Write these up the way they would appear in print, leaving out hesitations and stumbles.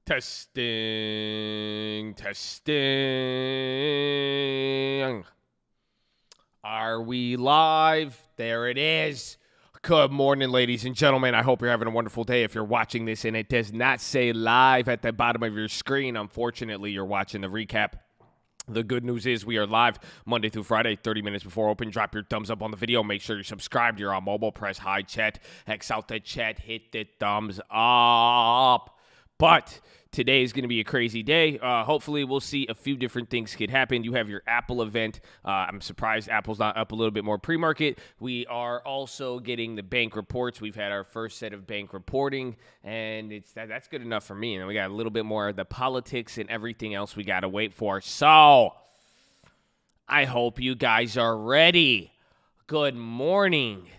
Testing, testing. Are we live? There it is. Good morning, ladies and gentlemen. I hope you're having a wonderful day. If you're watching this and it does not say live at the bottom of your screen, unfortunately, you're watching the recap. The good news is we are live Monday through Friday, 30 minutes before open. Drop your thumbs up on the video. Make sure you're subscribed. You're on mobile. Press hi chat. X out the chat. Hit the thumbs up. But today is going to be a crazy day. Hopefully, we'll see a few different things could happen. You have your Apple event. I'm surprised Apple's not up a little bit more pre-market. We are also getting the bank reports. We've had our first set of bank reporting, and that's good enough for me. And we got a little bit more of the politics and everything else we got to wait for. So I hope you guys are ready. Good morning.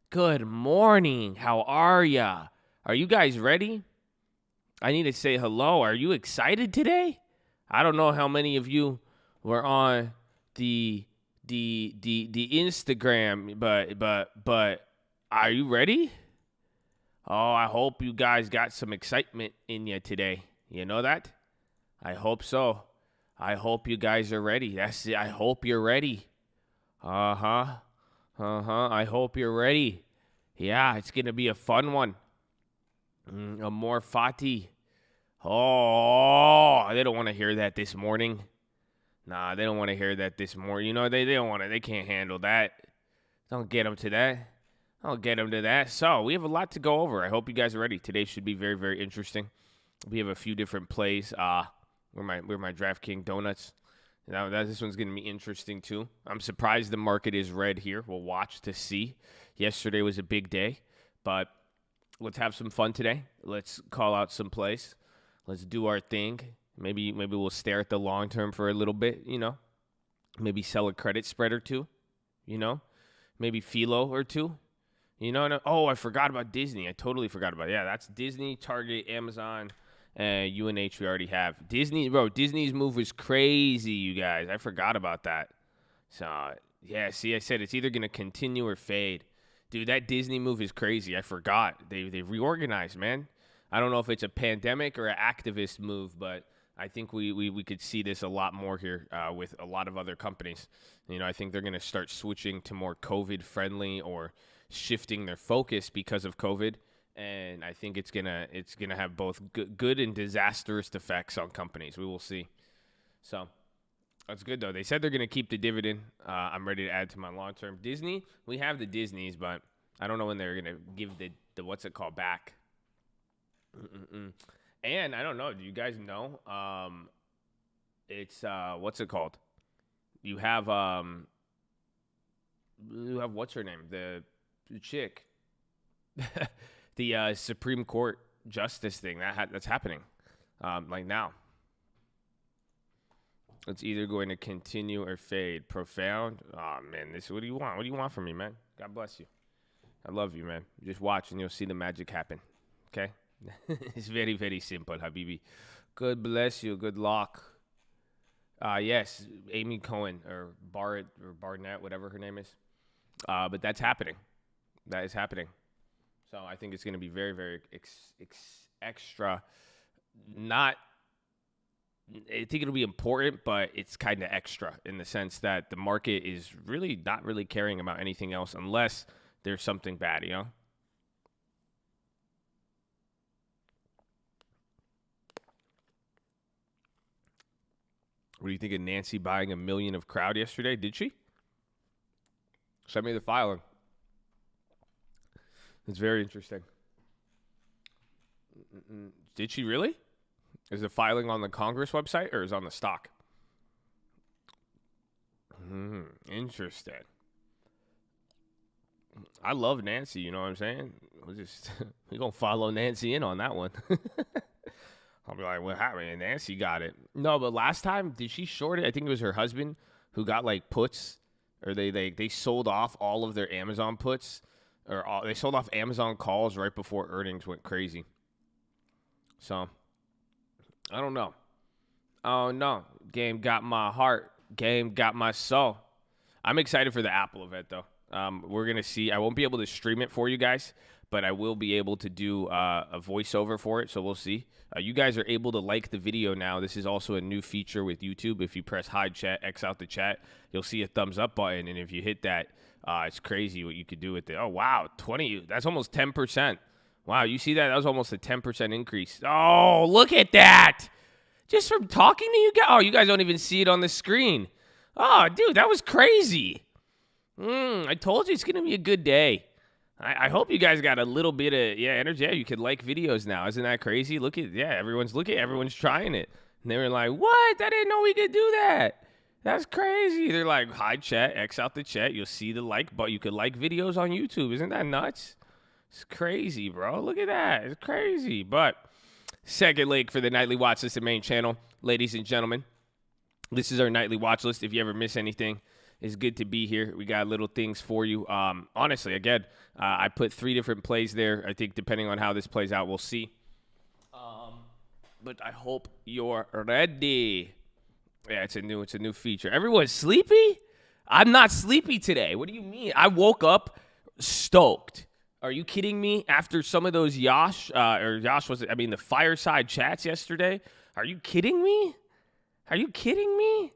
Good morning. How are ya? Are you guys ready? I need to say hello. Are you excited today? I don't know how many of you were on the Instagram, but are you ready? Oh, I hope you guys got some excitement in you today. You know that? I hope so. I hope you guys are ready. That's it. I hope you're ready. I hope you're ready. Yeah, it's going to be a fun one. Amor Fati. Oh, they don't want to hear that this morning. Nah, they don't want to hear that this morning. You know, they don't want to. They can't handle that. Don't get them to that. Don't get them to that. So we have a lot to go over. I hope you guys are ready. Today should be very, very interesting. We have a few different plays. Where my DraftKings donuts. Now this one's gonna be interesting too. I'm surprised the market is red here. We'll watch to see. Yesterday was a big day, but let's have some fun today. Let's call out some plays. Let's do our thing. Maybe we'll stare at the long term for a little bit, you know. Maybe sell a credit spread or two, you know. Maybe PHILO or two, you know. Oh, I forgot about Disney. I totally forgot about it. Yeah, that's Disney, Target, Amazon, UNH we already have. Disney, bro, Disney's move was crazy, you guys. I forgot about that. So, yeah, see, I said it's either going to continue or fade. Dude, that Disney move is crazy. I forgot. They reorganized, man. I don't know if it's a pandemic or an activist move, but I think we could see this a lot more here with a lot of other companies. You know, I think they're going to start switching to more COVID-friendly or shifting their focus because of COVID. And I think it's gonna have both good and disastrous effects on companies. We will see. So that's good, though. They said they're going to keep the dividend. I'm ready to add to my long-term. Disney, we have the Disneys, but I don't know when they're going to give the what's it called back. And I don't know. Do you guys know? It's what's it called? You have what's her name? The chick. The Supreme Court justice thing that's happening, like now. It's either going to continue or fade. Profound. Oh man, what do you want? What do you want from me, man? God bless you. I love you, man. Just watch and you'll see the magic happen. Okay. It's very, very simple, Habibi. God bless you. Good luck. Yes, Amy Cohen or Barnett, whatever her name is. But that's happening. That is happening. So I think it's going to be very, very extra. I think it'll be important, but it's kind of extra in the sense that the market is really not really caring about anything else unless there's something bad, you know? What do you think of Nancy buying $1 million of crowd yesterday? Did she? Send me the filing. It's very interesting. Did she really? Is the filing on the Congress website or is it on the stock? Interesting. I love Nancy, you know what I'm saying? We're going to follow Nancy in on that one. I'll be like, what happened? Nancy got it. No, but last time, did she short it? I think it was her husband who got like puts, or they sold off all of their Amazon puts, or they sold off Amazon calls right before earnings went crazy. So, I don't know. Oh, no. Game got my heart. Game got my soul. I'm excited for the Apple event, though. We're going to see. I won't be able to stream it for you guys, but I will be able to do a voiceover for it, so we'll see. You guys are able to like the video now. This is also a new feature with YouTube. If you press hide chat, X out the chat, you'll see a thumbs up button, and if you hit that, it's crazy what you could do with it. Oh, wow, 20, that's almost 10%. Wow, you see that? That was almost a 10% increase. Oh, look at that. Just from talking to you guys. Oh, you guys don't even see it on the screen. Oh, dude, that was crazy. I told you it's going to be a good day. I hope you guys got a little bit of energy. Yeah, you can like videos now. Isn't that crazy? Everyone's trying it. And they were like, what? I didn't know we could do that. That's crazy. They're like, hide chat, X out the chat. You'll see the like button. You could like videos on YouTube. Isn't that nuts? It's crazy, bro. Look at that. It's crazy. But second link for the nightly watch list, the main channel. Ladies and gentlemen, this is our nightly watch list. If you ever miss anything, it's good to be here. We got little things for you. Honestly, again, I put 3 different plays there. I think depending on how this plays out, we'll see. But I hope you're ready. Yeah, it's a new feature. Everyone's sleepy? I'm not sleepy today. What do you mean? I woke up stoked. Are you kidding me? After some of those the fireside chats yesterday? Are you kidding me? Are you kidding me?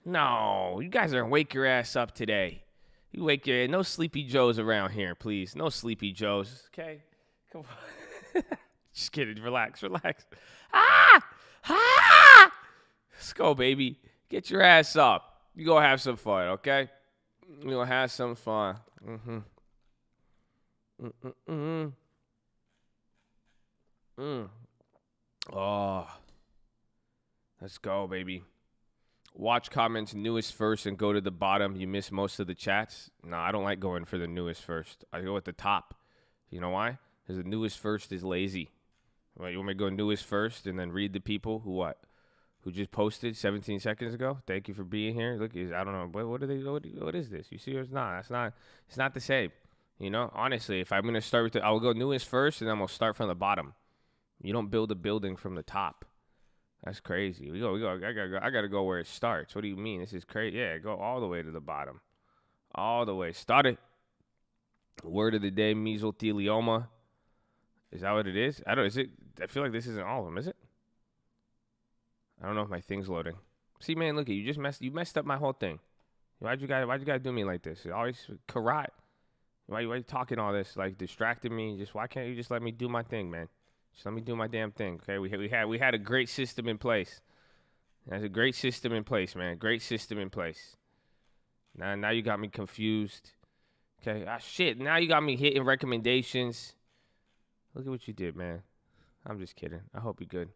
No, you guys are wake your ass up today. You wake your no sleepy Joes around here, please. No sleepy Joes, okay? Come on. Just kidding. Relax. Ah! Let's go, baby. Get your ass up. You go have some fun, okay? You go have some fun. Oh. Let's go, baby. Watch comments newest first and go to the bottom. You miss most of the chats. No, I don't like going for the newest first. I go at the top. You know why? Because the newest first is lazy. Well, you want me to go newest first and then read the people who just posted 17 seconds ago? Thank you for being here. Look, I don't know. What is this? You see or it's not? It's not the same. You know, honestly, if I'm going to start with I'll go newest first and then we'll start from the bottom. You don't build a building from the top. That's crazy. We go. I gotta go where it starts. What do you mean? This is crazy. Yeah, go all the way to the bottom. All the way. Start it. Word of the day, mesothelioma. Is that what it is? I feel like this isn't all of them, is it? I don't know if my thing's loading. See, man, look at you. You messed up my whole thing. Why'd you guys do me like this? You always karate. Why you talking all this? Like distracting me. Why can't you just let me do my thing, man? Just let me do my damn thing, okay? We had a great system in place. There's a great system in place, man. Great system in place. Now you got me confused. Okay, shit. Now you got me hitting recommendations. Look at what you did, man. I'm just kidding. I hope you're good.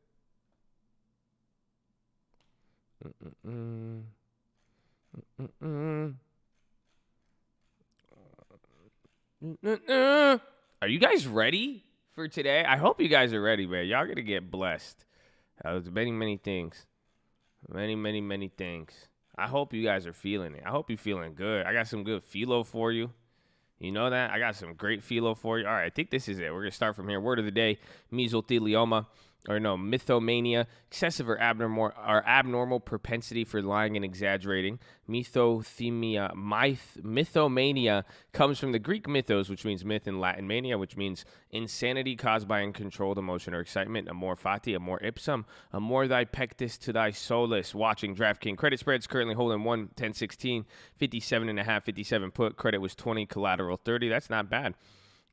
Are you guys ready for today? I hope you guys are ready, man. Y'all gonna get blessed. There's many things. Many things. I hope you guys are feeling it. I hope you're feeling good. I got some good philo for you. You know that? I got some great philo for you. All right, I think this is it. We're going to start from here. Word of the day, mesothelioma. Mythomania, excessive or abnormal propensity for lying and exaggerating. Mythomania comes from the Greek mythos, which means myth, and Latin mania, which means insanity caused by uncontrolled emotion or excitement. Amor fati, amor ipsum, amor thy pectus to thy solus. Watching DraftKings credit spreads currently holding 1-10-16, 57.5, 57 put. Credit was 20, collateral 30. That's not bad.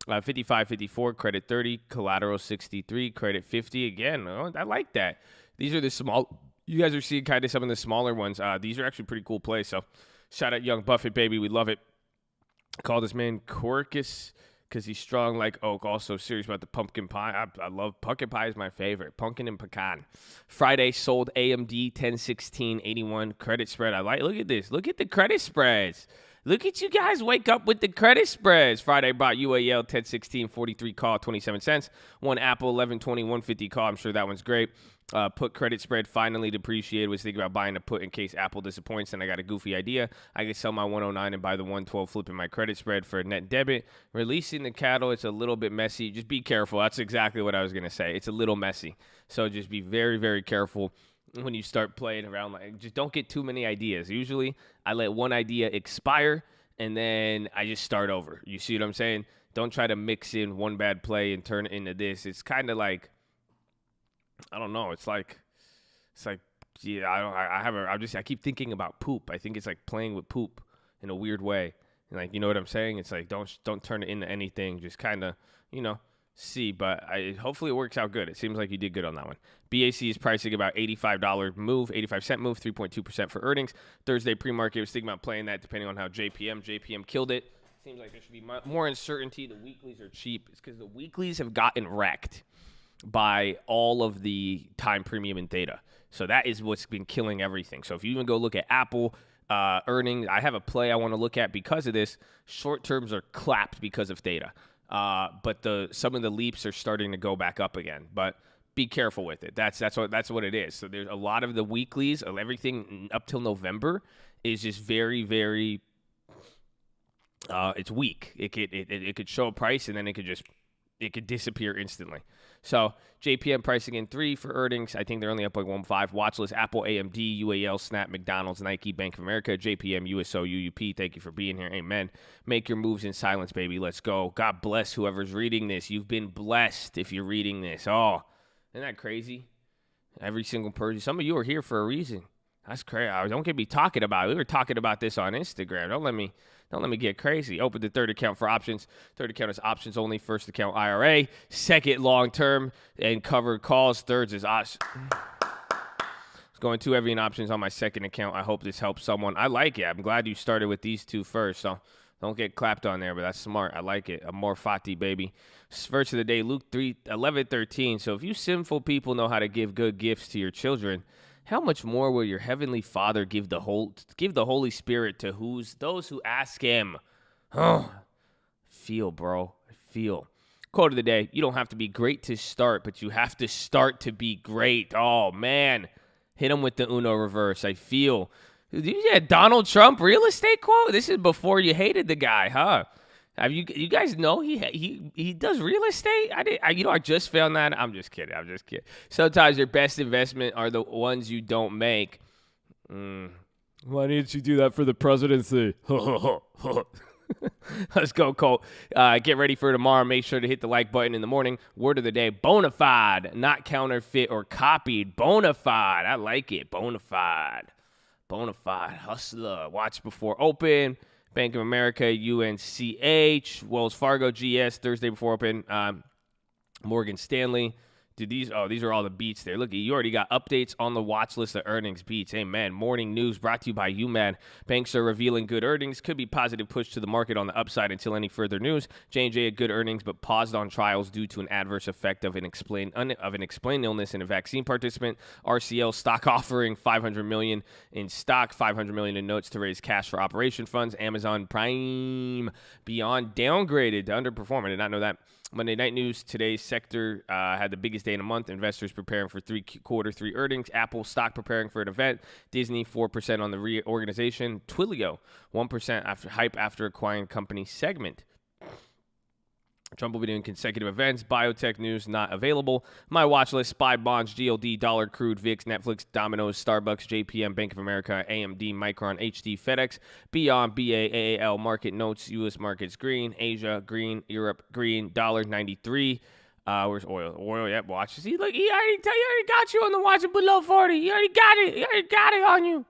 55-54, credit 30, collateral 63, credit 50. Again, I like that. These are the small. You guys are seeing kind of some of the smaller ones. These are actually pretty cool plays. So shout out Young Buffett, baby. We love it. Call this man Corcus because he's strong like oak. Also serious about the pumpkin pie. I love pumpkin pie is my favorite. Pumpkin and pecan. Friday sold AMD 10-16-81 credit spread. I like. Look at this. Look at the credit spreads. Look at you guys wake up with the credit spreads. Friday bought UAL 10-16, 43 call, 27 cents. One Apple 11-20, 150 call. I'm sure that one's great. Put credit spread finally depreciated. Was thinking about buying a put in case Apple disappoints, and I got a goofy idea. I could sell my 109 and buy the 112, flipping my credit spread for a net debit. Releasing the cattle, it's a little bit messy. Just be careful. That's exactly what I was going to say. It's a little messy. So just be very, very careful when you start playing around. Just don't get too many ideas. Usually I let one idea expire and then I just start over. You see what I'm saying? Don't try to mix in one bad play and turn it into this. It's kind of like, I don't know. It's like, yeah, I keep thinking about poop. I think it's like playing with poop in a weird way. And like, you know what I'm saying? It's like, don't turn it into anything. Just kind of, see. But hopefully it works out good. It seems like you did good on that one. BAC is pricing about $85 move, 85-cent move, 3.2% for earnings. Thursday pre-market was thinking about playing that depending on how JPM killed it. Seems like there should be more uncertainty. The weeklies are cheap. It's because the weeklies have gotten wrecked by all of the time premium and theta. So that is what's been killing everything. So if you even go look at Apple earnings, I have a play I want to look at because of this. Short terms are clapped because of theta. But some of the leaps are starting to go back up again. But be careful with it. That's what it is. So there's a lot of the weeklies of everything up till November is just very, very it's weak. It could show a price and then it could disappear instantly. So JPM pricing in 3 for earnings. I think they're only up like 1.5. Watchlist: Apple, AMD, UAL, Snap, McDonald's, Nike, Bank of America, JPM, USO, UUP. Thank you for being here. Amen. Make your moves in silence, baby. Let's go. God bless whoever's reading this. You've been blessed if you're reading this. Oh, isn't that crazy? Every single person. Some of you are here for a reason. That's crazy. Don't get me talking about it. We were talking about this on Instagram. Don't let me get crazy. Open the third account for options. Third account is options only. First account IRA. Second long term and covered calls. Thirds is options. Going too heavy in options on my second account. I hope this helps someone. I like it. I'm glad you started with these two first. So don't get clapped on there, but that's smart. I like it. I'm more Fati, baby. Verse of the day, Luke 3:11-13. So if you sinful people know how to give good gifts to your children, how much more will your heavenly Father give the Holy Spirit to those who ask him? Oh, feel, bro. I feel. Quote of the day: you don't have to be great to start, but you have to start to be great. Oh, man. Hit him with the Uno reverse. I feel. Yeah, Donald Trump real estate quote? This is before you hated the guy, huh? Have you guys know he does real estate? I just found that. I'm just kidding. Sometimes your best investment are the ones you don't make. Why didn't you do that for the presidency? Let's go, Colt. Get ready for tomorrow. Make sure to hit the like button in the morning. Word of the day: bona fide, not counterfeit or copied. Bona fide. I like it. Bona fide. Bona fide. Hustler. Watch before open. Bank of America, UNCH, Wells Fargo, GS, Thursday before open, Morgan Stanley. Dude, these are all the beats there. Look, you already got updates on the watch list of earnings beats. Amen. Morning news brought to you by UMAD. Banks are revealing good earnings. Could be positive push to the market on the upside until any further news. J&J had good earnings, but paused on trials due to an adverse effect of an explained illness in a vaccine participant. RCL stock offering $500 million in stock, $500 million in notes to raise cash for operation funds. Amazon Prime Beyond downgraded to underperform. I did not know that. Monday night news, today's sector had the biggest day in a month. Investors preparing for quarter three earnings. Apple stock preparing for an event. Disney 4% on the reorganization. Twilio 1% after acquiring company segment. Trump will be doing consecutive events. Biotech news not available. My watch list: SPY bonds, GLD, Dollar, Crude, VIX, Netflix, Domino's, Starbucks, JPM, Bank of America, AMD, Micron, HD, FedEx, Beyond, BA, AAL, market notes, U.S. markets green, Asia green, Europe green, $1.93. Where's oil? Oil, yep, watch. See, look, he already got you on the watch below 40. He already got it on you.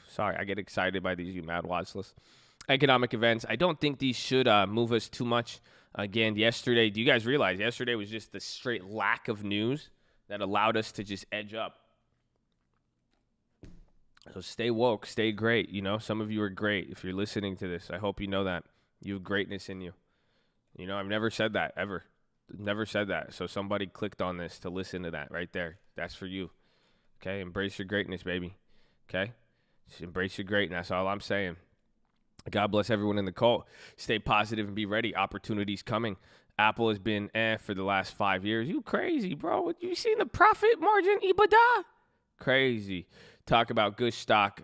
Sorry, I get excited by these mad watch lists. Economic events. I don't think these should move us too much. Again, yesterday, do you guys realize yesterday was just the straight lack of news that allowed us to just edge up? So stay woke, stay great. You know, some of you are great. If you're listening to this, I hope you know that. You have greatness in you. You know, I've never said that, ever. Never said that. So somebody clicked on this to listen to that right there. That's for you. Okay? Embrace your greatness, baby. Okay? Just embrace your greatness. That's all I'm saying. God bless everyone in the cult. Stay positive and be ready. Opportunities coming. Apple has been for the last 5 years. You crazy, bro. You seen the profit margin, EBITDA? Crazy. Talk about good stock.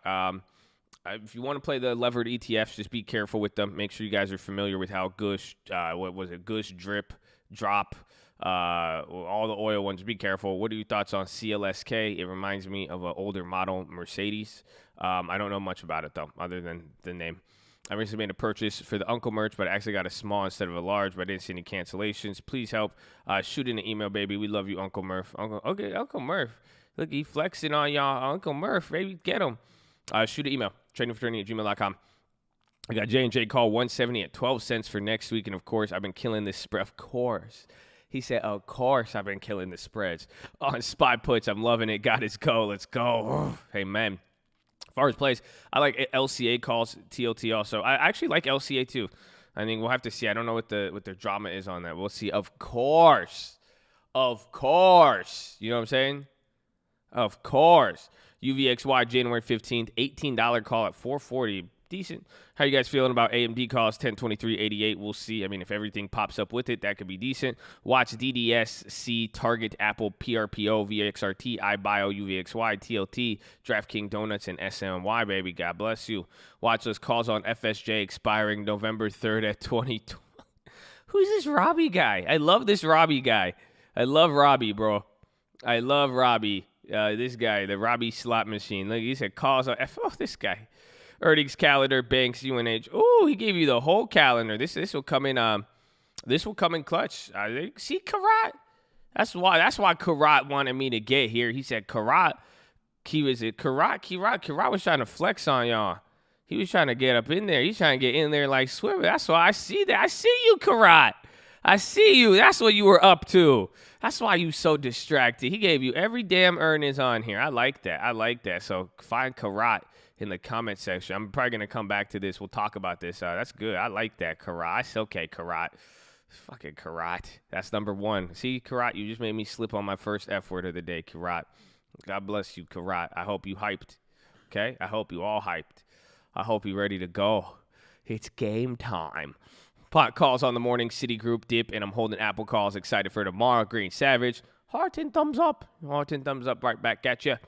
If you want to play the levered ETFs, just be careful with them. Make sure you guys are familiar with how Gush, Gush, Drip, Drop, all the oil ones. Be careful. What are your thoughts on CLSK? It reminds me of an older model Mercedes. I don't know much about it, though, other than the name. I recently made a purchase for the Uncle merch, but I actually got a small instead of a large, but I didn't see any cancellations. Please help. Shoot in an email, baby. We love you, Uncle Murph. Uncle Murph. Look, he flexing on y'all. Uncle Murph, baby, get him. Shoot an email, tradingforfraternity@gmail.com. I got J&J call 170 at 12 cents for next week. And, of course, I've been killing this spread. Of course. He said, of course I've been killing the spreads. On spot puts, I'm loving it. Got his go. Let's go. Hey, man. As far as plays, I like LCA calls, TLT also. I actually like LCA too. I think we'll have to see. I don't know what their drama is on that. We'll see. Of course. You know what I'm saying? Of course. UVXY January 15th, $18 call at 440. Decent. How you guys feeling about AMD calls 1023.88? We'll see. I mean, if everything pops up with it, that could be decent. Watch DDS, C, Target, Apple, PRPO, VXRT, iBio, UVXY, TLT, DraftKings Donuts, and SNY, baby. God bless you. Watchlist calls on FSJ expiring November 3rd at 2020. Who's this Robbie guy? I love this Robbie guy. I love Robbie, bro. I love Robbie. This guy, the Robbie slot machine. Look, he said calls on this guy. Earnings calendar, Banks, UNH. Oh, he gave you the whole calendar. This will come in. This will come in clutch. See Karat. That's why Karat wanted me to get here. He said Karat. Karat was trying to flex on y'all. He was trying to get up in there. He's trying to get in there like Swivel. That's why I see that. I see you, Karat. I see you. That's what you were up to. That's why you so distracted. He gave you every damn earnings on here. I like that. So find Karat in the comment section. I'm probably going to come back to this. We'll talk about this. That's good. I like that, Karat. It's okay, Karat. Fucking Karat. That's number one. See, Karat, you just made me slip on my first F word of the day, Karat. God bless you, Karat. I hope you hyped. Okay? I hope you all hyped. I hope you're ready to go. It's game time. Pot calls on the morning, Citigroup dip, and I'm holding Apple calls. Excited for tomorrow. Green Savage. Heart and thumbs up. Right back at you.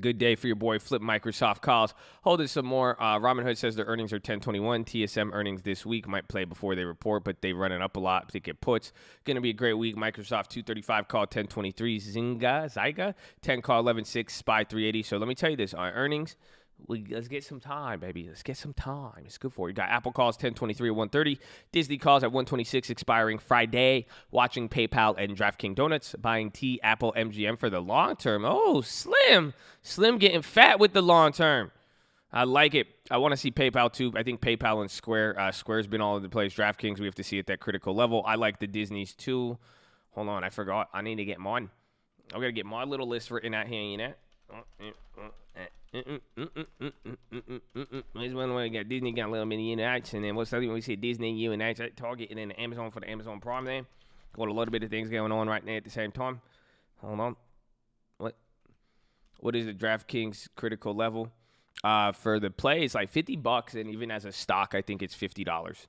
Good day for your boy Flip Microsoft calls. Holding some more. Robinhood says their earnings are 1021. TSM earnings this week might play before they report, but they running up a lot. Ticket puts. Going to be a great week. Microsoft 235 call 1023. Zyga 10 call 11.6. SPY 380. So let me tell you this. On earnings, let's get some time, baby. Let's get some time. It's good for you. Got Apple calls 1023 at 130. Disney calls at 126 expiring Friday. Watching PayPal and DraftKings Donuts. Buying T, Apple, MGM for the long term. Oh, Slim. Slim getting fat with the long term. I like it. I want to see PayPal too. I think PayPal and Square. Square's been all over the place. DraftKings, we have to see at that critical level. I like the Disneys too. Hold on. I forgot. I need to get mine. I got to get my little list written out here, you know. There's one where you got Disney got a little mini Unites, and then what's the other one? We see Disney, Unites, Target, and then Amazon for the Amazon Prime there. Got a little bit of things going on right now at the same time. Hold on. What is the DraftKings critical level? For the play, it's like $50, and even as a stock, I think it's $50.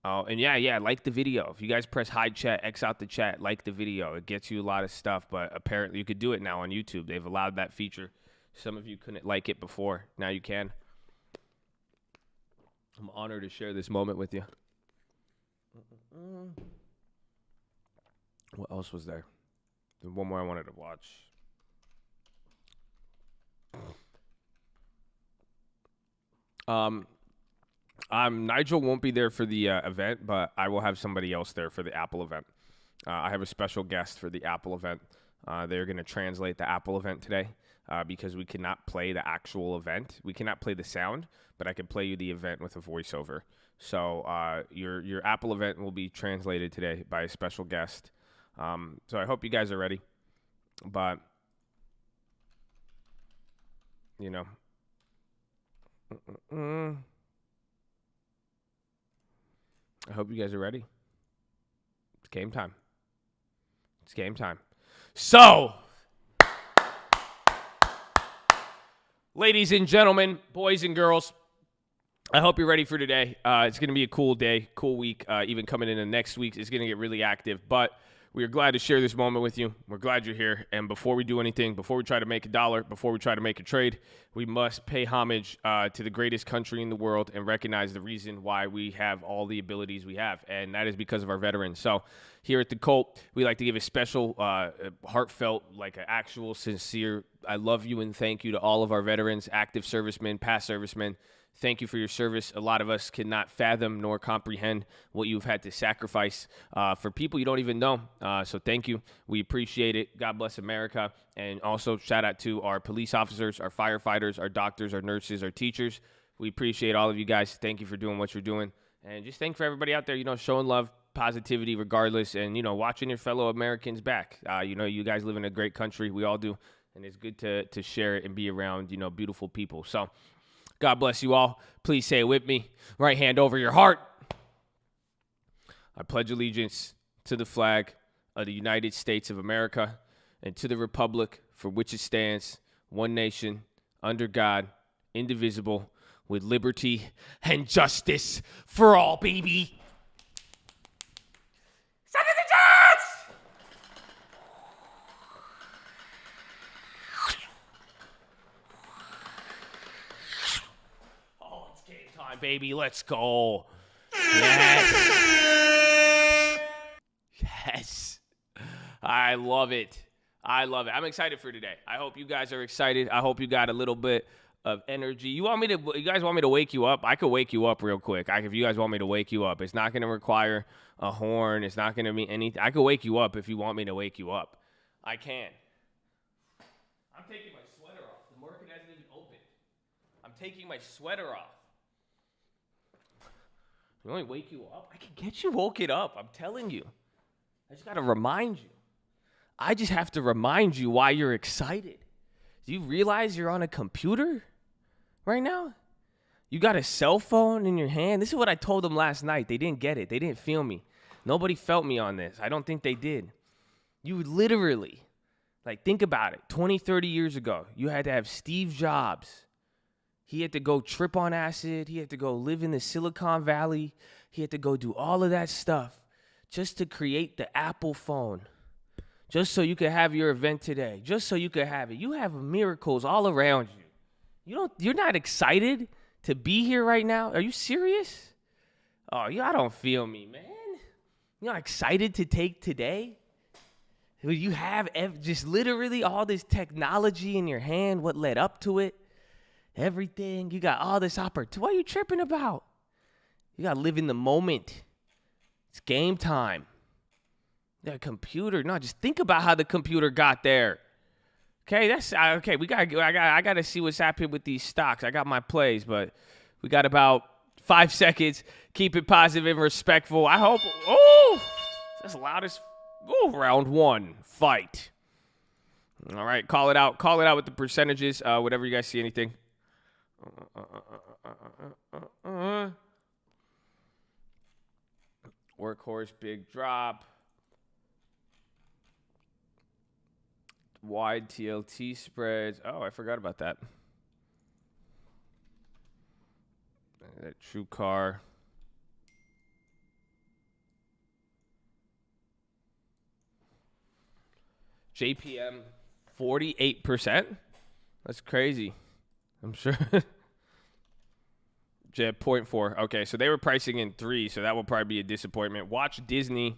And yeah, like the video. If you guys press hide chat, X out the chat, like the video. It gets you a lot of stuff, but apparently you could do it now on YouTube. They've allowed that feature. Some of you couldn't like it before. Now you can. I'm honored to share this moment with you. What else was there? There's one more I wanted to watch. Nigel won't be there for the event, but I will have somebody else there for the Apple event. I have a special guest for the Apple event. They're going to translate the Apple event today because we cannot play the actual event. We cannot play the sound, but I can play you the event with a voiceover. So your Apple event will be translated today by a special guest. So I hope you guys are ready. But, you know. I hope you guys are ready. It's game time. It's game time. So, ladies and gentlemen, boys and girls, I hope you're ready for today. It's going to be a cool day, cool week. Even coming into next week, it's going to get really active. But we are glad to share this moment with you. We're glad you're here. And before we do anything, before we try to make a dollar, before we try to make a trade, we must pay homage to the greatest country in the world and recognize the reason why we have all the abilities we have. And that is because of our veterans. So here at the Colt, we like to give a special, heartfelt, like an actual, sincere, I love you and thank you to all of our veterans, active servicemen, past servicemen. Thank you for your service. A lot of us cannot fathom nor comprehend what you've had to sacrifice for people you don't even know. So thank you. We appreciate it. God bless America. And also shout out to our police officers, our firefighters, our doctors, our nurses, our teachers. We appreciate all of you guys. Thank you for doing what you're doing. And just thank for everybody out there, showing love, positivity regardless, and, watching your fellow Americans back. You guys live in a great country. We all do. And it's good to share it and be around, beautiful people. So God bless you all. Please say it with me. Right hand over your heart. I pledge allegiance to the flag of the United States of America and to the republic for which it stands, one nation, under God, indivisible, with liberty and justice for all, baby. Son of the Jets! Oh, it's game time, baby. Let's go. Yes. Yes. I love it. I'm excited for today. I hope you guys are excited. I hope you got a little bit of energy. You guys want me to wake you up? I could wake you up real quick. If you guys want me to wake you up, it's not going to require a horn. It's not going to mean anything. I could wake you up if you want me to wake you up. I can. I'm taking my sweater off. The market hasn't even opened. I'm taking my sweater off. You want me to wake you up? I can get you woken up. I'm telling you. I just got to remind you. I just have to remind you why you're excited. Do you realize you're on a computer right now? You got a cell phone in your hand. This is what I told them last night. They didn't get it. They didn't feel me. Nobody felt me on this. I don't think they did. You literally, think about it. 20, 30 years ago, you had to have Steve Jobs. He had to go trip on acid. He had to go live in the Silicon Valley. He had to go do all of that stuff just to create the Apple phone. Just so you could have your event today. Just so you could have it. You have miracles all around you. You're not excited to be here right now? Are you serious? Oh, y'all don't feel me, man. You're not excited to take today? You have just literally all this technology in your hand, what led up to it, everything. You got all this opportunity. What are you tripping about? You got to live in the moment. It's game time. The computer. No, just think about how the computer got there. Okay, that's okay. I got to see what's happening with these stocks. I got my plays, but we got about 5 seconds. Keep it positive and respectful. I hope. Oh, that's the loudest. Oh, round one, fight. All right, call it out. Call it out with the percentages. Whatever you guys see, anything. Workhorse, big drop. Wide TLT spreads. Oh, I forgot about that. That true car. JPM, 48%. That's crazy. I'm sure. Jet 0.4. Okay, so they were pricing in 3, so that will probably be a disappointment. Watch Disney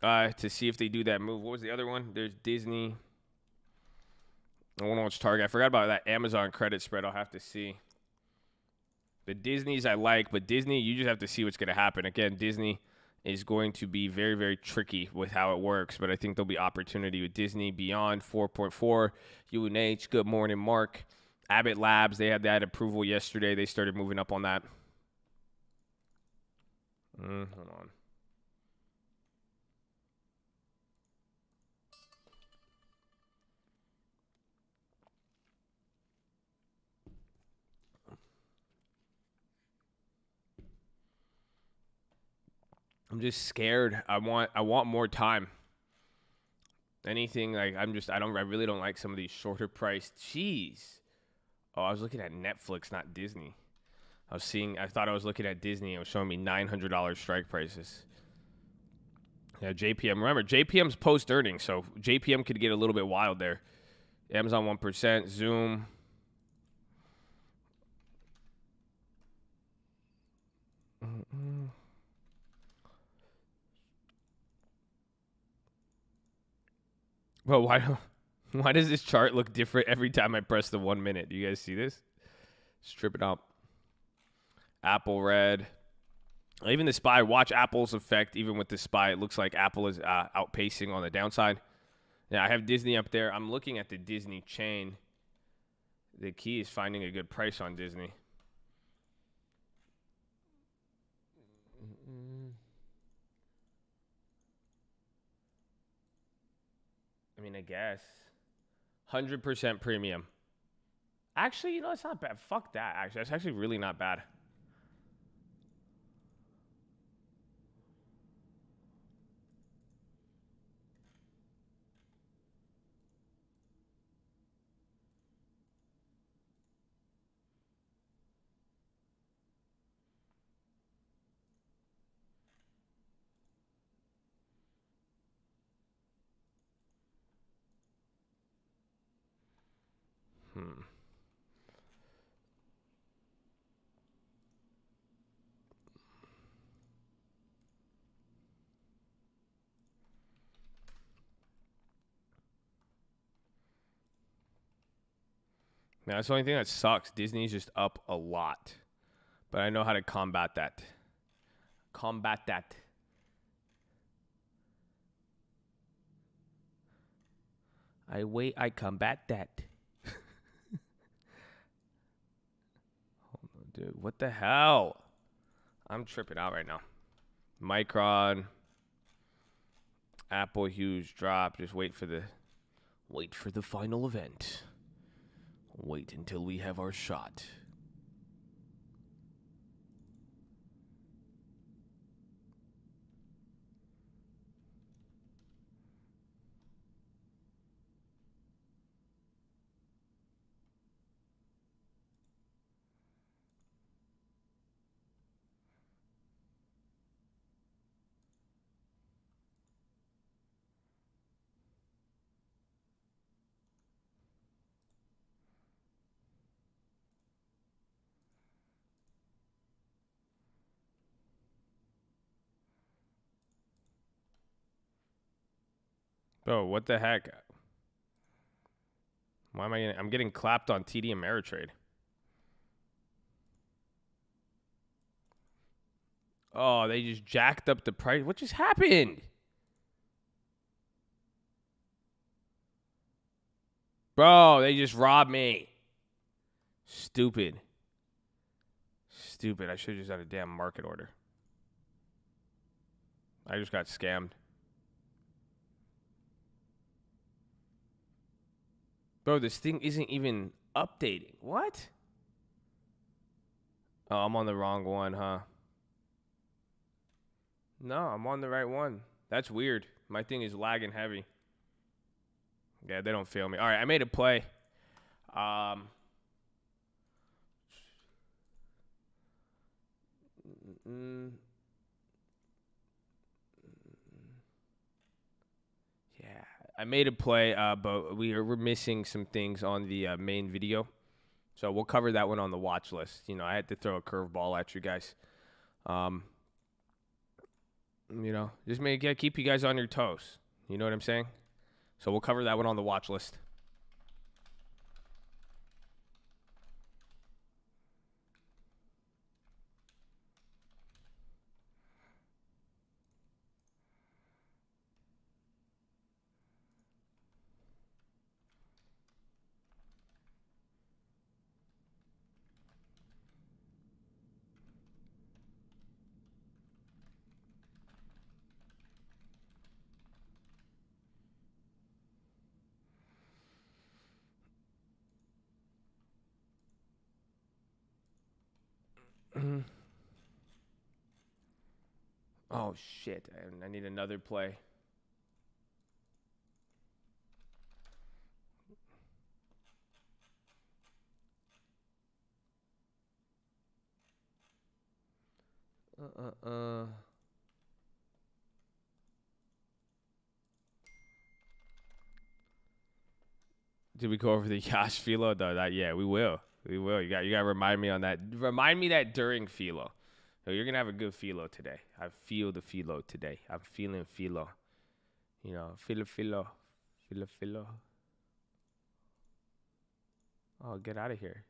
to see if they do that move. What was the other one? There's Disney. I want to watch Target. I forgot about that Amazon credit spread. I'll have to see. The Disneys I like, but Disney, you just have to see what's going to happen. Again, Disney is going to be very, very tricky with how it works, but I think there'll be opportunity with Disney beyond 4.4. UNH, good morning, Mark. Abbott Labs, they had that approval yesterday. They started moving up on that. Hold on. I'm just scared. I want more time. Anything I really don't like some of these shorter priced. Jeez. Oh, I was looking at Netflix, not Disney. I thought I was looking at Disney. It was showing me $900 strike prices. Yeah, JPM. Remember, JPM's post earnings, so JPM could get a little bit wild there. Amazon 1%, Zoom. Well, why does this chart look different every time I press the 1 minute? Do you guys see this? Strip it out. Apple red. Even the SPY, watch Apple's effect. Even with the SPY, it looks like Apple is outpacing on the downside. Yeah, I have Disney up there. I'm looking at the Disney chain. The key is finding a good price on Disney. I mean, I guess 100% premium. Actually, it's not bad. Fuck that. Actually, that's actually really not bad. Now, that's the only thing that sucks. Disney's just up a lot. But I know how to combat that. I combat that. Hold on, dude. What the hell? I'm tripping out right now. Micron. Apple huge drop. Just wait for the final event. Wait until we have our shot. Bro, what the heck? Why am I getting... I'm getting clapped on TD Ameritrade. Oh, they just jacked up the price. What just happened? Bro, they just robbed me. Stupid. I should have just had a damn market order. I just got scammed. Bro, this thing isn't even updating. What? Oh, I'm on the wrong one, huh? No, I'm on the right one. That's weird. My thing is lagging heavy. Yeah, they don't fail me. All right, I made a play. Yeah, I made a play, but we're missing some things on the main video. So we'll cover that one on the watch list. I had to throw a curveball at you guys. Just keep you guys on your toes. You know what I'm saying? So we'll cover that one on the watch list. Oh, shit. I need another play. Did we go over the Yash Philo though? Yeah, we will. You gotta remind me on that. Remind me that during Philo. So you're gonna have a good Philo today. I feel the Philo today. I'm feeling Philo. Philo. Oh, get out of here.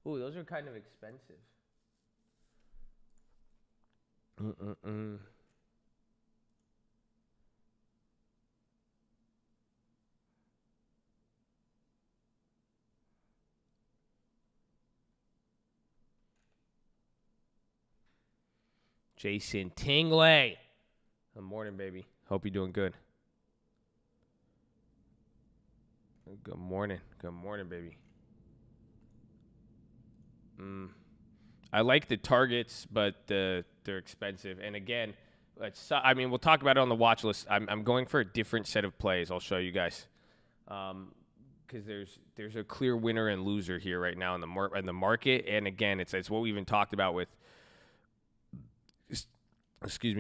Ooh, those are kind of expensive. Mm-mm-mm. Jason Tingley. Good morning, baby. Hope you're doing good. Good morning. Good morning, baby. I like the targets, but they're expensive. And again, we'll talk about it on the watch list. I'm going for a different set of plays. I'll show you guys. Because there's a clear winner and loser here right now in the market. And again, it's what we even talked about with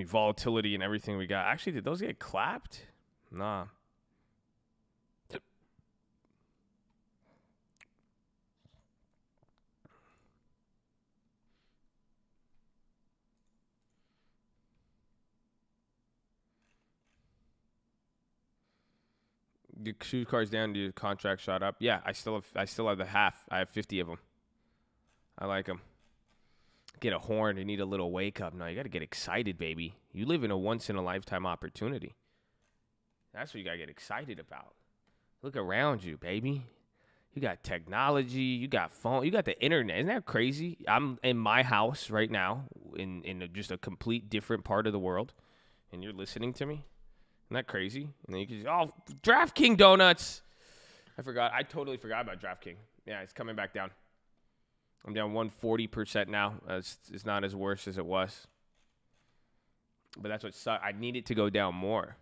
volatility and everything we got. Actually, did those get clapped? Nah. The shoe cards down, the contract shot up. Yeah, I still have the half. I have 50 of them. I like them. Get a horn. You need a little wake up. No, you got to get excited, baby. You live in a once in a lifetime opportunity. That's what you got to get excited about. Look around you, baby. You got technology. You got phone. You got the internet. Isn't that crazy? I'm in my house right now in just a complete different part of the world, and you're listening to me. Isn't that crazy? And then you can just, DraftKings donuts. I totally forgot about DraftKings. Yeah, it's coming back down. I'm down 140% now. It's not as worse as it was. But that's what sucks. I need it to go down more.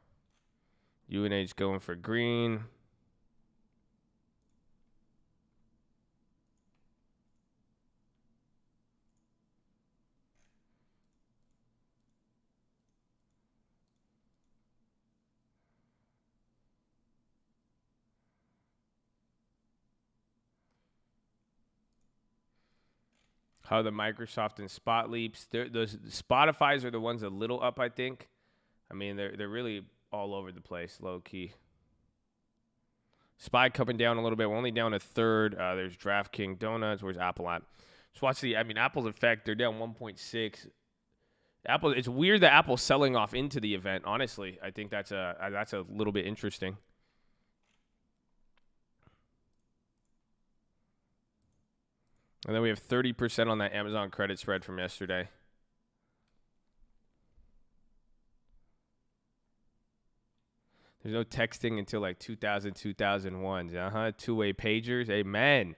UNH going for green. How the Microsoft and Spot leaps. Those Spotify's are the ones a little up, I think. I mean, they're really all over the place, low key. SPY coming down a little bit. We're only down a third. There's DraftKings donuts. Where's Apple at? Just watch Apple's effect. They're down 1.6. Apple. It's weird that Apple's selling off into the event. Honestly, I think that's a little bit interesting. And then we have 30% on that Amazon credit spread from yesterday. There's no texting until like 2000, 2001. Two-way pagers. Amen.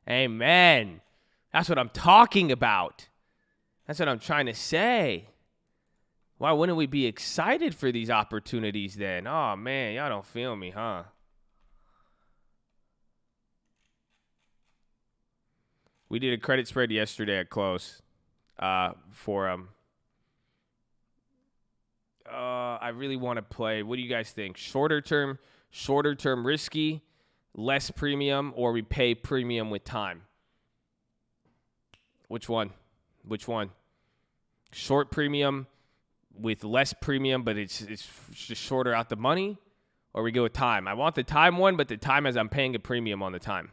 Amen. That's what I'm talking about. That's what I'm trying to say. Why wouldn't we be excited for these opportunities then? Oh, man, y'all don't feel me, huh? We did a credit spread yesterday at close for I really want to play. What do you guys think? Shorter term risky, less premium, or we pay premium with time? Which one? Short premium with less premium, but it's just shorter out the money, or we go with time? I want the time one, but the time as I'm paying a premium on the time.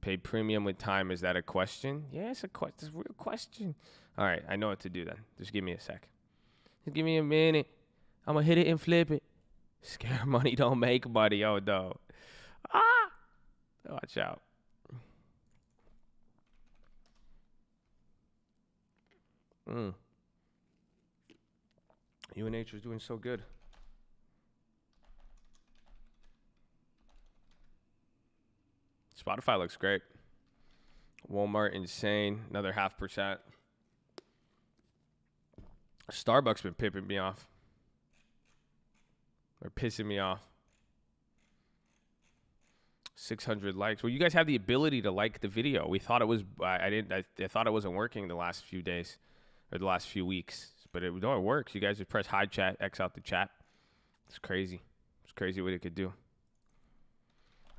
Pay premium with time. Is that a question? Yeah, it's a real question. All right, I know what to do then. Just give me a sec. Just give me a minute. I'm going to hit it and flip it. Scare money don't make money. Oh, no. Watch out. UNH is doing so good. Spotify looks great. Walmart, insane. Another 0.5%. Starbucks been pipping me off. They're pissing me off. 600 likes. Well, you guys have the ability to like the video. We thought it was. I thought it wasn't working the last few days or the last few weeks, but it works. You guys just press hide chat, X out the chat. It's crazy. It's crazy what it could do.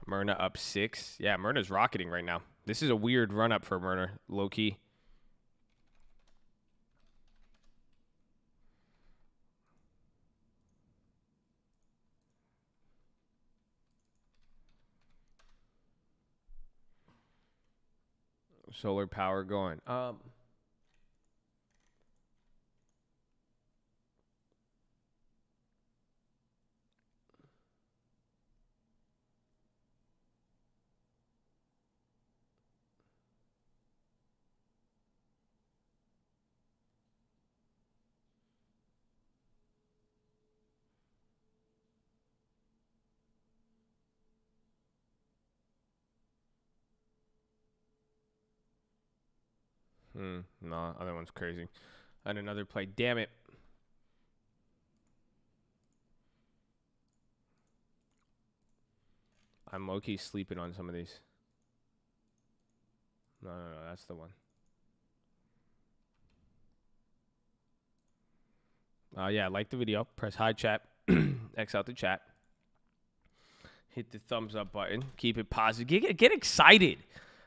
Myrna up 6. Yeah, Myrna's rocketing right now. This is a weird run up for Myrna, low key. Solar power going. No, other one's crazy. And another play. Damn it. I'm low-key sleeping on some of these. No, that's the one. Yeah, like the video. Press hi chat. X out the chat. Hit the thumbs up button. Keep it positive. Get excited.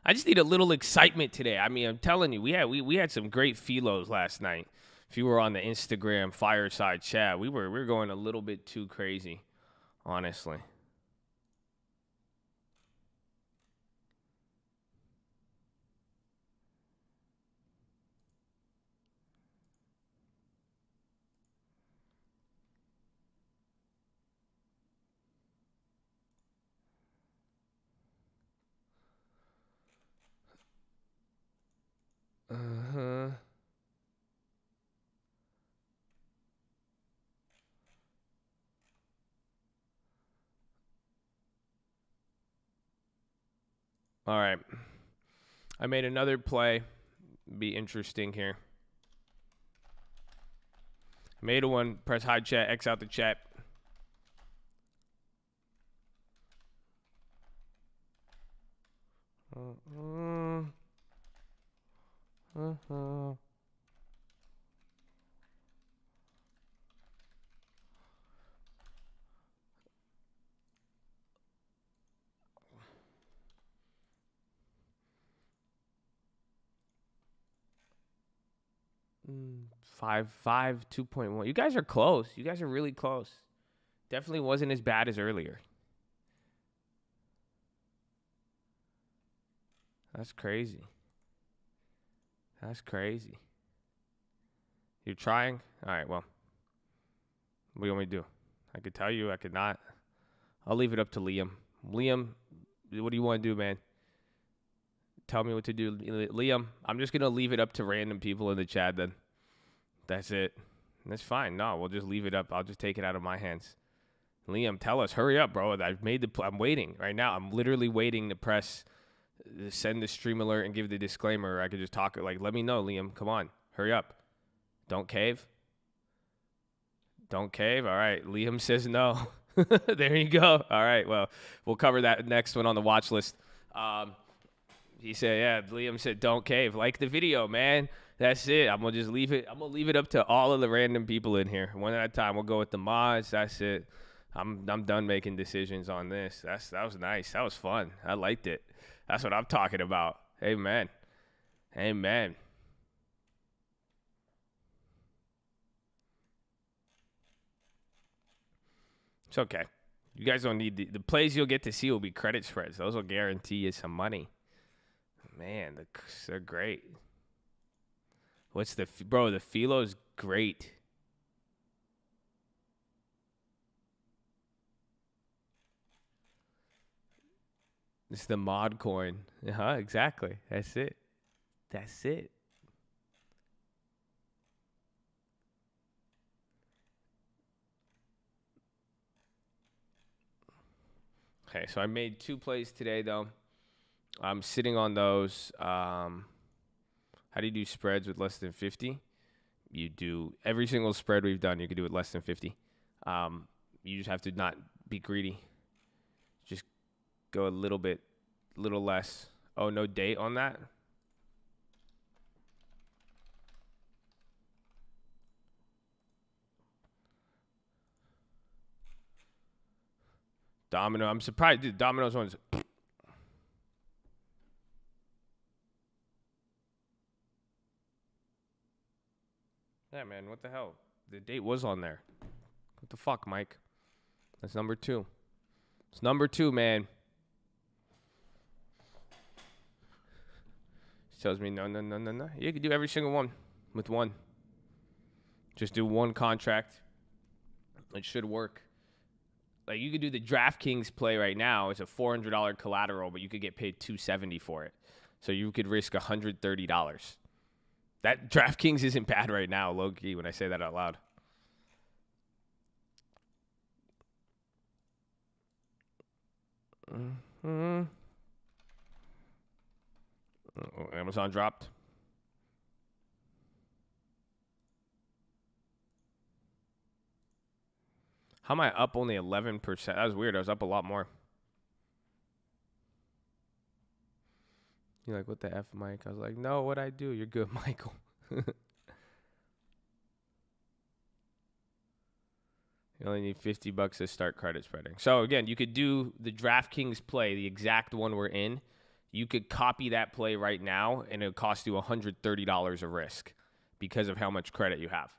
I just need a little excitement today. I mean, I'm telling you, we had some great philos last night. If you were on the Instagram fireside chat, we were going a little bit too crazy, honestly. Uh-huh. All right. I made another play. Be interesting here. Made a one. Press hi chat. X out the chat. Five 2.1. You guys are close. You guys are really close. Definitely wasn't as bad as earlier. That's crazy. That's crazy. You're trying? All right, well. What do you want me to do? I could tell you, I could not. I'll leave it up to Liam. Liam, what do you want to do, man? Tell me what to do. Liam, I'm just going to leave it up to random people in the chat then. That's it. That's fine. No, we'll just leave it up. I'll just take it out of my hands. Liam, tell us. Hurry up, bro. I'm waiting right now. I'm literally waiting to press send the stream alert and give the disclaimer. I could just talk. Like, let me know, Liam. Come on. Hurry up. Don't cave. Don't cave. All right. Liam says no. There you go. All right. Well, we'll cover that next one on the watch list. He said, yeah, Liam said, don't cave. Like the video, man. That's it. I'm going to just leave it. I'm going to leave it up to all of the random people in here. One at a time. We'll go with the mods. That's it. I'm done making decisions on this. That was nice. That was fun. I liked it. That's what I'm talking about. Amen. Amen. It's okay. You guys don't need the plays you'll get to see will be credit spreads. Those will guarantee you some money. Man, they're great. What's the PHILO's great. It's the mod coin. Exactly. That's it. That's it. Okay, so I made 2 plays today, though. I'm sitting on those. How do you do spreads with less than 50? You do every single spread we've done. You can do it less than 50. You just have to not be greedy. Just go a little less. Oh, no date on that? Domino. I'm surprised. Dude, Domino's one's. Yeah, man. What the hell? The date was on there. What the fuck, Mike? That's number 2. It's number 2, man. Tells me no. You can do every single one with one. Just do one contract. It should work. Like you could do the DraftKings play right now. It's a $400 collateral, but you could get paid $270 for it. So you could risk $130. That DraftKings isn't bad right now, low key, when I say that out loud. Mm-hmm. Amazon dropped. How am I up only 11%? That was weird. I was up a lot more. You're like, what the F, Mike? I was like, no, what'd I do? You're good, Michael. You only need $50 to start credit spreading. So, again, you could do the DraftKings play, the exact one we're in. You could copy that play right now, and it would cost you $130 of risk because of how much credit you have.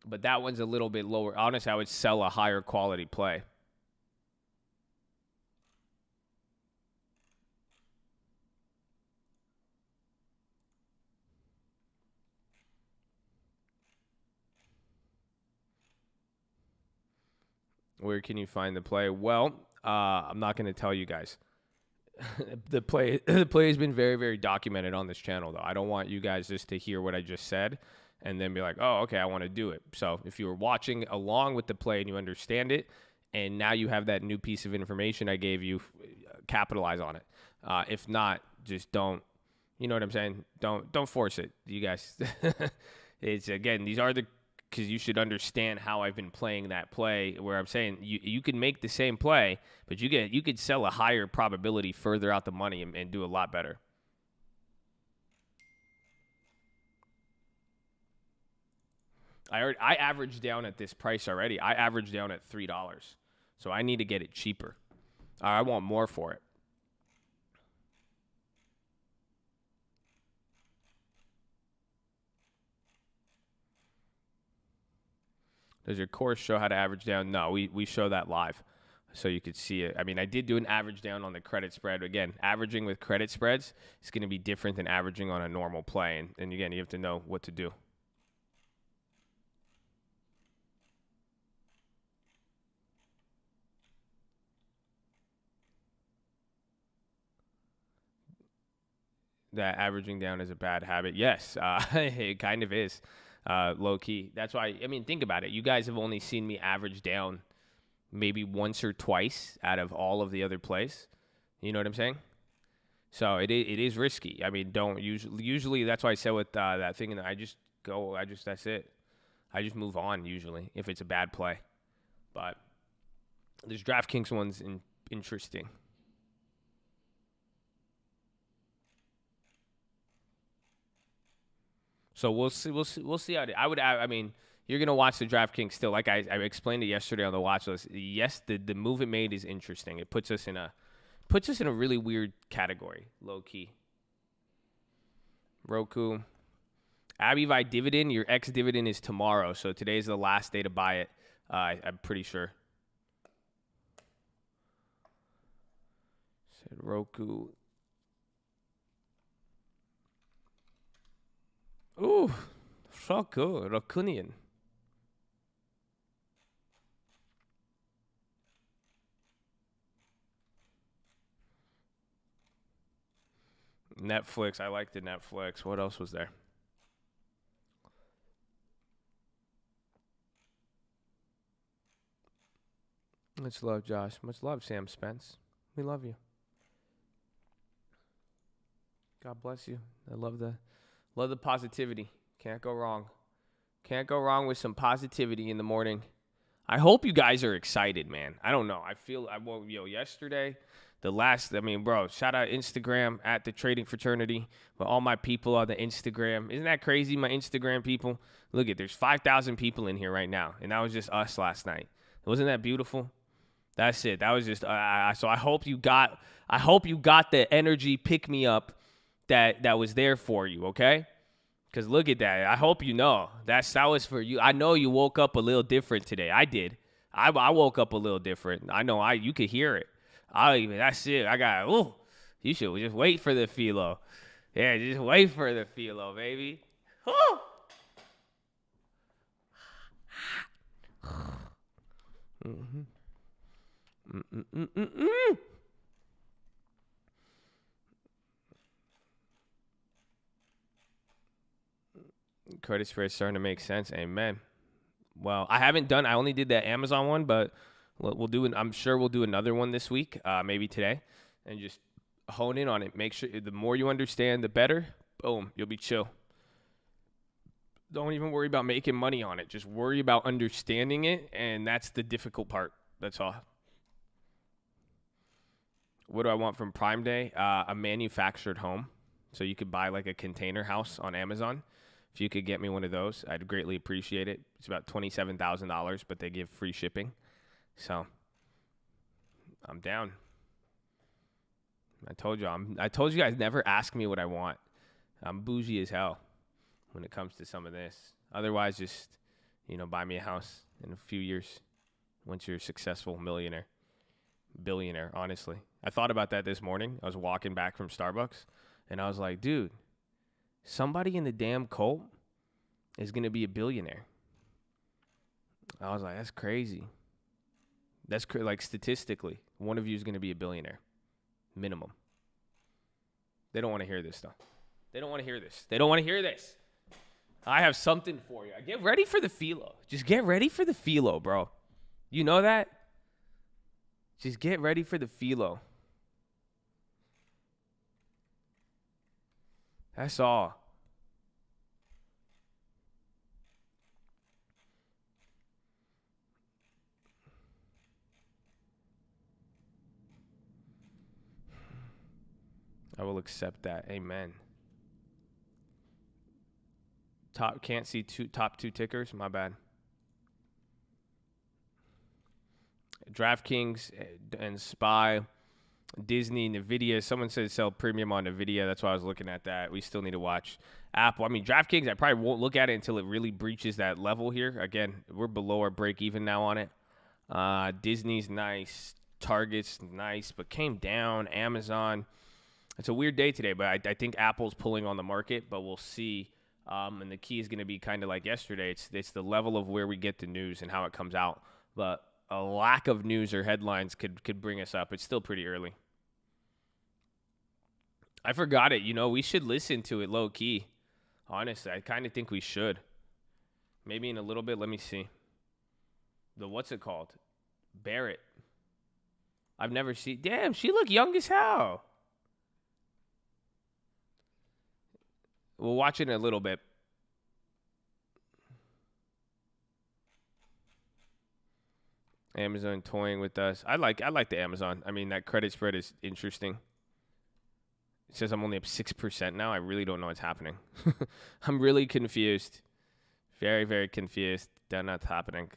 But that one's a little bit lower. Honestly, I would sell a higher quality play. Where can you find the play? Well, I'm not going to tell you guys. The play has been very, very documented on this channel, though. I don't want you guys just to hear what I just said and then be like, oh, okay, I want to do it. So if you were watching along with the play and you understand it, and now you have that new piece of information I gave you, capitalize on it. If not, just don't. You know what I'm saying? Don't force it, you guys. It's, again, these are the, because you should understand how I've been playing that play, where I'm saying you can make the same play, but you could sell a higher probability further out the money and do a lot better. I averaged down at this price already. I averaged down at $3. So I need to get it cheaper. I want more for it. Does your course show how to average down? No, we show that live so you could see it. I mean, I did do an average down on the credit spread. Again, averaging with credit spreads is going to be different than averaging on a normal play. And again, you have to know what to do. That averaging down is a bad habit. Yes, it kind of is, low key. That's why, I mean, think about it. You guys have only seen me average down maybe once or twice out of all of the other plays. You know what I'm saying? So it is risky. I mean, don't usually that's why I said with that thing, and that's it. I just move on usually if it's a bad play. But this DraftKings one's interesting. So we'll see how I mean, you're gonna watch the DraftKings still. Like I explained it yesterday on the watch list. Yes, the move it made is interesting. It puts us in a really weird category, low key. Roku, Abivi dividend. Your ex dividend is tomorrow, so today's the last day to buy it. I'm pretty sure. Said Roku. Ooh, so good. Raccoonian. Netflix. I like the Netflix. What else was there? Much love, Josh. Much love, Sam Spence. We love you. God bless you. I love the positivity. Can't go wrong. Can't go wrong with some positivity in the morning. I hope you guys are excited, man. I don't know. Yesterday, bro, shout out Instagram at the Trading Fraternity. But all my people on the Instagram. Isn't that crazy, my Instagram people? Look there's 5,000 people in here right now. And that was just us last night. Wasn't that beautiful? That's it. That was just, so I hope you got the energy pick me up that was there for you, okay? Because look at that. I hope you know. That was for you. I know you woke up a little different today. I did. I woke up a little different. I know you could hear it. That's it. You should just wait for the philo. Yeah, just wait for the philo, baby. Mm-hmm. Mm-mm-mm-mm-mm. Credit spread starting to make sense. Amen. Well, I only did that Amazon one, but we'll do I'm sure we'll do another one this week, maybe today, and just hone in on it. Make sure the more you understand, the better. Boom, you'll be chill. Don't even worry about making money on it. Just worry about understanding it, and that's the difficult part. That's all. What do I want from Prime Day? A manufactured home. So you could buy like a container house on Amazon. If you could get me one of those, I'd greatly appreciate it. It's about $27,000, but they give free shipping. So I'm down. I told you guys never ask me what I want. I'm bougie as hell when it comes to some of this. Otherwise, just, buy me a house in a few years once you're a successful millionaire. Billionaire, honestly. I thought about that this morning. I was walking back from Starbucks, and I was like, dude, somebody in the damn cult is going to be a billionaire. I was like, that's crazy. That's like statistically, one of you is going to be a billionaire. Minimum. They don't want to hear this stuff. They don't want to hear this. I have something for you. Get ready for the philo. Just get ready for the philo, bro. You know that? Just get ready for the philo. That's all. I will accept that. Amen. Can't see top two tickers. My bad. DraftKings and SPY, Disney, Nvidia. Someone said sell premium on Nvidia. That's why I was looking at that. We still need to watch Apple. I mean, DraftKings, I probably won't look at it until it really breaches that level here. Again, we're below our break even now on it. Disney's nice. Target's nice, but came down. Amazon. It's a weird day today, but I think Apple's pulling on the market, but we'll see. And the key is going to be kind of like yesterday. It's the level of where we get the news and how it comes out. But a lack of news or headlines could bring us up. It's still pretty early. I forgot it. We should listen to it low key. Honestly, I kind of think we should. Maybe in a little bit. Let me see. What's it called? Barrett. I've never seen. Damn, she look young as hell. We'll watch it in a little bit. Amazon toying with us. I like the Amazon. I mean, that credit spread is interesting. It says I'm only up 6% now. I really don't know what's happening. I'm really confused. Very, very confused. Don't know what's happening.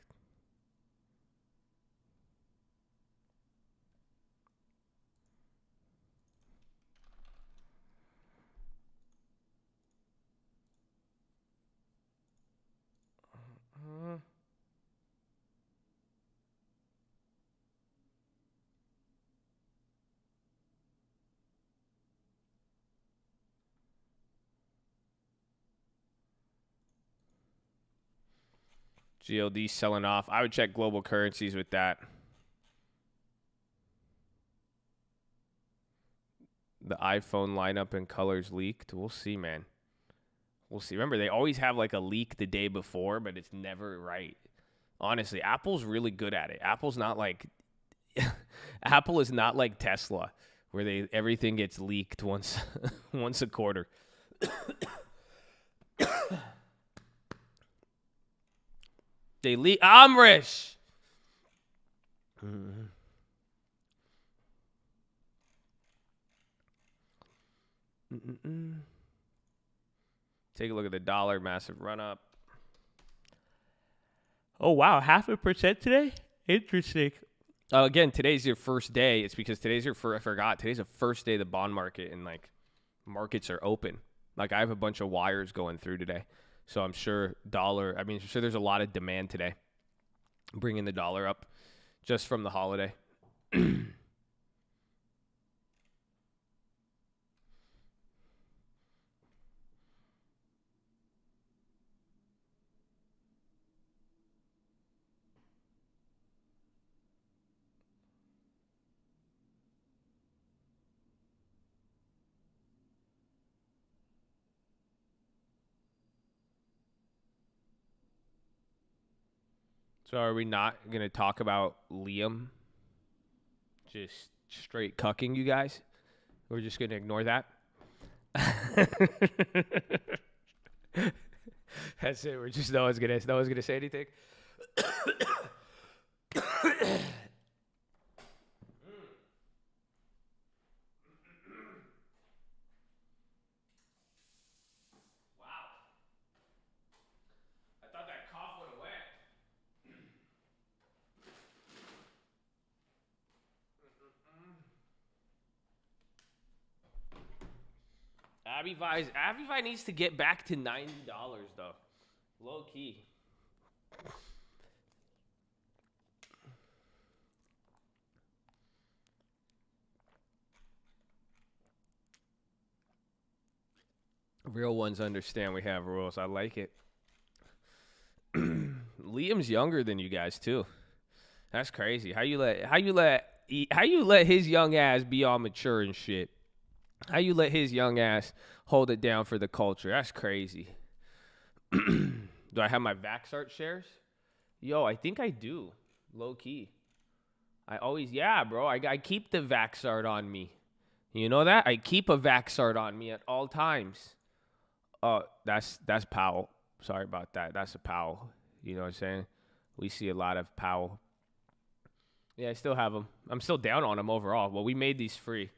GLD selling off. I would check global currencies with that. The iPhone lineup and colors leaked. We'll see, man. We'll see. Remember, they always have like a leak the day before, but it's never right. Honestly, Apple's really good at it. Apple's not like Apple is not like Tesla, where everything gets leaked once a quarter. They leak Amrish. Take a look at the dollar, massive run up. Oh wow, 0.5% today? Interesting. Again, today's your first day. It's because today's your first. I forgot. Today's the first day of the bond market, and like markets are open. Like I have a bunch of wires going through today, so I'm sure I'm sure there's a lot of demand today, bringing the dollar up, just from the holiday. So are we not going to talk about Liam just straight cucking you guys? We're just going to ignore that? That's it. We're just no one's gonna say anything. I thought that cough went away. Abby needs to get back to $90 though. Low key. Real ones understand we have rules. I like it. Liam's younger than you guys too. That's crazy. How you let his young ass be all mature and shit? How you let his young ass hold it down for the culture? That's crazy. Do I have my Vaxart shares? Yo, I think I do. Low key. Bro. I keep the Vaxart on me. You know that? I keep a Vaxart on me at all times. That's Powell. Sorry about that. That's a Powell. You know what I'm saying? We see a lot of Powell. Yeah, I still have them. I'm still down on them overall. Well, we made these free.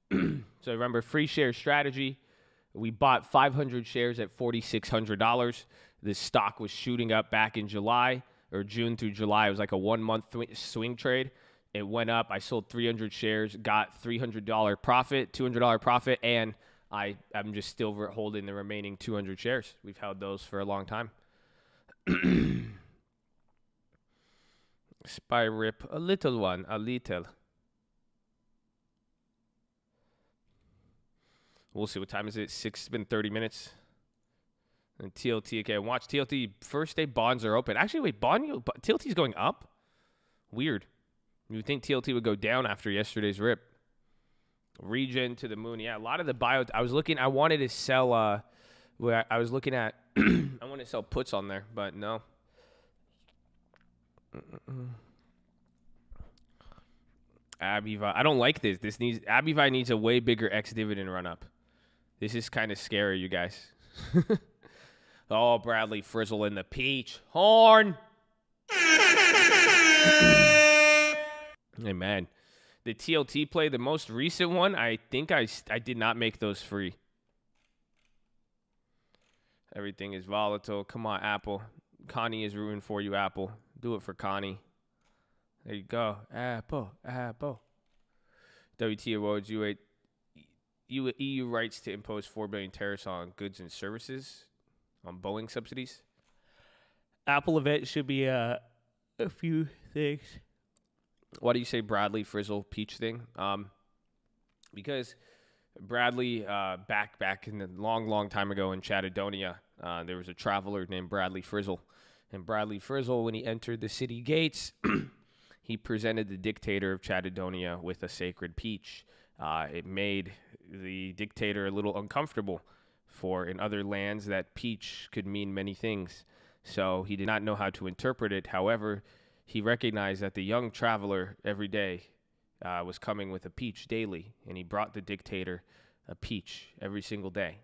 So remember, free share strategy. We bought 500 shares at $4,600. This stock was shooting up back in July or June through July. It was like a 1 month swing trade. It went up. I sold 300 shares, got $300 profit, $200 profit, and I'm just still holding the remaining 200 shares. We've held those for a long time. Spy rip, a little one, a little. We'll see. What time is it? It's been 30 minutes. And TLT, okay, watch TLT. First day bonds are open. Actually, wait, TLT's going up? Weird. You would think TLT would go down after yesterday's rip. Regen to the moon. Yeah, a lot of the bio. I wanted to sell, I was looking at, I wanted to sell puts on there, but no. Abivi. I don't like this. Abivi needs a way bigger ex-dividend run-up. This is kind of scary, you guys. Oh, Bradley Frizzle in the peach. Horn! Hey, man. The TLT play, the most recent one, I think I did not make those free. Everything is volatile. Come on, Apple. Connie is rooting for you, Apple. Do it for Connie. There you go. Apple. WT awards EU rights to impose 4 billion tariffs on goods and services on Boeing subsidies. Apple event should be a few things. Why do you say Bradley Frizzle peach thing? Because Bradley back in the long time ago in Chattadonia, there was a traveler named Bradley Frizzle, and Bradley Frizzle, when he entered the city gates, he presented the dictator of Chattadonia with a sacred peach. It made the dictator a little uncomfortable, for in other lands that peach could mean many things. So he did not know how to interpret it. However, he recognized that the young traveler every day was coming with a peach daily, and he brought the dictator a peach every single day.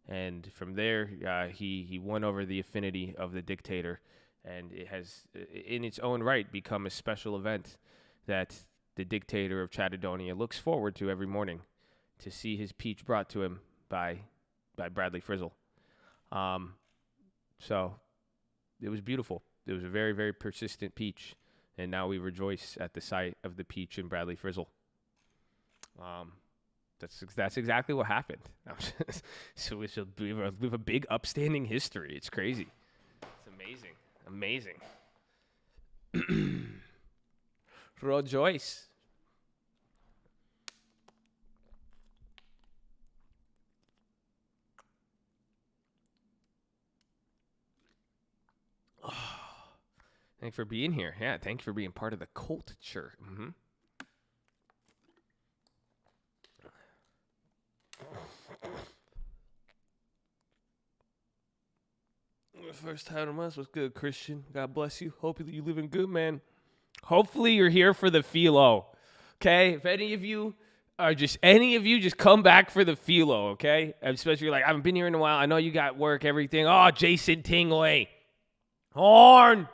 And from there, he won over the affinity of the dictator, and it has, in its own right, become a special event that the dictator of Chattadonia looks forward to every morning, to see his peach brought to him by Bradley Frizzle. So it was beautiful. It was a very, very persistent peach, and now we rejoice at the sight of the peach in Bradley Frizzle. That's exactly what happened. So we have a big upstanding history. It's crazy. It's amazing. Rejoice. Thanks for being here. Yeah, thanks for being part of the culture. Mm-hmm. First time to us. What's good, Christian? God bless you. Hope that you living good, man. Hopefully you're here for the PHILO. Okay? If any of you just come back for the PHILO, okay? Especially like, I haven't been here in a while. I know you got work, everything. Oh, Jason Tingley. Horn.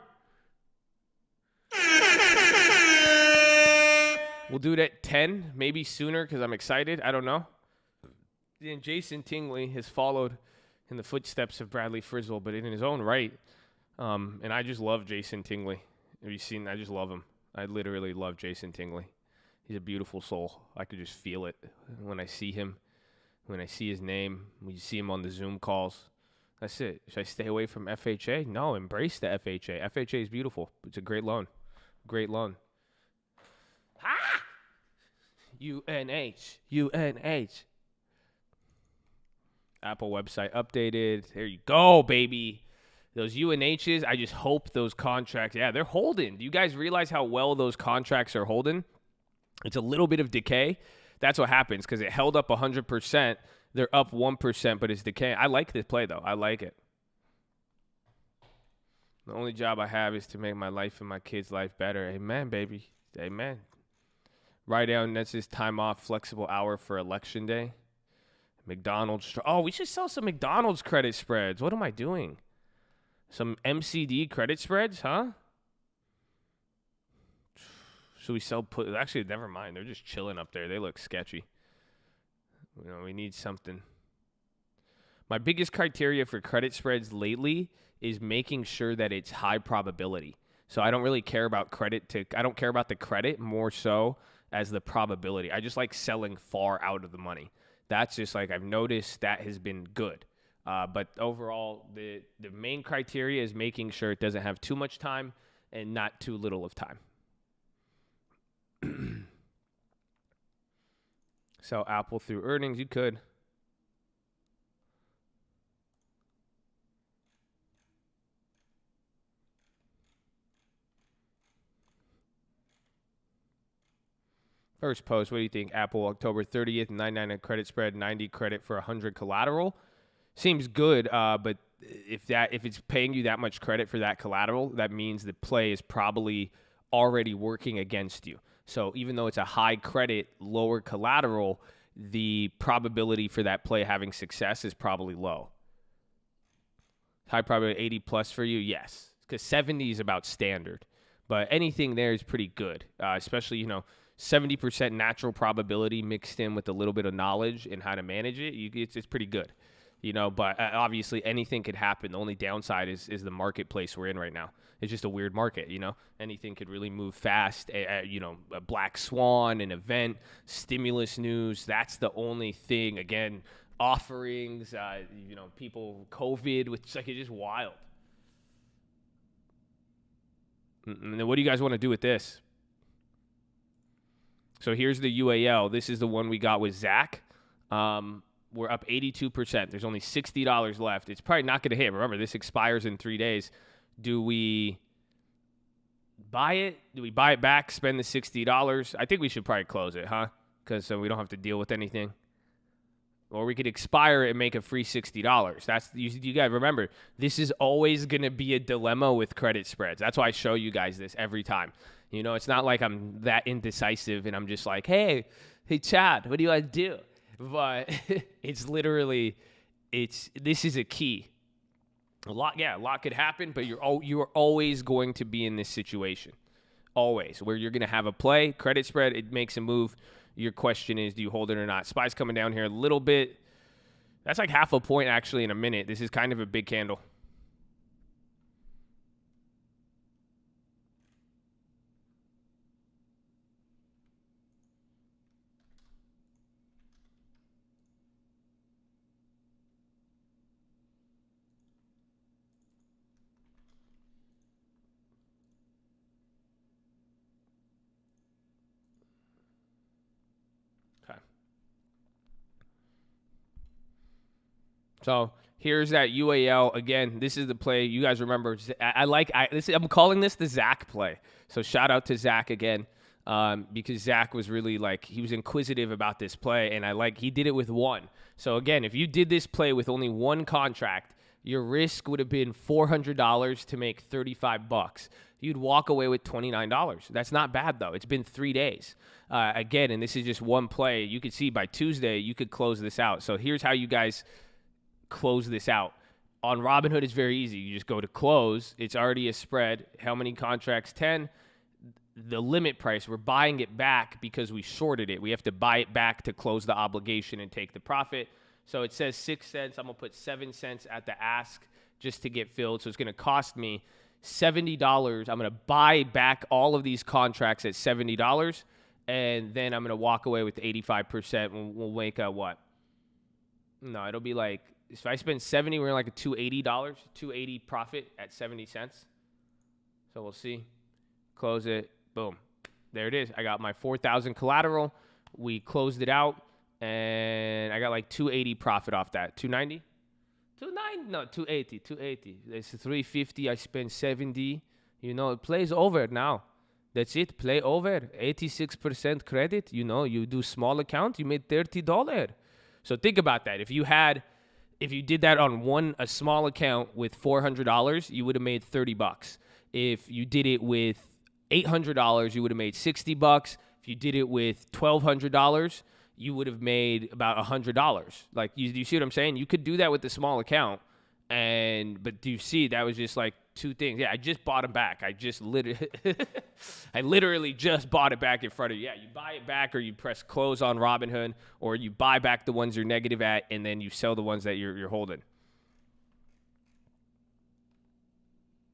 We'll do it at 10, maybe sooner because I'm excited. I don't know. Then Jason Tingley has followed in the footsteps of Bradley Frizzle, but in his own right. And I just love Jason Tingley. Have you seen? I just love him. I literally love Jason Tingley. He's a beautiful soul. I could just feel it when I see him, when I see his name, when you see him on the Zoom calls. That's it. Should I stay away from FHA? No, embrace the FHA. FHA is beautiful. It's a great loan. Great loan. Ha! UNH. UNH. Apple website updated. There you go, baby. Those UNHs, I just hope those contracts, they're holding. Do you guys realize how well those contracts are holding? It's a little bit of decay. That's what happens because it held up 100%. They're up 1%, but it's decaying. I like this play, though. I like it. The only job I have is to make my life and my kids' life better. Amen, baby. Amen. Write down, that's his time off, flexible hour for election day. McDonald's. Oh, we should sell some McDonald's credit spreads. What am I doing? Some MCD credit spreads, huh? Should we sell put? Actually, never mind. They're just chilling up there. They look sketchy. You know, we need something. My biggest criteria for credit spreads lately is making sure that it's high probability. So I don't really care about I don't care about the credit more so as the probability. I just like selling far out of the money. That's just like I've noticed that has been good. But overall, the main criteria is making sure it doesn't have too much time and not too little of time. Sell Apple through earnings, you could. First post, what do you think? Apple October 30th, 99 credit spread, 90 credit for 100 collateral. Seems good, but if it's paying you that much credit for that collateral, that means the play is probably already working against you. So even though it's a high credit, lower collateral, the probability for that play having success is probably low. High probability 80 plus for you, yes, because 70 is about standard. But anything there is pretty good, especially 70% natural probability mixed in with a little bit of knowledge and how to manage it. It's pretty good. But obviously anything could happen. The only downside is the marketplace we're in right now. It's just a weird market, Anything could really move fast. A black swan, an event, stimulus news. That's the only thing. Again, offerings, people, COVID, which it's just wild. And then what do you guys want to do with this? So here's the UAL. This is the one we got with Zach. We're up 82%. There's only $60 left. It's probably not going to hit. Remember, this expires in 3 days. Do we buy it? Do we buy it back, spend the $60? I think we should probably close it, huh? Because we don't have to deal with anything. Or we could expire it and make a free $60. That's you guys remember, this is always going to be a dilemma with credit spreads. That's why I show you guys this every time. It's not like I'm that indecisive and I'm just like, hey, Chad, what do you want to do? But it's literally, this is a key. A lot could happen, but you are always going to be in this situation. Always. Where you're going to have a play, credit spread, it makes a move. Your question is, do you hold it or not? SPY's coming down here a little bit. That's like half a point actually in a minute. This is kind of a big candle. So here's that UAL. Again, this is the play. You guys remember, I'm calling this the Zach play. So shout out to Zach again, because Zach was really he was inquisitive about this play, and he did it with one. So again, if you did this play with only one contract, your risk would have been $400 to make 35 bucks. You'd walk away with $29. That's not bad, though. It's been 3 days. Again, and this is just one play. You could see by Tuesday, you could close this out. So here's how you guys close this out. On Robinhood, it's very easy. You just go to close. It's already a spread. How many contracts? 10. The limit price, we're buying it back because we shorted it. We have to buy it back to close the obligation and take the profit. So it says 6 cents. I'm going to put 7 cents at the ask just to get filled. So it's going to cost me $70. I'm going to buy back all of these contracts at $70, and then I'm going to walk away with 85%. We'll make a what? No, it'll be like, if I spend 70, we're like a $280, $280 profit at 70 cents. So we'll see. Close it. Boom. There it is. I got my 4,000 collateral. We closed it out, and I got like 280 profit off that. 290? 290? No, 280. 280. It's 350. I spent 70. You know, it plays over now. That's it. Play over. 86% credit. You know, you do small account, you made $30. So think about that. If you did that on a small account with $400, you would have made 30 bucks. If you did it with $800, you would have made 60 bucks. If you did it with $1,200, you would have made about $100. Like, you see what I'm saying? You could do that with the small account, but do you see that was just like two things? Yeah, I just bought them back. I literally just bought it back in front of you. Yeah, you buy it back, or you press close on Robinhood, or you buy back the ones you're negative at, and then you sell the ones that you're holding.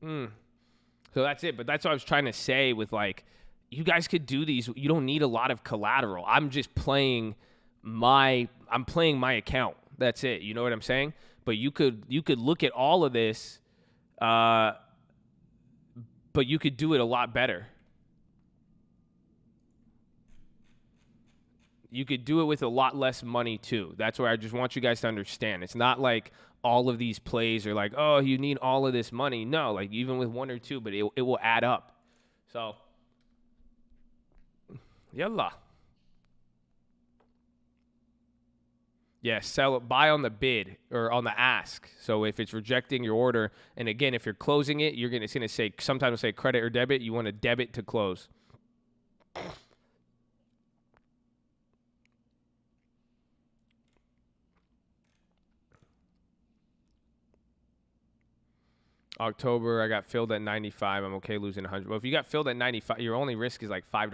So that's it. But that's what I was trying to say with, like, you guys could do these. You don't need a lot of collateral. I'm just playing my account. That's it. You know what I'm saying? But you could look at all of this, but you could do it a lot better. You could do it with a lot less money too. That's where I just want you guys to understand. It's not like all of these plays are like, oh, you need all of this money. No, like even with one or two, but it will add up. So, yalla. Yeah, sell it, buy on the bid or on the ask. So if it's rejecting your order, and again, if you're closing it, it's gonna say, sometimes say credit or debit. You want to debit to close. October, I got filled at 95. I'm okay losing 100. Well, if you got filled at 95, your only risk is like $5.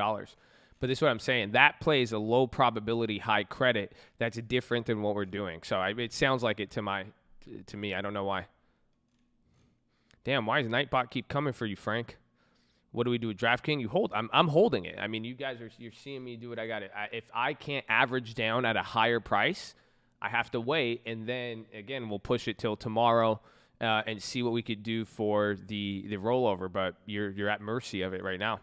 But this is what I'm saying. That plays a low probability, high credit. That's different than what we're doing. So it sounds like it to me. I don't know why. Damn, why does Nightbot keep coming for you, Frank? What do we do with DraftKings? You hold. I'm holding it. I mean, you're seeing me do what I got. If I can't average down at a higher price, I have to wait, and then again we'll push it till tomorrow. And see what we could do for the rollover, but you're at mercy of it right now.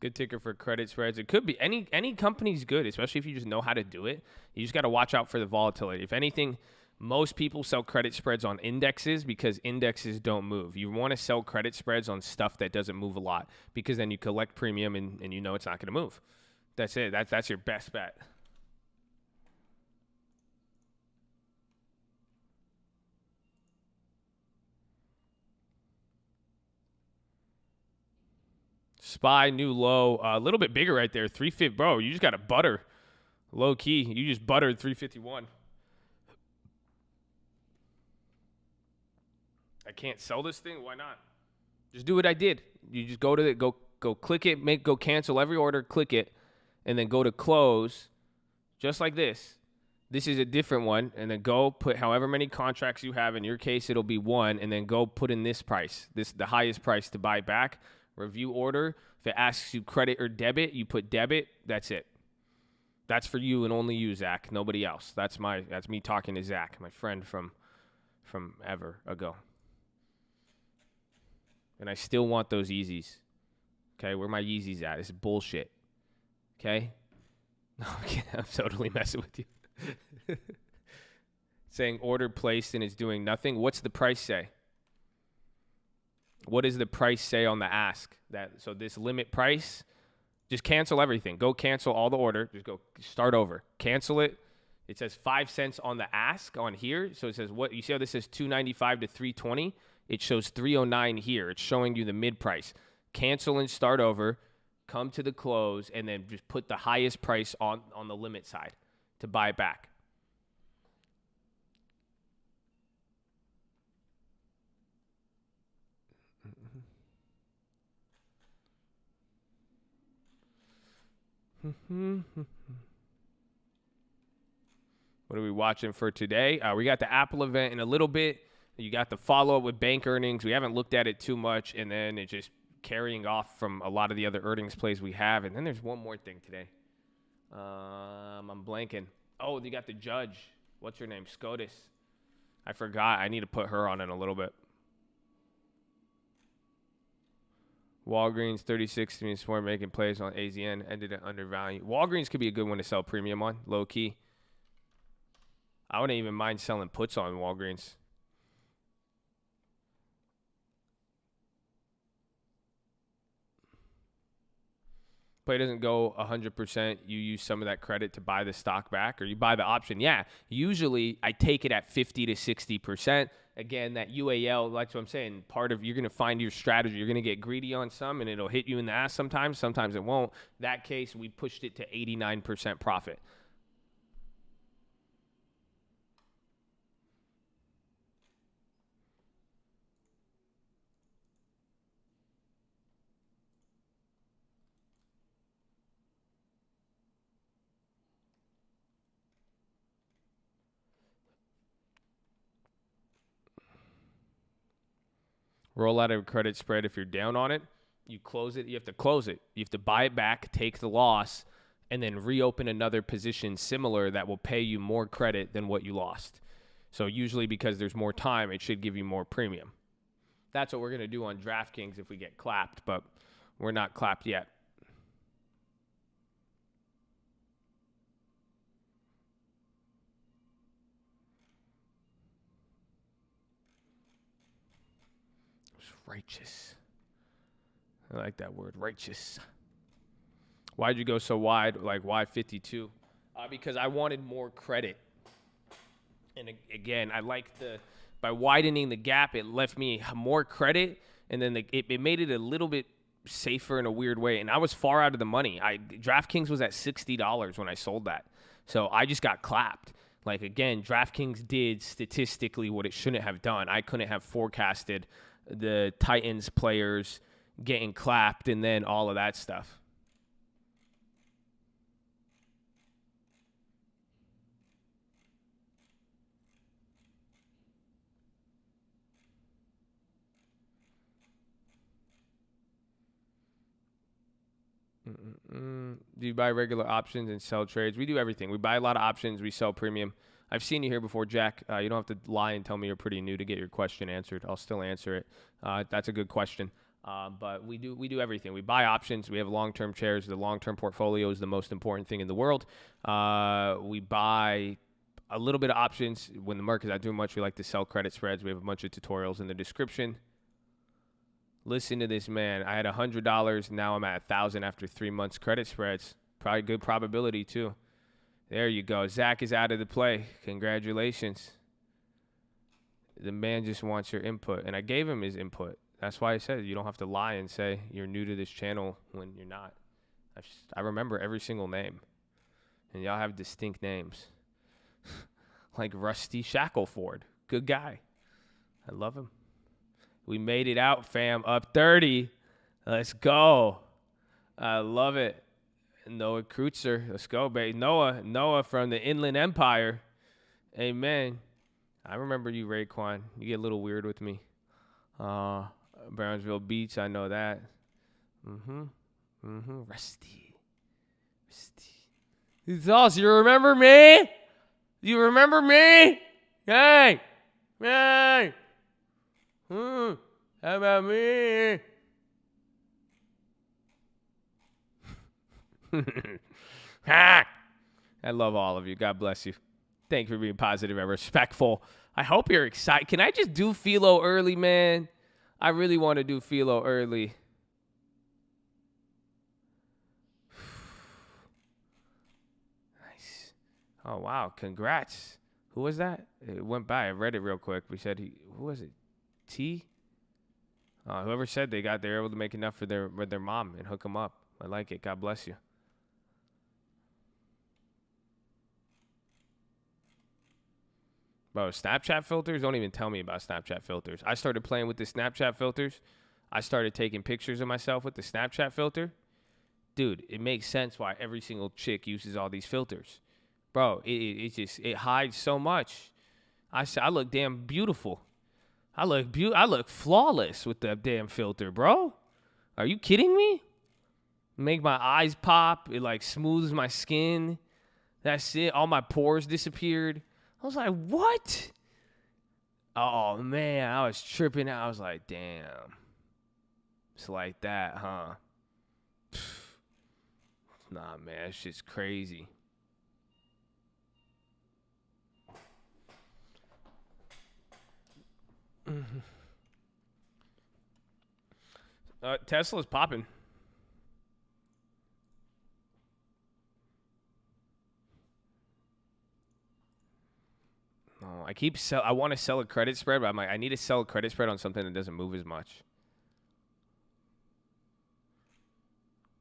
Good ticker for credit spreads. It could be any company's good, especially if you just know how to do it. You just got to watch out for the volatility. If anything, most people sell credit spreads on indexes because indexes don't move. You want to sell credit spreads on stuff that doesn't move a lot because then you collect premium and you know it's not going to move. That's it. That's your best bet. SPY, new low. A little bit bigger right there. 350. Bro, you just got to butter. Low key. You just buttered 351. I can't sell this thing? Why not? Just do what I did. You just go to it, go click it, go cancel every order, click it, and then go to close, just like this. This is a different one, and then go put however many contracts you have. In your case, it'll be 1, and then go put in this price, the highest price to buy back. Review order. If it asks you credit or debit, you put debit. That's it. That's for you and only you, Zach. Nobody else. That's me talking to Zach, my friend from ever ago. And I still want those Yeezys. Okay, where my Yeezys at? This is bullshit. Okay? No, I'm totally messing with you. Saying order placed and it's doing nothing. What's the price say? What does the price say on the ask? So this limit price, just cancel everything. Go cancel all the order. Just go start over. Cancel it. It says 5 cents on the ask on here. So it says what you see how this says 295 to 320. It shows 309 here. It's showing you the mid price. Cancel and start over. Come to the close and then just put the highest price on the limit side to buy it back. What are we watching for today? We got the Apple event in a little bit. You got the follow-up with bank earnings. We haven't looked at it too much, and then it's just carrying off from a lot of the other earnings plays we have. And then there's one more thing today. I'm blanking. Oh, you got the judge. What's her name? SCOTUS. I forgot. I need to put her on in a little bit. Walgreens 36 means smart making plays on AZN ended at undervalue. Walgreens could be a good one to sell premium on, low key. I wouldn't even mind selling puts on Walgreens. Play doesn't go 100%. You use some of that credit to buy the stock back, or you buy the option. Yeah, usually I take it at 50 to 60%. Again, that UAL, that's what I'm saying. Part of you're going to find your strategy. You're going to get greedy on some, and it'll hit you in the ass sometimes. Sometimes it won't. That case, we pushed it to 89% profit. Roll out a credit spread if you're down on it. You close it. You have to close it. You have to buy it back, take the loss, and then reopen another position similar that will pay you more credit than what you lost. So usually because there's more time, it should give you more premium. That's what we're going to do on DraftKings if we get clapped, but we're not clapped yet. Righteous. I like that word, righteous. Why'd you go so wide? Like, why 52? Because I wanted more credit. And again, I like by widening the gap, it left me more credit. And then it made it a little bit safer in a weird way. And I was far out of the money. DraftKings was at $60 when I sold that. So I just got clapped. Like, again, DraftKings did statistically what it shouldn't have done. I couldn't have forecasted the Titans players getting clapped and then all of that stuff. Do you buy regular options and sell trades? We do everything. We buy a lot of options. We sell premium. I've seen you here before, Jack. You don't have to lie and tell me you're pretty new to get your question answered. I'll still answer it. That's a good question. But we do everything. We buy options. We have long-term shares. The long-term portfolio is the most important thing in the world. We buy a little bit of options. When the market's not doing much, we like to sell credit spreads. We have a bunch of tutorials in the description. Listen to this, man. I had $100. Now I'm at $1,000 after 3 months credit spreads. Probably good probability, too. There you go. Zach is out of the play. Congratulations. The man just wants your input. And I gave him his input. That's why I said you don't have to lie and say you're new to this channel when you're not. I remember every single name. And y'all have distinct names. Like Rusty Shackleford. Good guy. I love him. We made it out, fam. Up 30. Let's go. I love it. Noah Kreutzer. Let's go, baby. Noah from the Inland Empire. Amen. I remember you, Raekwon. You get a little weird with me. Brownsville Beach, I know that. Rusty. It's awesome. You remember me? You remember me? Hey. Hey. How about me? I love all of you. God bless you. Thank you for being positive and respectful. I hope you're excited. Can I just do philo early, man? I really want to do philo early. Nice. Oh, wow. Congrats. Who was that? It went by. I read it real quick. We said who was it? T? Whoever said they're able to make enough for their mom and hook them up. I like it. God bless you. Bro, Snapchat filters? Don't even tell me about Snapchat filters. I started playing with the Snapchat filters. I started taking pictures of myself with the Snapchat filter. Dude, it makes sense why every single chick uses all these filters. Bro, it hides so much. I look damn beautiful. I look flawless with the damn filter, bro. Are you kidding me? Make my eyes pop. It like smooths my skin. That's it. All my pores disappeared. I was like, what? Oh, man. I was tripping out. I was like, damn. It's like that, huh? Nah, man. It's just crazy. Tesla's popping. Oh, I want to sell a credit spread, but I'm like, I need to sell a credit spread on something that doesn't move as much.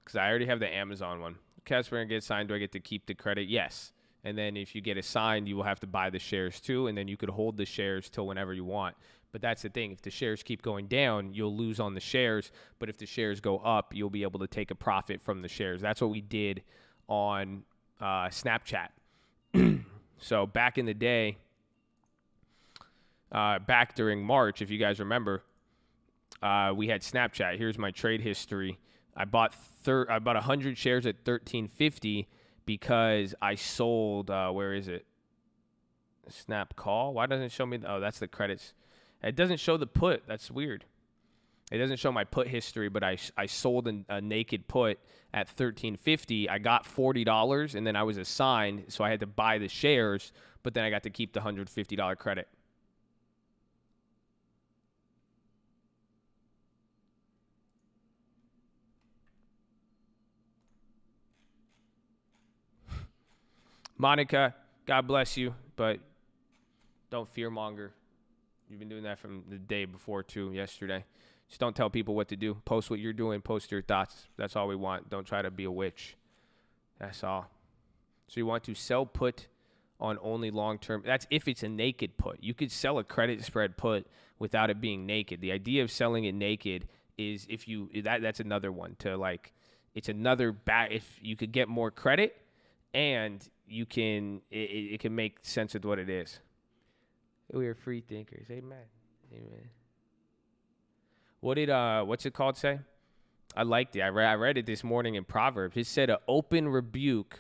Because I already have the Amazon one. Casper and get signed. Do I get to keep the credit? Yes. And then if you get assigned, you will have to buy the shares too. And then you could hold the shares till whenever you want. But that's the thing. If the shares keep going down, you'll lose on the shares. But if the shares go up, you'll be able to take a profit from the shares. That's what we did on Snapchat. So back in the day, back during March, if you guys remember, we had Snapchat. Here's my trade history. I bought 100 shares at $13.50 because I sold. Where is it? Snap call. Why doesn't it show me? Oh, that's the credits. It doesn't show the put. That's weird. It doesn't show my put history, but I sold a naked put at $13.50. I got $40, and then I was assigned, so I had to buy the shares, but then I got to keep the $150 credit. Monica, God bless you, but don't fearmonger. You've been doing that from the day before, too, yesterday. Just don't tell people what to do. Post what you're doing. Post your thoughts. That's all we want. Don't try to be a witch. That's all. So you want to sell put on only long-term. That's if it's a naked put. You could sell a credit spread put without it being naked. The idea of selling it naked is if you that's another one to like. It's another if you could get more credit and you can it can make sense of what it is. We are free thinkers. Amen. Amen. What did what's it called say? I liked it. I read it this morning in Proverbs. It said an open rebuke,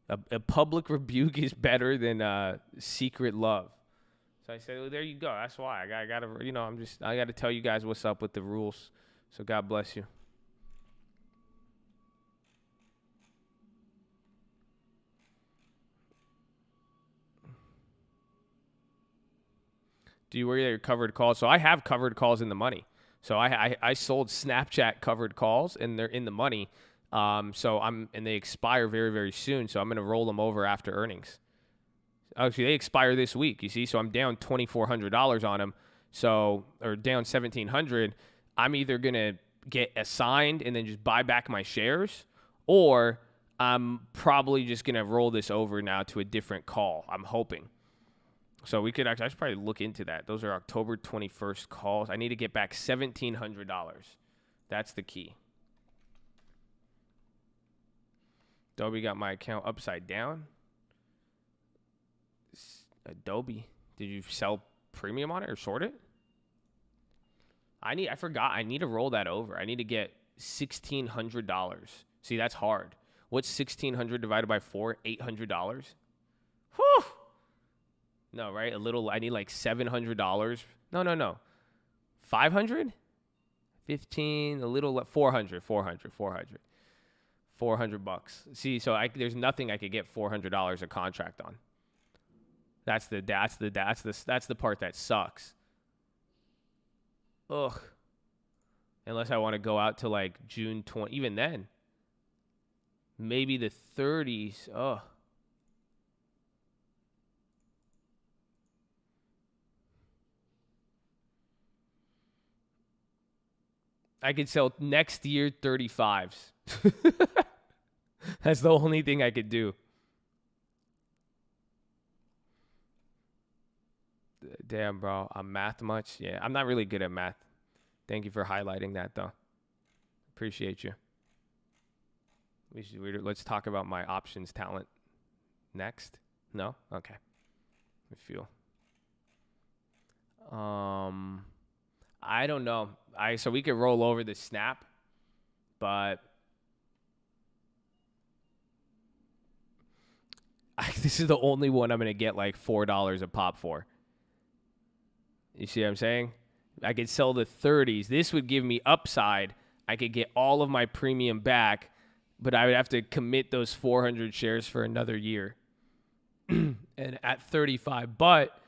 a public rebuke is better than secret love. So I said, well, there you go. That's why I gotta I gotta tell you guys what's up with the rules. So God bless you. Do you worry that your covered calls? So I have covered calls in the money. So I sold Snapchat covered calls and they're in the money. And they expire very, very soon. So I'm going to roll them over after earnings. Actually, they expire this week, you see. So I'm down $2,400 on them. Or down $1,700. I'm either going to get assigned and then just buy back my shares, or I'm probably just going to roll this over now to a different call. I'm hoping. So I should probably look into that. Those are October 21st calls. I need to get back $1,700. That's the key. Adobe got my account upside down. Adobe. Did you sell premium on it or short it? I forgot. I need to roll that over. I need to get $1,600. See, that's hard. What's 1,600 divided by 4? $800. Whew. No, right? I need like $700. No. 500? 15, a little, 400. $400. See, so there's nothing I could get $400 a contract on. That's the part that sucks. Ugh. unless I want to go out to like June 20. Even then, maybe the 30s. Oh. I could sell next year 35s. That's the only thing I could do. Damn, bro. I'm math much? Yeah, I'm not really good at math. Thank you for highlighting that, though. Appreciate you. Let's talk about my options talent next. No? Okay. Let me feel. I don't know. So we could roll over the snap, but this is the only one I'm going to get like $4 a pop for. You see what I'm saying? I could sell the 30s. This would give me upside. I could get all of my premium back, but I would have to commit those 400 shares for another year. And at 35, but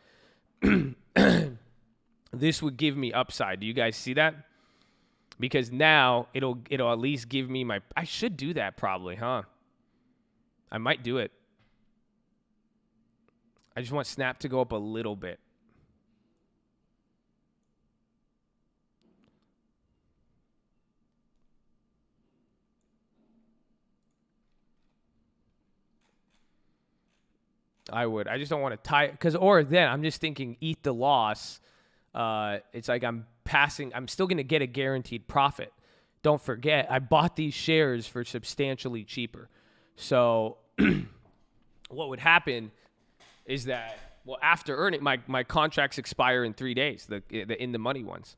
this would give me upside. Do you guys see that? Because now it'll at least give me I should do that probably, huh? I might do it. I just want Snap to go up a little bit. I would. I just don't want to tie it. Or then I'm just thinking eat the loss. It's like I'm still going to get a guaranteed profit. Don't forget, I bought these shares for substantially cheaper. So what would happen is that, well, after earning, my contracts expire in 3 days, the in the money ones.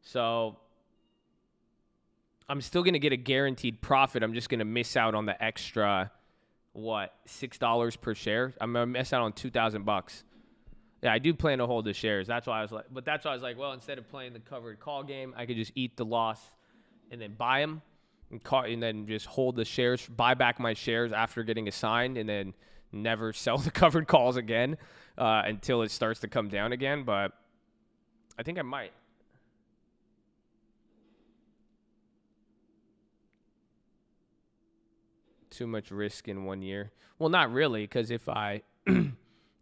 So I'm still going to get a guaranteed profit. I'm just going to miss out on the extra, $6 per share? I'm going to miss out on $2,000. Yeah, I do plan to hold the shares. That's why I was like, well, instead of playing the covered call game, I could just eat the loss and then buy them and then just hold the shares, buy back my shares after getting assigned, and then never sell the covered calls again until it starts to come down again. But I think I might. Too much risk in 1 year. Well, not really, because if I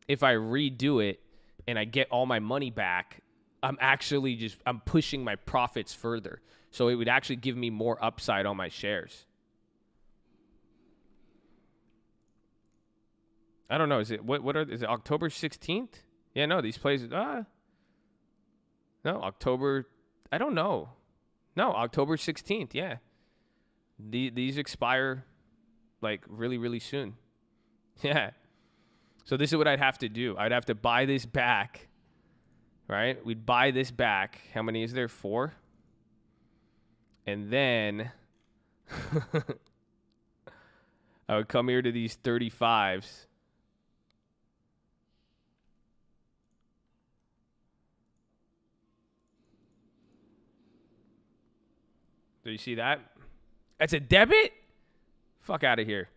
redo it and I get all my money back, I'm pushing my profits further. So it would actually give me more upside on my shares. I don't know. Is it is it October 16th? Yeah, no, these plays no, October, I don't know. No, October 16th, yeah. These expire like really, really soon. Yeah. So this is what I'd have to do. I'd have to buy this back, right? We'd buy this back. How many is there? 4? And then I would come here to these 35s. Do you see that? That's a debit? Fuck out of here.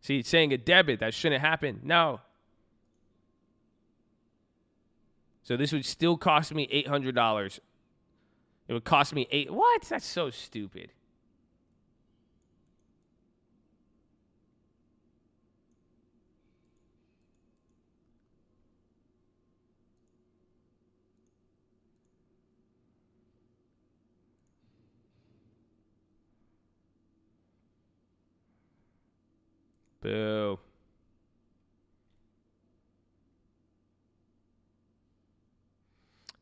See, it's saying a debit. That shouldn't happen. No. So this would still cost me $800. It would cost me What? That's so stupid. Boo.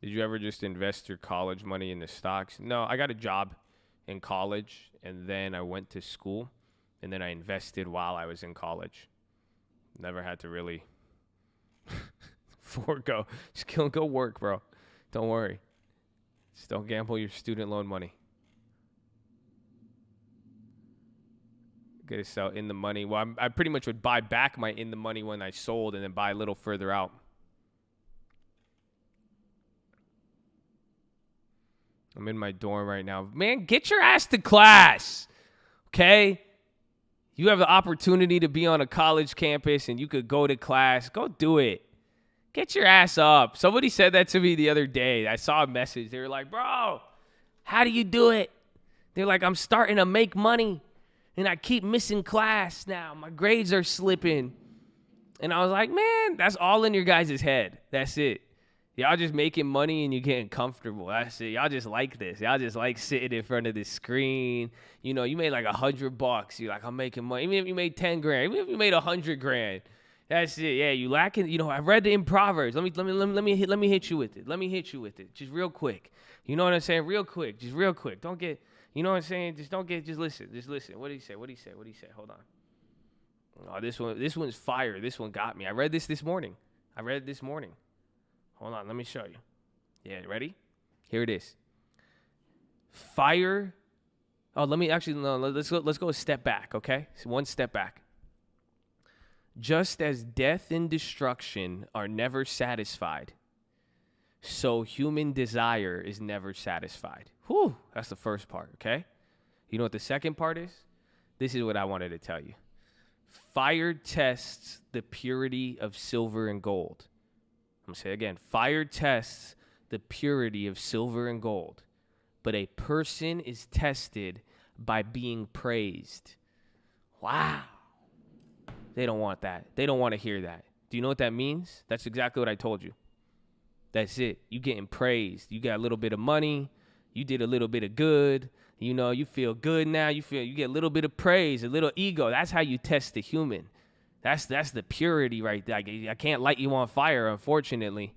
Did you ever just invest your college money in the stocks? No, I got a job in college, and then I went to school, and then I invested while I was in college. Never had to really forego. Just go work, bro. Don't worry. Just don't gamble your student loan money. Gonna sell in the money. Well, I pretty much would buy back my in the money when I sold and then buy a little further out. I'm in my dorm right now. Man, get your ass to class, okay? You have the opportunity to be on a college campus and you could go to class. Go do it. Get your ass up. Somebody said that to me the other day. I saw a message. They were like, bro, how do you do it? They're like, I'm starting to make money, and I keep missing class now. My grades are slipping. And I was like, man, that's all in your guys' head. That's it. Y'all just making money and you're getting comfortable. That's it. Y'all just like this. Y'all just like sitting in front of the screen. You know, you made like $100. You're like, I'm making money. Even if you made 10 grand, even if you made 100 grand, that's it. Yeah, you lacking. You know, I read it in Proverbs. Let me hit you with it. Let me hit you with it, just real quick. You know what I'm saying? Real quick, just real quick. Don't get. You know what I'm saying? Just don't get. Just listen. Just listen. What did he say? What did he say? What did he say? Hold on. Oh, this one's fire. This one got me. I read this morning. Hold on, let me show you. Yeah, ready? Here it is. Fire. Oh, let's go a step back, okay? So one step back. Just as death and destruction are never satisfied, so human desire is never satisfied. Whew, that's the first part, okay? You know what the second part is? This is what I wanted to tell you. Fire tests the purity of silver and gold. I'm going to say it again. Fire tests the purity of silver and gold, but a person is tested by being praised. Wow. They don't want that. They don't want to hear that. Do you know what that means? That's exactly what I told you. That's it. You getting praised. You got a little bit of money. You did a little bit of good. You know, you feel good now. You get a little bit of praise, a little ego. That's how you test the human. That's the purity right there. I can't light you on fire, unfortunately.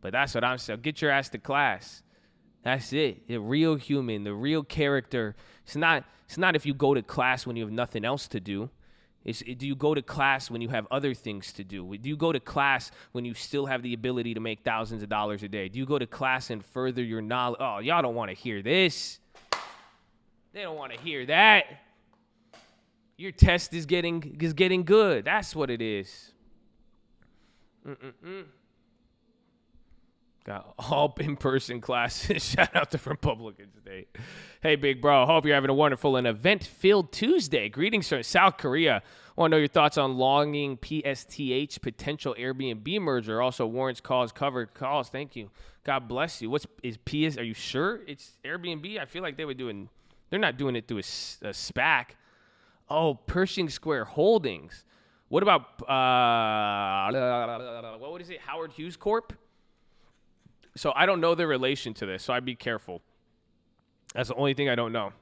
But that's what I'm saying. Get your ass to class. That's it. The real human, the real character. It's not if you go to class when you have nothing else to do. Do you go to class when you have other things to do? Do you go to class when you still have the ability to make thousands of dollars a day? Do you go to class and further your knowledge? Oh, y'all don't want to hear this. They don't want to hear that. Your test is getting good. That's what it is. Got all in-person classes. Shout out to Republican today. Hey, big bro. Hope you're having a wonderful and event-filled Tuesday. Greetings from South Korea. Want to know your thoughts on longing PSTH potential Airbnb merger? Also, warrants calls, covered calls. Thank you. God bless you. Are you sure it's Airbnb? I feel like they're not doing it through a SPAC. Oh, Pershing Square Holdings. What about, what is it, Howard Hughes Corp? So I don't know the relation to this, so I'd be careful. That's the only thing I don't know.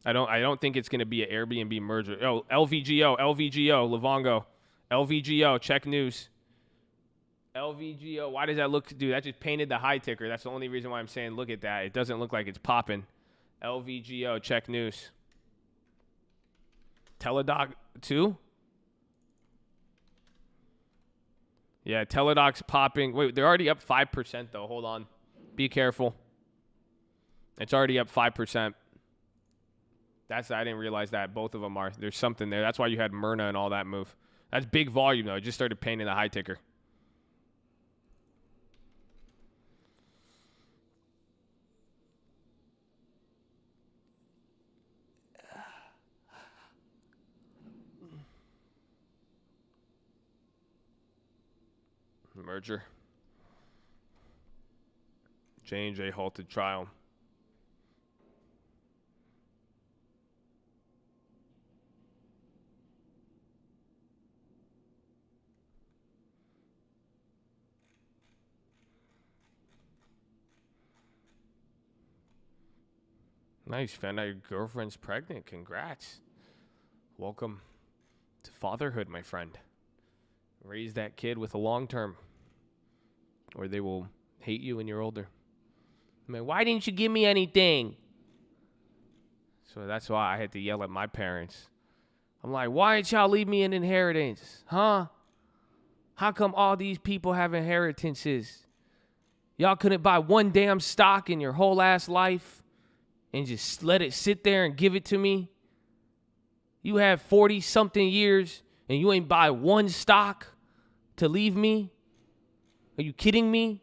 I don't think it's going to be an Airbnb merger. Oh, LVGO, Livongo. LVGO, check news. LVGO, why does that look, dude, that just painted the high ticker. That's the only reason why I'm saying look at that. It doesn't look like it's popping. LVGO, check news. Teladoc 2? Yeah, Teladoc's popping. Wait, they're already up 5% though. Hold on. Be careful. It's already up 5%. I didn't realize that. Both of them are. There's something there. That's why you had Myrna and all that move. That's big volume though. It just started painting the high ticker. Merger. J&J halted trial. Nice. Found out your girlfriend's pregnant. Congrats. Welcome to fatherhood, my friend. Raise that kid with a long term, or they will hate you when you're older. I mean, why didn't you give me anything? So that's why I had to yell at my parents. I'm like, why didn't y'all leave me an inheritance? Huh? How come all these people have inheritances? Y'all couldn't buy one damn stock in your whole ass life and just let it sit there and give it to me? You have 40-something years and you ain't buy one stock to leave me? Are you kidding me?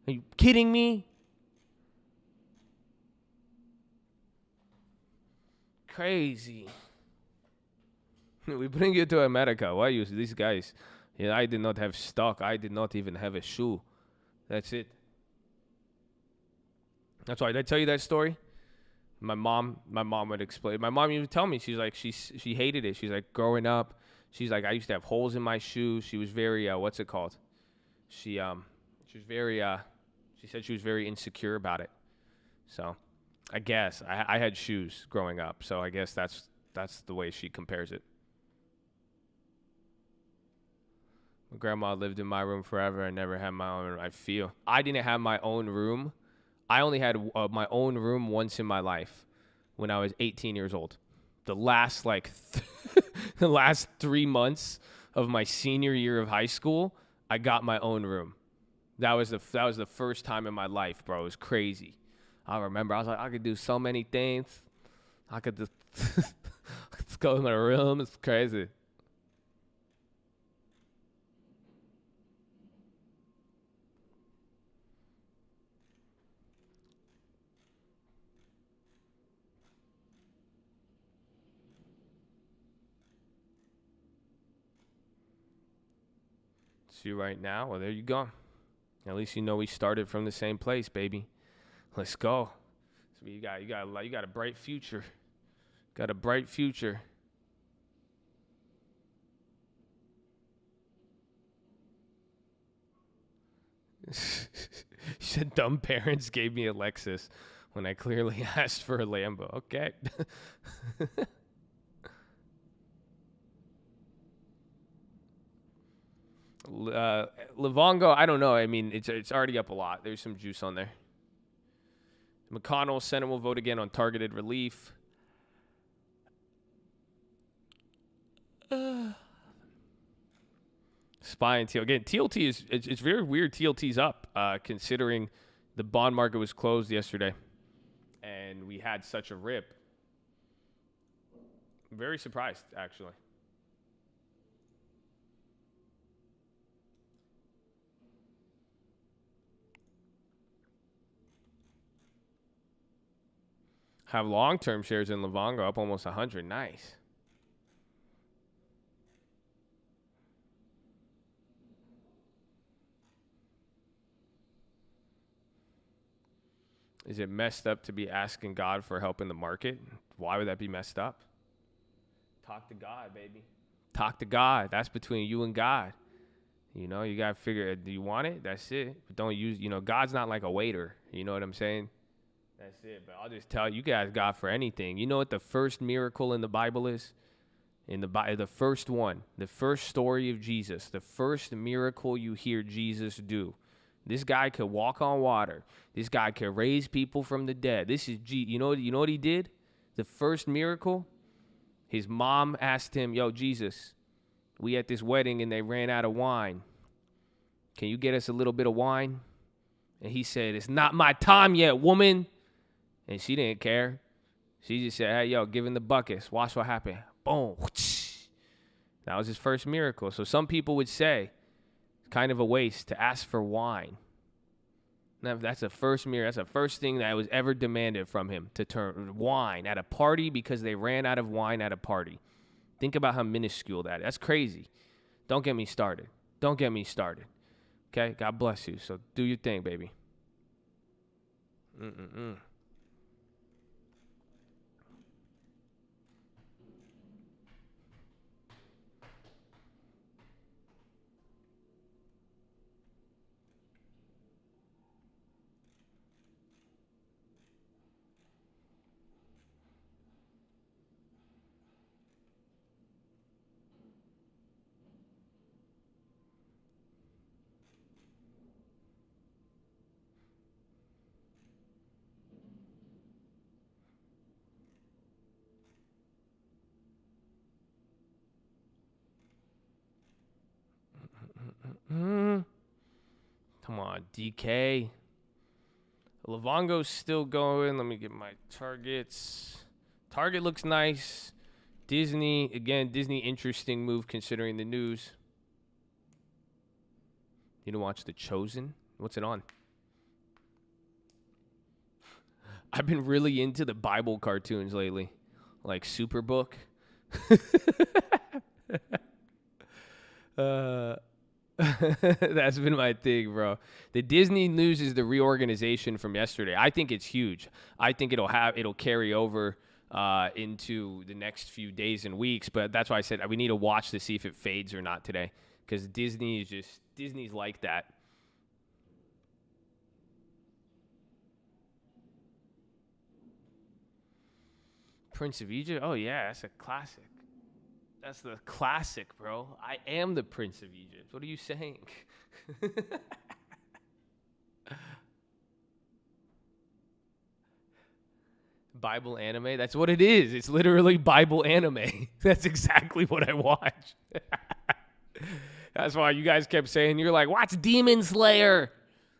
Are you kidding me? Crazy. We bring you to America. Why you these guys? Yeah, I did not have stock. I did not even have a shoe. That's it. That's why. Did I tell you that story? My mom would explain. My mom even tell me, she's like, she hated it. She's like, growing up, she's like, I used to have holes in my shoes. She was very, what's it called? She was very, she said she was very insecure about it. So I guess I had shoes growing up. So I guess that's the way she compares it. My grandma lived in my room forever. I never had my own. I didn't have my own room. I only had my own room once in my life when I was 18 years old. The last the last 3 months of my senior year of high school, I got my own room. That was the first time in my life, bro. It was crazy. I remember I was like, I could do so many things. I could just let's go in my room. It's crazy. See you right now. Well, there you go. At least you know we started from the same place, baby. Let's go. So you got a bright future. Got a bright future. She said dumb parents gave me a Lexus when I clearly asked for a Lambo. Okay. Livongo, I don't know. I mean, it's already up a lot. There's some juice on there. McConnell, Senate will vote again on targeted relief. SPY and TL. Again, TLT is it's very weird. TLT's up, considering the bond market was closed yesterday, and we had such a rip. I'm very surprised, actually. Have long-term shares in Livongo up almost 100. Nice. Is it messed up to be asking God for help in the market? Why would that be messed up? Talk to God, baby. Talk to God. That's between you and God. You know, you got to figure, do you want it? That's it. But don't use, God's not like a waiter. You know what I'm saying? That's it. But I'll just tell you guys, God for anything. You know what the first miracle in the Bible is? The first one, the first story of Jesus, the first miracle you hear Jesus do. This guy could walk on water. This guy could raise people from the dead. This is you know what he did? The first miracle, his mom asked him, "Yo, Jesus, we at this wedding and they ran out of wine. Can you get us a little bit of wine?" And he said, "It's not my time yet, woman." And she didn't care. She just said, "Hey, yo, give him the buckets. Watch what happened." Boom. That was his first miracle. So some people would say it's kind of a waste to ask for wine. Now, that's the first miracle. That's the first thing that was ever demanded from him, to turn wine at a party because they ran out of wine at a party. Think about how minuscule that is. That's crazy. Don't get me started. Don't get me started. Okay? God bless you. So do your thing, baby. Come on, DK. Livongo's still going. Let me get my targets. Target looks nice. Disney, interesting move considering the news. You know, watch The Chosen? What's it on? I've been really into the Bible cartoons lately, like Superbook. That's been my thing, bro. The Disney news is the reorganization from yesterday. I think it's huge. I think it'll carry over into the next few days and weeks. But that's why I said we need to watch to see if it fades or not today, because Disney's like that. Prince of Egypt. Oh yeah, that's a classic. That's the classic, bro. I am the Prince of Egypt. What are you saying? Bible anime? That's what it is. It's literally Bible anime. That's exactly what I watch. That's why you guys kept saying, you're like, watch Demon Slayer.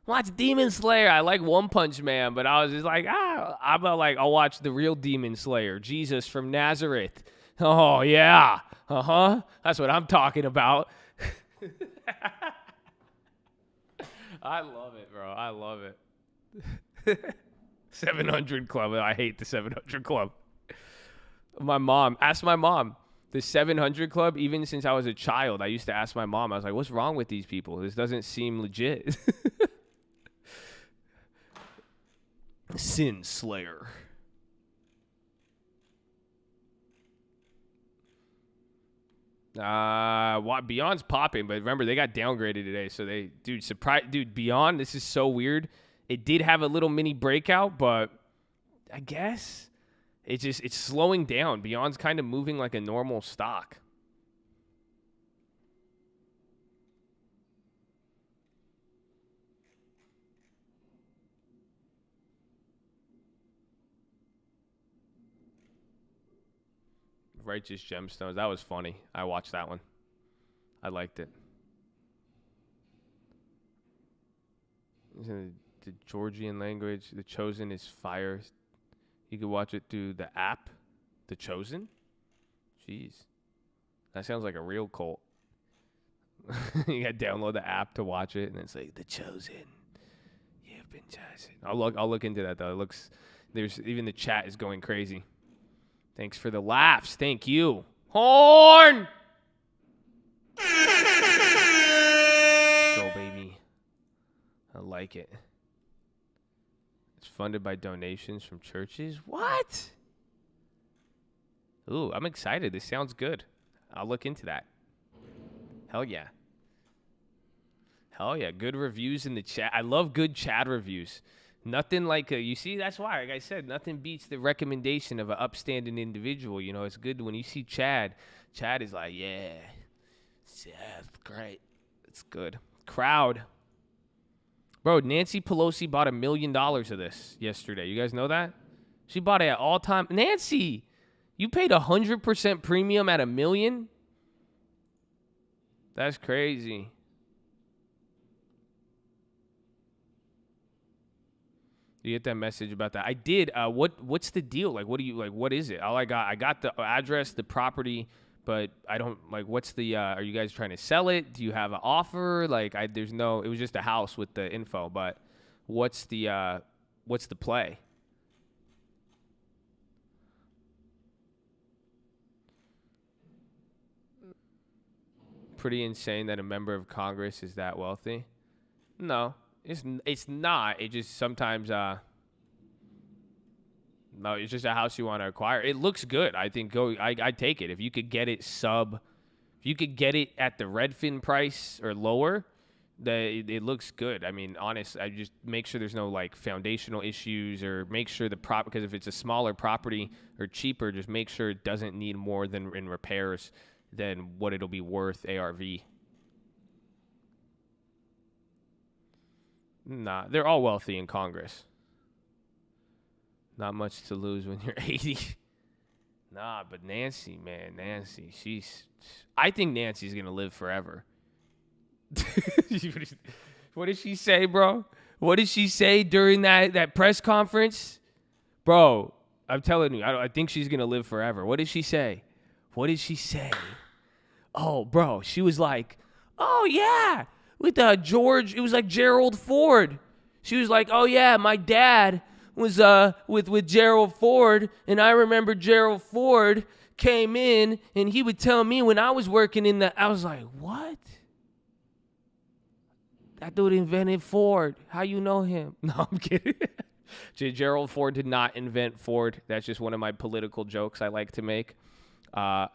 Watch Demon Slayer. I like One Punch Man, but I was just like, I'll watch the real Demon Slayer, Jesus from Nazareth. Oh, yeah. Uh-huh. That's what I'm talking about. I love it, bro. I love it. 700 Club. I hate the 700 Club. Ask my mom. The 700 Club, even since I was a child, I used to ask my mom. I was like, what's wrong with these people? This doesn't seem legit. Sin Slayer. Beyond's popping, but remember they got downgraded today. So Beyond, this is so weird. It did have a little mini breakout, but I guess it's slowing down. Beyond's kind of moving like a normal stock. Righteous Gemstones. That was funny. I watched that one. I liked it. The Georgian language, The Chosen is fire. You can watch it through the app, The Chosen. Jeez. That sounds like a real cult. You got to download the app to watch it, and it's like, The Chosen. You've been chosen. I'll look into that, though. There's even the chat is going crazy. Thanks for the laughs. Thank you. Horn! Let's go, baby. I like it. It's funded by donations from churches. What? Ooh, I'm excited. This sounds good. I'll look into that. Hell yeah. Hell yeah. Good reviews in the chat. I love good chat reviews. Nothing like you see, that's why, like I said, nothing beats the recommendation of an upstanding individual. You know, it's good when you see Chad. Chad is like, yeah, great. It's good. Crowd. Bro, Nancy Pelosi bought $1 million of this yesterday. You guys know that? She bought it at all time. Nancy, you paid 100% premium at $1 million? That's crazy. You get that message about that? I did. What's the deal? Like, what is it? All I got the address, the property, but I don't like. What's the? Are you guys trying to sell it? Do you have an offer? Like, it was just a house with the info, but what's the play? Pretty insane that a member of Congress is that wealthy. No. It's not. It just sometimes no, it's just a house you want to acquire. It looks good. I think I take it. If you could get it at the Redfin price or lower, it looks good. I mean, honest, I just make sure there's no like foundational issues, or make sure because if it's a smaller property or cheaper, just make sure it doesn't need more than in repairs than what it'll be worth ARV. Nah, they're all wealthy in Congress. Not much to lose when you're 80. Nah, but Nancy, I think Nancy's going to live forever. What did she say, bro? What did she say during that press conference? Bro, I'm telling you, I think she's going to live forever. What did she say? Oh, bro, she was like, oh, yeah. With George, it was like Gerald Ford. She was like, "Oh yeah, my dad was with Gerald Ford, and I remember Gerald Ford came in and he would tell me when I was working in the." I was like, "What?" That dude invented Ford. How you know him? No, I'm kidding. Gerald Ford did not invent Ford. That's just one of my political jokes I like to make. But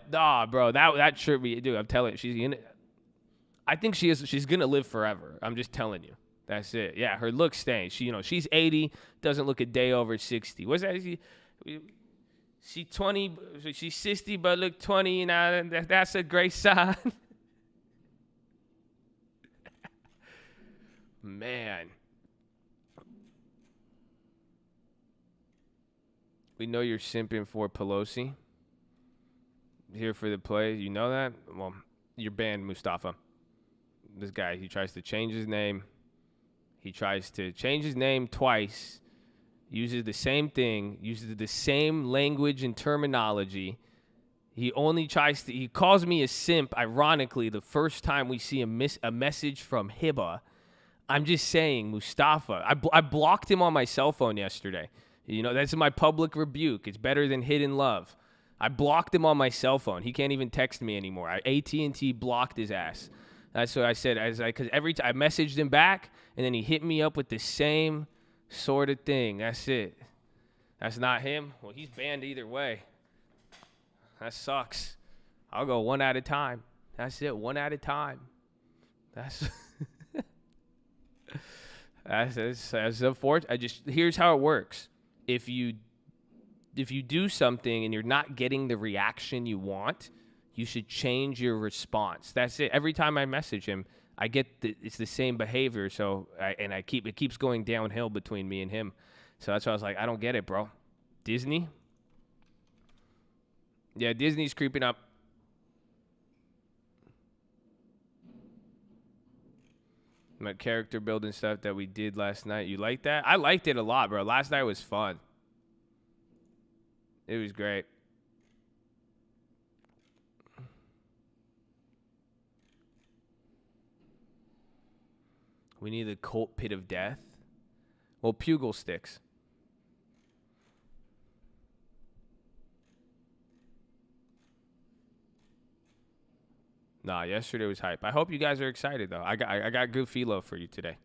nah, bro, that should be, dude. I'm telling you, I think she's gonna live forever. I'm just telling you. That's it. Yeah, her looks staying. She's 80, doesn't look a day over 60. What's that? She 20, she's 60, but look 20. Now that's a great sign. Man. We know you're simping for Pelosi. Here for the play. You know that? Well, you're banned, Mustafa. This guy, he tries to change his name. He tries to change his name twice. Uses the same thing. Uses the same language and terminology. He calls me a simp, ironically, the first time we see a message from Hiba. I'm just saying, Mustafa. I blocked him on my cell phone yesterday. That's my public rebuke. It's better than hidden love. I blocked him on my cell phone. He can't even text me anymore. AT&T blocked his ass. That's what I said. Because every time I messaged him back, and then he hit me up with the same sort of thing. That's it. That's not him. Well, he's banned either way. That sucks. I'll go one at a time. That's it. One at a time. That's unfortunate. Here's how it works. If you do something and you're not getting the reaction you want, you should change your response. That's it. Every time I message him, I get it's the same behavior. So it keeps going downhill between me and him. So that's why I was like, I don't get it, bro. Disney? Yeah, Disney's creeping up. My character building stuff that we did last night. You like that? I liked it a lot, bro. Last night was fun. It was great. We need the cult pit of death. Well, pugil sticks. Nah, yesterday was hype. I hope you guys are excited, though. I got good philo for you today.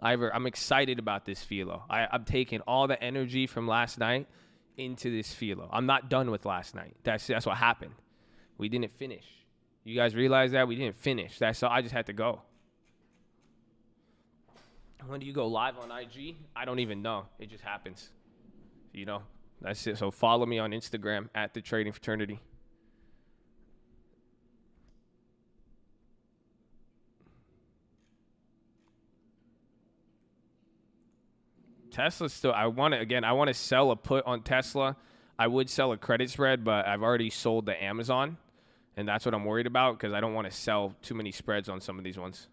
I'm excited about this philo. I'm taking all the energy from last night into this philo. I'm not done with last night. That's what happened. We didn't finish. You guys realize that? We didn't finish. That's all. I just had to go. When do you go live on IG? I don't even know. It just happens. That's it. So follow me on Instagram at The Trading Fraternity. Tesla still, I want to sell a put on Tesla. I would sell a credit spread, but I've already sold the Amazon, and that's what I'm worried about because I don't want to sell too many spreads on some of these ones.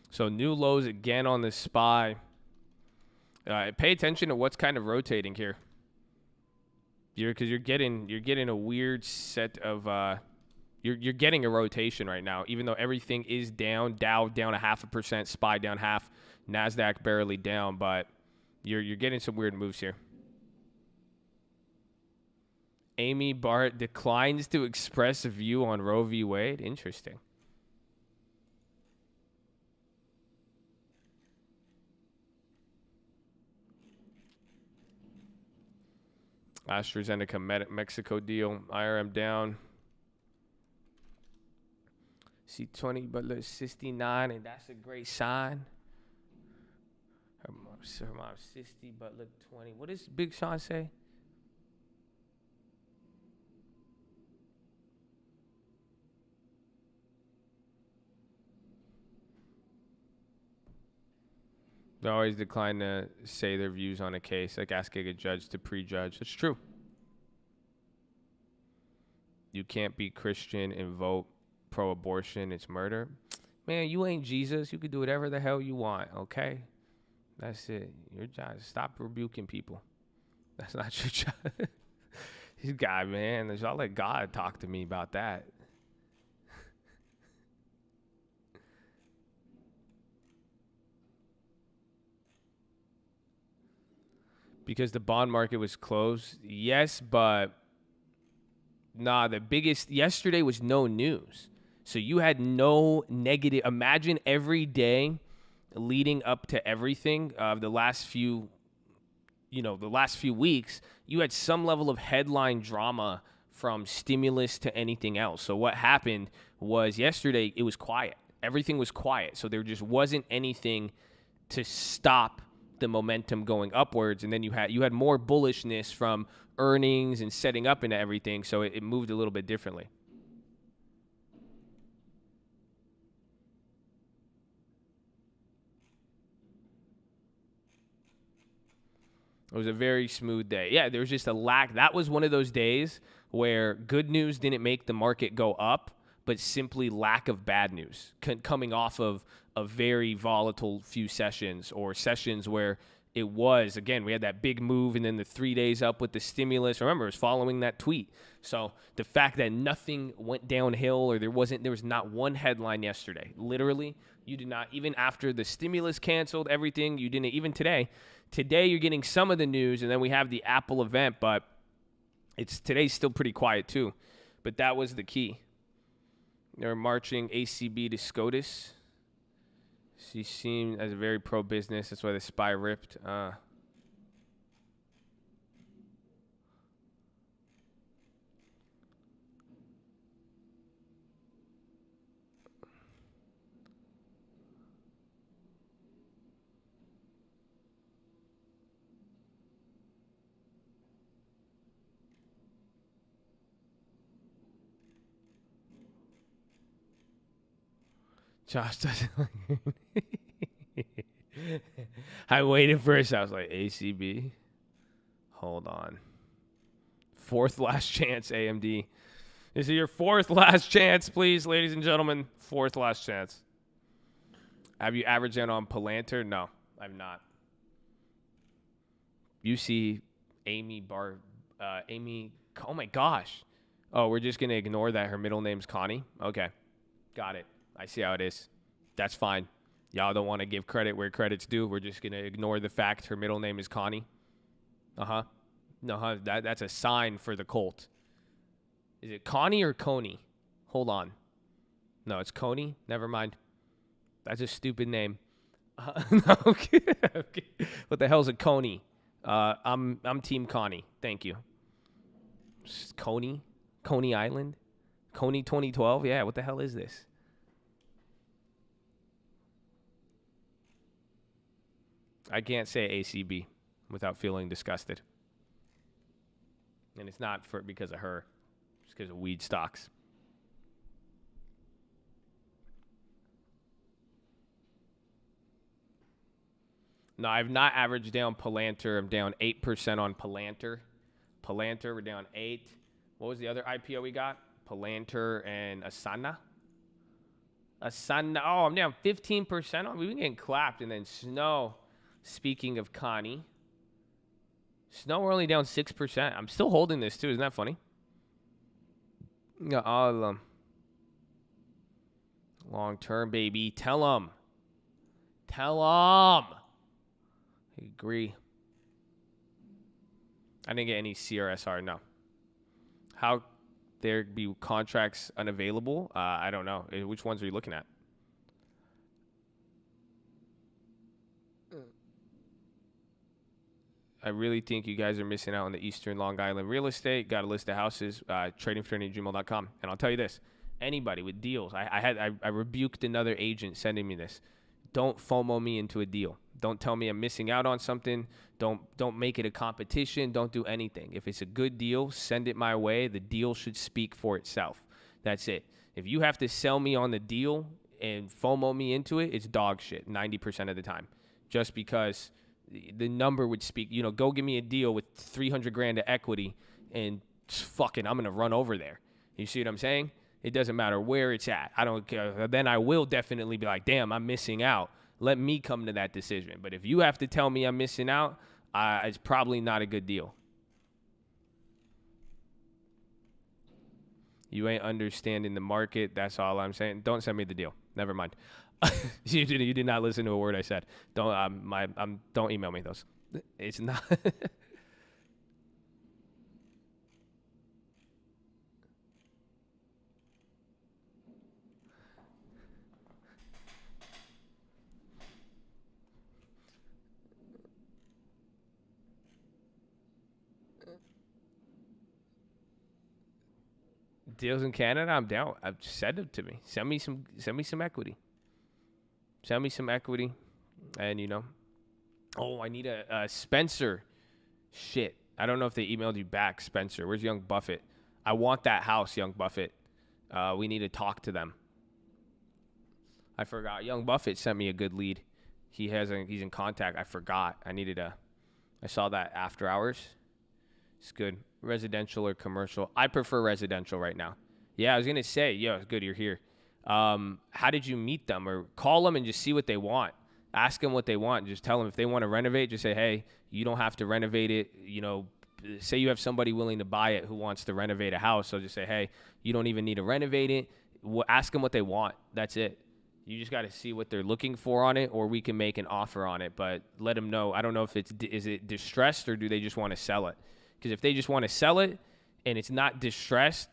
So new lows again on the SPY. Pay attention to what's kind of rotating here. Because you're getting a weird set of you're getting a rotation right now, even though everything is down. Dow down 0.5%, SPY down 0.5%, Nasdaq barely down, but you're getting some weird moves here. Amy Barrett declines to express a view on Roe v. Wade. Interesting. AstraZeneca Mexico deal. IRM down. C20, but look, 69, and that's a great sign. Her mom's 60, but look 20. What does Big Sean say? They always decline to say their views on a case, like asking a judge to prejudge. It's true. You can't be Christian and vote pro-abortion. It's murder. Man, you ain't Jesus. You can do whatever the hell you want, okay? That's it. Your job is stop rebuking people. That's not your job. This guy, man, y'all let God talk to me about that. Because the bond market was closed? Yes, but the biggest yesterday was no news. So you had no negative. Imagine every day leading up to everything of the last few weeks, you had some level of headline drama from stimulus to anything else. So what happened was yesterday it was quiet. Everything was quiet. So there just wasn't anything to stop the momentum going upwards. And then you had more bullishness from earnings and setting up into everything. So it moved a little bit differently. It was a very smooth day. Yeah, there was just a lack. That was one of those days where good news didn't make the market go up, but simply lack of bad news coming off of a very volatile few sessions or sessions where it was, again, we had that big move and then the 3 days up with the stimulus. Remember, it was following that tweet. So the fact that nothing went downhill or there was not one headline yesterday. Literally, you did not, even after the stimulus canceled everything, you didn't, even today. Today, you're getting some of the news, and then we have the Apple event, but today's still pretty quiet too. But that was the key. They're marching ACB to SCOTUS. She seemed as a very pro-business. That's why the SPY ripped. Josh doesn't I waited for a second. I was like, ACB? Hold on. Fourth last chance, AMD. This is your fourth last chance, please, ladies and gentlemen. Fourth last chance. Have you averaged in on Palantir? No, I've not. You see Amy, oh my gosh. Oh, we're just going to ignore that her middle name's Connie? Okay, got it. I see how it is. That's fine. Y'all don't want to give credit where credit's due. We're just going to ignore the fact her middle name is Connie. Uh-huh. No, that's a sign for the cult. Is it Connie or Coney? Hold on. No, it's Coney. Never mind. That's a stupid name. No, okay. What the hell's a Coney? I'm Team Connie. Thank you. Coney Island? Coney 2012? Yeah, what the hell is this? I can't say ACB without feeling disgusted. And it's not because of her. It's because of weed stocks. No, I've not averaged down Palantir. I'm down 8% on Palantir. We're down 8. What was the other IPO we got? Palantir and Asana. Oh, I'm down 15%. We've been getting clapped. And then Snow. Speaking of Connie. Snow, we're only down 6%. I'm still holding this, too. Isn't that funny? Yeah, all of them. Long term, baby. Tell them. I agree. I didn't get any CRSR, no. How there be contracts unavailable? I don't know. Which ones are you looking at? I really think you guys are missing out on the Eastern Long Island real estate. Got a list of houses, tradingfraternity@gmail.com. And I'll tell you this, anybody with deals, I rebuked another agent sending me this. Don't FOMO me into a deal. Don't tell me I'm missing out on something. Don't make it a competition. Don't do anything. If it's a good deal, send it my way. The deal should speak for itself. That's it. If you have to sell me on the deal and FOMO me into it, it's dog shit 90% of the time. Just because the number would speak, go give me a deal with 300 grand of equity and fucking I'm going to run over there. You see what I'm saying? It doesn't matter where it's at. I don't care. Then I will definitely be like, damn, I'm missing out. Let me come to that decision. But if you have to tell me I'm missing out, it's probably not a good deal. You ain't understanding the market. That's all I'm saying. Don't send me the deal. Never mind. You did not listen to a word I said. Don't email me those. It's not. Deals in Canada, I'm down. Send them to me. Send me some equity. Send me some equity. And, I need a Spencer. Shit. I don't know if they emailed you back, Spencer. Where's Young Buffett? I want that house, Young Buffett. We need to talk to them. I forgot. Young Buffett sent me a good lead. He's in contact. I forgot. I saw that after hours. It's good. Residential or commercial? I prefer residential right now. Yeah, I was going to say, it's good you're here. How did you meet them? Or call them and just see what they want. Ask them what they want. Just tell them if they want to renovate, just say, hey, you don't have to renovate it. Say you have somebody willing to buy it who wants to renovate a house. So just say, hey, you don't even need to renovate it. Ask them what they want. That's it. You just got to see what they're looking for on it, or we can make an offer on it. But let them know. I don't know if is it distressed or do they just want to sell it? Because if they just want to sell it and it's not distressed,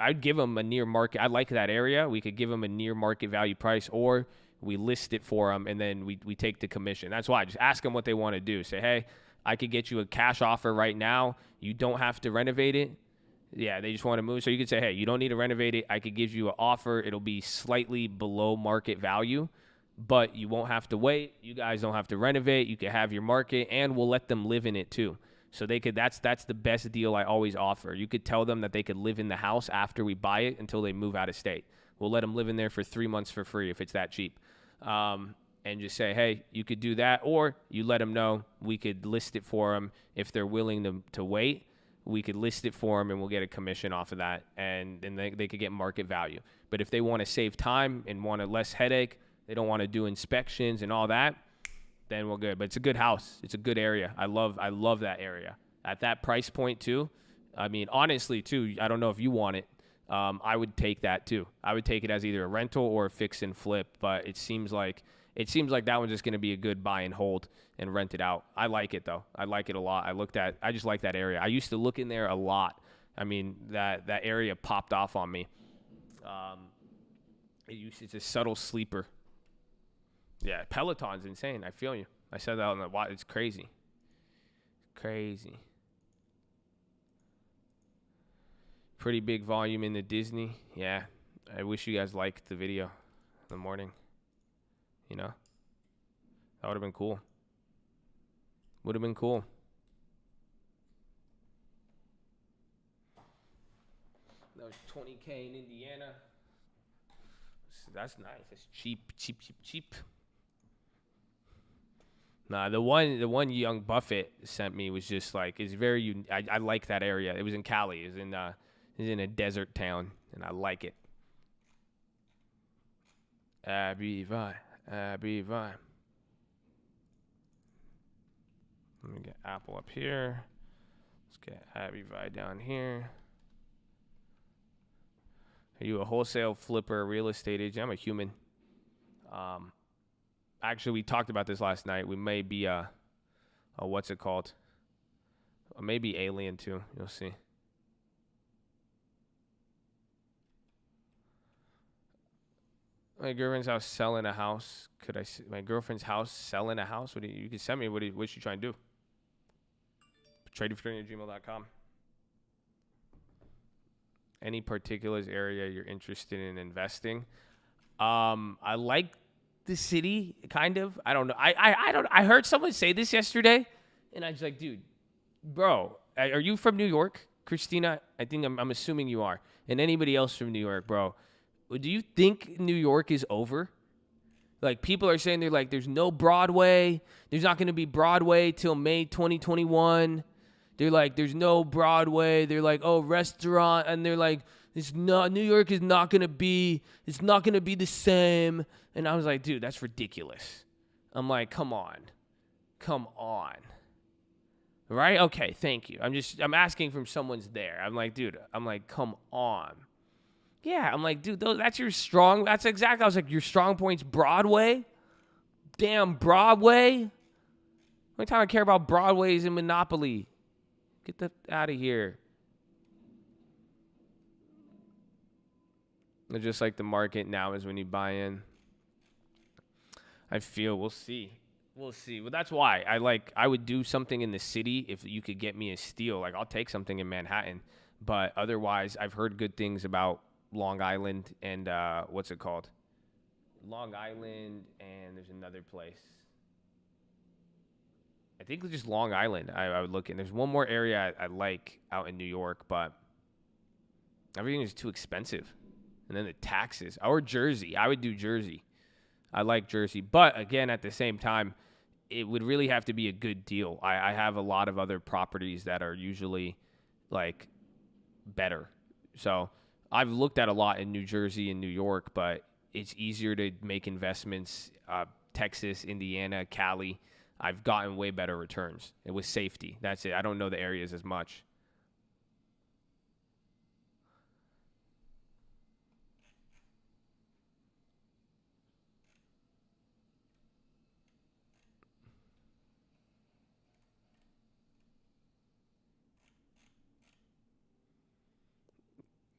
I'd give them a near market. I like that area. We could give them a near market value price, or we list it for them and then we take the commission. That's why. Just ask them what they want to do. Say, hey, I could get you a cash offer right now. You don't have to renovate it. Yeah, they just want to move. So you could say, hey, you don't need to renovate it. I could give you an offer. It'll be slightly below market value, but you won't have to wait. You guys don't have to renovate. You can have your market, and we'll let them live in it too. So they could. That's the best deal I always offer. You could tell them that they could live in the house after we buy it until they move out of state. We'll let them live in there for 3 months for free if it's that cheap. And just say, hey, you could do that, or you let them know we could list it for them if they're willing to wait. We could list it for them, and we'll get a commission off of that, and then they could get market value. But if they want to save time and want a less headache, they don't want to do inspections and all that, then we're good. But it's a good house. It's a good area. I love that area. At that price point, too, I mean, honestly, too, I don't know if you want it. I would take that, too. I would take it as either a rental or a fix and flip, but it seems like that one's just going to be a good buy and hold and rent it out. I like it, though. I like it a lot. I just like that area. I used to look in there a lot. I mean, that area popped off on me. It's a subtle sleeper. Yeah, Peloton's insane. I feel you. I said that on the watch. It's crazy. Crazy. Pretty big volume in the Disney. Yeah. I wish you guys liked the video in the morning. That would have been cool. Would have been cool. That was $20K in Indiana. That's nice. That's cheap. Nah, the one Young Buffett sent me was just like, it's very. I like that area. It was in Cali. It was in a desert town, and I like it. Abby Vi. Let me get Apple up here. Let's get Abby Vi down here. Are you a wholesale flipper, real estate agent? I'm a human. Actually, we talked about this last night. We may be what's it called? Maybe alien too. You'll see. My girlfriend's house selling a house. Could I see my girlfriend's house selling a house? You can send me what's she trying to do? tradingfortraining@gmail.com. Any particular area you're interested in investing? I like the city, kind of. I don't know. I heard someone say this yesterday, and I was like, dude, bro, are you from New York, Christina? I think I'm assuming you are. And anybody else from New York, bro? Do you think New York is over? Like, people are saying there's no Broadway. There's not going to be Broadway till May 2021. They're like, there's no Broadway. They're like, oh, restaurant. And they're like, New York is not going to be, it's not going to be the same. And I was like, dude, that's ridiculous. I'm like, come on. Right? Okay, thank you. I'm asking from someone's there. I'm like, dude, come on. Yeah, I'm like, dude, that's exactly, I was like, your strong point's Broadway? Damn, Broadway? The only time I care about Broadway is in Monopoly. Get that out of here. Just like the market now is when you buy in. We'll see. Well, that's why I would do something in the city if you could get me a steal. Like, I'll take something in Manhattan. But otherwise, I've heard good things about Long Island and what's it called? Long Island, and there's another place. I think it's just Long Island. I would look in. There's one more area I like out in New York, but everything is too expensive. And then the taxes. Or Jersey. I would do Jersey. I like Jersey. But again, at the same time, it would really have to be a good deal. I have a lot of other properties that are usually like better. So I've looked at a lot in New Jersey and New York, but it's easier to make investments. Texas, Indiana, Cali. I've gotten way better returns. It was safety. That's it. I don't know the areas as much.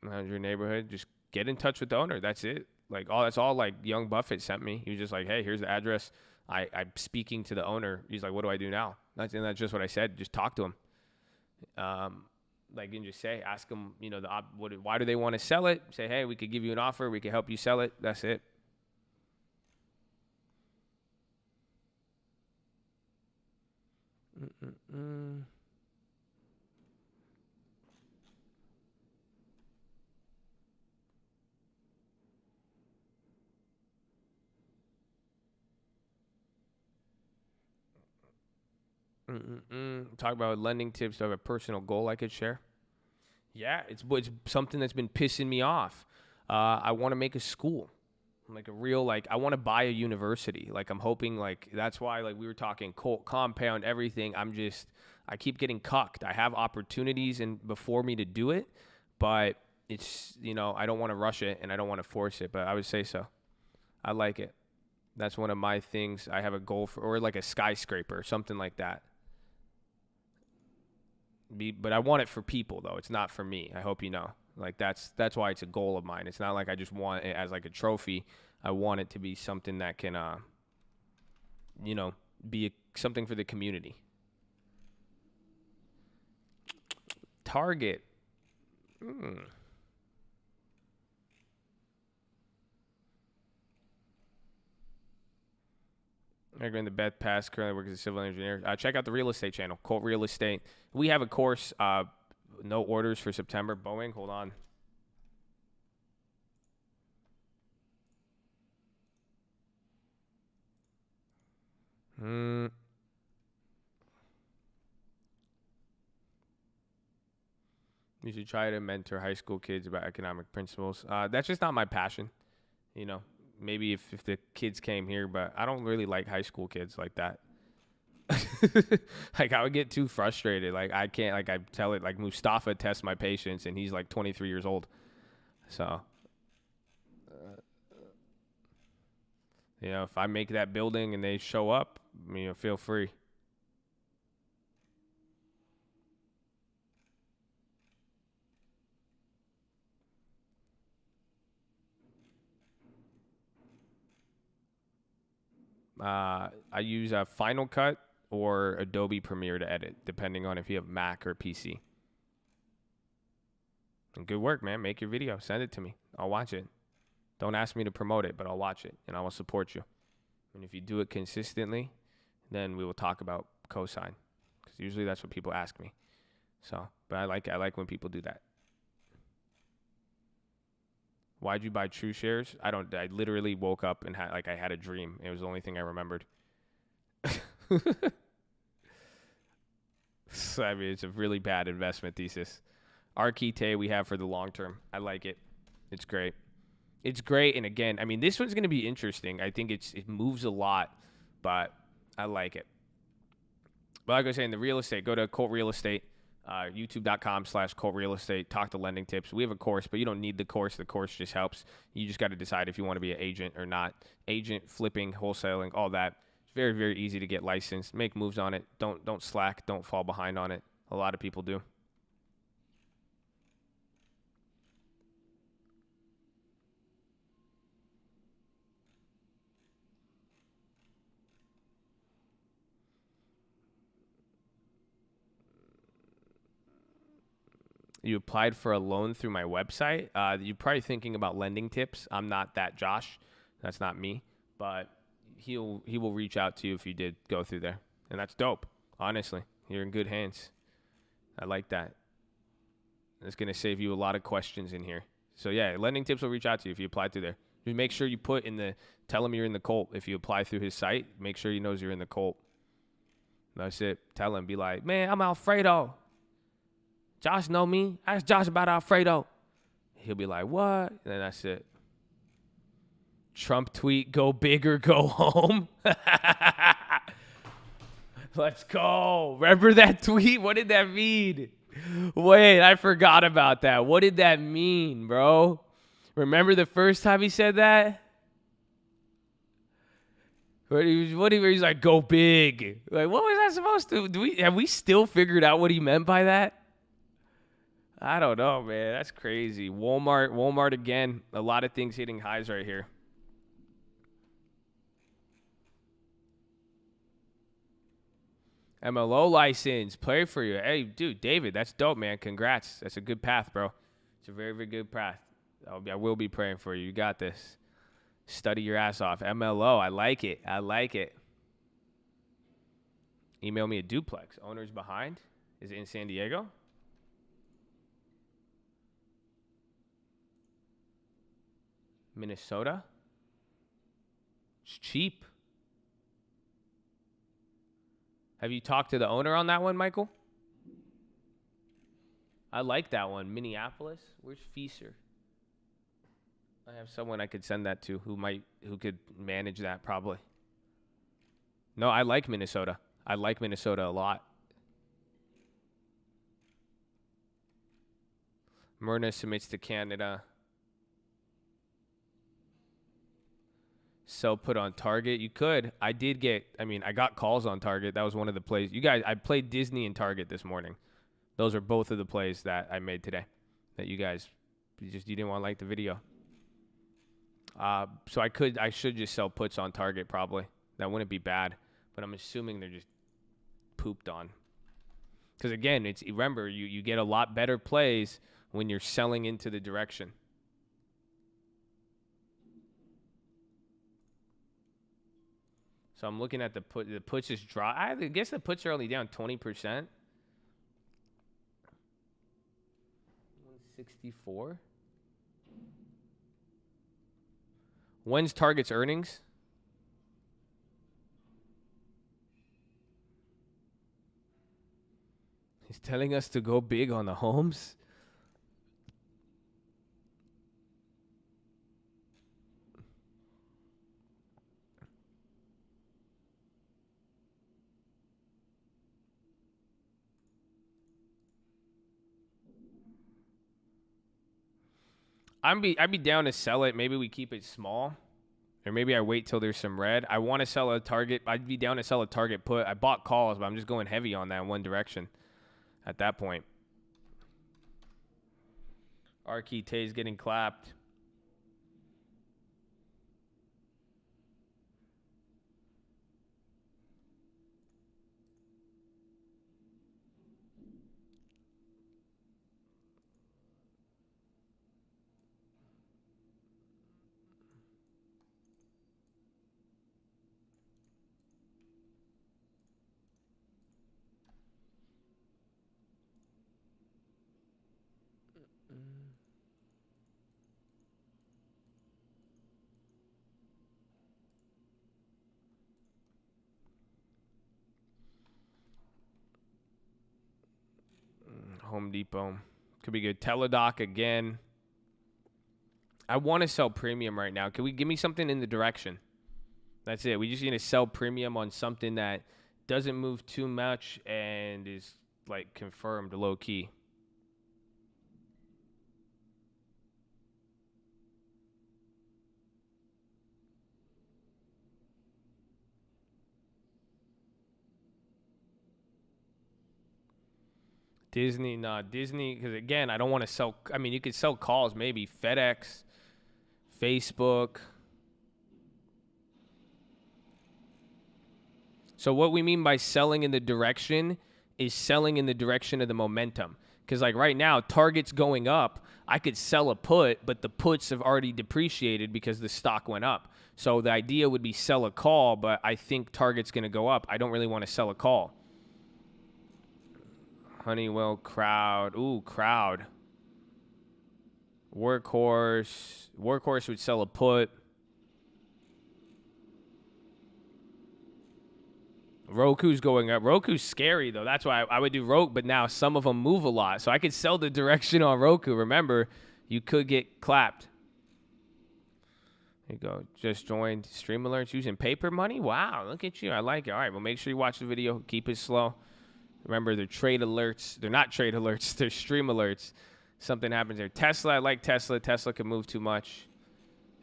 Your neighborhood, just get in touch with the owner. That's it. Like all that's all like young Buffett sent me. He was just like, hey, here's the address. I'm speaking to the owner. He's like, what do I do now? That's just what I said. Just talk to him. Like and just say, ask them, why do they want to sell it? Say, hey, we could give you an offer. We could help you sell it. That's it. Mm-mm-mm. Talk about lending tips. Do I have a personal goal I could share? Yeah, it's something that's been pissing me off. I want to make a school, like a real I want to buy a university. Like I'm hoping that's why we were talking compound everything. I keep getting cucked. I have opportunities and before me to do it, but it's I don't want to rush it and I don't want to force it. But I would say so. I like it. That's one of my things. I have a goal for, or like a skyscraper, something like that. But I want it for people though. It's not for me. I hope you know. Like that's why it's a goal of mine. It's not like I just want it as like a trophy. I want it to be something that can, be something for the community. Target. Hmm. I agree in the Beth Pass. Currently works as a civil engineer. Check out the real estate channel, Colt Real Estate. We have a course. No orders for September. Boeing, hold on. You should try to mentor high school kids about economic principles. That's just not my passion. You know, maybe if the kids came here, but I don't really like high school kids like that. Like I would get too frustrated. Like I can't. Like I tell it. Like Mustafa tests my patience, and he's like 23 years old. So, if I make that building and they show up, feel free. I use a Final Cut or Adobe Premiere to edit, depending on if you have Mac or PC. And good work, man. Make your video. Send it to me. I'll watch it. Don't ask me to promote it, but I'll watch it and I will support you. And if you do it consistently, then we will talk about cosign, because usually that's what people ask me. So, but I like when people do that. Why'd you buy True Shares? I don't. I literally woke up and I had a dream. It was the only thing I remembered. So, I mean, it's a really bad investment thesis. Arquite we have for the long term. I like it. It's great. It's great. And again, I mean, this one's going to be interesting. I think it moves a lot, but I like it. But like I was saying, the real estate, go to Colt Real Estate, youtube.com/Colt Real Estate, talk to lending tips. We have a course, but you don't need the course. The course just helps. You just got to decide if you want to be an agent or not. Agent, flipping, wholesaling, all that. It's very, very easy to get licensed. Make moves on it. Don't slack. Don't fall behind on it. A lot of people do. You applied for a loan through my website. You're probably thinking about lending tips. I'm not that Josh. That's not me. But he will reach out to you if you did go through there. And that's dope. Honestly, you're in good hands. I like that. It's going to save you a lot of questions in here. So, yeah, lending tips will reach out to you if you apply through there. Just make sure you tell him you're in the cult. If you apply through his site, make sure he knows you're in the cult. That's it. Tell him, be like, man, I'm Alfredo. Josh know me. Ask Josh about Alfredo. He'll be like, what? And then that's it. Trump tweet, go big or go home. Let's go. Remember that tweet? What did that mean? Wait, I forgot about that. What did that mean, bro? Remember the first time he said that? He's like, go big. Like, what was that supposed to? Have we still figured out what he meant by that? I don't know, man. That's crazy. Walmart again. A lot of things hitting highs right here. MLO license. Play for you. Hey, dude, David, that's dope, man. Congrats. That's a good path, bro. It's a very, very good path. I will be praying for you. You got this. Study your ass off. MLO. I like it. I like it. Email me a duplex. Owner's behind. Is it in San Diego? Minnesota? It's cheap. Have you talked to the owner on that one, Michael? I like that one. Minneapolis? Where's Feaser? I have someone I could send that to who could manage that probably. No, I like Minnesota. I like Minnesota a lot. Myrna submits to Canada. Sell put on Target. You could. I got calls on Target. That was one of the plays. You guys, I played Disney and Target this morning. Those are both of the plays that I made today that you guys, you didn't want to like the video. So I should just sell puts on Target probably. That wouldn't be bad, but I'm assuming they're just pooped on. Because again, remember, you get a lot better plays when you're selling into the direction. So I'm looking at the puts just drop. I guess the puts are only down 20%. 164. When's Target's earnings? He's telling us to go big on the homes. I'd be down to sell it. Maybe we keep it small. Or maybe I wait till there's some red. I want to sell a Target. I'd be down to sell a Target put. I bought calls, but I'm just going heavy on that in one direction at that point. Arky Tay's getting clapped. Home Depot. Could be good. Teladoc again. I want to sell premium right now. Can we give me something in the direction? That's it. We just need to sell premium on something that doesn't move too much and is like confirmed low key. Disney, because again, I don't want to sell. I mean, you could sell calls, maybe FedEx, Facebook. So what we mean by selling in the direction is selling in the direction of the momentum. Because like right now, Target's going up. I could sell a put, but the puts have already depreciated because the stock went up. So the idea would be sell a call, but I think Target's going to go up. I don't really want to sell a call. Honeywell, Crowd. Ooh, Crowd. Workhorse. Workhorse would sell a put. Roku's going up. Roku's scary, though. That's why I would do Roku, but now some of them move a lot. So I could sell the direction on Roku. Remember, you could get clapped. There you go. Just joined Stream Alerts using paper money. Wow, look at you. I like it. All right, well, make sure you watch the video. Keep it slow. Remember, they're trade alerts. They're not trade alerts. They're stream alerts. Something happens there. Tesla, I like Tesla. Tesla can move too much.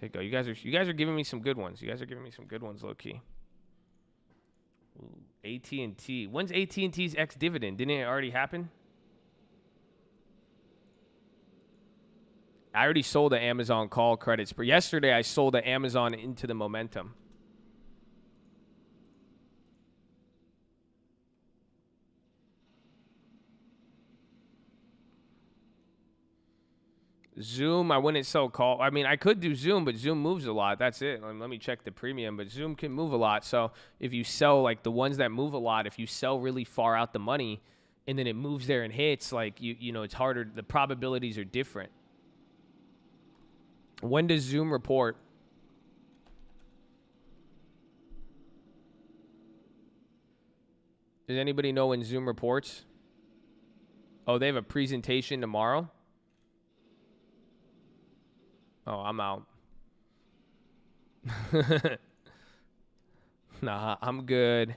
There you go. You guys are giving me some good ones. You guys are giving me some good ones, low key. Ooh, AT&T. When's AT&T's ex-dividend? Didn't it already happen? I already sold the Amazon call credits. But yesterday, I sold the Amazon into the momentum. Zoom, I wouldn't sell call. I mean, I could do Zoom, but Zoom moves a lot. That's it. Let me check the premium, but Zoom can move a lot. So if you sell, like the ones that move a lot, if you sell really far out the money and then it moves there and hits, like, you know, it's harder. The probabilities are different. When does Zoom report? Does anybody know when Zoom reports? Oh, they have a presentation tomorrow? Oh, I'm out. Nah, I'm good.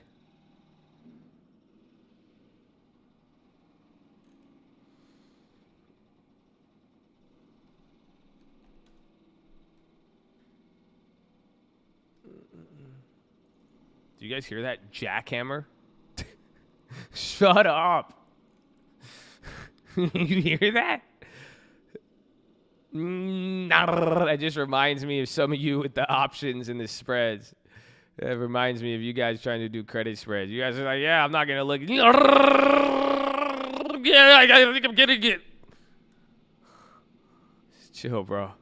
Do you guys hear that jackhammer? Shut up. You hear that? That just reminds me of some of you with the options and the spreads. It reminds me of you guys trying to do credit spreads. You guys are like, yeah, I'm not going to look. Yeah, I think I'm getting it. Chill, bro.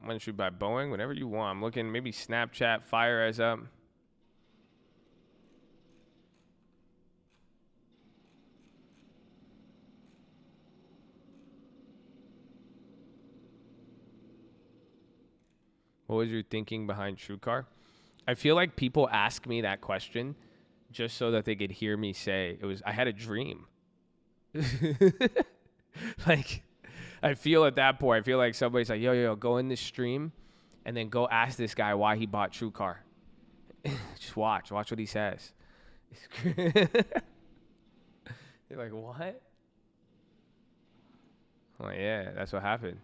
When should we buy Boeing? Whenever you want. I'm looking, maybe Snapchat, fire as up. What was your thinking behind TrueCar? I feel like people ask me that question just so that they could hear me say I had a dream. Like, I feel at that point, I feel like somebody's like, yo, go in this stream and then go ask this guy why he bought TrueCar. Just watch what he says. You're like, what? Oh, yeah, that's what happened.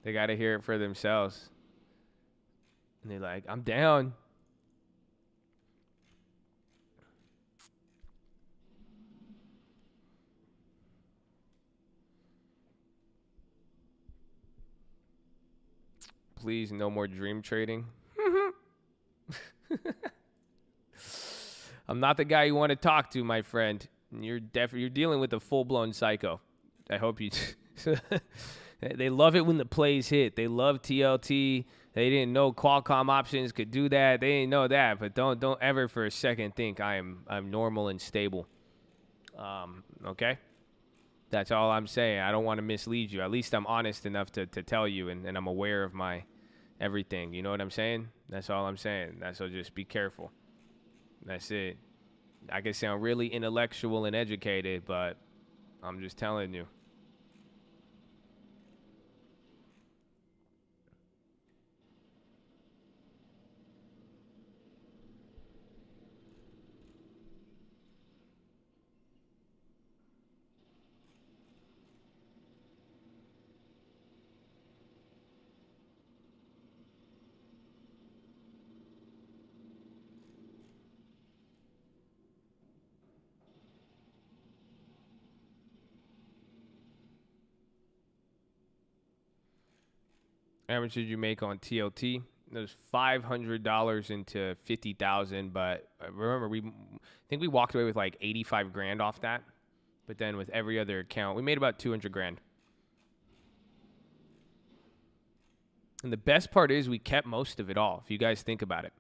They got to hear it for themselves. And they're like, I'm down. Please, no more dream trading. I'm not the guy you want to talk to, my friend. You're dealing with a full-blown psycho. I hope you... They love it when the plays hit. They love TLT. They didn't know Qualcomm options could do that. They didn't know that. But don't ever for a second think I'm normal and stable. Okay? That's all I'm saying. I don't want to mislead you. At least I'm honest enough to tell you, and I'm aware of my everything. You know what I'm saying? That's all I'm saying. So just be careful. That's it. I can sound really intellectual and educated, but I'm just telling you. How much did you make on TLT? It was $500 into 50,000, but remember, I think we walked away with like 85 grand off that. But then with every other account, we made about 200 grand. And the best part is we kept most of it all, if you guys think about it.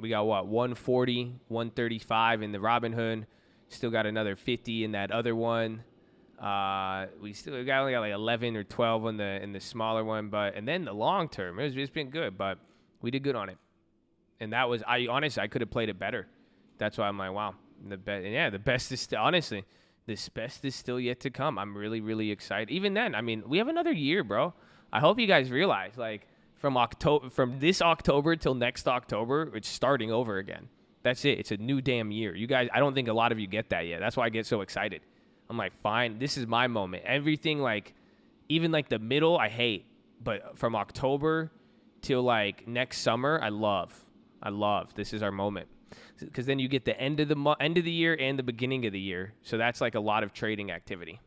We got what, 140, 135 in the Robinhood. Still got another 50 in that other one. We still only got like 11 or 12 in the smaller one, and then the long term, it's been good, but we did good on it. And that was, honestly, I could have played it better. That's why I'm like, wow, the best is still, honestly, this best is still yet to come. I'm really, really excited. Even then, I mean, we have another year, bro. I hope you guys realize, like, from this October till next October, it's starting over again. That's it. It's a new damn year. You guys, I don't think a lot of you get that yet. That's why I get so excited. I'm like, fine, this is my moment. Everything, like, even like the middle, I hate. But from October till like next summer, I love. This is our moment. Because then you get the end of the year and the beginning of the year. So that's like a lot of trading activity.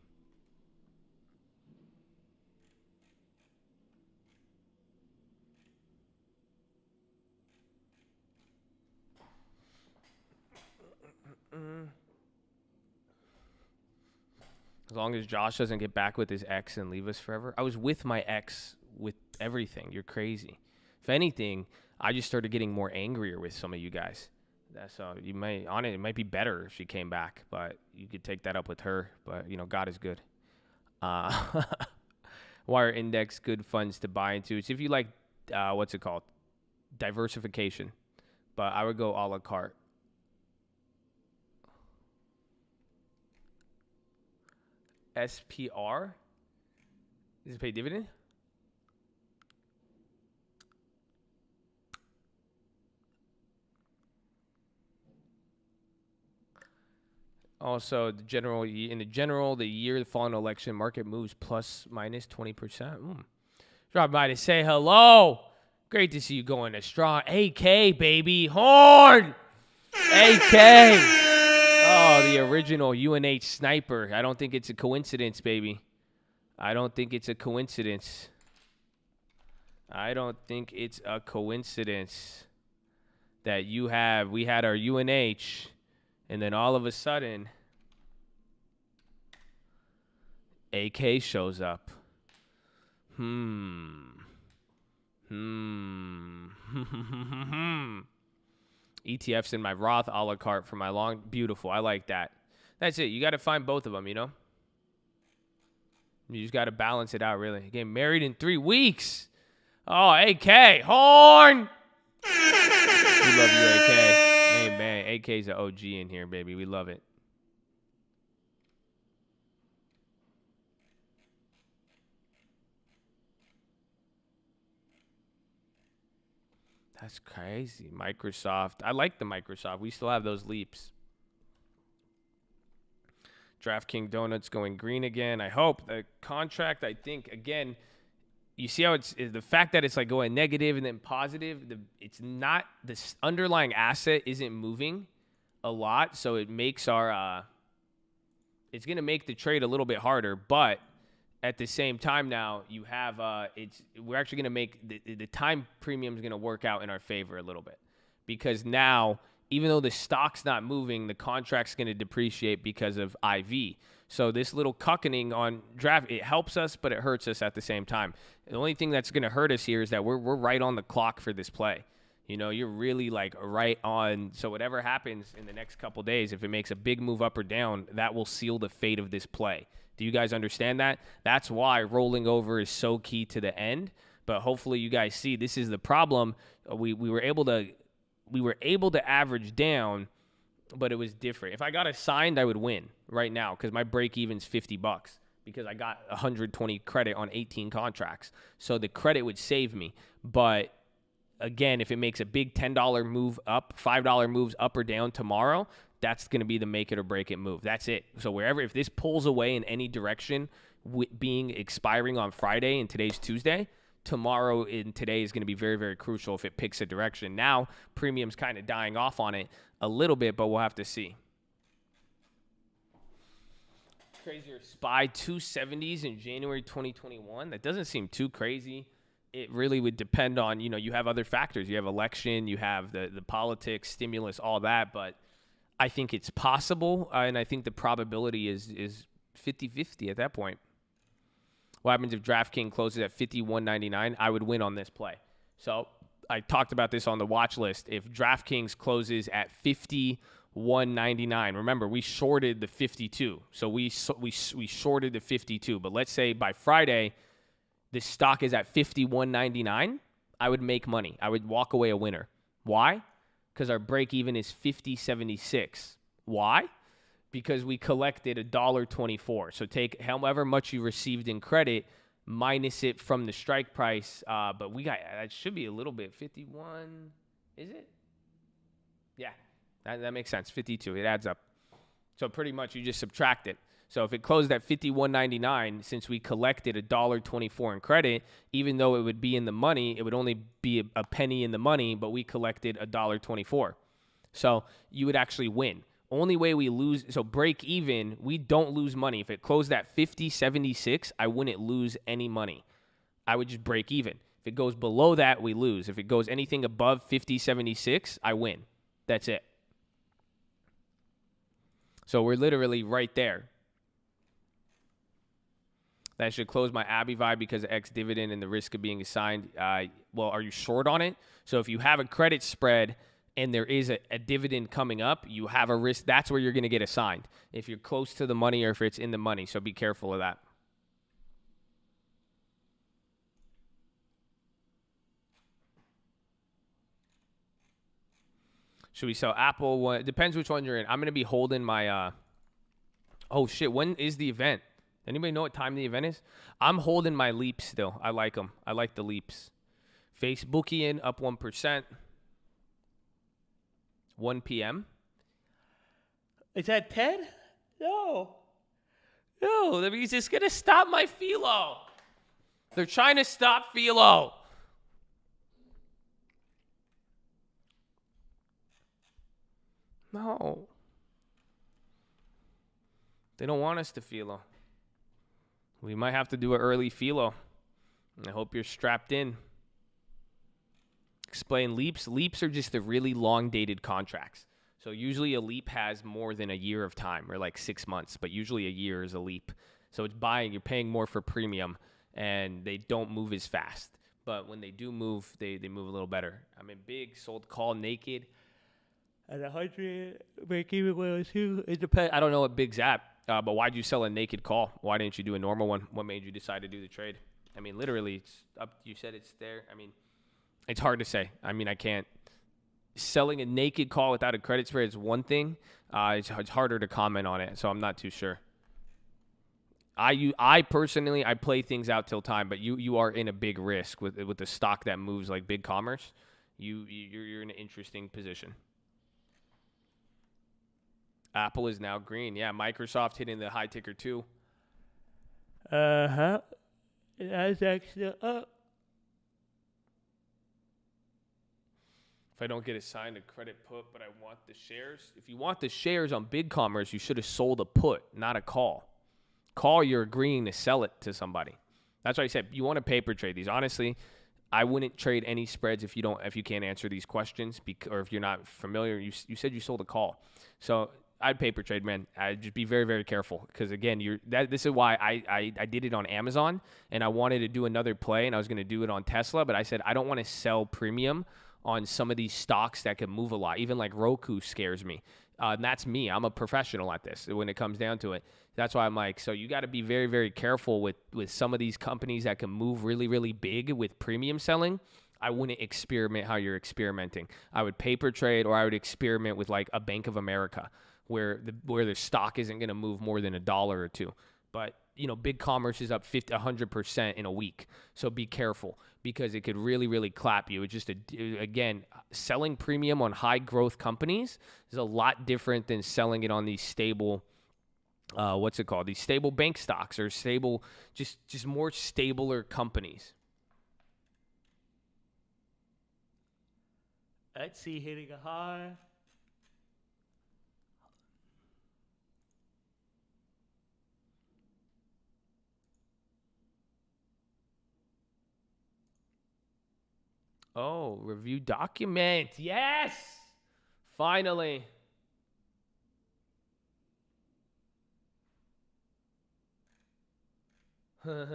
As long as Josh doesn't get back with his ex and leave us forever. I was with my ex with everything. You're crazy. If anything, I just started getting more angrier with some of you guys. So it might be better if she came back, but you could take that up with her. But, you know, God is good. Wire index, good funds to buy into. It's if you like, what's it called? Diversification. But I would go a la carte. SPR? Does it pay dividend? Also, the year the following election, market moves plus minus 20%. Drop by to say hello. Great to see you going as strong. AK, baby. Horn! AK! Oh, the original UNH sniper. I don't think it's a coincidence, baby. I don't think it's a coincidence that we had our UNH, and then all of a sudden, AK shows up. ETFs in my Roth a la carte for my long. Beautiful. I like that. That's it. You got to find both of them, you know? You just got to balance it out, really. Getting married in 3 weeks. Oh, AK. Horn! We love you, AK. Hey, man. AK's an OG in here, baby. We love it. That's crazy. Microsoft. I like the Microsoft. We still have those leaps. DraftKings Donuts going green again. I hope. The contract, I think, again, you see how it's the fact that it's like going negative and then positive. It's not, this underlying asset isn't moving a lot. So it makes it's going to make the trade a little bit harder. But at the same time now, you have we're actually going to make the time premium is going to work out in our favor a little bit, because now, even though the stock's not moving, the contract's going to depreciate because of IV. So this little cuckening on draft, it helps us, but it hurts us at the same time. The only thing that's going to hurt us here is that we're right on the clock for this play. You know, you're really like right on. So whatever happens in the next couple days, if it makes a big move up or down, that will seal the fate of this play. Do you guys understand that? That's why rolling over is so key to the end. But hopefully you guys see this is the problem. We were able to average down, but it was different. If I got assigned, I would win right now because my break even's $50 because I got 120 credit on 18 contracts. So the credit would save me. But again, if it makes a big $10 move up, $5 moves up or down tomorrow, that's going to be the make it or break it move. That's it. So if this pulls away in any direction, being expiring on Friday and today's Tuesday, tomorrow and today is going to be very, very crucial if it picks a direction. Now, premium's kind of dying off on it a little bit, but we'll have to see. Crazier SPY 270s in January 2021. That doesn't seem too crazy. it really would depend on, you have other factors. You have election, you have the politics, stimulus, all that. But I think it's possible, and I think the probability is 50-50 at that point. What happens if DraftKings closes at 51.99? I would win on this play. So I talked about this on the watch list. If DraftKings closes at 51.99, remember we shorted the 52, so we shorted the 52. But let's say by Friday, the stock is at 51.99. I would make money. I would walk away a winner. Why? Because our break even is 50.76. Why? Because we collected $1.24. So take however much you received in credit, minus it from the strike price. But we got, that should be a little bit. 51, is it? Yeah, that makes sense. 52, it adds up. So pretty much you just subtract it. So if it closed at 51.99, since we collected $1.24 in credit, even though it would be in the money, it would only be a penny in the money, but we collected $1.24. So you would actually win. Only way we lose, so break even, we don't lose money. If it closed at 50.76, I wouldn't lose any money. I would just break even. If it goes below that, we lose. If it goes anything above 50.76, I win. That's it. So we're literally right there. That should close my Abby vibe because of X dividend and the risk of being assigned. Well, are you short on it? So if you have a credit spread and there is a dividend coming up, you have a risk. That's where you're going to get assigned. If you're close to the money or if it's in the money. So be careful of that. Should we sell Apple? It depends which one you're in. I'm going to be holding my... Oh, shit. When is the event? Anybody know what time the event is? I'm holding my leaps still. I like them. I like the leaps. Facebookian up 1%. 1 p.m. Is that 10? No. No, that means it's going to stop my PHILO. They're trying to stop PHILO. No. They don't want us to PHILO. We might have to do an early PHILO. I hope you're strapped in. Explain leaps. Leaps are just the really long-dated contracts. So usually a leap has more than a year of time, or like 6 months, but usually a year is a leap. So it's you're paying more for premium, and they don't move as fast. But when they do move, they move a little better. I'm in big, sold call naked at 100, break even 102. It depends. I don't know what big's at, but why'd you sell a naked call? Why didn't you do a normal one? What made you decide to do the trade? I mean, literally, it's up. You said it's there. I mean, it's hard to say. I mean, I can't. Selling a naked call without a credit spread is one thing. It's harder to comment on it, so I'm not too sure. I personally, I play things out till time, but you are in a big risk with the stock that moves like big commerce. You're in an interesting position. Apple is now green. Yeah, Microsoft hitting the high ticker too. Nasdaq's still up. If I don't get assigned a credit put, but I want the shares. If you want the shares on big commerce, you should have sold a put, not a call. Call, you're agreeing to sell it to somebody. That's why I said you want to paper trade these. Honestly, I wouldn't trade any spreads if you can't answer these questions, or if you're not familiar. You said you sold a call, so I'd paper trade, man. I'd just be very, very careful because again, this is why I did it on Amazon, and I wanted to do another play, and I was going to do it on Tesla, but I said I don't want to sell premium on some of these stocks that can move a lot. Even like Roku scares me. And that's me. I'm a professional at this when it comes down to it. That's why I'm like, so you got to be very, very careful with some of these companies that can move really, really big with premium selling. I wouldn't experiment how you're experimenting. I would paper trade, or I would experiment with like a Bank of America where the stock isn't going to move more than $1 or $2. But, big commerce is up 100% in a week. So be careful because it could really, really clap you. It's just, again, selling premium on high growth companies is a lot different than selling it on these stable, these stable bank stocks or stable, just more stabler companies. Let's see, hitting a high. Oh, review document. Yes. Finally. I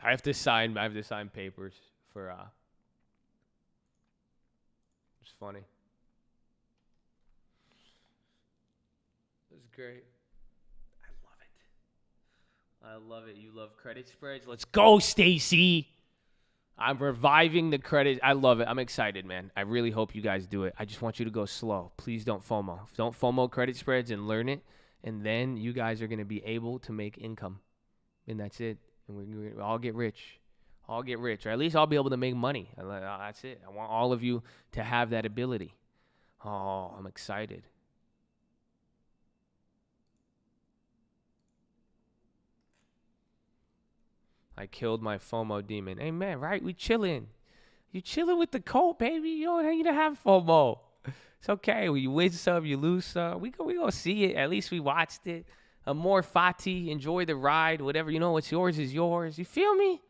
have to sign papers for it's funny. It's great. I love it. You love credit spreads. Let's go, Stacy. I'm reviving the credit. I love it. I'm excited, man. I really hope you guys do it. I just want you to go slow. Please don't FOMO. Don't FOMO credit spreads and learn it. And then you guys are going to be able to make income. And that's it. And we'll all get rich. All get rich. Or at least I'll be able to make money. That's it. I want all of you to have that ability. Oh, I'm excited. I killed my FOMO demon. Hey, man, right? We chilling. You chilling with the Colt, baby. You don't need to have FOMO. It's okay. We win some, you lose some. We gonna see it. At least we watched it. Amor Fati, enjoy the ride. Whatever, what's yours is yours. You feel me?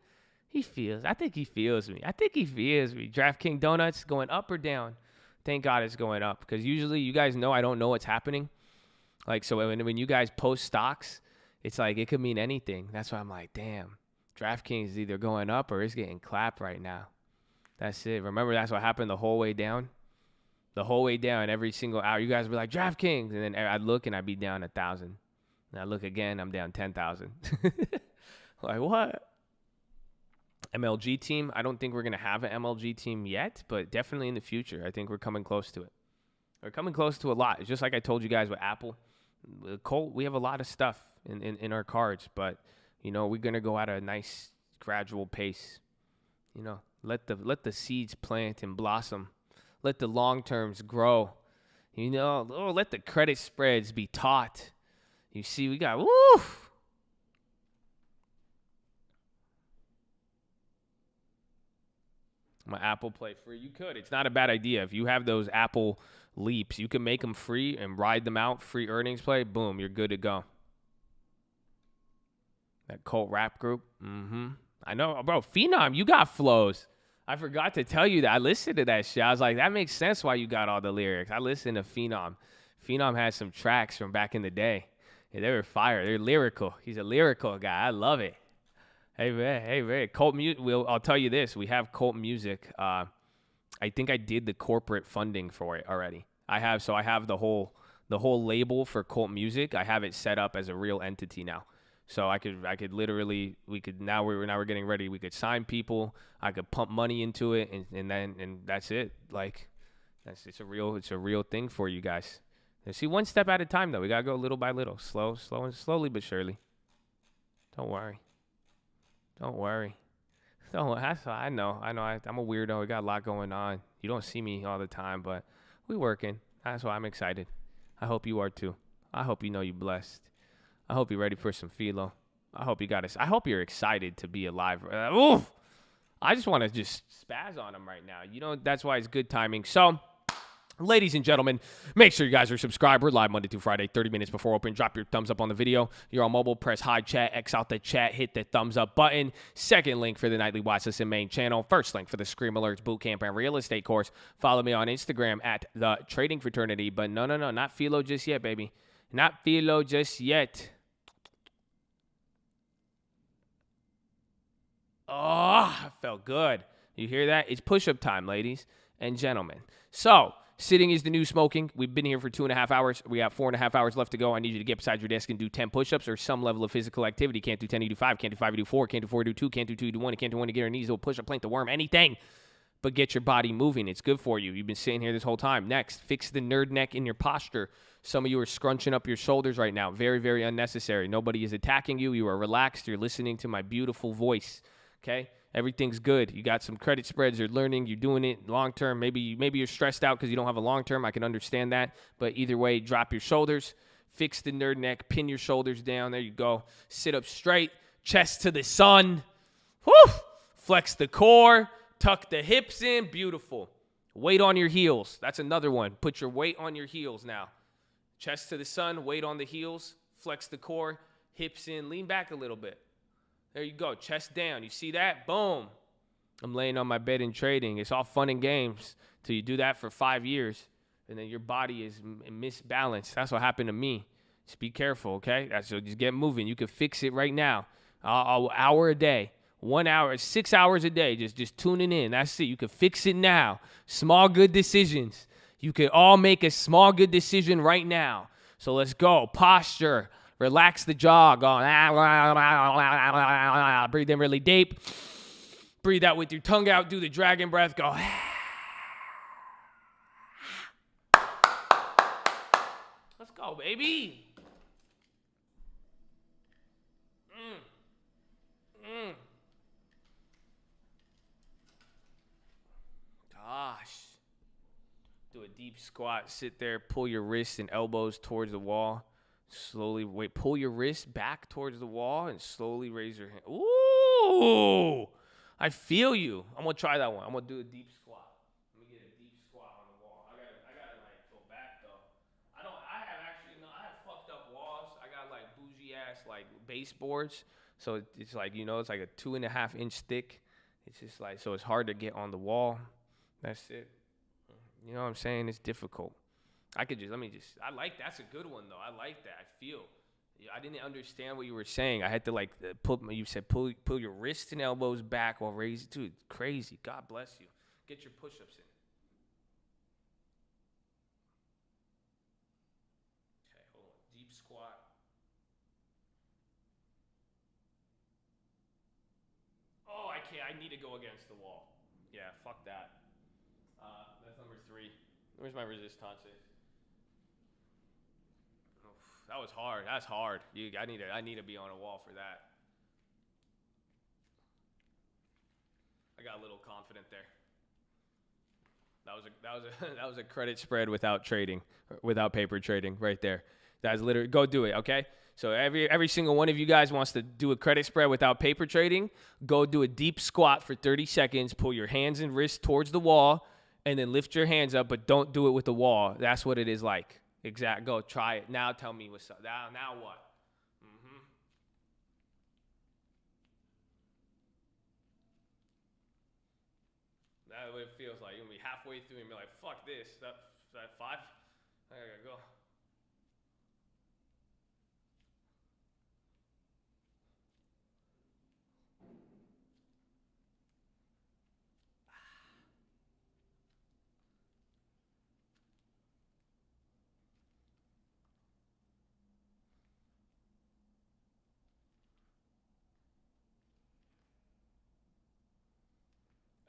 I think he feels me. DraftKings Donuts going up or down? Thank God it's going up. Because usually, you guys know I don't know what's happening. Like, so when you guys post stocks, it's like it could mean anything. That's why I'm like, damn. DraftKings is either going up or it's getting clapped right now. That's it. Remember, that's what happened the whole way down? The whole way down, every single hour. You guys would be like, DraftKings. And then I'd look and I'd be down 1,000. And I look again, I'm down 10,000. Like, what? MLG team. I don't think we're going to have an MLG team yet, but definitely in the future. I think we're coming close to it. We're coming close to a lot. It's just like I told you guys with Apple. With Colt, we have a lot of stuff in our cards, but we're going to go at a nice gradual pace. Let the seeds plant and blossom. Let the long terms grow. Let the credit spreads be taught. You see, we got, my Apple Play free. You could. It's not a bad idea. If you have those Apple Leaps, you can make them free and ride them out. Free earnings play. Boom, you're good to go. That Colt rap group. I know, bro. Phenom, you got flows. I forgot to tell you that. I listened to that shit. I was like, that makes sense why you got all the lyrics. I listened to Phenom. Phenom has some tracks from back in the day. Yeah, they were fire. They're lyrical. He's a lyrical guy. I love it. Hey, man. Colt music. I'll tell you this. We have Colt music. I think I did the corporate funding for it already. I have the whole label for Colt music. I have it set up as a real entity now. So I could literally, now we're getting ready. We could sign people. I could pump money into it, and that's it. Like, it's a real thing for you guys. And see, one step at a time though. We gotta go little by little, slowly but surely. Don't worry. That's I know. I'm a weirdo. We got a lot going on. You don't see me all the time, but we working. That's why I'm excited. I hope you are too. I hope you're blessed. I hope you're ready for some philo. I hope you're excited to be alive. I just want to just spaz on them right now. That's why it's good timing. So, ladies and gentlemen, make sure you guys are subscribed. We're live Monday through Friday, 30 minutes before open. Drop your thumbs up on the video. You're on mobile, press high chat, X out the chat, hit the thumbs up button. Second link for the nightly Watchlist and main channel. First link for the Scream Alerts Bootcamp and Real Estate course. Follow me on Instagram at The Trading Fraternity. But no, not philo just yet, baby. Not philo just yet. Oh, it felt good. You hear that? It's push-up time, ladies and gentlemen. So, sitting is the new smoking. We've been here for 2.5 hours. We have 4.5 hours left to go. I need you to get beside your desk and do 10 push-ups or some level of physical activity. Can't do 10, you do 5. Can't do 5, you do 4. Can't do 4, you do 2. Can't do 2, you do 1. Can't do 1, you get your knees. Do a push-up, plank, the worm, anything. But get your body moving. It's good for you. You've been sitting here this whole time. Next, fix the nerd neck in your posture. Some of you are scrunching up your shoulders right now. Very, very unnecessary. Nobody is attacking you. You are relaxed. You're listening to my beautiful voice. Okay? Everything's good. You got some credit spreads. You're learning. You're doing it long term. Maybe you're stressed out because you don't have a long term. I can understand that. But either way, drop your shoulders. Fix the nerd neck. Pin your shoulders down. There you go. Sit up straight. Chest to the sun. Woo! Flex the core. Tuck the hips in. Beautiful. Weight on your heels. That's another one. Put your weight on your heels now. Chest to the sun. Weight on the heels. Flex the core. Hips in. Lean back a little bit. There you go. Chest down. You see that? Boom. I'm laying on my bed and trading. It's all fun and games till you do that for 5 years, and then your body is misbalanced. That's what happened to me. Just be careful, okay? So just get moving. You can fix it right now. Hour a day, 1 hour, 6 hours a day. Just tuning in. That's it. You can fix it now. Small good decisions. You can all make a small good decision right now. So let's go. Posture. Relax the jaw. Go. Breathe in really deep. Breathe out with your tongue out. Do the dragon breath. Go. Let's go, baby. Gosh. Do a deep squat. Sit there. Pull your wrists and elbows towards the wall. Slowly pull your wrist back towards the wall and slowly raise your hand. Ooh, I feel you. I'm gonna try that one. I'm gonna do a deep squat. Let me get a deep squat on the wall. I gotta like go back though. I have fucked up walls. I got like bougie ass like baseboards. So it's like, it's like a 2.5 inch thick. It's just like, so it's hard to get on the wall. That's it. You know what I'm saying? It's difficult. I like, that's a good one though. I like that. I didn't understand what you were saying. I had to like you said pull your wrists and elbows back while raising. Dude, crazy. God bless you. Get your push-ups in. Okay, hold on. Deep squat. Oh, I can't. I need to go against the wall. Yeah, fuck that. That's number 3. Where's my resistance? That was hard. That's hard. I need to be on a wall for that. I got a little confident there. That was a credit spread without trading, without paper trading, right there. That's literally, go do it, okay? So every single one of you guys wants to do a credit spread without paper trading. Go do a deep squat for 30 seconds. Pull your hands and wrists towards the wall, and then lift your hands up, but don't do it with the wall. That's what it is like. Exact. Go try it. Now tell me what's up. Now what? That's what it feels like. You're going to be halfway through and be like, fuck this. That 5? I gotta go.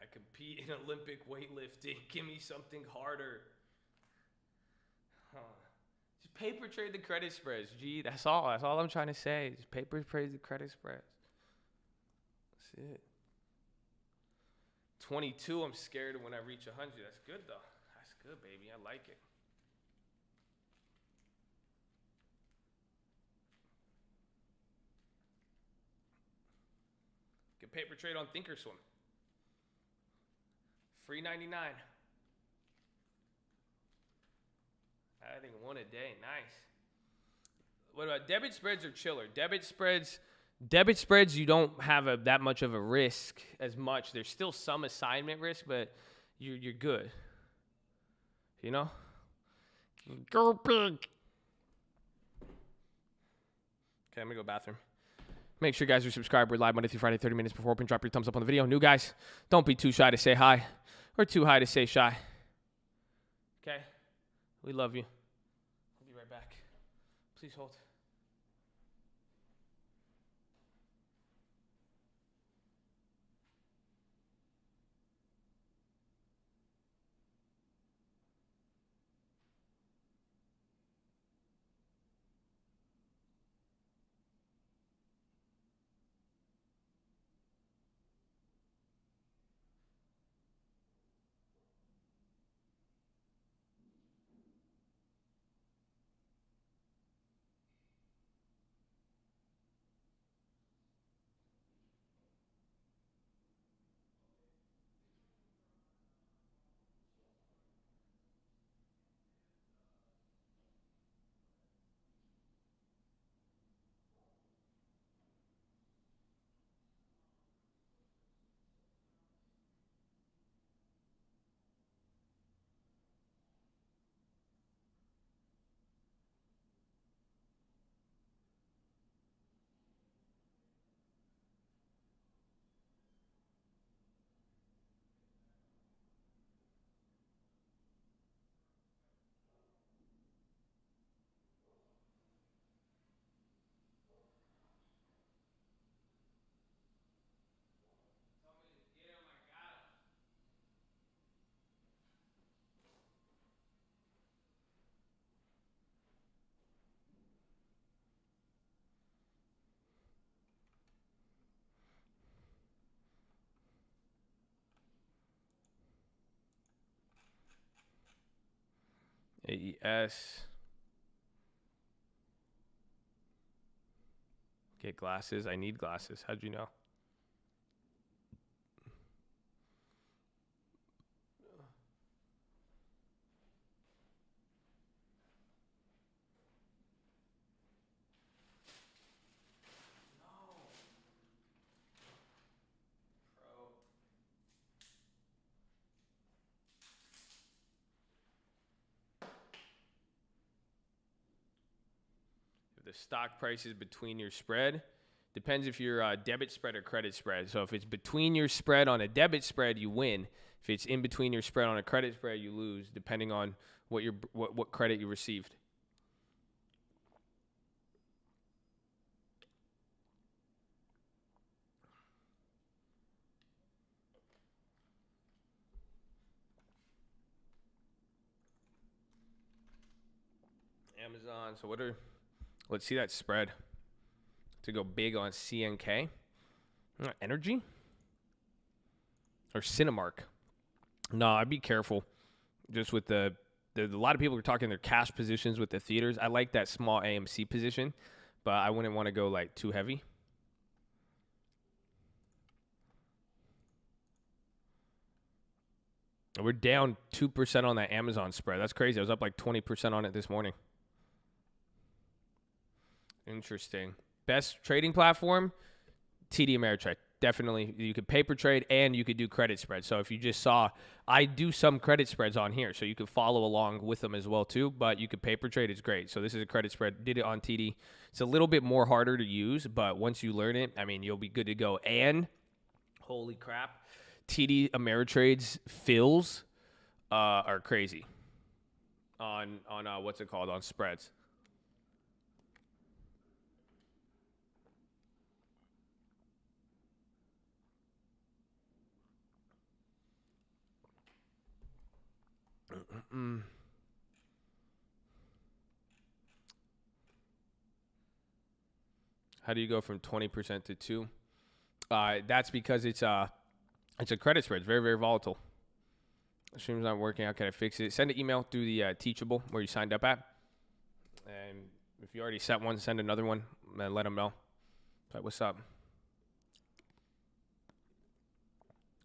I compete in Olympic weightlifting. Give me something harder. Huh. Just paper trade the credit spreads. Gee, that's all. That's all I'm trying to say. Just paper trade the credit spreads. That's it. 22, I'm scared when I reach 100. That's good, though. That's good, baby. I like it. Get paper trade on Thinkorswim. Free 99. I think one a day. Nice. What about debit spreads or chiller? Debit spreads, you don't have that much of a risk as much. There's still some assignment risk, but you're good. You know? Go big. Okay, I'm gonna go bathroom. Make sure you guys are subscribed. We're live Monday through Friday, 30 minutes before open. Drop your thumbs up on the video. New guys, don't be too shy to say hi or too high to say shy. Okay? We love you. I'll be right back. Please hold. AES. Get glasses. I need glasses. How'd you know? The stock price is between your spread. Depends if you're a debit spread or credit spread. So if it's between your spread on a debit spread, you win. If it's in between your spread on a credit spread, you lose, depending on what credit you received. Amazon. So let's see that spread. To go big on CNK. Energy? Or Cinemark? No, I'd be careful. Just with a lot of people are talking their cash positions with the theaters. I like that small AMC position, but I wouldn't want to go like too heavy. We're down 2% on that Amazon spread. That's crazy. I was up like 20% on it this morning. Interesting. Best trading platform, TD Ameritrade. Definitely. You could paper trade and you could do credit spread. So if you just saw, I do some credit spreads on here, so you could follow along with them as well too, but you could paper trade. It's great. So this is a credit spread. Did it on TD. It's a little bit more harder to use, but once you learn it, I mean, you'll be good to go. And holy crap, TD Ameritrade's fills are crazy on what's it called, on spreads. How do you go from 20% to 2? That's because it's a credit spread. It's very, very volatile. The stream's not working. How can I fix it? Send an email through the Teachable where you signed up at. And if you already sent one, send another one and let them know. Like, what's up?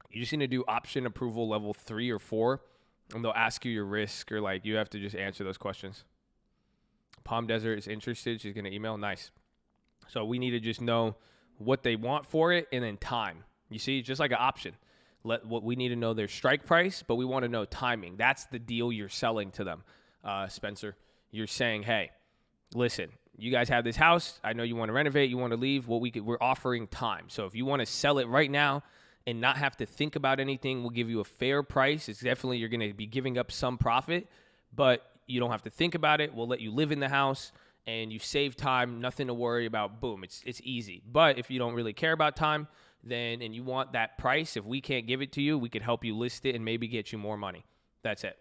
You just need to do option approval level 3 or 4. And they'll ask you your risk, or like you have to just answer those questions. Palm Desert is interested. She's going to email. Nice. So we need to just know what they want for it and then time. You see, just like an option. What we need to know their strike price, but we want to know timing. That's the deal you're selling to them, Spencer. You're saying, hey, listen, you guys have this house. I know you want to renovate. You want to leave. We're offering time. So if you want to sell it right now and not have to think about anything, we'll give you a fair price. It's definitely, you're going to be giving up some profit, but you don't have to think about it. We'll let you live in the house and you save time, nothing to worry about. Boom, it's easy. But if you don't really care about time, then, and you want that price, if we can't give it to you, we could help you list it and maybe get you more money. That's it.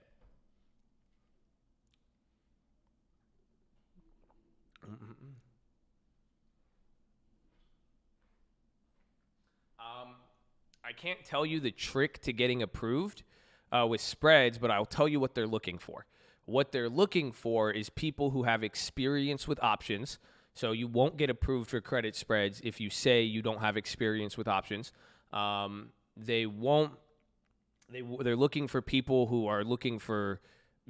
I can't tell you the trick to getting approved with spreads, but I'll tell you what they're looking for. What they're looking for is people who have experience with options. So you won't get approved for credit spreads if you say you don't have experience with options. They're looking for people who are looking for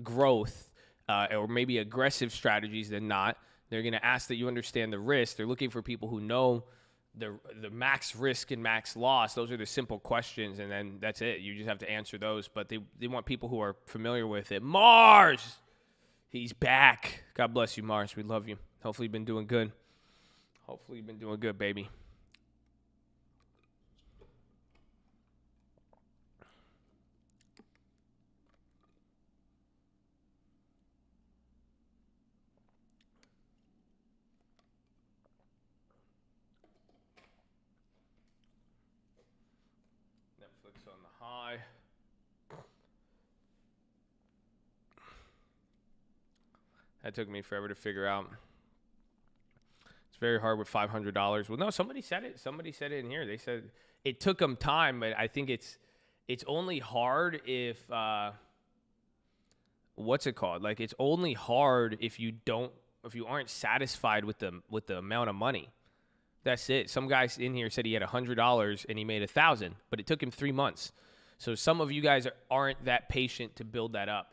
growth or maybe aggressive strategies than not. They're going to ask that you understand the risk. They're looking for people who know the max risk and max loss. Those are the simple questions, and then that's it. You just have to answer those. But they want people who are familiar with it. Mars, he's back. God bless you, Mars. We love you. Hopefully you've been doing good. Hopefully you've been doing good, baby. Netflix on the high. That took me forever to figure out. It's very hard with $500. Well, no, somebody said it. Somebody said it in here. They said it took them time, but I think it's only hard if what's it called? Like, it's only hard if you aren't satisfied with the amount of money. That's it. Some guy in here said he had $100 and he made 1,000, but it took him 3 months. So some of you guys aren't that patient to build that up.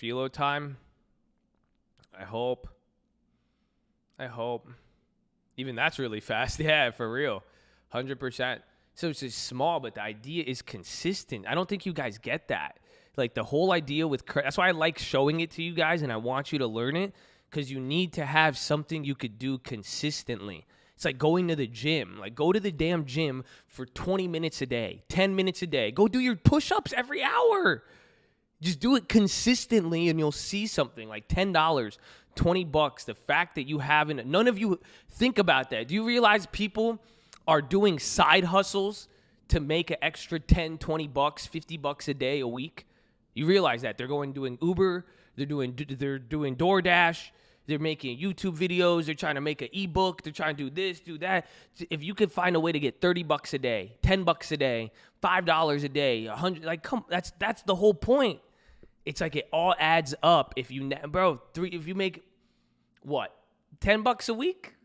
PHILO time. I hope. Even that's really fast. Yeah, for real. 100%. So it's just small, but the idea is consistent. I don't think you guys get that. Like the whole idea with that's why I like showing it to you guys, and I want you to learn it, because you need to have something you could do consistently. It's like going to the gym. Like, go to the damn gym for 20 minutes a day, 10 minutes a day. Go do your push-ups every hour. Just do it consistently, and you'll see something like $10, $20. The fact that you haven't, none of you think about that. Do you realize people are doing side hustles to make an extra 10, 20 bucks, 50 bucks a day, a week? You realize that they're doing Uber, they're doing DoorDash, they're making YouTube videos, they're trying to make an ebook, they're trying to do this, do that. If you could find a way to get 30 bucks a day, 10 bucks a day, $5 a day, 100, like, that's the whole point. It's like it all adds up. If you make what, 10 bucks a week,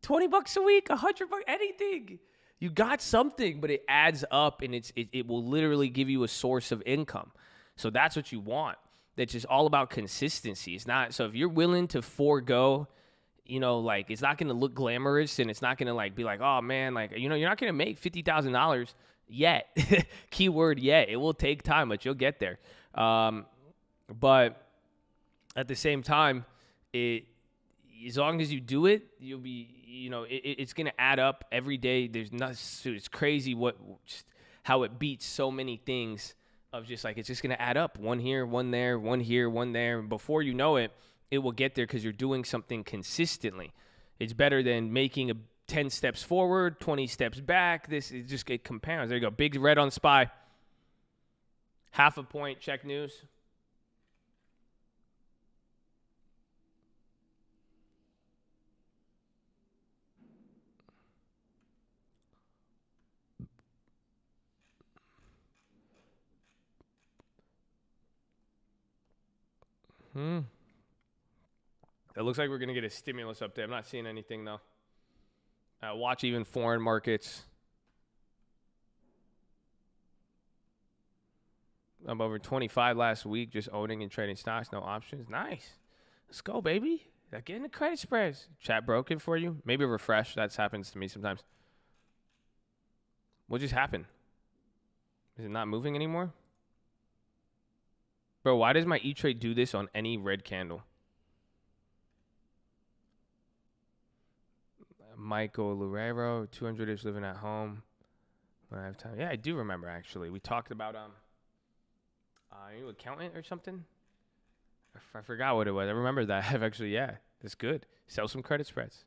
20 bucks a week, 100 bucks, anything, you got something, but it adds up, and it will literally give you a source of income. So that's what you want. That's just all about consistency. It's not, so if you're willing to forego, like, it's not going to look glamorous, and it's not going to like be like, oh man, like, you're not going to make $50,000 yet. Keyword yet. It will take time, but you'll get there. But at the same time, as long as you do it, you'll be, it's going to add up every day. It's crazy how it beats so many things of just like, it's just going to add up. One here, one there, one here, one there. And before you know it, it will get there because you're doing something consistently. It's better than making 10 steps forward, 20 steps back. It compounds. There you go. Big red on SPY. Half a point, check news. It looks like we're going to get a stimulus update. I'm not seeing anything, though. Watch even foreign markets. I'm over 25 last week, just owning and trading stocks, no options. Nice. Let's go, baby. Getting the credit spreads. Chat broken for you? Maybe refresh. That happens to me sometimes. What just happened? Is it not moving anymore? Bro, why does my E-Trade do this on any red candle? Michael Loureiro, 200-ish living at home when I have time. Yeah, I do remember, actually. We talked about, are you an accountant or something? I forgot what it was. I remember that. I've actually, yeah, that's good. Sell some credit spreads.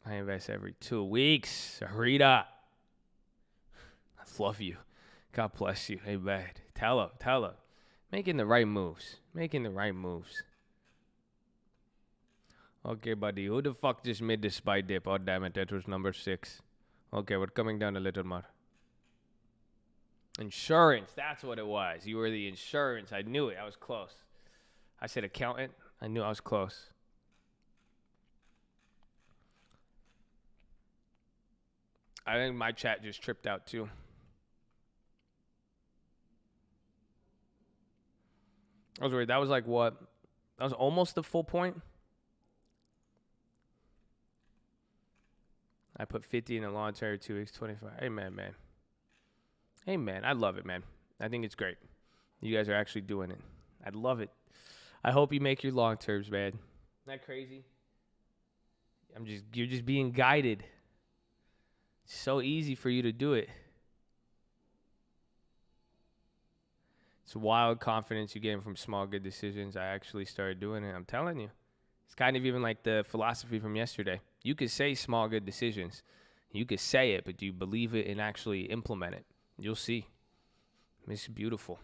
I invest every 2 weeks. Rita. I love you. God bless you. Hey, bad. Tell her. Making the right moves. Okay, buddy. Who the fuck just made this SPY dip? Oh, damn it. That was number 6. Okay, we're coming down a little more. Insurance. That's what it was. You were the insurance. I knew it. I was close. I said accountant. I knew I was close. I think my chat just tripped out too. I was worried. That was like what? That was almost the full point. I put 50 in a long term, 2 weeks, 25. Hey, man. Hey, man. I love it, man. I think it's great. You guys are actually doing it. I love it. I hope you make your long terms, man. Isn't that crazy? You're just being guided. It's so easy for you to do it. It's wild confidence you get from small, good decisions. I actually started doing it. I'm telling you. It's kind of even like the philosophy from yesterday. You could say small good decisions. You could say it, but do you believe it and actually implement it? You'll see. It's beautiful.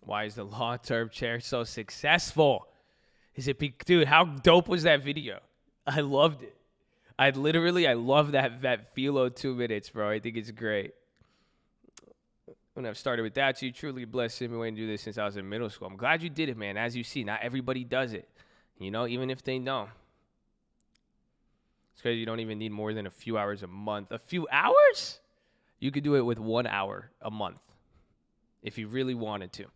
Why is the long-term chair so successful? Dude, how dope was that video? I loved it. I love that PHILO 2 minutes, bro. I think it's great. When I've started with that, you truly blessed me when to do this since I was in middle school. I'm glad you did it, man. As you see, not everybody does it. You know, even if they know. It's crazy you don't even need more than a few hours a month. A few hours? You could do it with 1 hour a month if you really wanted to.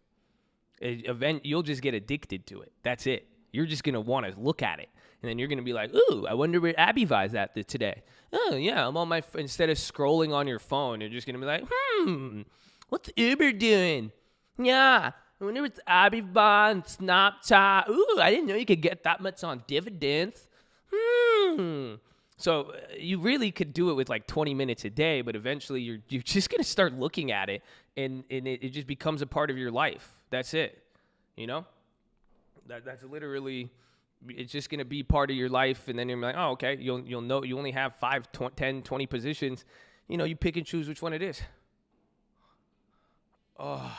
You'll just get addicted to it. That's it. You're just going to want to look at it. And then you're going to be like, ooh, I wonder where Abby's at today. Oh, yeah, I'm on my instead of scrolling on your phone, you're just going to be like, what's Uber doing? Yeah, I wonder what's Abby on Snapchat. Ooh, I didn't know you could get that much on dividends. So you really could do it with like 20 minutes a day, but eventually you're just going to start looking at it, and it just becomes a part of your life. That's it, you know? That's literally, it's just going to be part of your life, and then you're like, oh, okay, you'll know you only have 5, 10, 20 positions. You know, you pick and choose which one it is. Oh.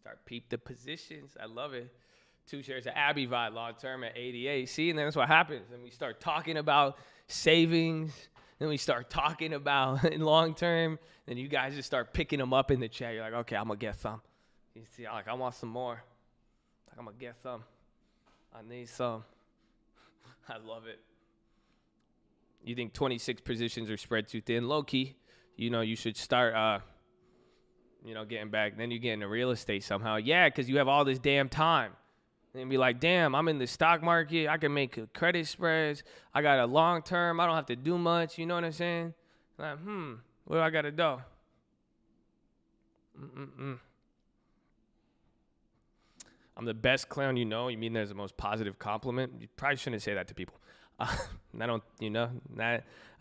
Start peep the positions. I love it. 2 shares of Abby vibe long term at 88. See, and then that's what happens. Then we start talking about savings. Then we start talking about in long term. Then you guys just start picking them up in the chat. You're like, okay, I'm gonna get some. You see, like I want some more. Like I'm gonna get some. I need some. I love it. You think 26 positions are spread too thin? Low key, you know, you should start, getting back. Then you get into real estate somehow. Yeah, because you have all this damn time. And be like, damn, I'm in the stock market. I can make credit spreads. I got a long term. I don't have to do much. You know what I'm saying? Like, what do I got to do? I'm the best clown you know. You mean there's the most positive compliment? You probably shouldn't say that to people. I don't,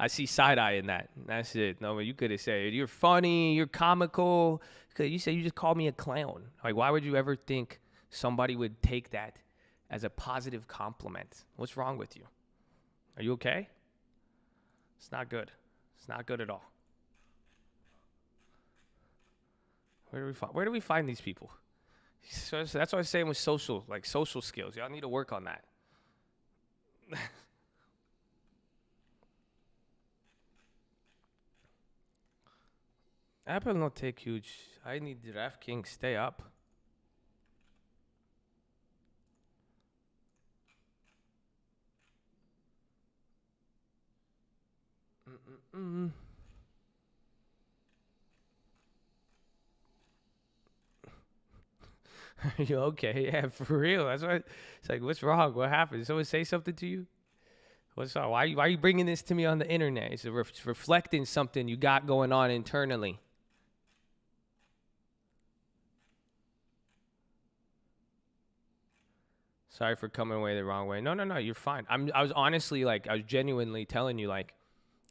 I see side eye in that. That's it. No, you could have said, you're funny, you're comical. You said you just called me a clown. Like, why would you ever think somebody would take that as a positive compliment? What's wrong with you? Are you okay? It's not good. It's not good at all. Where do we find these people? So that's what I was saying with social skills. Y'all need to work on that. Apple not take huge. I need DraftKings stay up. Are you okay? Yeah, for real. That's what it's like. What's wrong? What happened? Did someone say something to you? What's wrong? Why are you bringing this to me on the internet? It's reflecting something you got going on internally. Sorry for coming away the wrong way. No, you're fine. I was genuinely telling you like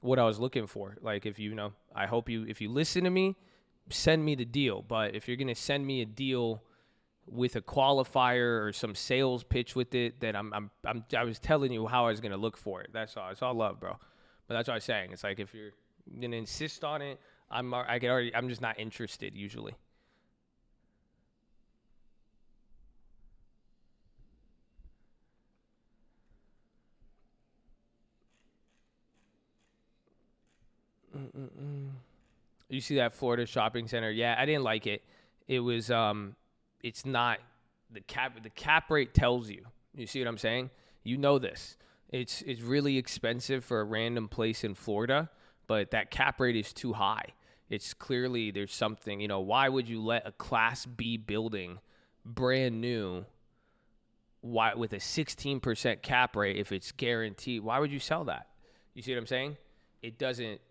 what I was looking for. Like if I hope if you listen to me, send me the deal. But if you're gonna send me a deal with a qualifier or some sales pitch with it, then I was telling you how I was gonna look for it. That's all. It's all love, bro. But that's what I was saying. It's like if you're gonna insist on it, I'm just not interested usually. You see that Florida shopping center? Yeah, I didn't like it. It was it's not the cap rate tells you. You see what I'm saying? You know this. It's really expensive for a random place in Florida, but that cap rate is too high. It's clearly there's something, why would you let a class B building brand new with a 16% cap rate if it's guaranteed? Why would you sell that? You see what I'm saying? it doesn't.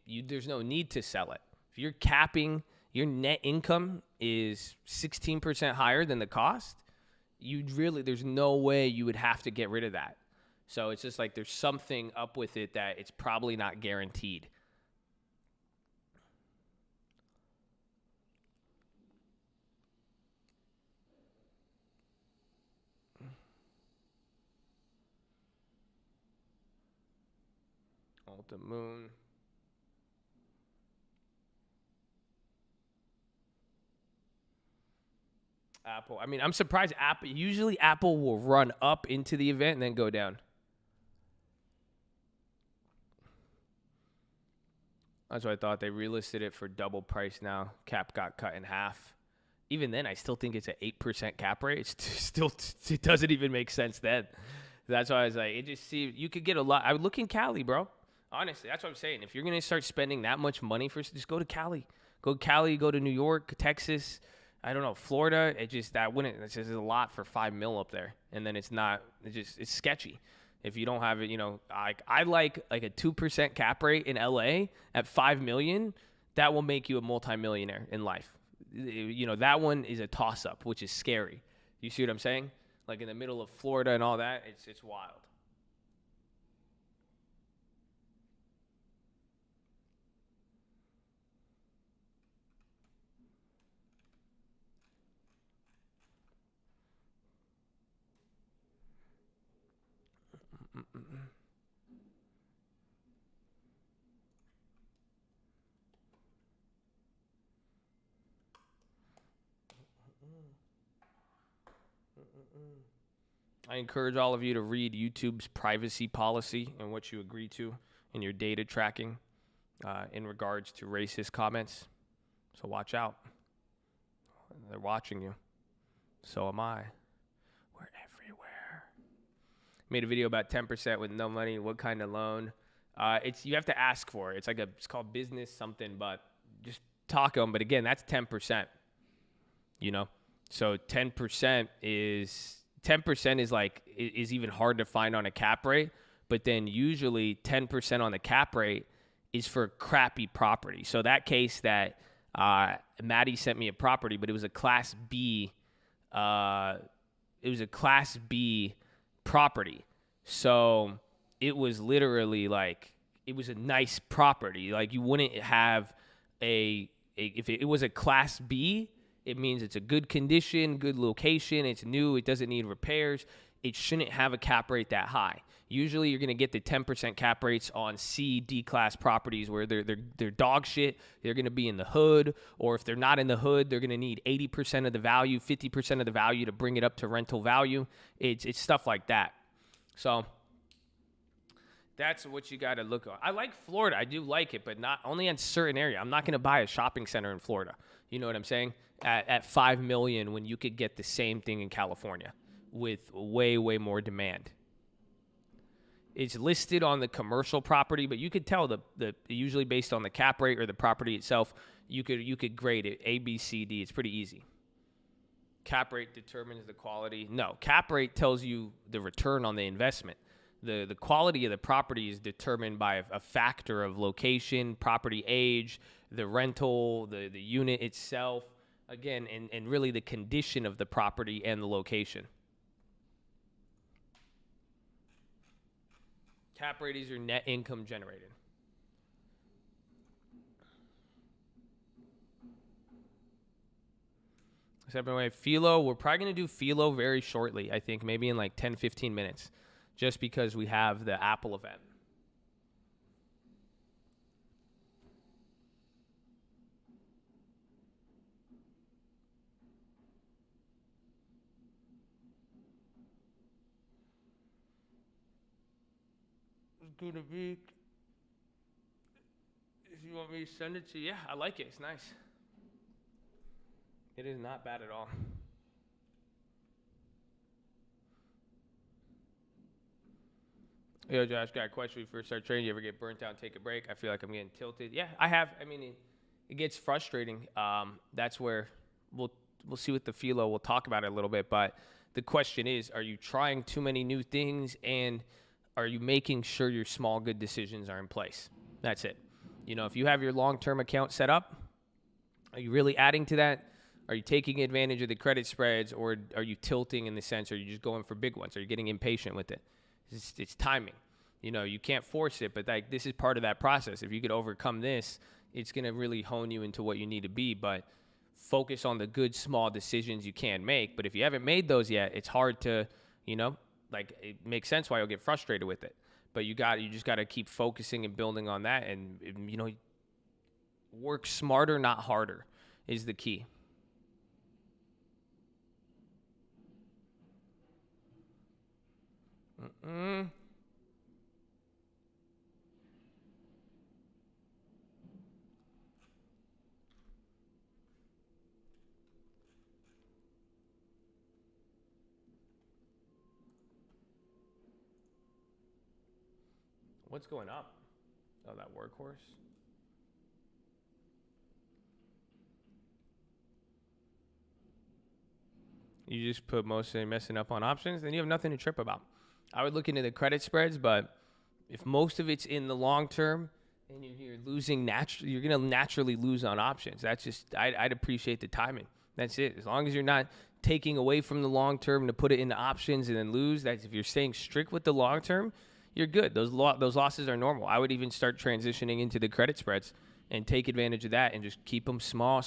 There's no need to sell it. If you're capping your net income is 16% higher than the cost, there's no way you would have to get rid of that. So it's just like there's something up with it that it's probably not guaranteed. The moon. Apple. I mean, I'm surprised usually Apple will run up into the event and then go down. That's what I thought. They relisted it for double price now. Cap got cut in half. Even then, I still think it's an 8% cap rate. It doesn't even make sense then. That's why I was like, you could get a lot. I would look in Cali, bro. Honestly, that's what I'm saying. If you're going to start spending that much money just go to Cali. Go to Cali, go to New York, Texas, I don't know, Florida. It's just a lot for $5 million up there. And then it's sketchy. If you don't have it, I like a 2% cap rate in LA at $5 million. That will make you a multimillionaire in life. That one is a toss up, which is scary. You see what I'm saying? Like in the middle of Florida and all that, it's wild. I encourage all of you to read YouTube's privacy policy and what you agree to in your data tracking in regards to racist comments. So watch out. They're watching you. So am I. We're everywhere. Made a video about 10% with no money. What kind of loan? You have to ask for it. It's called business something, but just talk to them. But again, that's 10%. So 10% is even hard to find on a cap rate, but then usually 10% on the cap rate is for crappy property. So that case that Maddie sent me a property, but it was a Class B. It was a Class B property. So it was literally it was a nice property. Like you wouldn't have if it was a Class B, it means it's a good condition, good location, it's new, it doesn't need repairs. It shouldn't have a cap rate that high. Usually you're going to get the 10% cap rates on C, D class properties where they're dog shit. They're going to be in the hood, or if they're not in the hood, they're going to need 80% of the value, 50% of the value to bring it up to rental value. It's stuff like that. So that's what you got to look at. I like Florida. I do like it, but not only in certain area. I'm not going to buy a shopping center in Florida. You know what I'm saying? At $5 million when you could get the same thing in California with way, way more demand. It's listed on the commercial property, but you could tell the usually based on the cap rate or the property itself, you could grade it A, B, C, D. It's pretty easy. Cap rate determines the quality. No, cap rate tells you the return on the investment. The quality of the property is determined by a factor of location, property age, the rental, the unit itself, again, and really the condition of the property and the location. Cap rate is your net income generated. Except anyway, PHILO, we're probably going to do PHILO very shortly, I think, maybe in like 10, 15 minutes, just because we have the Apple event. Gonna be, if you want me to send it to you, yeah, I like it. It's nice. It is not bad at all. Yo, Josh, got a question before we start trading. You ever get burnt out and take a break? I feel like I'm getting tilted. Yeah, I have. I mean, it gets frustrating. That's where we'll see with the PHILO. We'll talk about it a little bit. But the question is, are you trying too many new things, and are you making sure your small good decisions are in place? That's it. If you have your long-term account set up, are you really adding to that? Are you taking advantage of the credit spreads, or are you tilting in the sense, or are you just going for big ones? Are you getting impatient with it? It's timing. You can't force it, but this is part of that process. If you could overcome this, it's going to really hone you into what you need to be. But focus on the good, small decisions you can make. But if you haven't made those yet, it's hard to, it makes sense why you'll get frustrated with it. But you just got to keep focusing and building on that. And, work smarter, not harder is the key. What's going up? Oh, that workhorse. You just put most of it messing up on options, then you have nothing to trip about. I would look into the credit spreads, but if most of it's in the long term and you're losing you're going to naturally lose on options. That's just, I'd appreciate the timing. That's it. As long as you're not taking away from the long term to put it into options and then lose, that's if you're staying strict with the long term, you're good. Those losses are normal. I would even start transitioning into the credit spreads and take advantage of that and just keep them small.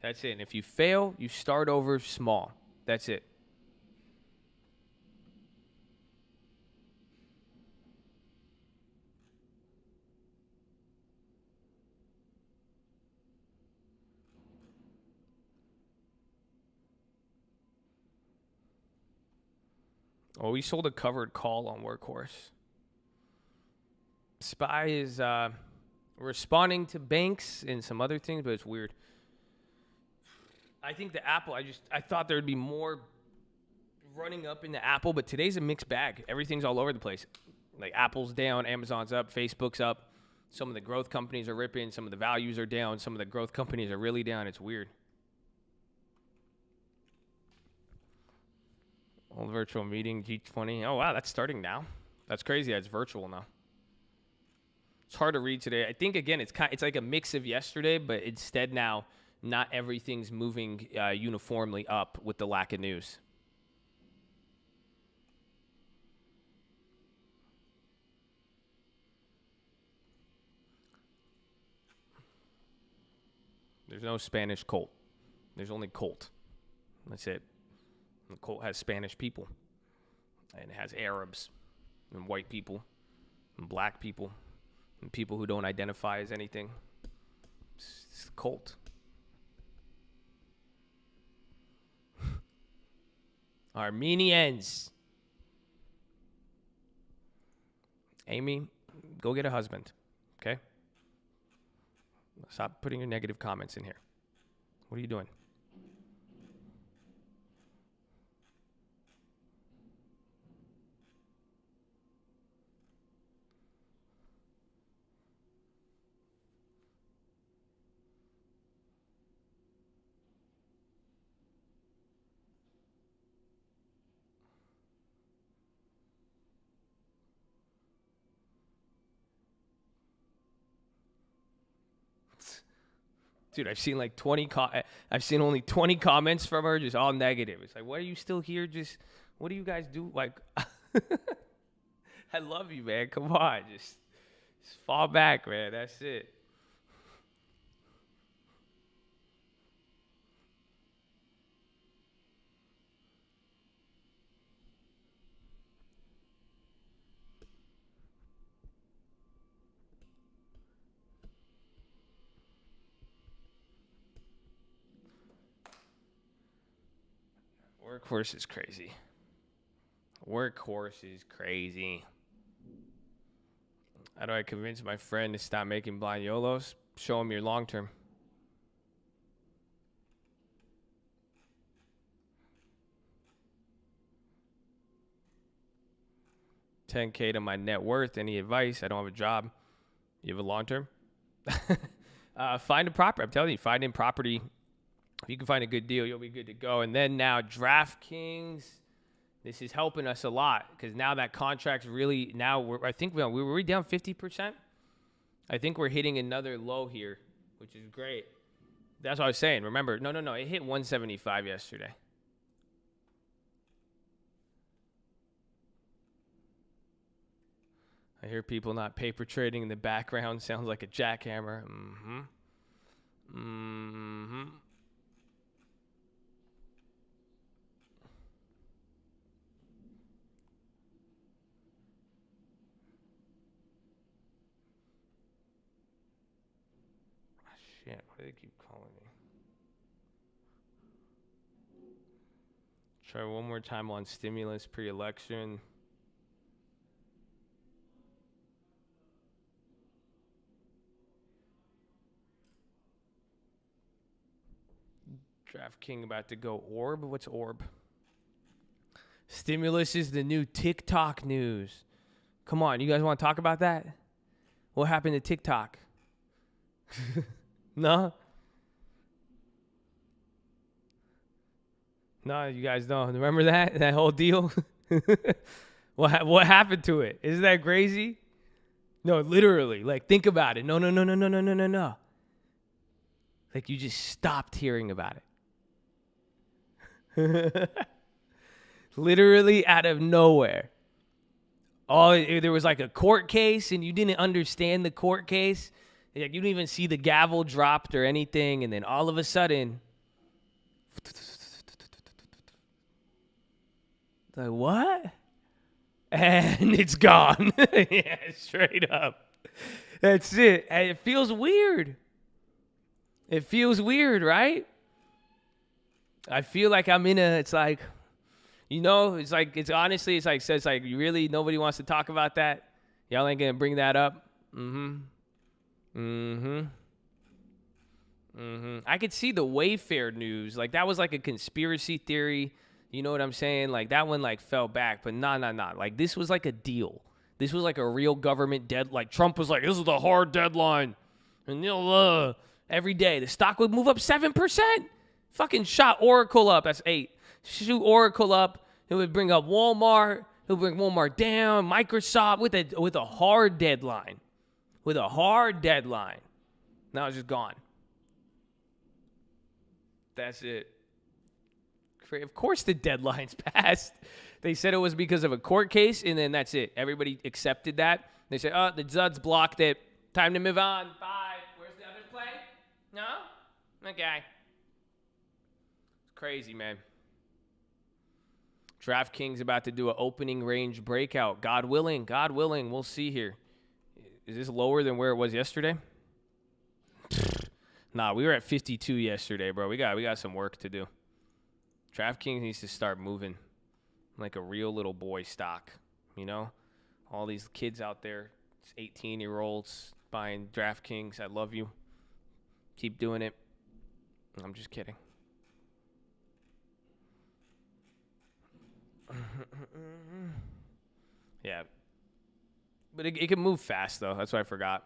That's it. And if you fail, you start over small. That's it. Oh, we sold a covered call on Workhorse. SPY is responding to banks and some other things, but it's weird. I think the Apple, I thought there would be more running up in the Apple, but today's a mixed bag. Everything's all over the place. Like Apple's down, Amazon's up, Facebook's up. Some of the growth companies are ripping. Some of the values are down. Some of the growth companies are really down. It's weird. Old virtual meeting, G20. Oh, wow, that's starting now. That's crazy. It's virtual now. It's hard to read today. I think, again, it's like a mix of yesterday, but instead now, not everything's moving uniformly up with the lack of news. There's no Spanish Colt. There's only Colt. That's it. The Colt has Spanish people. And it has Arabs and white people and black people and people who don't identify as anything. It's the Colt. Armenians. Amy, go get a husband, okay? Stop putting your negative comments in here. What are you doing? Dude, I've seen like I've seen only 20 comments from her, just all negative. It's like, why are you still here? Just, what do you guys do? Like, I love you, man. Come on, just fall back, man. That's it. Workhorse is crazy. Workhorse is crazy. How do I convince my friend to stop making blind YOLOs? Show him your long term. $10K to my net worth. Any advice? I don't have a job. You have a long term? Find a property. I'm telling you, finding property. If you can find a good deal, you'll be good to go. And then now DraftKings This is helping us a lot because now that contract's really I think we were down 50%. I think we're hitting another low here, which is great. That's what I was saying. Remember, no, it hit 175 yesterday. I hear people not paper trading in the background. Sounds like a jackhammer. Shit, why do they keep calling me? Try one more time on stimulus pre-election. DraftKings about to go orb. What's orb? Stimulus is the new TikTok news. Come on, you guys want to talk about that? What happened to TikTok? No? No, you guys don't. Remember that whole deal? What happened to it? Isn't that crazy? No, literally. Like, think about it. No. Like, you just stopped hearing about it. Literally out of nowhere. There was like a court case, and you didn't understand the court case. Like, you didn't even see the gavel dropped or anything, and then all of a sudden, like, what? And it's gone. Yeah, straight up. That's it. And it feels weird. It feels weird, right? I feel like I'm it's like, it's like, really, nobody wants to talk about that? Y'all ain't gonna bring that up? I could see the Wayfair news. Like, that was like a conspiracy theory. You know what I'm saying? Like, that one, like, fell back. But nah. Like, this was like a deal. This was like a real government like, Trump was like, this is the hard deadline. And every day, the stock would move up 7%. Fucking shot Oracle up. That's 8. Shoot Oracle up. It would bring up Walmart. It would bring Walmart down. Microsoft with a hard deadline. With a hard deadline. Now it's just gone. That's it. Of course the deadline's passed. They said it was because of a court case, and then that's it. Everybody accepted that. They said, the judge blocked it. Time to move on. Bye. Where's the other play? No? Okay. It's crazy, man. DraftKings about to do an opening range breakout. God willing. We'll see here. Is this lower than where it was yesterday? Nah, we were at 52 yesterday, bro. We got some work to do. DraftKings needs to start moving like a real little boy stock, you know? All these kids out there, 18-year-olds buying DraftKings. I love you. Keep doing it. I'm just kidding. Yeah. But it can move fast, though. That's what I forgot.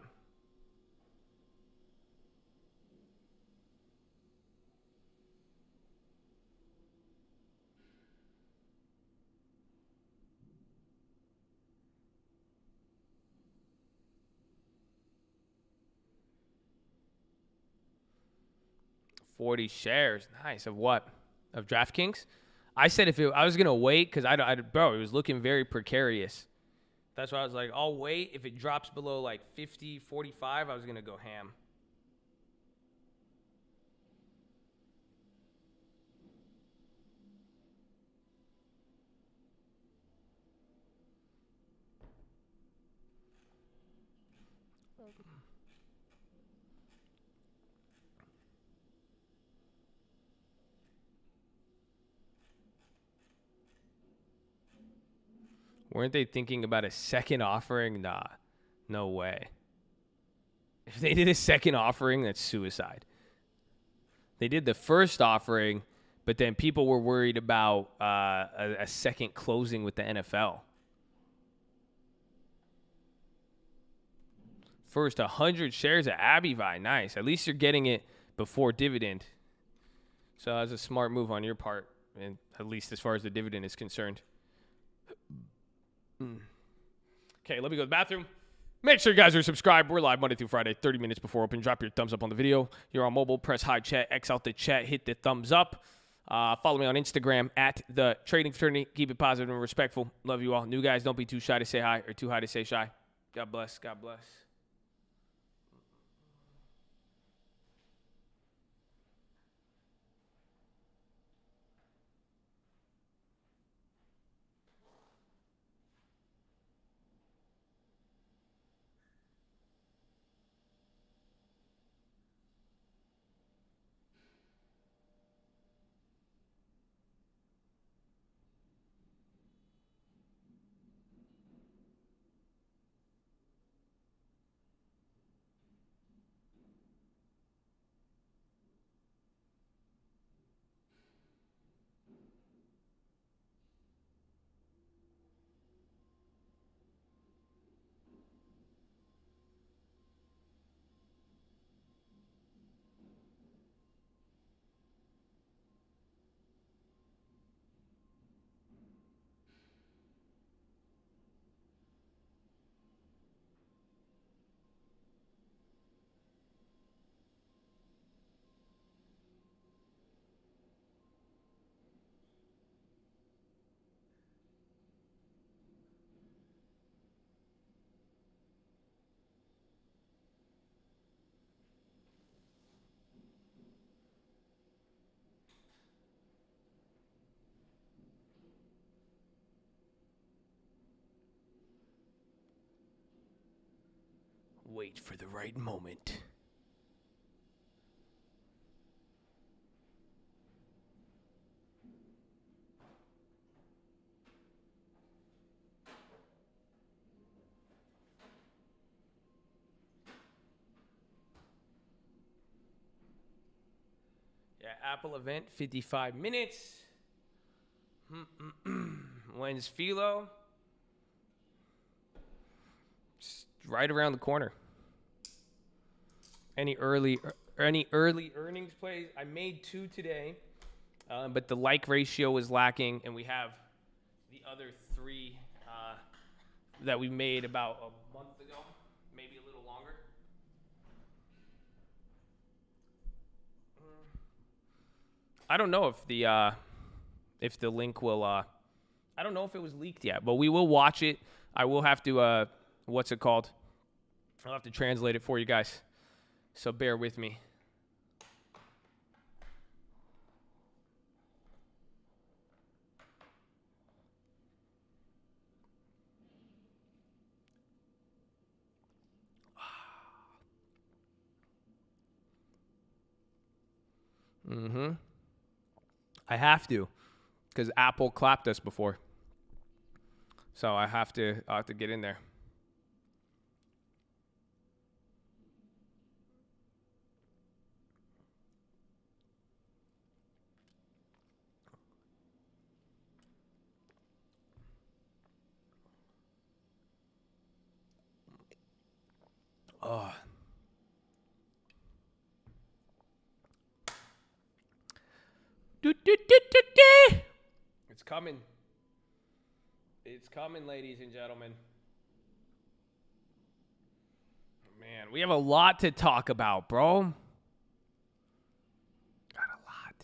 $40 shares. Nice. Of what? Of DraftKings? I said I was going to wait because bro, it was looking very precarious. That's why I was like, I'll wait. If it drops below like 50, 45, I was going to go ham. Weren't they thinking about a second offering? Nah, no way. If they did a second offering, that's suicide. They did the first offering, but then people were worried about a second closing with the NFL. First, 100 shares of AAPL. Nice. At least you're getting it before dividend. So that was a smart move on your part, and at least as far as the dividend is concerned. Okay, let me go to the bathroom. Make sure you guys are subscribed. We're live Monday through Friday, 30 minutes before open. Drop your thumbs up on the video. You're on mobile, press high chat, X out the chat, hit the thumbs up. Follow me on Instagram at the Trading Fraternity. Keep it positive and respectful. Love you all. New guys, don't be too shy to say hi or too high to say shy. God bless. God bless. Wait for the right moment. Yeah, Apple event, 55 minutes. When's PHILO? It's right around the corner. Any early earnings plays? I made 2 today, but the like ratio was lacking, and we have the other 3 that we made about a month ago, maybe a little longer. I don't know if the link will. I don't know if it was leaked yet, but we will watch it. I will have to. What's it called? I'll have to translate it for you guys. So bear with me. I have to, because Apple clapped us before. So I have to get in there. Oh. It's coming. It's coming, ladies and gentlemen. Man, we have a lot to talk about, bro. Got a lot.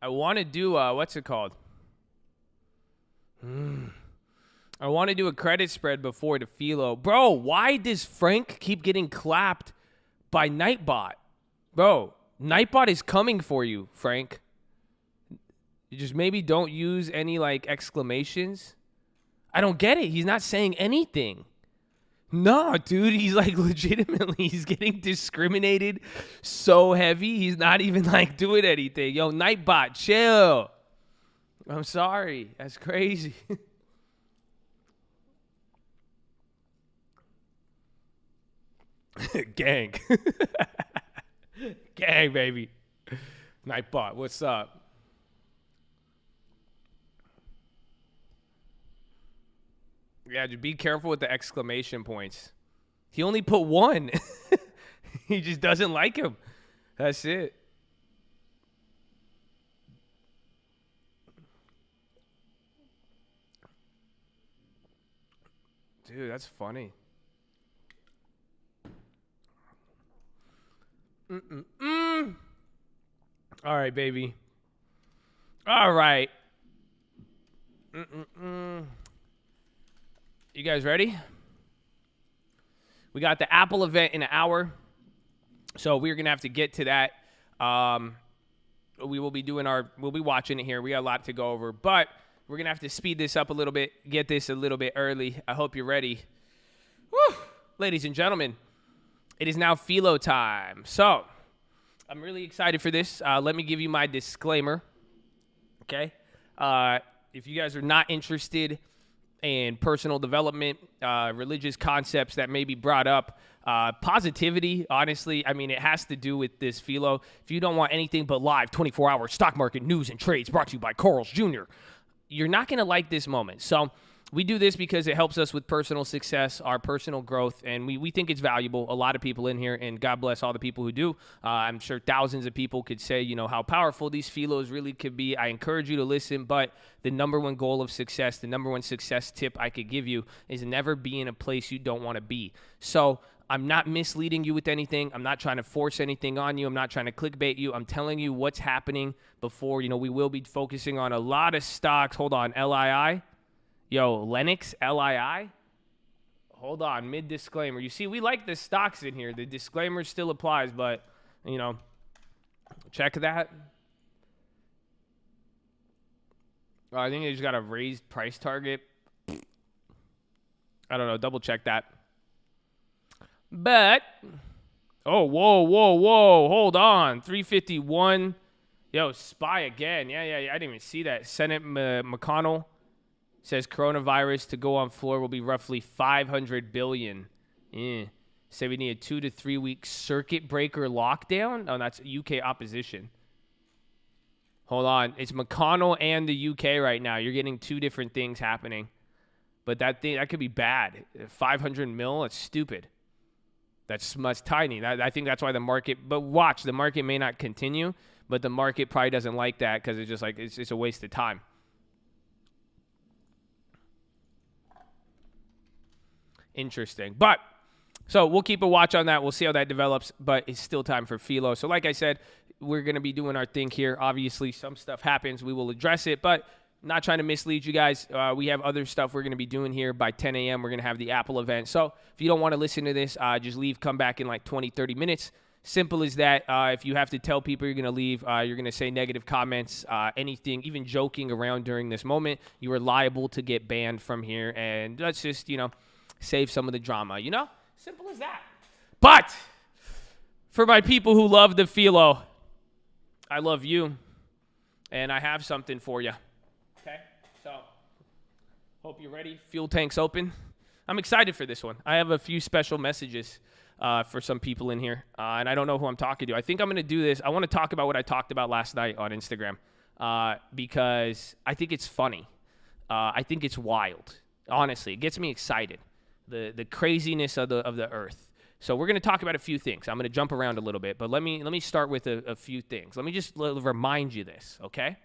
I want to do what's it called? I want to do a credit spread before the PHILO. Bro, why does Frank keep getting clapped by Nightbot? Bro, Nightbot is coming for you, Frank. You just maybe don't use any like exclamations. I don't get it. He's not saying anything. No, dude, he's like legitimately, he's getting discriminated so heavy. He's not even like doing anything. Yo, Nightbot, chill. I'm sorry. That's crazy. Gang. Gang, baby. Nightbot, what's up? Yeah, just be careful with the exclamation points. He only put one. He just doesn't like him. That's it. Dude, that's funny. All right, baby. All right. You guys ready? We got the Apple event in an hour, so we're gonna have to get to that. We'll be watching it here. We got a lot to go over, but we're gonna have to speed this up a little bit, get this a little bit early. I hope you're ready. Woo! Ladies and gentlemen, it is now PHILO time. So I'm really excited for this. Let me give you my disclaimer. Okay. If you guys are not interested in personal development, religious concepts that may be brought up, positivity, honestly, I mean, it has to do with this PHILO. If you don't want anything but live 24-hour stock market news and trades brought to you by Carl's Jr., you're not going to like this moment. So we do this because it helps us with personal success, our personal growth, and we think it's valuable. A lot of people in here, and God bless all the people who do. I'm sure thousands of people could say, how powerful these PHILOs really could be. I encourage you to listen, but the number one goal of success, the number one success tip I could give you is never be in a place you don't want to be. So I'm not misleading you with anything. I'm not trying to force anything on you. I'm not trying to clickbait you. I'm telling you what's happening before. We will be focusing on a lot of stocks. Hold on, LII. Yo, Lennox, LII. Hold on, mid-disclaimer. You see, we like the stocks in here. The disclaimer still applies, but, check that. Oh, I think they just got a raised price target. I don't know. Double check that. But, whoa. Hold on. 351. Yo, SPY again. Yeah. I didn't even see that. Senate McConnell says coronavirus to go on floor will be roughly 500 billion. Say we need a 2 to 3 week circuit breaker lockdown. Oh, that's UK opposition. Hold on. It's McConnell and the UK right now. You're getting two different things happening. But that could be bad. 500 mil, that's stupid. That's tiny. I think that's why the market, but watch, the market may not continue, but the market probably doesn't like that because it's just like, it's a waste of time. Interesting. But, so we'll keep a watch on that. We'll see how that develops, but it's still time for PHILO. So like I said, we're going to be doing our thing here. Obviously, some stuff happens. We will address it, but not trying to mislead you guys. We have other stuff we're going to be doing here. By 10 a.m., we're going to have the Apple event. So if you don't want to listen to this, just leave, come back in like 20, 30 minutes. Simple as that. If you have to tell people you're going to leave, you're going to say negative comments, anything, even joking around during this moment, you are liable to get banned from here. And let's just, save some of the drama, Simple as that. But for my people who love the PHILO, I love you, and I have something for you. Okay, so hope you're ready. Fuel tank's open. I'm excited for this one. I have a few special messages for some people in here, and I don't know who I'm talking to. I think I'm going to do this. I want to talk about what I talked about last night on Instagram because I think it's funny. I think it's wild. Honestly, it gets me excited. The craziness of the earth. So we're going to talk about a few things. I'm going to jump around a little bit, but let me start with a few things. Let me just remind you this, okay?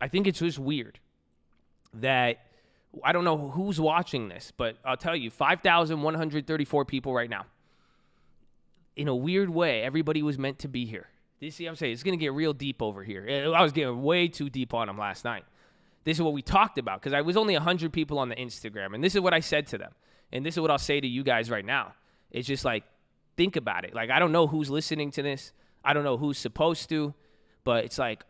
I think it's just weird that I don't know who's watching this, but I'll tell you, 5,134 people right now. In a weird way, everybody was meant to be here. You see what I'm saying? It's going to get real deep over here. I was getting way too deep on them last night. This is what we talked about because I was only 100 people on the Instagram, and this is what I said to them, and this is what I'll say to you guys right now. It's just like, think about it. Like, I don't know who's listening to this. I don't know who's supposed to, but it's like,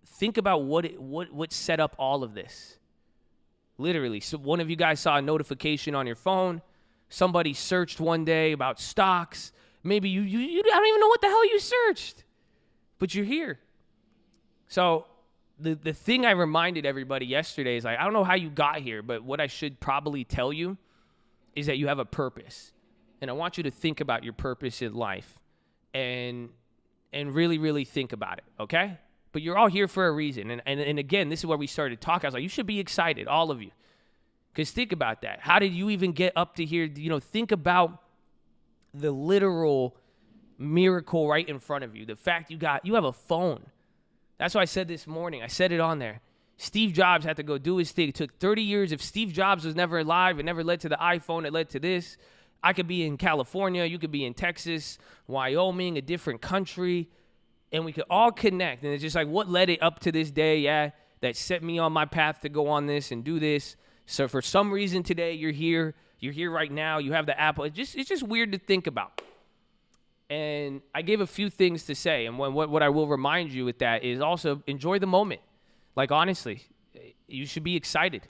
think about what set up all of this. Literally. So one of you guys saw a notification on your phone. Somebody searched one day about stocks. Maybe you don't even know what the hell you searched, but you're here. So the thing I reminded everybody yesterday is like, I don't know how you got here, but what I should probably tell you is that you have a purpose. And I want you to think about your purpose in life. And and really, really think about it, okay? But you're all here for a reason. And again, this is where we started talking. I was like, you should be excited, all of you. Because think about that. How did you even get up to here? You know, think about the literal miracle right in front of you. The fact you have a phone. That's what I said this morning. I said it on there. Steve Jobs had to go do his thing. It took 30 years. If Steve Jobs was never alive, it never led to the iPhone. It led to this. I could be in California. You could be in Texas, Wyoming, a different country. And we could all connect. And it's just like what led it up to this day, that set me on my path to go on this and do this. So for some reason today, you're here. You're here right now. You have the Apple. It's just weird to think about. And I gave a few things to say. And what I will remind you with that is also enjoy the moment. Like, honestly, you should be excited.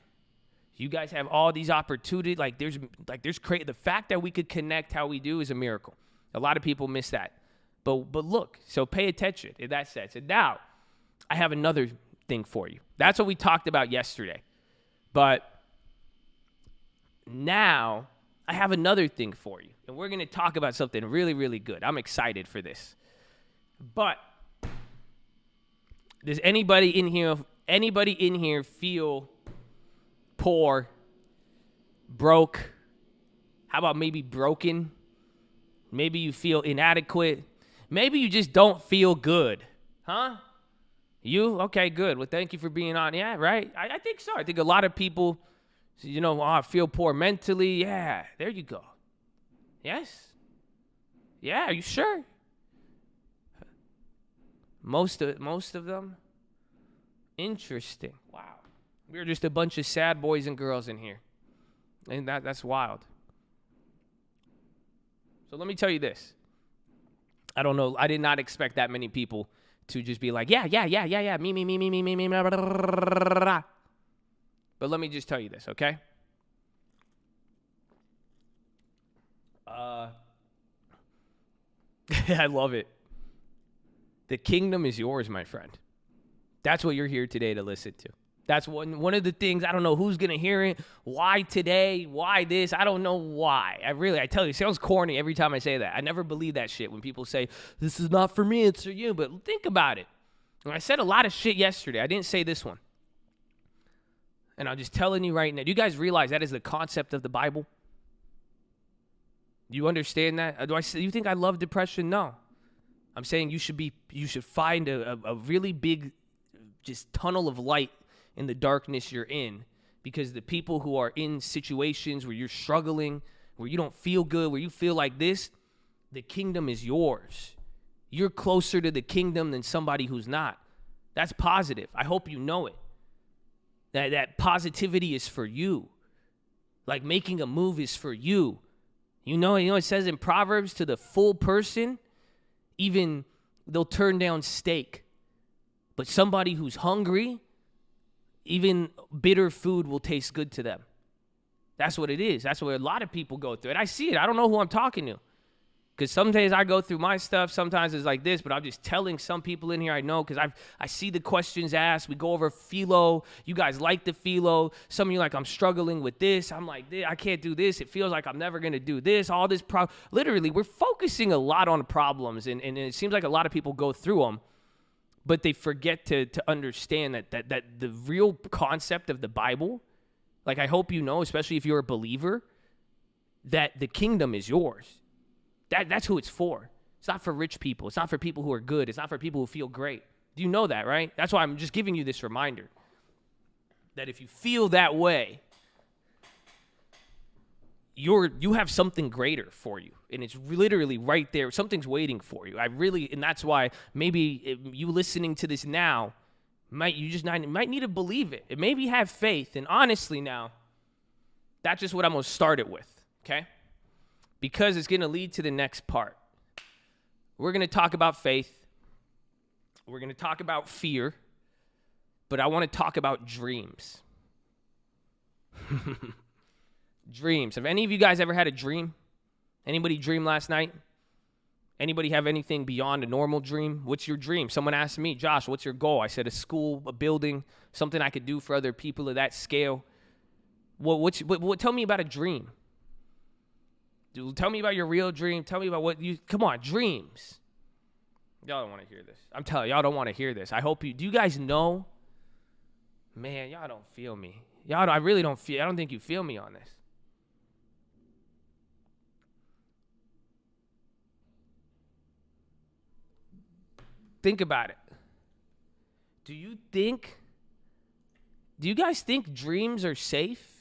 You guys have all these opportunities. There's crazy. The fact that we could connect how we do is a miracle. A lot of people miss that. But look, so pay attention in that sense. And now I have another thing for you. That's what we talked about yesterday. But now I have another thing for you. And we're going to talk about something really, really good. I'm excited for this. But does anybody in here feel poor, broke? How about maybe broken? Maybe you feel inadequate. Maybe you just don't feel good. Huh? You? Okay, good. Well, thank you for being on. Yeah, right? I think so. I think a lot of people, I feel poor mentally. Yeah, there you go. Yes? Yeah, are you sure? Most of them? Interesting. Wow. We're just a bunch of sad boys and girls in here. And that's wild. So let me tell you this. I don't know. I did not expect that many people to just be like, yeah, me. But let me just tell you this, okay? I love it. The kingdom is yours, my friend. That's what you're here today to listen to. That's one of the things. I don't know who's going to hear it. Why today? Why this? I don't know why. I tell you, it sounds corny every time I say that. I never believe that shit when people say, this is not for me, it's for you. But think about it. And I said a lot of shit yesterday. I didn't say this one. And I'm just telling you right now. Do you guys realize that is the concept of the Bible? Do you understand that? Do you think I love depression? No. I'm saying you should find a really big just tunnel of light in the darkness you're in, because the people who are in situations where you're struggling, where you don't feel good, where you feel like this, the kingdom is yours. You're closer to the kingdom than somebody who's not. That's positive. I hope you know it. That positivity is for you. Like making a move is for you. You know, it says in Proverbs, to the full person, even they'll turn down steak. But somebody who's hungry, even bitter food will taste good to them. That's what it is. That's what a lot of people go through. And I see it. I don't know who I'm talking to. Because some days I go through my stuff. Sometimes it's like this. But I'm just telling some people in here I know, because I see the questions asked. We go over PHILO. You guys like the PHILO. Some of you like, I'm struggling with this. I'm like, I can't do this. It feels like I'm never going to do this. All this. Literally, we're focusing a lot on problems. And it seems like a lot of people go through them. But they forget to understand that the real concept of the Bible, like I hope you know, especially if you're a believer, that the kingdom is yours. That's who it's for. It's not for rich people. It's not for people who are good. It's not for people who feel great. Do you know that, right? That's why I'm just giving you this reminder. That if you feel that way, you have something greater for you. And it's literally right there. Something's waiting for you. And that's why maybe you listening to this now, might need to believe it. It maybe have faith. And honestly now, that's just what I'm going to start it with, okay? Because it's going to lead to the next part. We're going to talk about faith. We're going to talk about fear. But I want to talk about dreams. Dreams. Have any of you guys ever had a dream? Anybody dream last night? Anybody have anything beyond a normal dream? What's your dream? Someone asked me, Josh, what's your goal? I said a school, a building, something I could do for other people of that scale. Tell me about a dream. Dude, tell me about your real dream. Tell me about come on, dreams. Y'all don't want to hear this. I'm telling y'all don't want to hear this. I hope you. Do you guys know? Man, y'all don't feel me. I really don't feel. I don't think you feel me on this. Think about it. Do you guys think dreams are safe?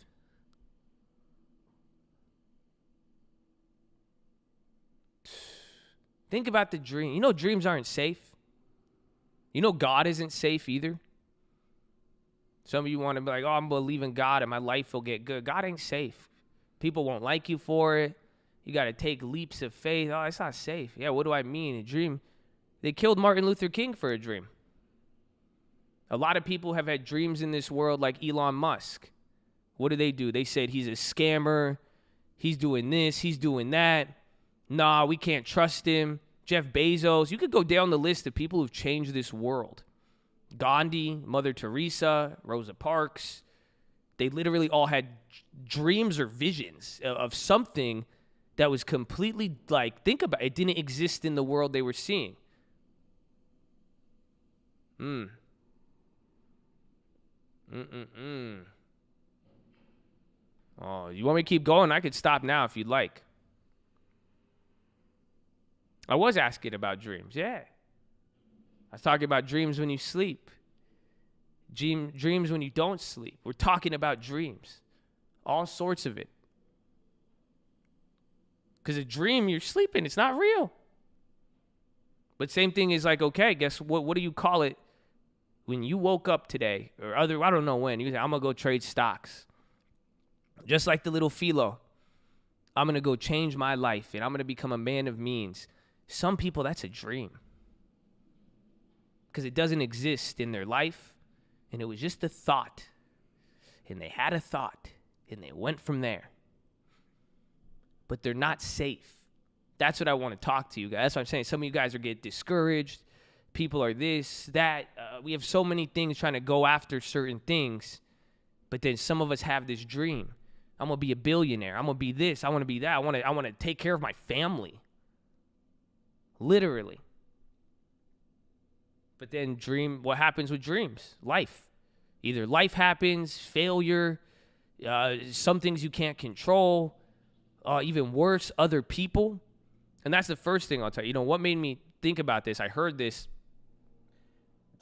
Think about the dream. You know dreams aren't safe. You know God isn't safe either. Some of you want to be like, oh, I'm believing God and my life will get good. God ain't safe. People won't like you for it. You got to take leaps of faith. Oh, it's not safe. Yeah, what do I mean? A dream. They killed Martin Luther King for a dream. A lot of people have had dreams in this world like Elon Musk. What do? They said he's a scammer. He's doing this. He's doing that. Nah, we can't trust him. Jeff Bezos. You could go down the list of people who've changed this world. Gandhi, Mother Teresa, Rosa Parks. They literally all had dreams or visions of something that was completely like, think about it, didn't exist in the world they were seeing. Oh, you want me to keep going? I could stop now if you'd like. I was asking about dreams, yeah. I was talking about dreams when you sleep. Dreams when you don't sleep. We're talking about dreams. All sorts of it. Because a dream, you're sleeping. It's not real. But same thing is like, okay, guess what do you call it when you woke up today? Or I don't know when. You say, I'm going to go trade stocks. Just like the little PHILO. I'm going to go change my life and I'm going to become a man of means. Some people, that's a dream. Because it doesn't exist in their life. And it was just a thought. And they had a thought. And they went from there. But they're not safe. That's what I want to talk to you guys. That's what I'm saying. Some of you guys are getting discouraged. People are this, that. We have so many things trying to go after certain things. But then some of us have this dream. I'm going to be a billionaire. I'm going to be this. I want to be that. I want to take care of my family. Literally. But then what happens with dreams? Life. Either life happens, failure, some things you can't control, even worse, other people. And that's the first thing I'll tell you. You know, what made me think about this? I heard this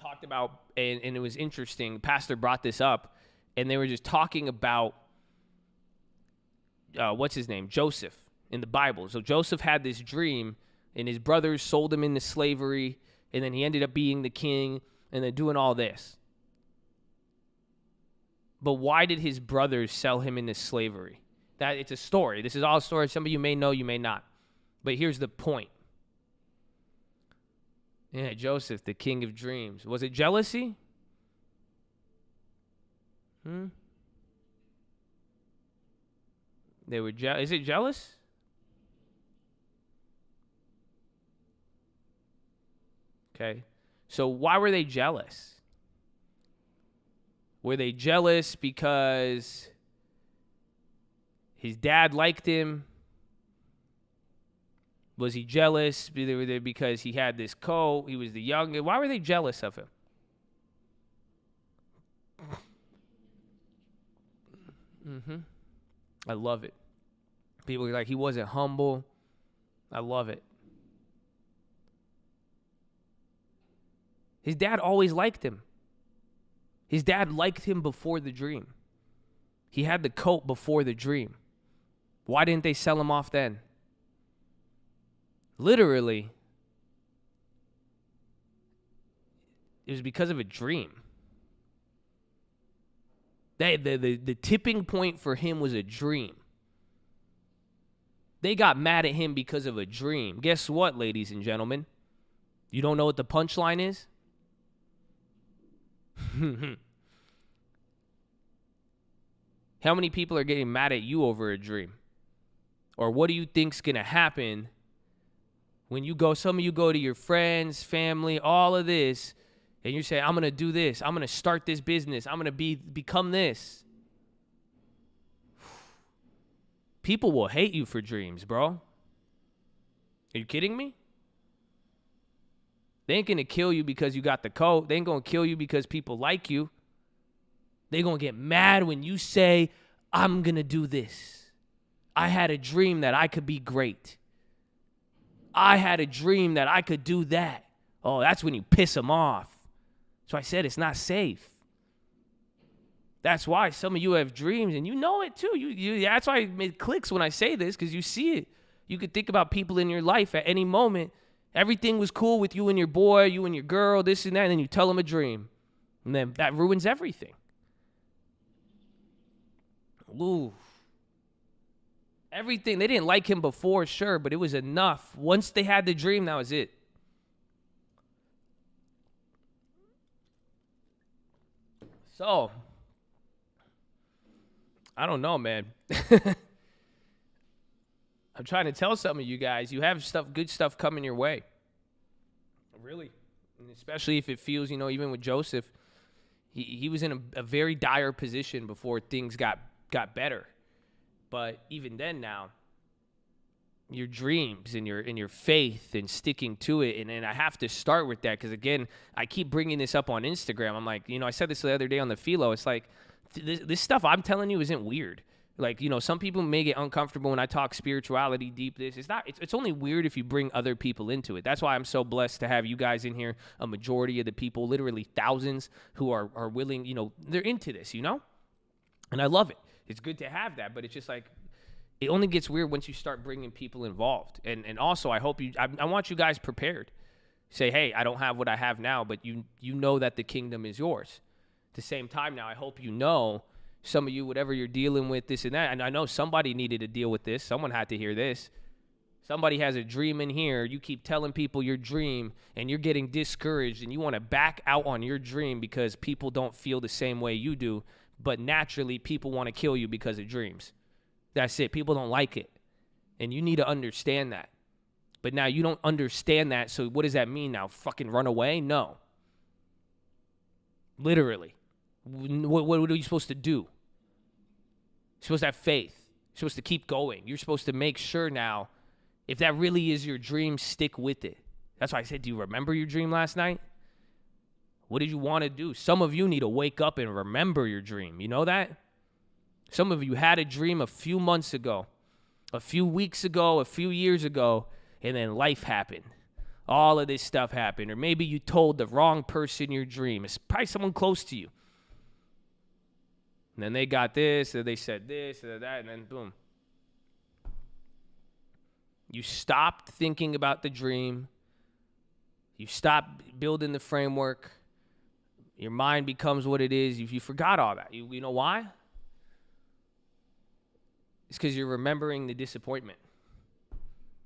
talked about, and it was interesting. The pastor brought this up, and they were just talking about, what's his name? Joseph in the Bible. So Joseph had this dream, and his brothers sold him into slavery, and then he ended up being the king, and then doing all this. But why did his brothers sell him into slavery? That it's a story. This is all a story. Some of you may know, you may not. But here's the point. Yeah, Joseph, the king of dreams. Was it jealousy? They were is it jealous? Okay. So why were they jealous? Were they jealous because his dad liked him? Was he jealous because he had this coat? He was the youngest. Why were they jealous of him? I love it. People are like, he wasn't humble. I love it. His dad always liked him. His dad liked him before the dream. He had the coat before the dream. Why didn't they sell him off then? Literally, it was because of a dream. The tipping point for him was a dream. They got mad at him because of a dream. Guess what, ladies and gentlemen? You don't know what the punchline is? How many people are getting mad at you over a dream? Or what do you think's going to happen when you go, some of you go to your friends, family, all of this, and you say, I'm going to do this. I'm going to start this business. I'm going to become this. People will hate you for dreams, bro. Are you kidding me? They ain't going to kill you because you got the coat. They ain't going to kill you because people like you. They going to get mad when you say, I'm going to do this. I had a dream that I could be great. I had a dream that I could do that. Oh, that's when you piss them off. So I said it's not safe. That's why some of you have dreams, and you know it too. That's why it clicks when I say this, because you see it. You could think about people in your life at any moment. Everything was cool with you and your boy, you and your girl, this and that, and then you tell them a dream. And then that ruins everything. Ooh. Everything. They didn't like him before, sure, but it was enough. Once they had the dream, that was it. So, I don't know, man. I'm trying to tell some of you guys, you have good stuff coming your way. Really. And especially if it feels, even with Joseph, he was in a very dire position before things got better. But even then now, your dreams and your faith and sticking to it. And I have to start with that because, again, I keep bringing this up on Instagram. I'm like, I said this the other day on the PHILO. It's like this stuff I'm telling you isn't weird. Like, some people may get uncomfortable when I talk spirituality, deep this. It's only weird if you bring other people into it. That's why I'm so blessed to have you guys in here, a majority of the people, literally thousands who are willing, they're into this, And I love it. It's good to have that, but it's just like, it only gets weird once you start bringing people involved. And also, I hope I want you guys prepared. Say, hey, I don't have what I have now, but you know that the kingdom is yours. At the same time now, I hope some of you, whatever you're dealing with, this and that, and I know somebody needed to deal with this. Someone had to hear this. Somebody has a dream in here. You keep telling people your dream, and you're getting discouraged, and you want to back out on your dream because people don't feel the same way you do, but naturally people want to kill you because of dreams. That's it. People don't like it, and you need to understand that. But now you don't understand that, so what does that mean now? Fucking run away? No. Literally. What are you supposed to do? You're supposed to have faith. You're supposed to keep going. You're supposed to make sure now, if that really is your dream, stick with it. That's why I said, do you remember your dream last night? What did you want to do? Some of you need to wake up and remember your dream. You know that? Some of you had a dream a few months ago, a few weeks ago, a few years ago, and then life happened. All of this stuff happened. Or maybe you told the wrong person your dream. It's probably someone close to you. And then they got this, or they said this, or that, and then boom. You stopped thinking about the dream. You stopped building the framework. Your mind becomes what it is. You forgot all that. You know why? It's because you're remembering the disappointment.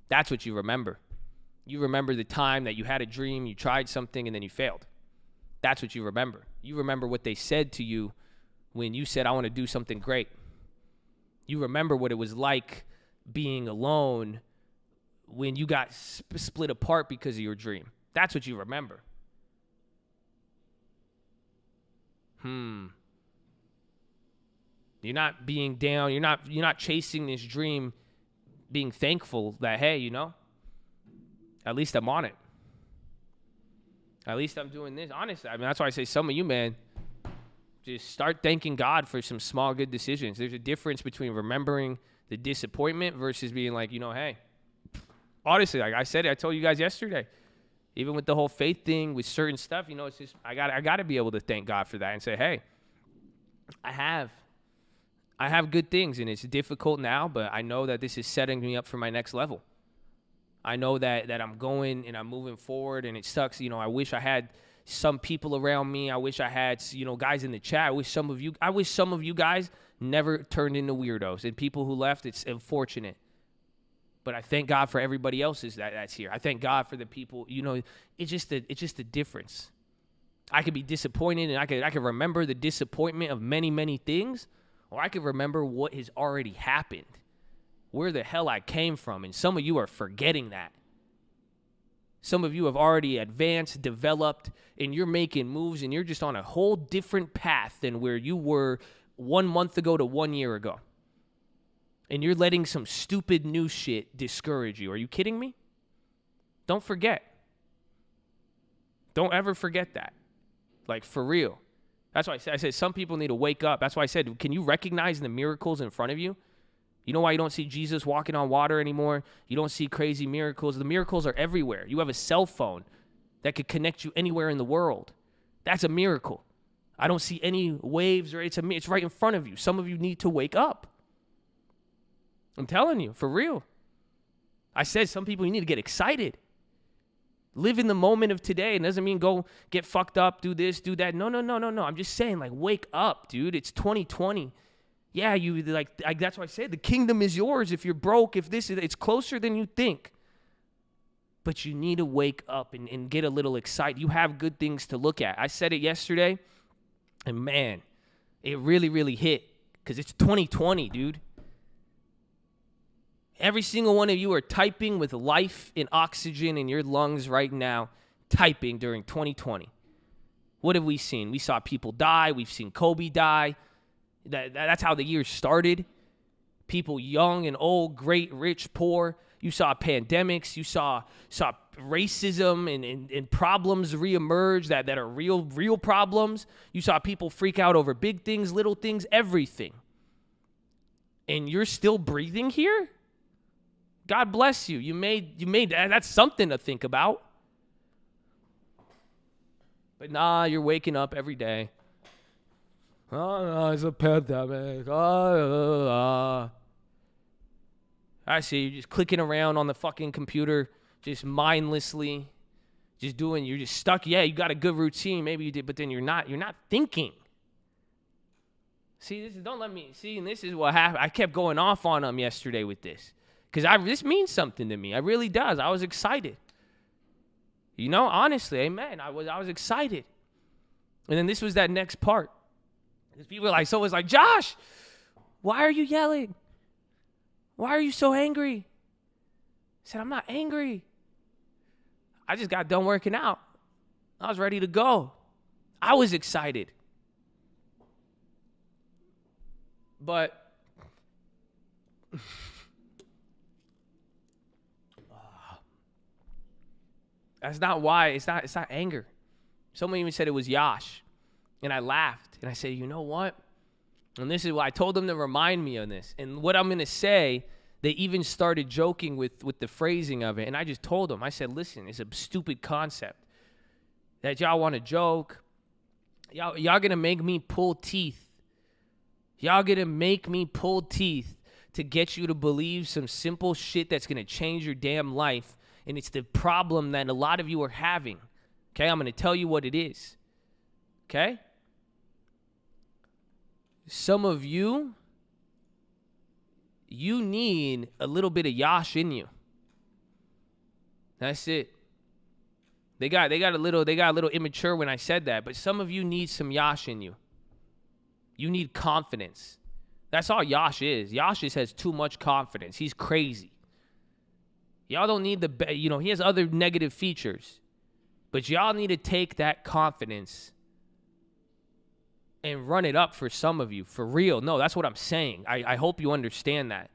That's what you remember. You remember the time that you had a dream, you tried something, and then you failed. That's what you remember. You remember what they said to you when you said, I want to do something great. You remember what it was like being alone when you got split apart because of your dream. That's what you remember. You're not being down. You're not chasing this dream, being thankful that, hey, at least I'm on it. At least I'm doing this. Honestly, that's why I say some of you, man, just start thanking God for some small good decisions. There's a difference between remembering the disappointment versus being like, hey, honestly, like I said, I told you guys yesterday, even with the whole faith thing, with certain stuff, it's just, I got to be able to thank God for that and say, hey, I have good things, and it's difficult now, but I know that this is setting me up for my next level. I know that I'm going and I'm moving forward, and it sucks. I wish I had some people around me. I wish I had, guys in the chat. I wish some of you guys never turned into weirdos, and people who left, it's unfortunate. But I thank God for everybody else's that's here. I thank God for the people, it's just a difference. I could be disappointed, and I could remember the disappointment of many, many things, or I could remember what has already happened, where the hell I came from. And some of you are forgetting that. Some of you have already advanced, developed, and you're making moves, and you're just on a whole different path than where you were 1 month ago to 1 year ago. And you're letting some stupid new shit discourage you. Are you kidding me? Don't forget. Don't ever forget that. Like, for real. That's why I said some people need to wake up. That's why I said, can you recognize the miracles in front of you? You know why you don't see Jesus walking on water anymore? You don't see crazy miracles. The miracles are everywhere. You have a cell phone that could connect you anywhere in the world. That's a miracle. I don't see any waves or it's right in front of you. Some of you need to wake up. I'm telling you, for real. I said some people, you need to get excited. Live in the moment of today. It doesn't mean go get fucked up, do this, do that. No. I'm just saying, like, wake up, dude. It's 2020. Yeah, that's why I said the kingdom is yours. If you're broke, it's closer than you think. But you need to wake up and get a little excited. You have good things to look at. I said it yesterday, and man, it really, really hit because it's 2020, dude. Every single one of you are typing with life and oxygen in your lungs right now, typing during 2020. What have we seen? We saw people die. We've seen Kobe die. That's how the year started. People young and old, great, rich, poor. You saw pandemics. You saw racism and problems reemerge that are real problems. You saw people freak out over big things, little things, everything. And you're still breathing here? God bless you. You made that's something to think about. But nah, you're waking up every day. Oh, no, it's a pandemic. I see you just clicking around on the fucking computer, just mindlessly, you're just stuck. Yeah, you got a good routine. Maybe you did, but then you're not thinking. See, and this is what happened. I kept going off on them yesterday with this. Because this means something to me. It really does. I was excited. You know, honestly, amen. I was excited. And then this was that next part. Because people were like, so it was like, Josh, why are you yelling? Why are you so angry? I said, I'm not angry. I just got done working out. I was ready to go. I was excited. But that's not why. It's not anger. Someone even said it was Yash. And I laughed. And I said, you know what? And this is why I told them to remind me on this. And what I'm going to say, they even started joking with the phrasing of it. And I just told them, I said, listen, it's a stupid concept that y'all want to joke. Y'all going to make me pull teeth. Y'all going to make me pull teeth to get you to believe some simple shit that's going to change your damn life. And it's the problem that a lot of you are having. Okay, I'm going to tell you what it is. Okay? Some of you need a little bit of Yash in you. That's it. They got a little immature when I said that, but some of you need some Yash in you. You need confidence. That's all Yash is. Yash just has too much confidence. He's crazy. Y'all don't need he has other negative features. But y'all need to take that confidence and run it up for some of you. For real. No, that's what I'm saying. I hope you understand that.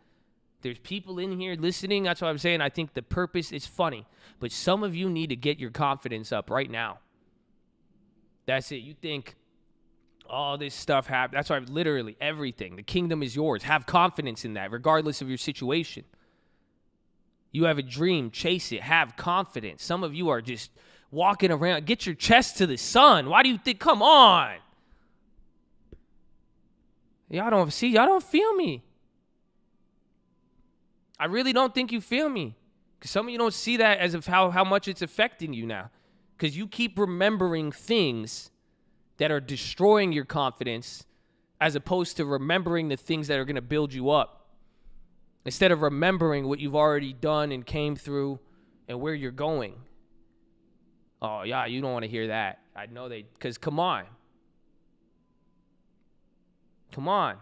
There's people in here listening. That's what I'm saying. I think the purpose is funny. But some of you need to get your confidence up right now. That's it. You think all this stuff happened. That's why literally everything. The kingdom is yours. Have confidence in that, regardless of your situation. You have a dream, chase it, have confidence. Some of you are just walking around. Get your chest to the sun. Why do you think? Come on. Y'all don't feel me. I really don't think you feel me. Because some of you don't see that as of how much it's affecting you now. Because you keep remembering things that are destroying your confidence as opposed to remembering the things that are going to build you up. Instead of remembering what you've already done and came through and where you're going. Oh, yeah, you don't want to hear that. I know because come on. Come on.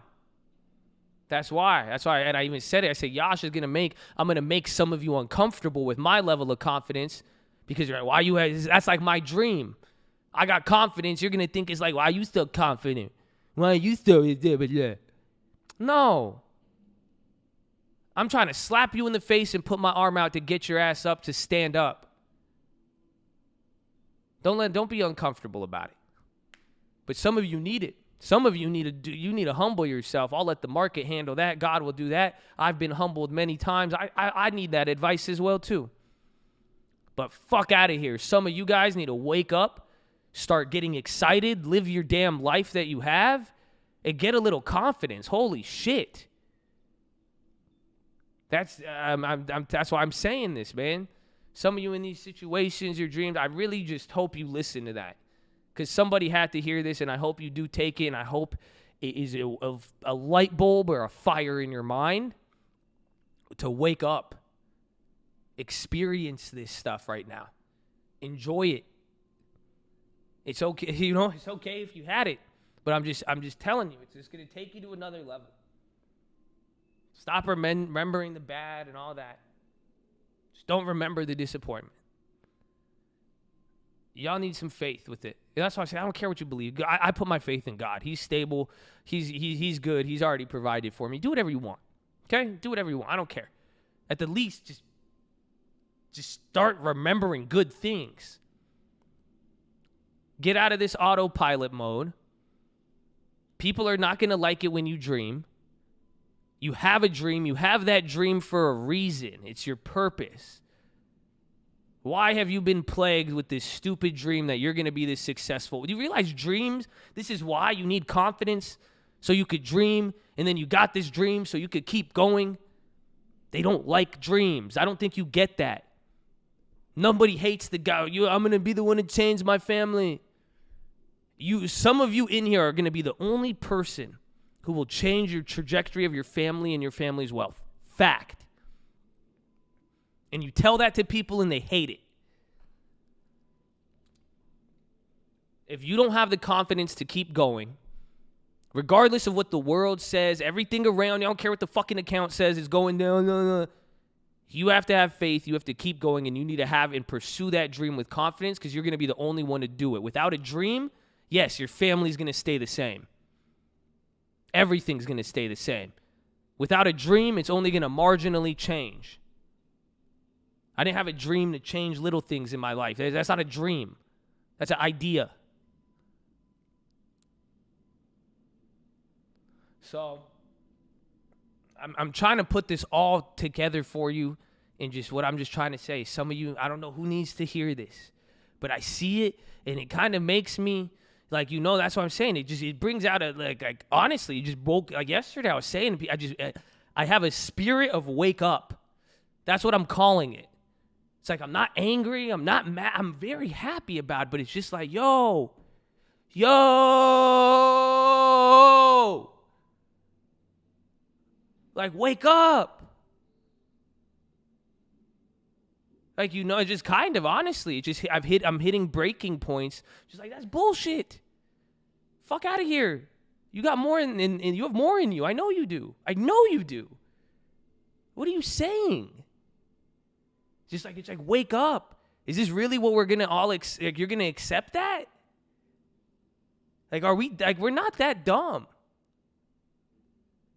That's why, and I even said it. I said, Yash is I'm going to make some of you uncomfortable with my level of confidence because you're like, that's like my dream. I got confidence. You're going to think it's like, why are you still confident? Why are you still there? No. I'm trying to slap you in the face and put my arm out to get your ass up to stand up. Don't be uncomfortable about it. But some of you need it. Some of you need to humble yourself. I'll let the market handle that. God will do that. I've been humbled many times. I need that advice as well too. But fuck out of here. Some of you guys need to wake up, start getting excited, live your damn life that you have, and get a little confidence. Holy shit. That's why I'm saying this, man. Some of you in these situations, your dreams, I really just hope you listen to that. Because somebody had to hear this, and I hope you do take it, and I hope it is a light bulb or a fire in your mind to wake up. Experience this stuff right now. Enjoy it. It's okay, it's okay if you had it. But I'm just telling you, it's just going to take you to another level. Stop remembering the bad and all that. Just don't remember the disappointment. Y'all need some faith with it. That's why I say I don't care what you believe. I put my faith in God. He's stable. He's good. He's already provided for me. Do whatever you want. Okay? Do whatever you want. I don't care. At the least, just start remembering good things. Get out of this autopilot mode. People are not going to like it when you dream. You have a dream. You have that dream for a reason. It's your purpose. Why have you been plagued with this stupid dream that you're going to be this successful? Do you realize dreams, this is why you need confidence, so you could dream, and then you got this dream so you could keep going? They don't like dreams. I don't think you get that. Nobody hates the guy, I'm going to be the one to change my family. Some of you in here are going to be the only person who will change your trajectory of your family and your family's wealth. Fact. And you tell that to people and they hate it. If you don't have the confidence to keep going, regardless of what the world says, everything around you, I don't care what the fucking account says, is going down. No. You have to have faith. You have to keep going, and you need to have and pursue that dream with confidence, because you're going to be the only one to do it. Without a dream, yes, your family's going to stay the same. Everything's going to stay the same. Without a dream, it's only going to marginally change. I didn't have a dream to change little things in my life. That's not a dream. That's an idea. So I'm trying to put this all together for you, and just what I'm just trying to say. Some of you, I don't know who needs to hear this, but I see it, and it kind of makes me, that's what I'm saying. It brings out honestly, it just broke, yesterday I was saying, I have a spirit of wake up. That's what I'm calling it. It's I'm not angry, I'm not mad, I'm very happy about it, but it's just yo. Wake up. It's just kind of, honestly, I'm hitting breaking points. Just that's bullshit. Fuck out of here. You got more and you have more in you. I know you do. What are you saying? It's wake up. Is this really what we're gonna all you're gonna accept that? Are we we're not that dumb.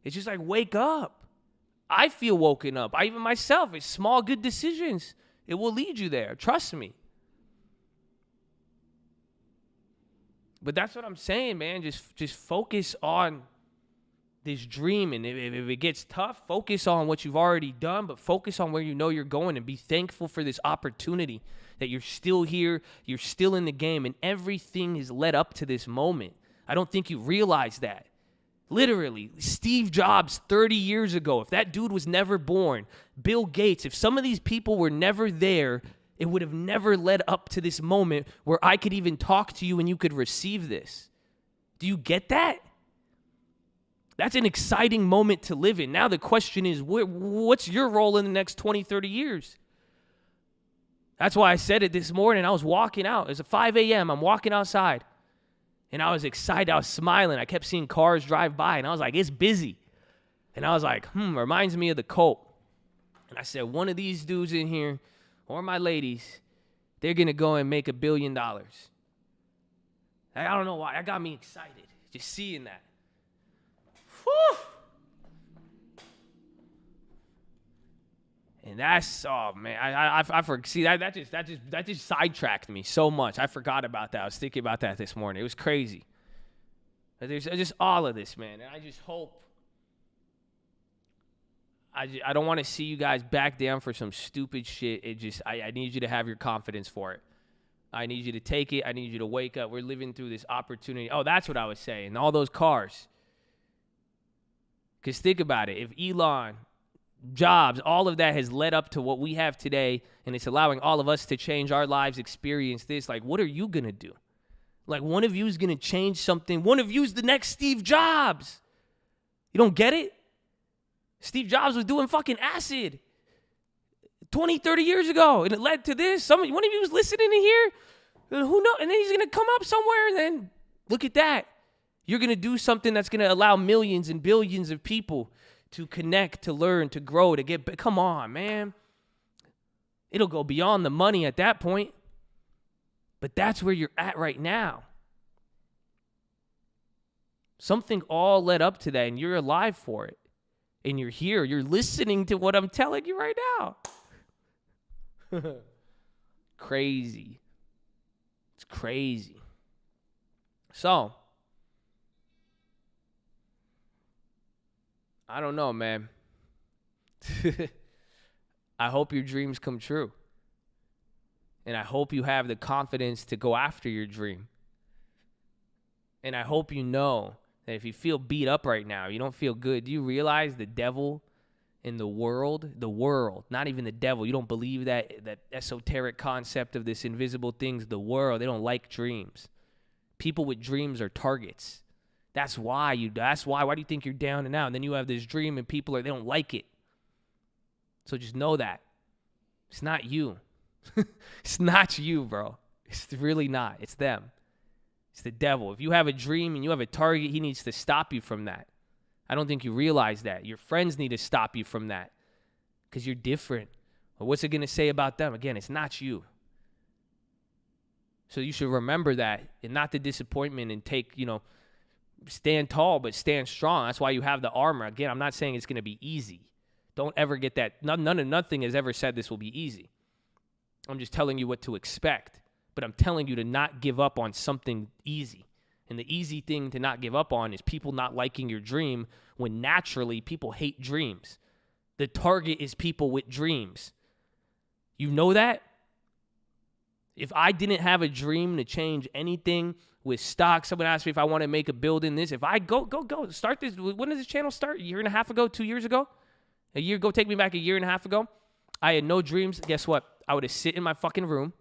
It's just wake up. I feel woken up. Even myself, it's small good decisions. It will lead you there. Trust me. But that's what I'm saying, man. Just focus on this dream, and if it gets tough, focus on what you've already done, but focus on where you know you're going, and be thankful for this opportunity that you're still here, you're still in the game, and everything is led up to this moment. I don't think you realize that. Literally, Steve Jobs 30 years ago, if that dude was never born, Bill Gates, if some of these people were never there, it would have never led up to this moment where I could even talk to you and you could receive this. Do you get that? That's an exciting moment to live in. Now the question is, what's your role in the next 20, 30 years? That's why I said it this morning. I was walking out. It was 5 a.m. I'm walking outside. And I was excited. I was smiling. I kept seeing cars drive by. And I was like, it's busy. And I was like, reminds me of the Colt. And I said, one of these dudes in here, or my ladies, they're going to go and make $1 billion. I don't know why. That got me excited. Just seeing that. Whew. And that's, oh man, I see that just sidetracked me so much. I forgot about that. I was thinking about that this morning. It was crazy. There's just all of this, man. And I just hope. I don't want to see you guys back down for some stupid shit. I need you to have your confidence for it. I need you to take it. I need you to wake up. We're living through this opportunity. Oh, that's what I was saying. All those cars. Because think about it. If Elon, Jobs, all of that has led up to what we have today, and it's allowing all of us to change our lives, experience this, like, what are you going to do? Like, one of you is going to change something. One of you is the next Steve Jobs. You don't get it? Steve Jobs was doing fucking acid 20, 30 years ago, and it led to this. One of you was listening to here. Who knows? And then he's going to come up somewhere, and then look at that. You're going to do something that's going to allow millions and billions of people to connect, to learn, to grow, to get. Come on, man. It'll go beyond the money at that point. But that's where you're at right now. Something all led up to that, and you're alive for it. And you're here. You're listening to what I'm telling you right now. Crazy. It's crazy. So, I don't know, man. I hope your dreams come true. And I hope you have the confidence to go after your dream. And I hope you know that if you feel beat up right now, you don't feel good, do you realize the devil in the world, not even the devil, you don't believe that esoteric concept of this invisible things, the world, they don't like dreams. People with dreams are targets. Why do you think you're down and out? And then you have this dream and they don't like it. So just know that. It's not you. It's not you, bro. It's really not. It's them. It's the devil. If you have a dream and you have a target, he needs to stop you from that. I don't think you realize that. Your friends need to stop you from that because you're different. Or what's it going to say about them? Again, it's not you. So you should remember that and not the disappointment and stand tall, but stand strong. That's why you have the armor. Again, I'm not saying it's going to be easy. Don't ever get that. Nothing has ever said this will be easy. I'm just telling you what to expect. But I'm telling you to not give up on something easy. And the easy thing to not give up on is people not liking your dream when naturally people hate dreams. The target is people with dreams. You know that? If I didn't have a dream to change anything with stocks, someone asked me if I want to make a build in this. If I go, start this. When did this channel start? A year and a half ago? 2 years ago? A year ago? Take me back a year and a half ago. I had no dreams. Guess what? I would have sit in my fucking room.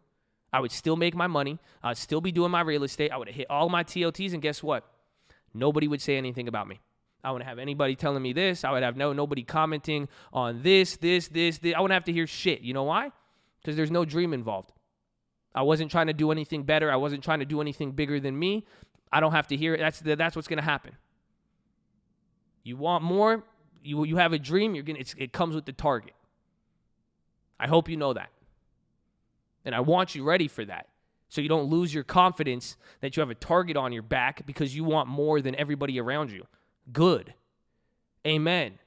I would still make my money. I'd still be doing my real estate. I would have hit all my TOTs, and guess what? Nobody would say anything about me. I wouldn't have anybody telling me this. I would have nobody commenting on this. I wouldn't have to hear shit. You know why? Because there's no dream involved. I wasn't trying to do anything better. I wasn't trying to do anything bigger than me. I don't have to hear it. That's what's going to happen. You want more? You have a dream. It comes with the target. I hope you know that. And I want you ready for that. So you don't lose your confidence that you have a target on your back because you want more than everybody around you. Good. Amen.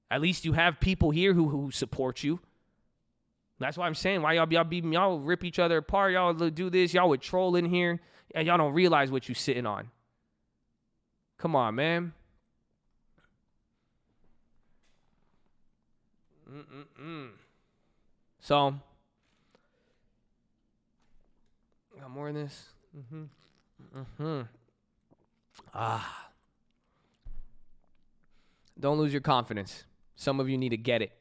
At least you have people here who support you. That's why I'm saying why y'all rip each other apart. Y'all do this. Y'all would troll in here. And y'all don't realize what you're sitting on. Come on, man. So, got more in this? Don't lose your confidence. Some of you need to get it.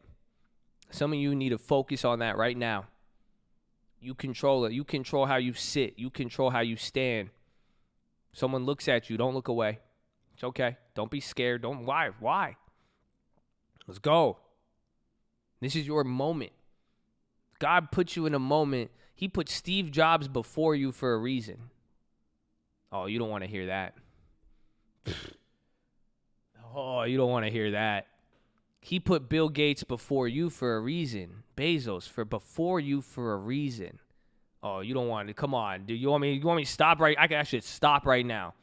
Some of you need to focus on that right now. You control it. You control how you sit. You control how you stand. Someone looks at you. Don't look away. It's okay. Don't be scared. Why? Let's go. This is your moment. God put you in a moment. He put Steve Jobs before you for a reason. Oh, you don't want to hear that. Oh, you don't want to hear that. He put Bill Gates before you for a reason. Bezos before you for a reason. Oh, you don't want to. Come on, dude. You want me to stop right? I should stop right now.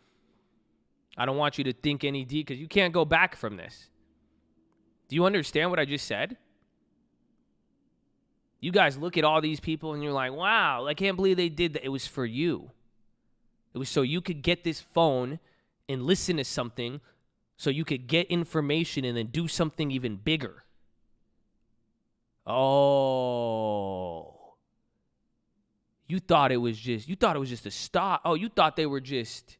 I don't want you to think any deep because you can't go back from this. Do you understand what I just said? You guys look at all these people and you're like, wow, I can't believe they did that. It was for you. It was so you could get this phone and listen to something so you could get information and then do something even bigger. Oh. You thought it was just a stop. Oh, you thought they were just,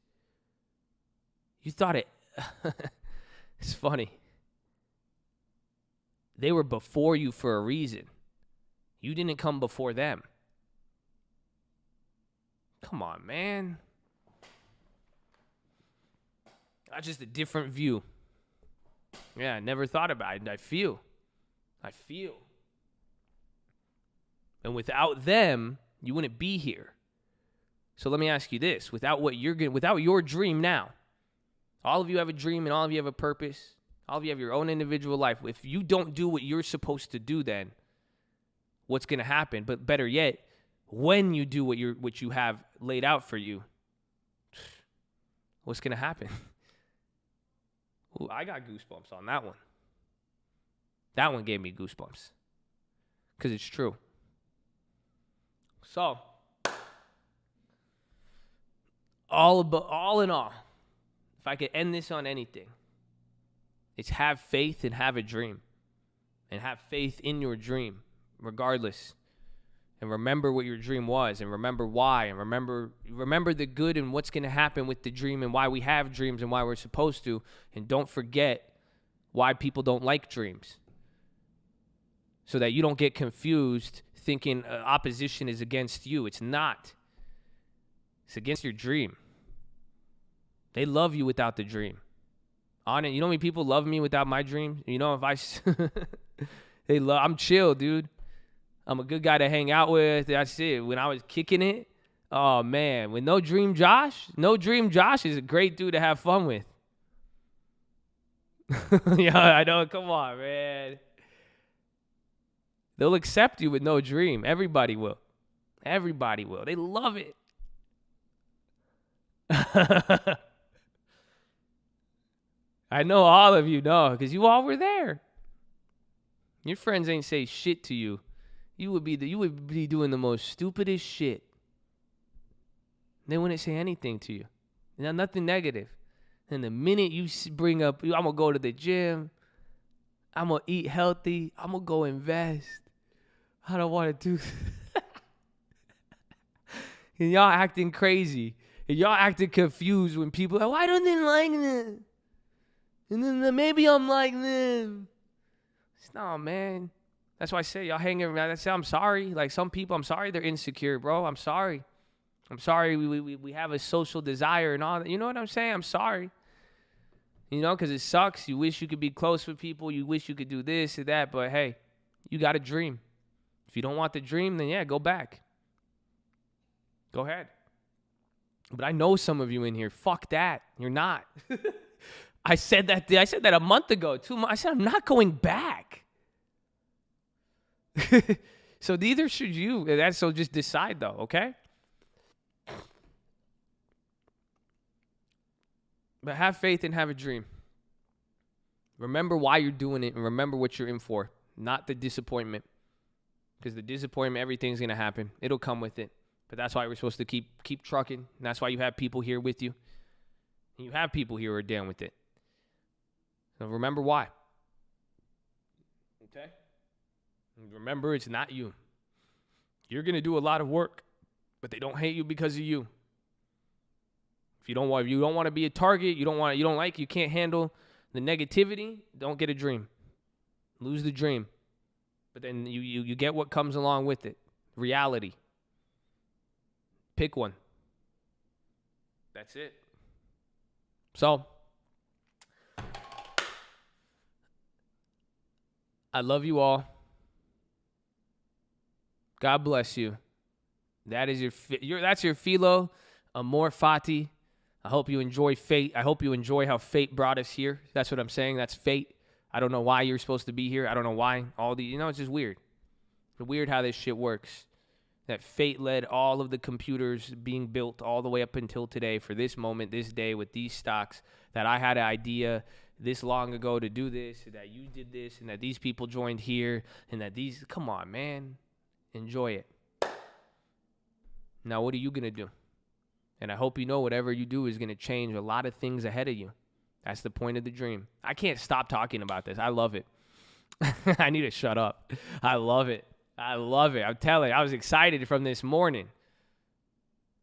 you thought it, it's funny. They were before you for a reason. You didn't come before them. Come on, man. That's just a different view. Yeah, I never thought about it. I feel. And without them, you wouldn't be here. So let me ask you this. Without your dream now, all of you have a dream and all of you have a purpose. All of you have your own individual life. If you don't do what you're supposed to do, then what's going to happen? But better yet, when you do what you have laid out for you, what's going to happen? Ooh, I got goosebumps on that one. That one gave me goosebumps because it's true. So, all in all, if I could end this on anything, it's have faith and have a dream. And have faith in your dream, regardless. And remember what your dream was, and remember why, and remember the good and what's going to happen with the dream and why we have dreams and why we're supposed to. And don't forget why people don't like dreams. So that you don't get confused thinking opposition is against you. It's not. It's against your dream. They love you without the dream. On it, you know how many people love me without my dream? You know, I'm chill, dude. I'm a good guy to hang out with. That's it. When I was kicking it, oh man, with No Dream Josh is a great dude to have fun with. Yeah, I know. Come on, man. They'll accept you with no dream. Everybody will. They love it. I know all of you know because you all were there. Your friends ain't say shit to you. You would be doing the most stupidest shit. They wouldn't say anything to you. Nothing negative. And the minute you bring up, I'm going to go to the gym. I'm going to eat healthy. I'm going to go invest. I don't want to do and y'all acting crazy. And y'all acting confused when people are like, why don't they like this? And then maybe I'm like them. No, man. That's why I say y'all hang around. I say I'm sorry. Like some people, I'm sorry they're insecure, bro. I'm sorry. We have a social desire and all that. You know what I'm saying? I'm sorry. You know, because it sucks. You wish you could be close with people. You wish you could do this or that. But, hey, you got a dream. If you don't want the dream, then, yeah, go back. Go ahead. But I know some of you in here, fuck that. You're not. I said that a month ago, 2 months. I said I'm not going back. So neither should you. So just decide, though, okay? But have faith and have a dream. Remember why you're doing it and remember what you're in for, not the disappointment. Because the disappointment, everything's going to happen. It'll come with it. But that's why we're supposed to keep trucking. And that's why you have people here with you. And you have people here who are down with it. So remember why. Okay? And remember, it's not you. You're going to do a lot of work, but they don't hate you because of you. If you don't want to be a target, you can't handle the negativity, don't get a dream. Lose the dream. But then you get what comes along with it. Reality. Pick one. That's it. So, I love you all. God bless you. That's your philo, amor fati. I hope you enjoy fate. I hope you enjoy how fate brought us here. That's what I'm saying. That's fate. I don't know why you're supposed to be here. I don't know why. It's just weird. It's weird how this shit works. That fate led all of the computers being built all the way up until today for this moment, this day with these stocks, that I had an idea this long ago to do this, that you did this, and that these people joined here, and that come on, man. Enjoy it. Now, what are you going to do? And I hope you know whatever you do is going to change a lot of things ahead of you. That's the point of the dream. I can't stop talking about this. I love it. I need to shut up. I love it. I'm telling you, I was excited from this morning.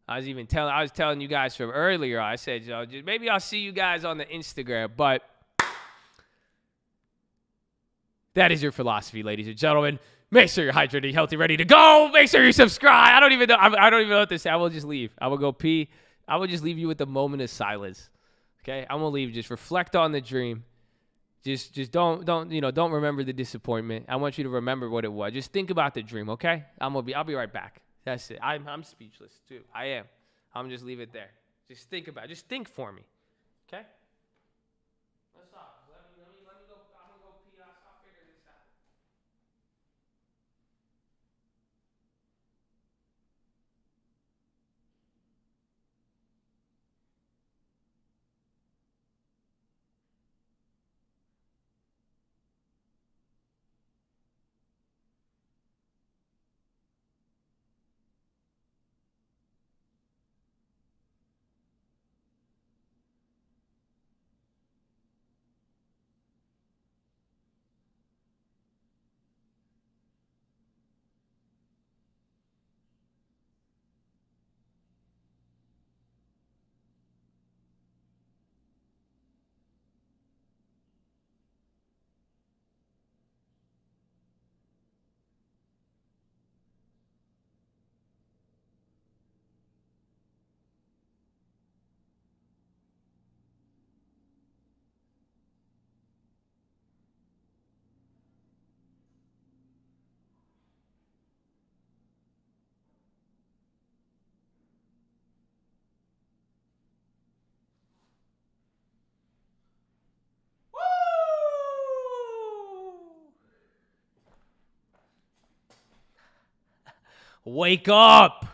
I was telling you guys from earlier. I said, maybe I'll see you guys on the Instagram. But that is your philosophy, ladies and gentlemen. Make sure you're hydrated, healthy, ready to go. Make sure you subscribe. I don't even know what to say. I will just leave. I will go pee. I will just leave you with a moment of silence. Okay? I'm gonna leave. Just reflect on the dream. Just don't remember the disappointment. I want you to remember what it was. Just think about the dream, okay? I'll be right back. That's it. I'm speechless too. I am. I'm just leave it there. Just think about it. Just think for me. Okay? Let's stop. Let me go. I'm gonna go pee. I'll figure this out. Wake up!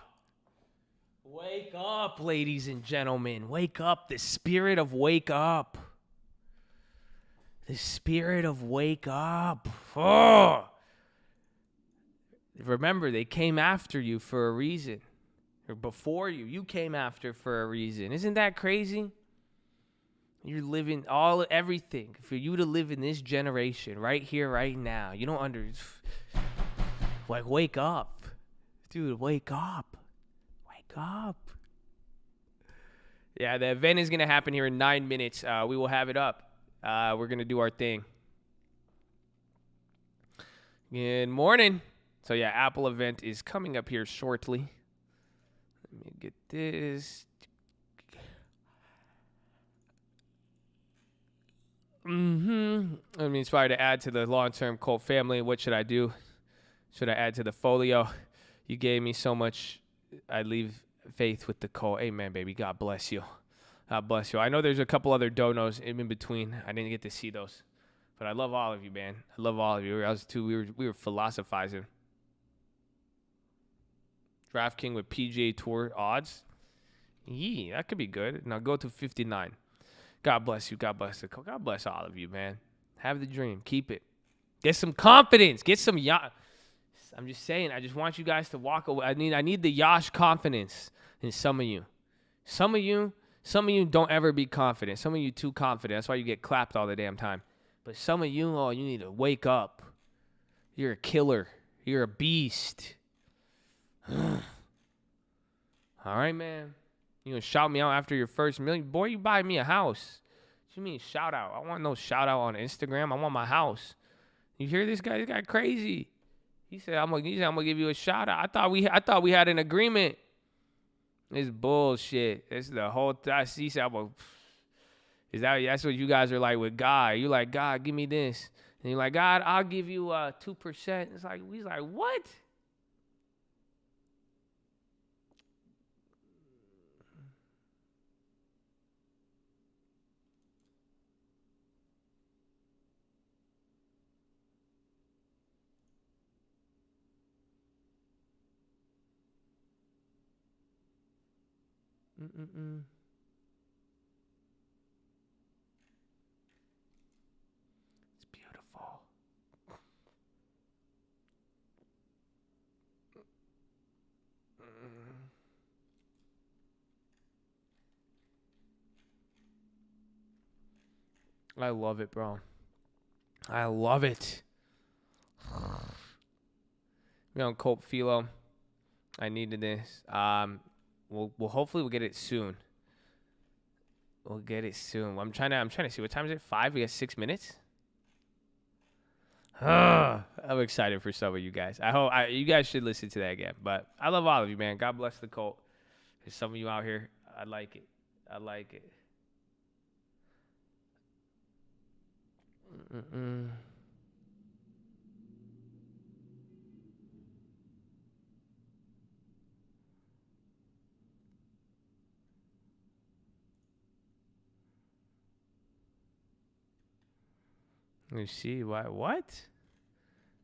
Wake up, ladies and gentlemen. Wake up. The spirit of wake up. The spirit of wake up. Oh! Remember, they came after you for a reason. Or before you. You came after for a reason. Isn't that crazy? You're living everything for you to live in this generation right here, right now. You don't wake up. Dude, wake up. Wake up. Yeah, the event is going to happen here in 9 minutes. We will have it up. We're going to do our thing. Good morning. So, yeah, Apple event is coming up here shortly. Let me get this. I'm inspired to add to the long-term cult family. What should I do? Should I add to the folio? You gave me so much. I leave faith with the cult. Amen, baby. God bless you. God bless you. I know there's a couple other donos in between. I didn't get to see those. But I love all of you, man. I love all of you. We were philosophizing. DraftKings with PGA Tour odds. Yeah, that could be good. Now go to 59. God bless you. God bless God bless all of you, man. Have the dream. Keep it. Get some confidence. Get some I'm just saying. I just want you guys to walk away. I need the Yash confidence in some of you. Some of you don't ever be confident. Some of you too confident. That's why you get clapped all the damn time. But some of you, you need to wake up. You're a killer. You're a beast. All right, man. You gonna shout me out after your first million? Boy, you buy me a house. What you mean shout out? I want no shout out on Instagram. I want my house. You hear this guy? This guy crazy. He said I'm gonna give you a shout out. I thought we had an agreement. It's bullshit. It's the whole he said that's what you guys are like with God. You like, God, give me this. And you're like, God, I'll give you 2%. It's like he's like, what? It's beautiful. I love it, bro. I love it. Colt PHILO. I needed this. We'll hopefully we'll get it soon. We'll get it soon. I'm trying to see what time is it. 5. We got 6 minutes. I'm excited for some of you guys. I hope you guys should listen to that again. But I love all of you, man. God bless the cult. There's some of you out here. I like it. I like it. Let me see. Why? What?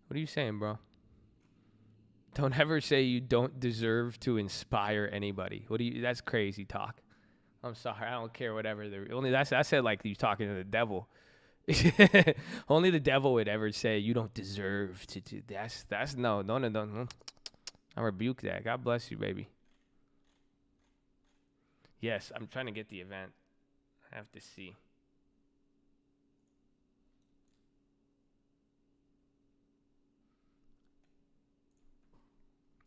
What are you saying, bro? Don't ever say you don't deserve to inspire anybody. That's crazy talk. I'm sorry. I don't care whatever. I said like you talking to the devil. Only the devil would ever say you don't deserve to do. That's no. I rebuke that. God bless you, baby. Yes, I'm trying to get the event. I have to see.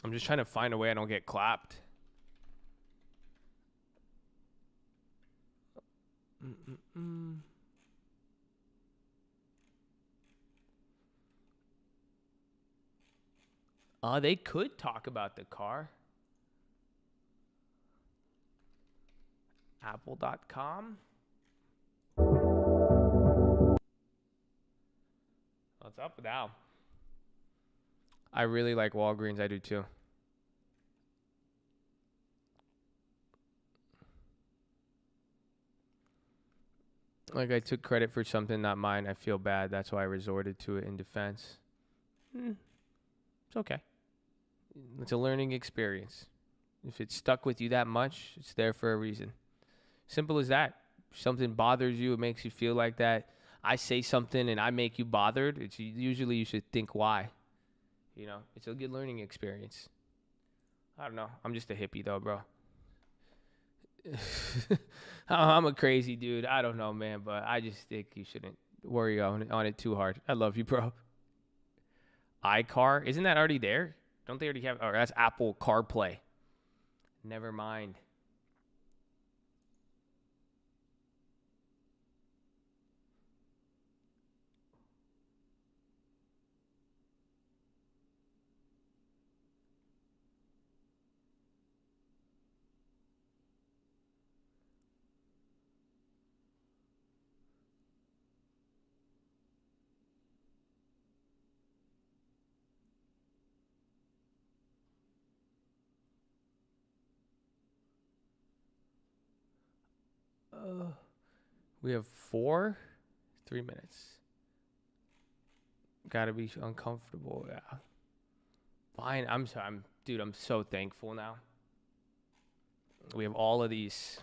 I'm just trying to find a way I don't get clapped. They could talk about the car. Apple.com. What's up now? I really like Walgreens. I do too. Like I took credit for something not mine. I feel bad. That's why I resorted to it in defense. It's okay. It's a learning experience. If it stuck with you that much, it's there for a reason. Simple as that. If something bothers you, it makes you feel like that. I say something and I make you bothered. It's usually you should think why. It's a good learning experience. I don't know. I'm just a hippie though, bro. I'm a crazy dude. I don't know, man, but I just think you shouldn't worry on it too hard. I love you, bro. iCar, isn't that already there? Don't they already have? Oh, that's Apple CarPlay. Never mind. We have 3 minutes. Gotta be uncomfortable. Yeah. Fine. I'm sorry. I'm so thankful now. We have all of these.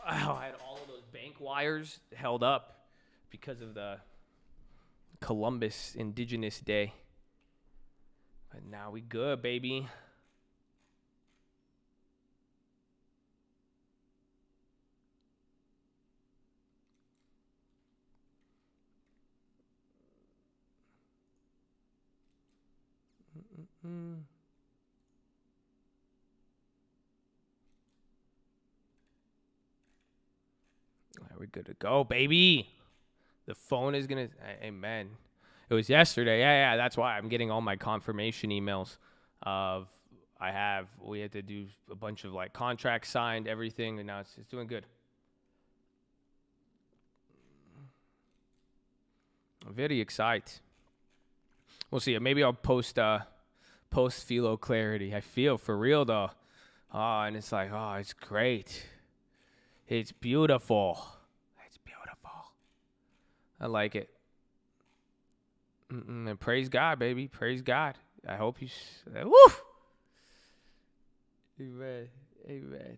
I had all of those bank wires held up because of the Columbus Indigenous Day. But now we good, baby. We're good to go, baby. The phone is going to, amen. It was yesterday. Yeah. That's why I'm getting all my confirmation emails we had to do a bunch of like contracts signed, everything. And now it's doing good. I'm very excited. We'll see. Maybe I'll post PHILO clarity. I feel for real though. And it's like, it's great. It's beautiful. It's beautiful. I like it. And praise God, baby. Praise God. I hope you. Woo! Amen. Amen.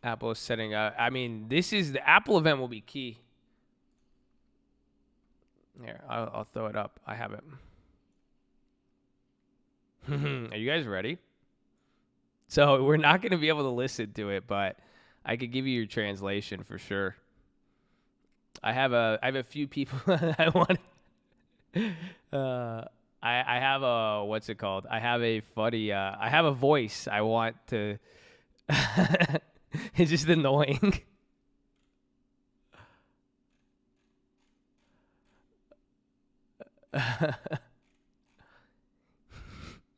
Apple is setting up. I mean, the Apple event will be key. Here, I'll throw it up. I have it. Are you guys ready? So we're not going to be able to listen to it, but I could give you your translation for sure. I have a few people I want. I have a, what's it called? I have a funny. I have a voice I want to. It's just annoying.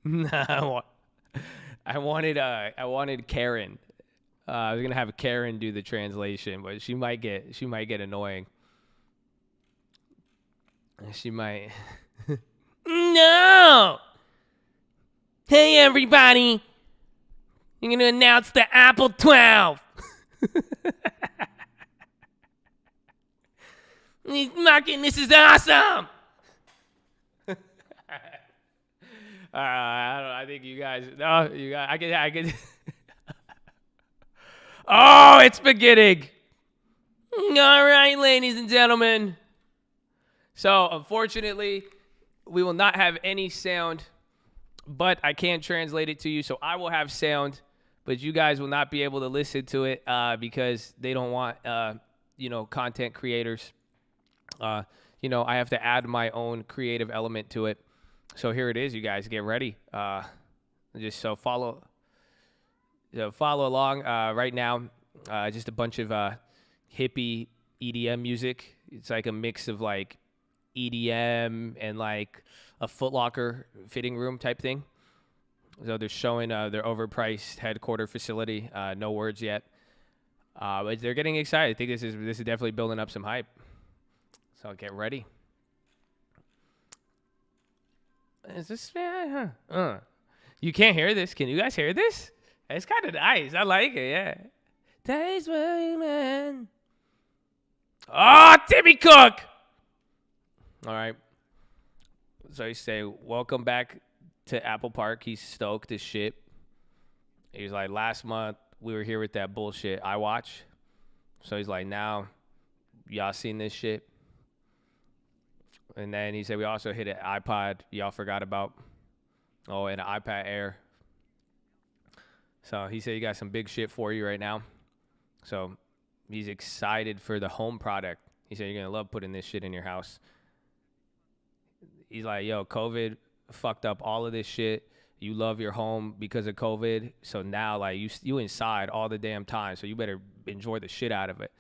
No, I wanted Karen. I was gonna have Karen do the translation, but she might get annoying. She might. No. Hey everybody, I'm gonna announce the Apple 12. This is awesome. I think you guys. No, you guys. I can. Oh, it's beginning. All right, ladies and gentlemen. So, unfortunately, we will not have any sound, but I can translate it to you. So I will have sound, but you guys will not be able to listen to it because they don't want, content creators. I have to add my own creative element to it. So here it is, you guys. Get ready. Follow along. Right now, just a bunch of hippie EDM music. It's like a mix of like EDM and like a Foot Locker fitting room type thing. So they're showing their overpriced headquarter facility. No words yet, but they're getting excited. I think this is definitely building up some hype. So get ready. Is this? You can't hear this. Can you guys hear this? It's kind of nice. I like it. Yeah. Days man. Oh, Timmy Cook. All right. So he say, welcome back to Apple Park. He's stoked as shit. He's like, last month we were here with that bullshit I watch. So he's like, now y'all seen this shit? And then he said we also hit an iPod y'all forgot about. Oh, and an iPad Air. So he said he got some big shit for you right now. So he's excited for the home product. He said you're going to love putting this shit in your house. He's like, yo, COVID fucked up all of this shit. You love your home because of COVID. So now, like, you inside all the damn time. So you better enjoy the shit out of it.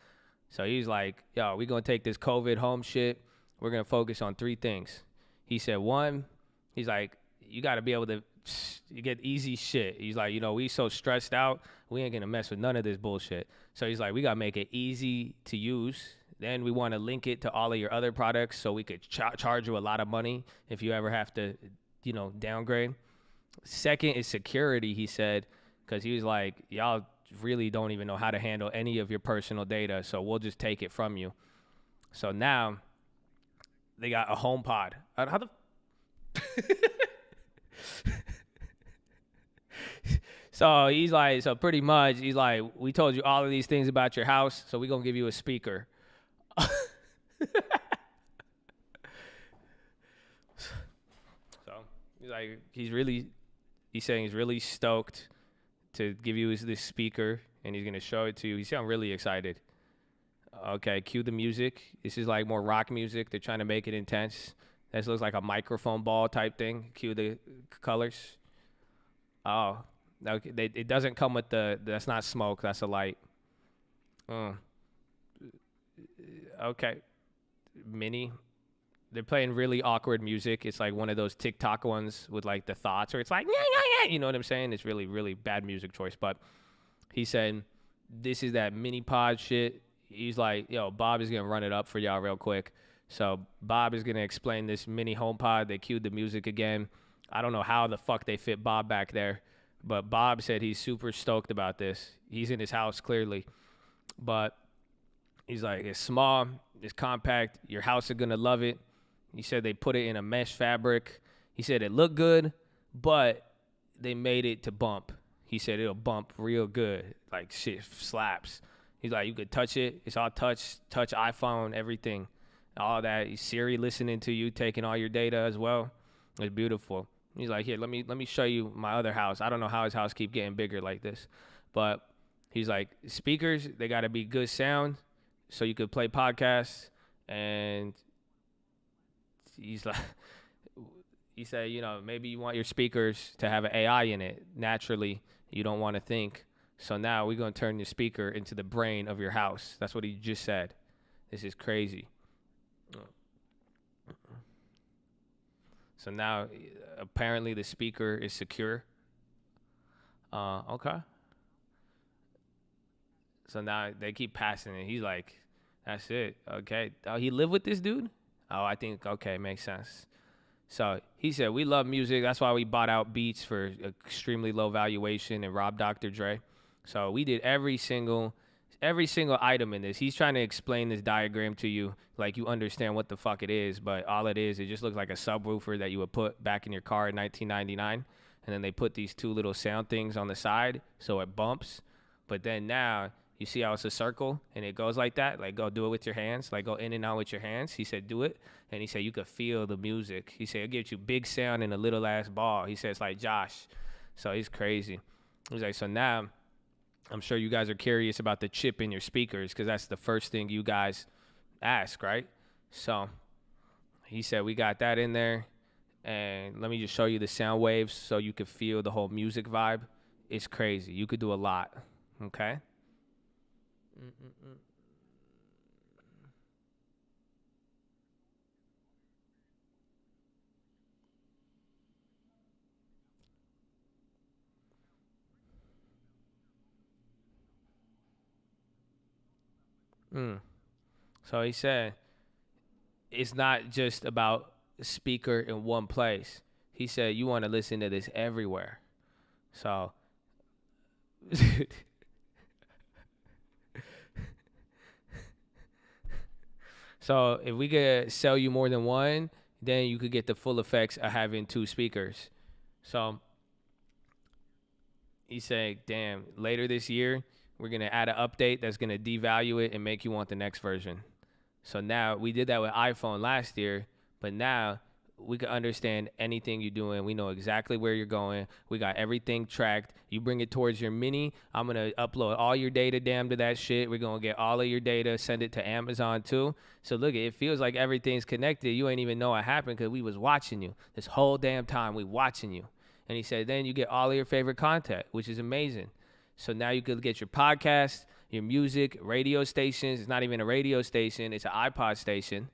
So he's like, yo, we going to take this COVID home shit. We're going to focus on 3 things. He said, 1, he's like, you got to be able to get easy shit. He's like, we so stressed out. We ain't going to mess with none of this bullshit. So he's like, we got to make it easy to use. Then we want to link it to all of your other products so we could charge you a lot of money if you ever have to, downgrade. Second is security, he said, because he was like, y'all really don't even know how to handle any of your personal data, so we'll just take it from you. So now they got a home pod. How the... So he's like, so pretty much, he's like, we told you all of these things about your house, so we're going to give you a speaker. So he's like, he's saying he's really stoked to give you this speaker, and he's going to show it to you. He sounds really excited. Okay, cue the music. This is like more rock music. They're trying to make it intense. This looks like a microphone ball type thing. Cue the colors. Oh, okay. It doesn't come with that's not smoke. That's a light. Okay. Mini. They're playing really awkward music. It's like one of those TikTok ones with like the thoughts, or it's like, yeah. You know what I'm saying? It's really, really bad music choice. But he said, this is that mini pod shit. He's like, yo, Bob is going to run it up for y'all real quick. So Bob is going to explain this mini home pod. They cued the music again. I don't know how the fuck they fit Bob back there, but Bob said he's super stoked about this. He's in his house clearly, but he's like, it's small, it's compact. Your house is going to love it. He said they put it in a mesh fabric. He said it looked good, but they made it to bump. He said it'll bump real good, like shit slaps. He's like, you could touch it. It's all touch iPhone, everything, all that. Siri listening to you, taking all your data as well. It's beautiful. He's like, here, let me show you my other house. I don't know how his house keep getting bigger like this, but he's like, speakers, they got to be good sound so you could play podcasts. And he's like, he said, maybe you want your speakers to have an AI in it. Naturally, you don't want to think. So now we're going to turn the speaker into the brain of your house. That's what he just said. This is crazy. So now, apparently, the speaker is secure. Okay. So now they keep passing it. He's like, that's it. Okay. Oh, he lived with this dude? Oh, I think, okay, makes sense. So he said, we love music. That's why we bought out Beats for extremely low valuation and robbed Dr. Dre. So we did every single item in this. He's trying to explain this diagram to you like you understand what the fuck it is, but all it is, it just looks like a subwoofer that you would put back in your car in 1999, and then they put these two little sound things on the side so it bumps. But then now you see how it's a circle and it goes like that? Like, go do it with your hands. Like, go in and out with your hands. He said, do it. And he said, you could feel the music. He said, it gives you big sound in a little ass ball. He said, it's like Josh. So he's crazy. He's like, so now I'm sure you guys are curious about the chip in your speakers because that's the first thing you guys ask, right? So he said, we got that in there. And let me just show you the sound waves so you can feel the whole music vibe. It's crazy. You could do a lot. Okay? So he said, it's not just about a speaker in one place. He said, you want to listen to this everywhere. So, so if we could sell you more than one, then you could get the full effects of having two speakers. So he said, damn, later this year, we're going to add an update that's going to devalue it and make you want the next version. So now we did that with iPhone last year, but now we can understand anything you're doing. We know exactly where you're going. We got everything tracked. You bring it towards your mini. I'm going to upload all your data to that shit. We're going to get all of your data, send it to Amazon too. So look, it feels like everything's connected. You ain't even know what happened because we was watching you. This whole damn time we watching you. And he said, then you get all of your favorite content, which is amazing. So now you could get your podcast, your music, radio stations. It's not even a radio station. It's an iPod station.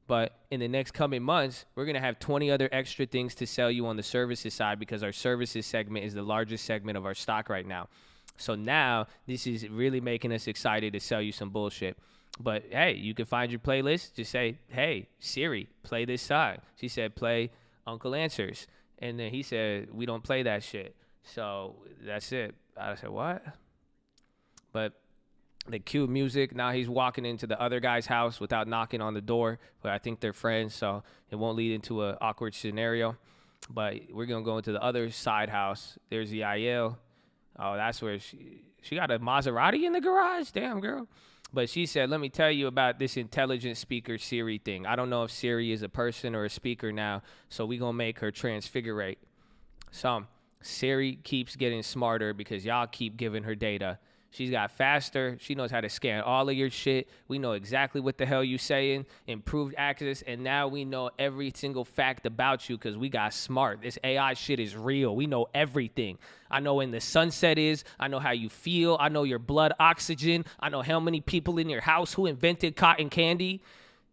But in the next coming months, we're going to have 20 other extra things to sell you on the services side because our services segment is the largest segment of our stock right now. So now this is really making us excited to sell you some bullshit. But, hey, you can find your playlist. Just say, hey, Siri, play this song. She said, play Uncle Answers. And then he said, we don't play that shit. So that's it. I said, what? But they cue music. Now he's walking into the other guy's house without knocking on the door. But I think they're friends, so it won't lead into an awkward scenario. But we're going to go into the other side house. There's the IL. Oh, that's where she got a Maserati in the garage? Damn, girl. But she said, let me tell you about this intelligent speaker Siri thing. I don't know if Siri is a person or a speaker now, so we're going to make her transfigurate. So Siri keeps getting smarter because y'all keep giving her data. She's got faster. She knows how to scan all of your shit. We know exactly what the hell you saying, improved access, and now we know every single fact about you because we got smart. This AI shit is real. We know everything. I know when the sunset is. I know how you feel. I know your blood oxygen. I know how many people in your house who invented cotton candy.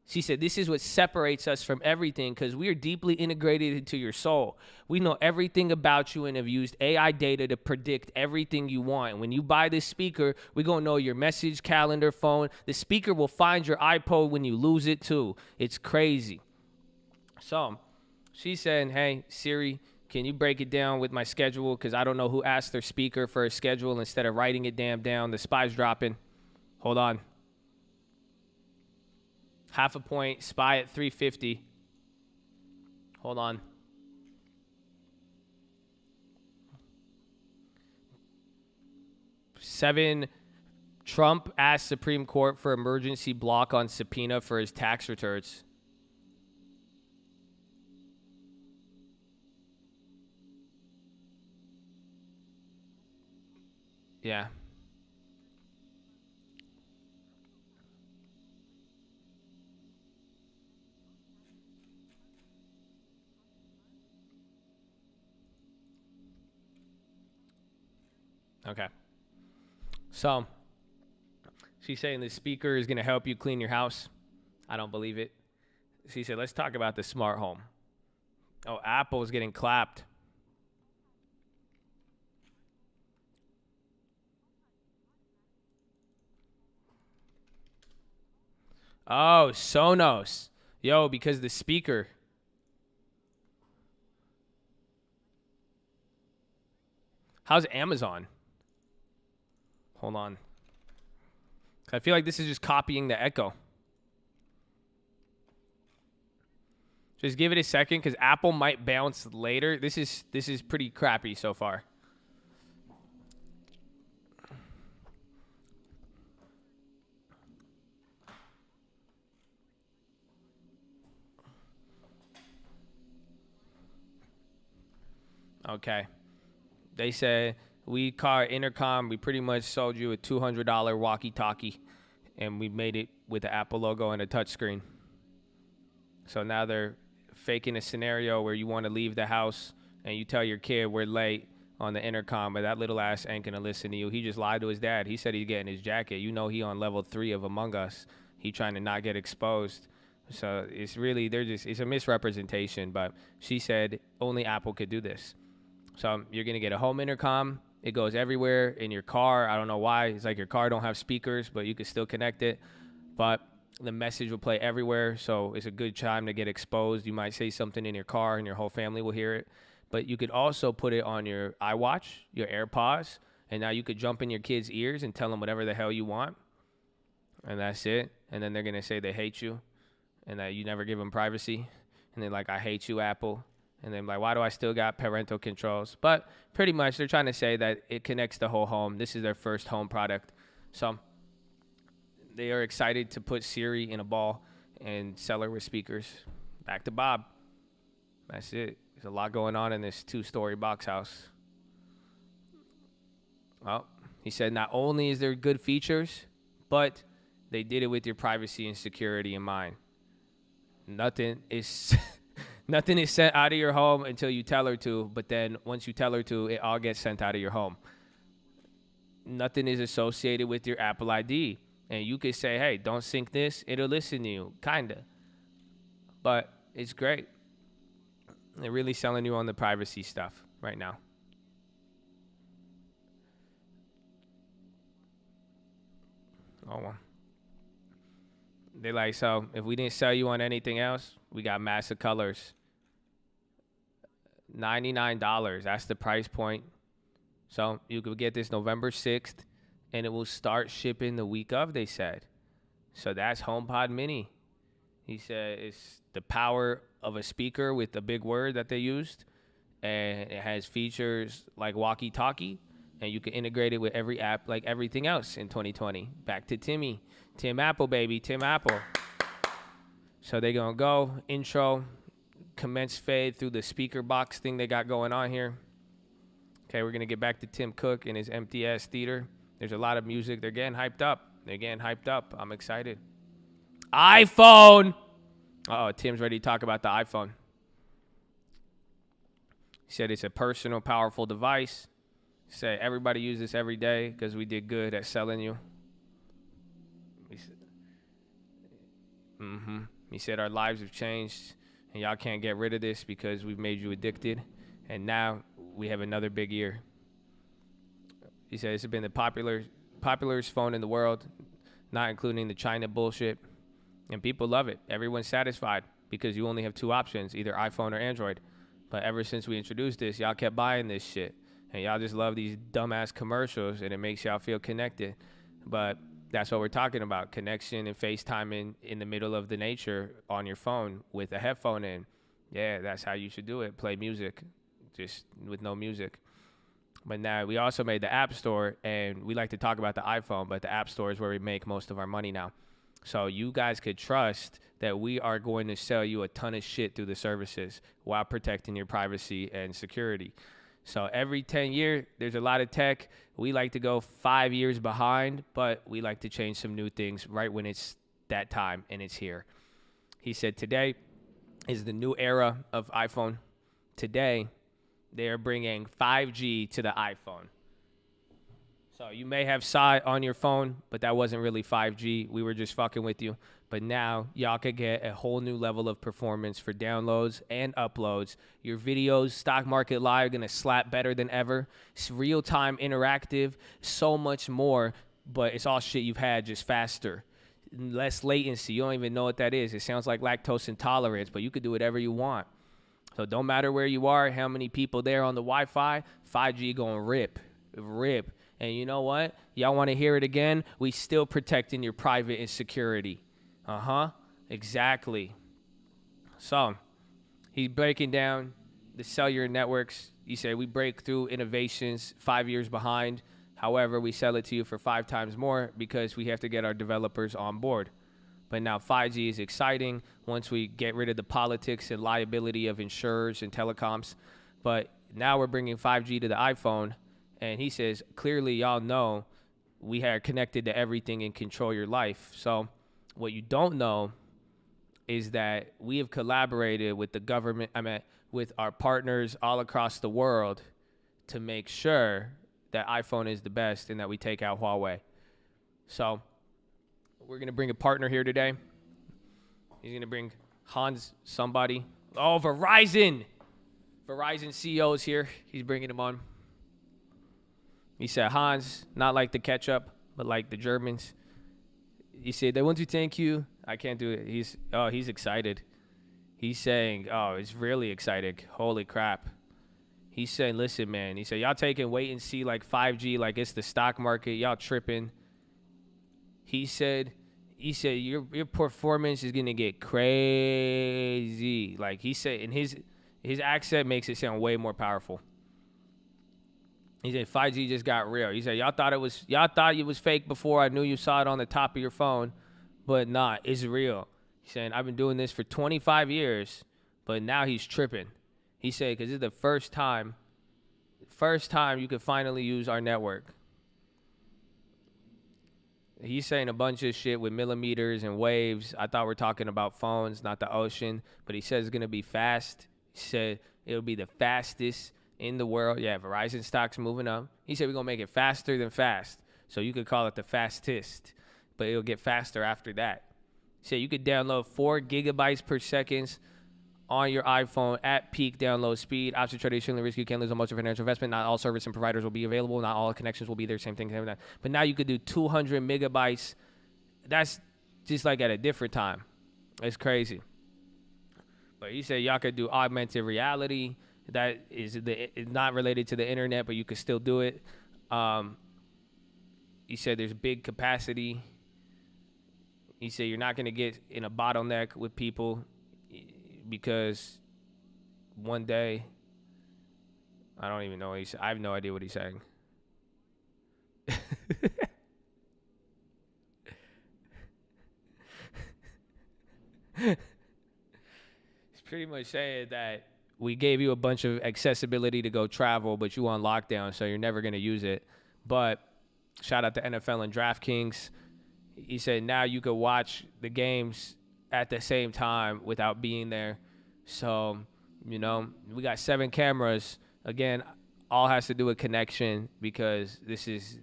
She said, this is what separates us from everything because we are deeply integrated into your soul. We know everything about you and have used AI data to predict everything you want. And when you buy this speaker, we're going to know your message, calendar, phone. The speaker will find your iPod when you lose it too. It's crazy. So she said, hey, Siri, can you break it down with my schedule? Because I don't know who asked their speaker for a schedule instead of writing it down. The spy's dropping. Hold on. 0.5 point, SPY at 350. Hold on. 7, Trump asked Supreme Court for emergency block on subpoena for his tax returns. Yeah. Okay. So, she's saying the speaker is going to help you clean your house. I don't believe it. She said, let's talk about the smart home. Oh, Apple's getting clapped. Oh, Sonos. Yo, because the speaker. How's Amazon? Hold on. I feel like this is just copying the Echo. Just give it a second because Apple might bounce later. This is pretty crappy so far. Okay. They say we caught intercom. We pretty much sold you a $200 walkie-talkie, and we made it with the Apple logo and a touchscreen. So now they're faking a scenario where you want to leave the house and you tell your kid we're late on the intercom, but that little ass ain't gonna listen to you. He just lied to his dad. He said he's getting his jacket. You know he on level 3 of Among Us. He trying to not get exposed. So it's really it's a misrepresentation. But she said only Apple could do this. So you're gonna get a home intercom. It goes everywhere in your car. I don't know why. It's like your car don't have speakers, but you can still connect it. But the message will play everywhere, so it's a good time to get exposed. You might say something in your car, and your whole family will hear it. But you could also put it on your iWatch, your AirPods, and now you could jump in your kids' ears and tell them whatever the hell you want. And that's it. And then they're going to say they hate you and that you never give them privacy. And they're like, I hate you, Apple. And then like, why do I still got parental controls? But pretty much they're trying to say that it connects the whole home. This is their first home product. So they are excited to put Siri in a ball and sell her with speakers. Back to Bob. That's it. There's a lot going on in this 2-story box house. Well, he said not only is there good features, but they did it with your privacy and security in mind. Nothing is nothing is sent out of your home until you tell her to, but then once you tell her to, it all gets sent out of your home. Nothing is associated with your Apple ID. And you could say, hey, don't sync this. It'll listen to you, kind of. But it's great. They're really selling you on the privacy stuff right now. Oh, well. They're like, so if we didn't sell you on anything else, we got massive colors. $99. That's the price point. So you could get this November 6th. And it will start shipping the week of, they said. So that's HomePod Mini. He said it's the power of a speaker with the big word that they used. And it has features like walkie-talkie. And you can integrate it with every app like everything else in 2020. Back to Timmy. Tim Apple, baby. Tim Apple. So they're going to go. Intro. Commence fade through the speaker box thing they got going on here. Okay, we're going to get back to Tim Cook and his empty-ass theater. There's a lot of music. They're getting hyped up. I'm excited. iPhone. Uh-oh, Tim's ready to talk about the iPhone. He said it's a personal, powerful device. He said everybody use this every day because we did good at selling you. He said our lives have changed and y'all can't get rid of this because we've made you addicted. And now we have another big year. He said it's been the popularest phone in the world, not including the China bullshit. And people love it. Everyone's satisfied because you only have 2 options, either iPhone or Android. But ever since we introduced this, y'all kept buying this shit. And y'all just love these dumbass commercials, and it makes y'all feel connected. But that's what we're talking about, connection and FaceTiming in the middle of the nature on your phone with a headphone in. Yeah, that's how you should do it. Play music, just with no music. But now we also made the App Store, and we like to talk about the iPhone, but the App Store is where we make most of our money now. So you guys could trust that we are going to sell you a ton of shit through the services while protecting your privacy and security. So every 10 years, there's a lot of tech. We like to go 5 years behind, but we like to change some new things right when it's that time, and it's here. He said today is the new era of iPhone. Today, they are bringing 5G to the iPhone. So you may have saw it on your phone, but that wasn't really 5G. We were just fucking with you. But now y'all could get a whole new level of performance for downloads and uploads. Your videos, stock market live, gonna slap better than ever. It's real-time interactive, so much more, but it's all shit you've had, just faster. Less latency. You don't even know what that is. It sounds like lactose intolerance, but you could do whatever you want. So don't matter where you are, how many people there on the Wi-Fi, 5G gonna rip. And you know what? Y'all want to hear it again? We still protecting your private and security. Exactly. So he's breaking down the cellular networks. He said we break through innovations 5 years behind. However, we sell it to you for 5 times more because we have to get our developers on board. But now 5G is exciting once we get rid of the politics and liability of insurers and telecoms. But now we're bringing 5G to the iPhone. And he says, clearly, y'all know we are connected to everything and control your life. So what you don't know is that we have collaborated with the government, with our partners all across the world to make sure that iPhone is the best and that we take out Huawei. So we're going to bring a partner here today. He's going to bring Hans somebody. Oh, Verizon. Verizon CEO is here. He's bringing him on. He said, Hans, not like the ketchup, but like the Germans. He said, they want to thank you. I can't do it. He's excited. He's saying, it's really exciting. Holy crap. He's saying, listen, man. He said, y'all taking wait and see like 5G, like it's the stock market. Y'all tripping. He said your performance is going to get crazy. Like he said, and his accent makes it sound way more powerful. He said 5G just got real. He said y'all thought it was fake before. I knew you saw it on the top of your phone, but nah, it's real. He's saying I've been doing this for 25 years, but now he's tripping. He said because it's the first time you could finally use our network. He's saying a bunch of shit with millimeters and waves. I thought we're talking about phones, not the ocean, but he says it's gonna be fast. He said it'll be the fastest in the world. Yeah, Verizon stock's moving up. He said we're going to make it faster than fast. So you could call it the fastest, but it'll get faster after that. He said you could download 4 gigabytes per second on your iPhone at peak download speed. Options traditionally risky. You can't lose on most of your financial investment. Not all service and providers will be available. Not all connections will be there. Same thing. But now you could do 200 megabytes. That's just like at a different time. It's crazy. But he said y'all could do augmented reality. That is not related to the internet, but you can still do it. He said there's big capacity. He said you're not going to get in a bottleneck with people because one day, I don't even know what he said. I have no idea what he's saying. He's pretty much saying that we gave you a bunch of accessibility to go travel, but you on lockdown, so you're never going to use it. But shout out to NFL and DraftKings. He said now you could watch the games at the same time without being there. So, we got 7 cameras. Again, all has to do with connection because this is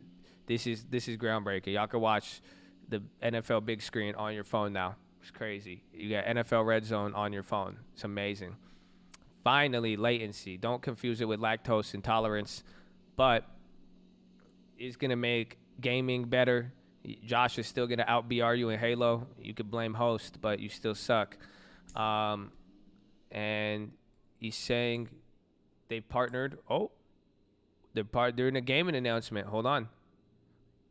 groundbreaking. Y'all can watch the NFL big screen on your phone now. It's crazy. You got NFL Red Zone on your phone. It's amazing. Finally, latency. Don't confuse it with lactose intolerance, but it's going to make gaming better. Josh is still going to out-BR you in Halo. You could blame host, but you still suck. And he's saying they partnered. Oh, they're doing a gaming announcement. Hold on.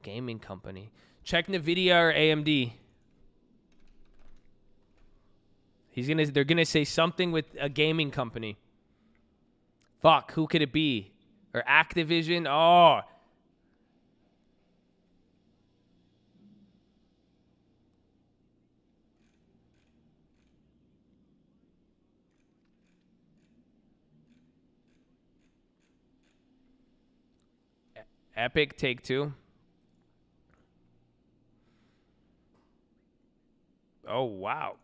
Gaming company. Check NVIDIA or AMD. They're gonna say something with a gaming company. Fuck, who could it be? or Activision. Oh, Epic Take-Two. Oh, wow.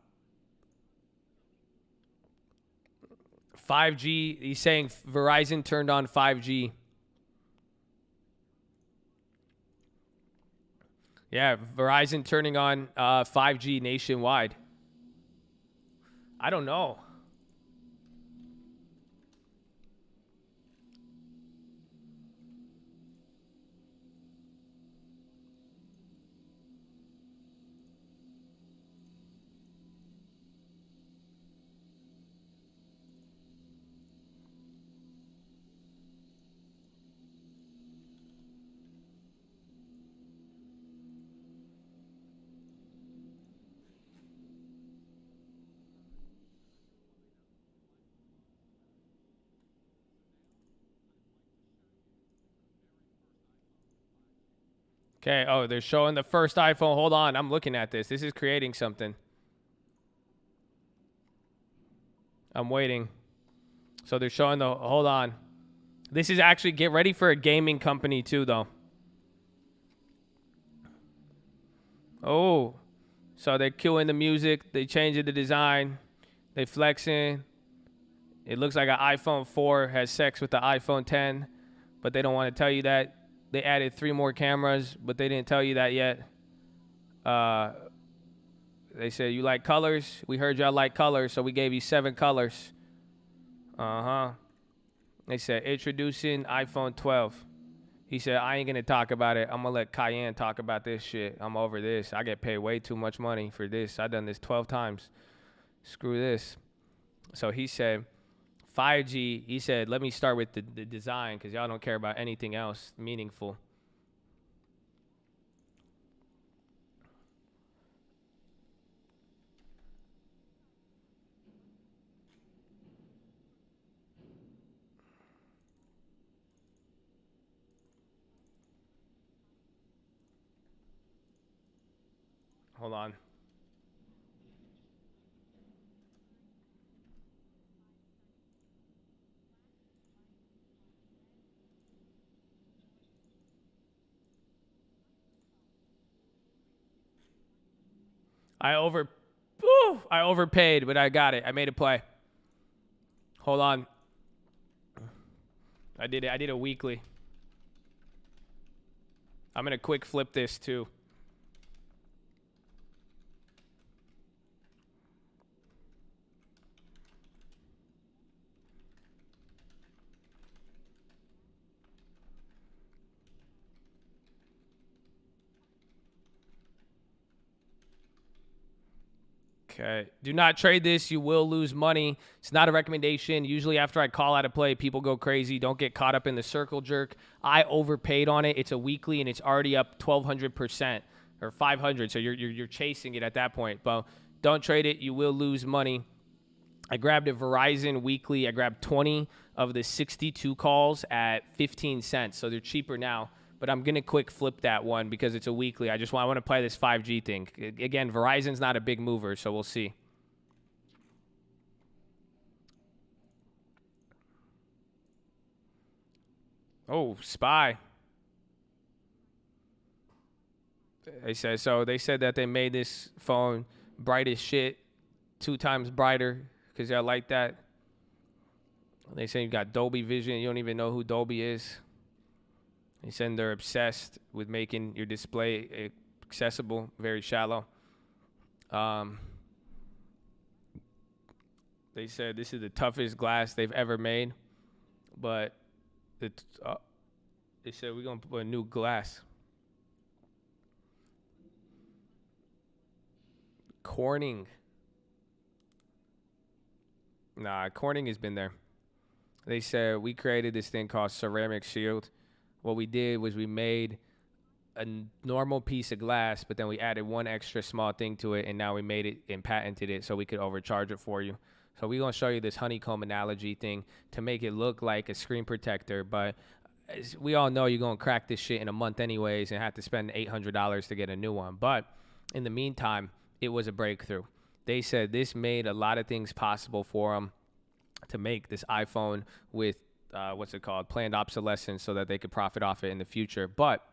5G. He's saying Verizon turned on 5G. Yeah, Verizon turning on 5G nationwide. I don't know. Okay. Oh, they're showing the first iPhone. Hold on. I'm looking at this. This is creating something. I'm waiting. So they're showing the. Hold on. This is actually, get ready for a gaming company too, though. Oh. So they're cueing the music. They changing the design. They flexing. It looks like an iPhone 4 has sex with the iPhone 10, but they don't want to tell you that. They added 3 more cameras, but they didn't tell you that yet. They said, you like colors? We heard y'all like colors, so we gave you 7 colors. Uh-huh. They said, introducing iPhone 12. He said, I ain't going to talk about it. I'm going to let Cayenne talk about this shit. I'm over this. I get paid way too much money for this. I done this 12 times. Screw this. So he said, 5G, he said, let me start with the design because y'all don't care about anything else meaningful. Hold on. I overpaid, but I got it. I made a play. Hold on. I did it. I did a weekly. I'm going to quick flip this too. Okay. Do not trade this. You will lose money. It's not a recommendation. Usually after I call out a play, people go crazy. Don't get caught up in the circle jerk. I overpaid on it. It's a weekly, and it's already up 1,200% or 500. So you're chasing it at that point. But don't trade it. You will lose money. I grabbed a Verizon weekly. I grabbed 20 of the 62 calls at 15 cents. So they're cheaper now. But I'm going to quick flip that one because it's a weekly. I want to play this 5G thing. Again, Verizon's not a big mover, so we'll see. Oh, SPY. They said that they made this phone bright as shit, 2 times brighter because y'all like that. They say you got Dolby Vision. You don't even know who Dolby is. They said they're obsessed with making your display accessible, very shallow. They said this is the toughest glass they've ever made, but they said we're going to put a new glass. Corning. Nah, Corning has been there. They said we created this thing called ceramic shield. What we did was we made a normal piece of glass, but then we added one extra small thing to it, and now we made it and patented it so we could overcharge it for you. So we're going to show you this honeycomb analogy thing to make it look like a screen protector, but as we all know, you're going to crack this shit in a month anyways and have to spend $800 to get a new one. But in the meantime, it was a breakthrough. They said this made a lot of things possible for them to make this iPhone with, planned obsolescence, so that they could profit off it in the future. But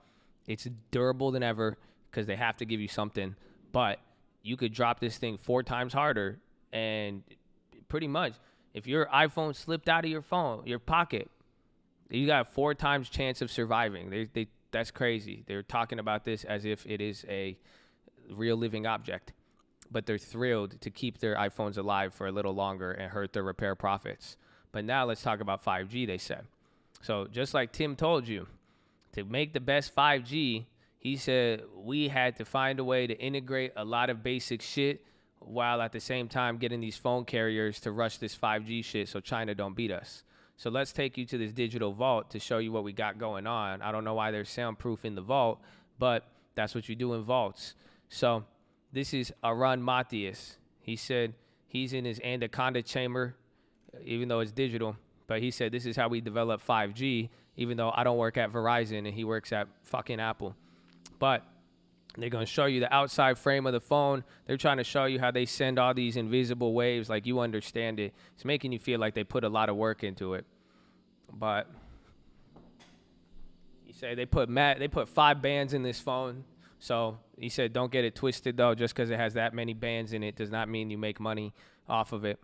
it's durable than ever because they have to give you something. But you could drop this thing 4 times harder, and pretty much, if your iPhone slipped out of your pocket, you got 4 times chance of surviving. That's crazy. They're talking about this as if it is a real living object, but they're thrilled to keep their iPhones alive for a little longer and hurt their repair profits. But now let's talk about 5G, they said. So just like Tim told you, to make the best 5G, he said we had to find a way to integrate a lot of basic shit while at the same time getting these phone carriers to rush this 5G shit so China don't beat us. So let's take you to this digital vault to show you what we got going on. I don't know why there's soundproof in the vault, but that's what you do in vaults. So this is Aran Matthias. He said he's in his anaconda chamber, even though it's digital. But he said this is how we develop 5G, even though I don't work at Verizon and he works at fucking Apple. But they're going to show you the outside frame of the phone. They're trying to show you how they send all these invisible waves like you understand it. It's making you feel like they put a lot of work into it. But he said they put 5 bands in this phone. So he said don't get it twisted, though. Just because it has that many bands in it does not mean you make money off of it.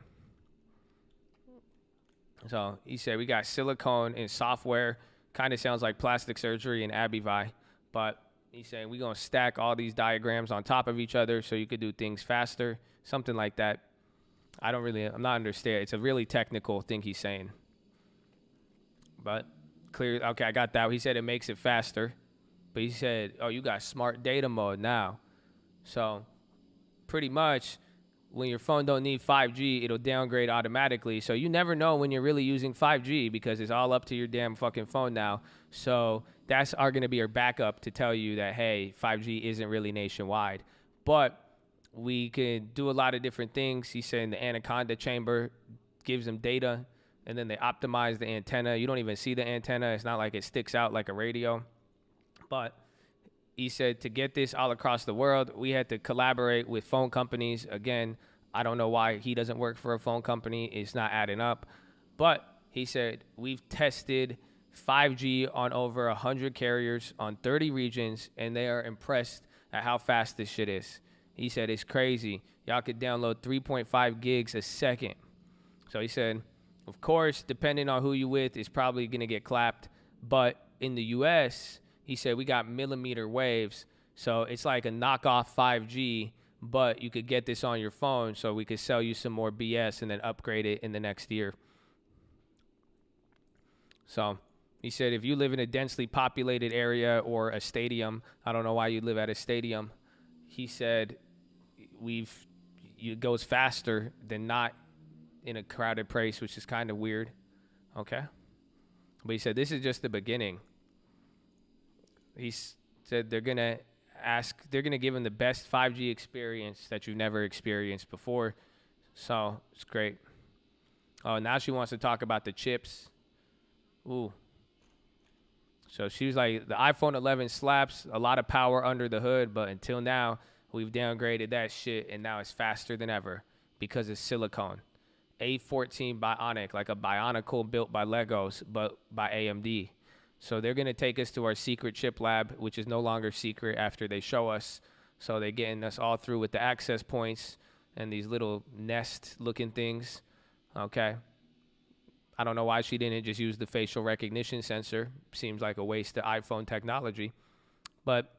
So he said we got silicone and software. Kind of sounds like plastic surgery and Abivai. But he's saying we're going to stack all these diagrams on top of each other so you could do things faster, something like that. I'm not understand. It's a really technical thing he's saying. But clear, okay, I got that. He said it makes it faster. But he said, oh, you got smart data mode now. So pretty much when your phone don't need 5G, it'll downgrade automatically. So you never know when you're really using 5G because it's all up to your damn fucking phone now. So that's going to be our backup to tell you that, hey, 5G isn't really nationwide. But we can do a lot of different things. He's saying the anaconda chamber gives them data, and then they optimize the antenna. You don't even see the antenna. It's not like it sticks out like a radio. But he said to get this all across the world, we had to collaborate with phone companies. Again, I don't know why he doesn't work for a phone company. It's not adding up. But he said we've tested 5G on over 100 carriers on 30 regions, and they are impressed at how fast this shit is. He said it's crazy. Y'all could download 3.5 gigs a second. So he said, of course, depending on who you with, it's probably going to get clapped. But in the U.S., he said we got millimeter waves. So it's like a knockoff 5G, but you could get this on your phone, so we could sell you some more BS and then upgrade it in the next year. So he said if you live in a densely populated area or a stadium, I don't know why you live at a stadium. He said it goes faster than not in a crowded place, which is kind of weird. Okay. But he said this is just the beginning. He said they're going to give him the best 5G experience that you've never experienced before. So it's great. Oh, now she wants to talk about the chips. Ooh. So she was like, the iPhone 11 slaps, a lot of power under the hood, but until now, we've downgraded that shit, and now it's faster than ever because it's silicone. A14 Bionic, like a Bionicle built by Legos, but by AMD. So they're going to take us to our secret chip lab, which is no longer secret after they show us. So they're getting us all through with the access points and these little nest-looking things. Okay. I don't know why she didn't just use the facial recognition sensor. Seems like a waste of iPhone technology. But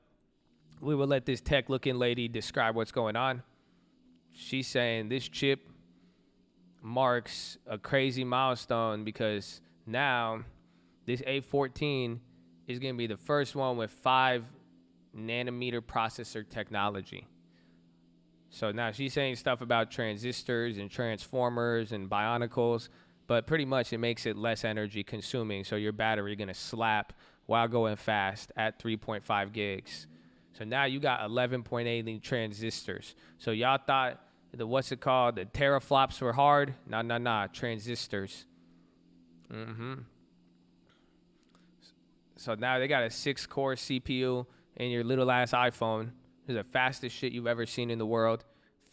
we will let this tech-looking lady describe what's going on. She's saying this chip marks a crazy milestone because now this A14 is going to be the first one with 5 nanometer processor technology. So now she's saying stuff about transistors and transformers and bionicles, but pretty much it makes it less energy consuming. So your battery going to slap while going fast at 3.5 gigs. So now you got 11.8 transistors. So y'all thought the the teraflops were hard? Nah, transistors. So now they got a 6-core CPU in your little ass iPhone. It's the fastest shit you've ever seen in the world.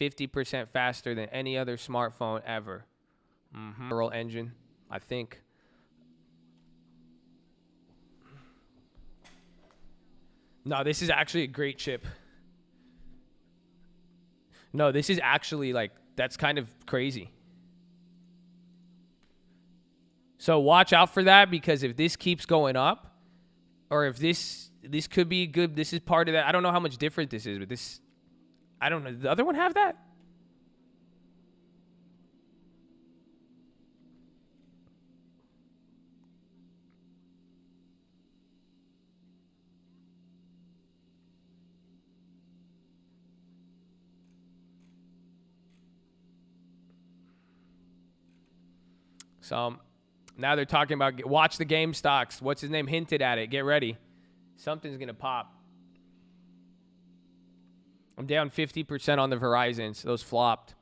50% faster than any other smartphone ever. Neural engine, I think. No, this is actually a great chip. No, this is actually like, that's kind of crazy. So watch out for that, because if this keeps going up, or if this could be good, this is part of that. I don't know how much different this is, but this, I don't know. Did the other one have that? So now they're talking about, watch the game stocks. What's his name hinted at it. Get ready. Something's going to pop. I'm down 50% on the Verizons. Those flopped.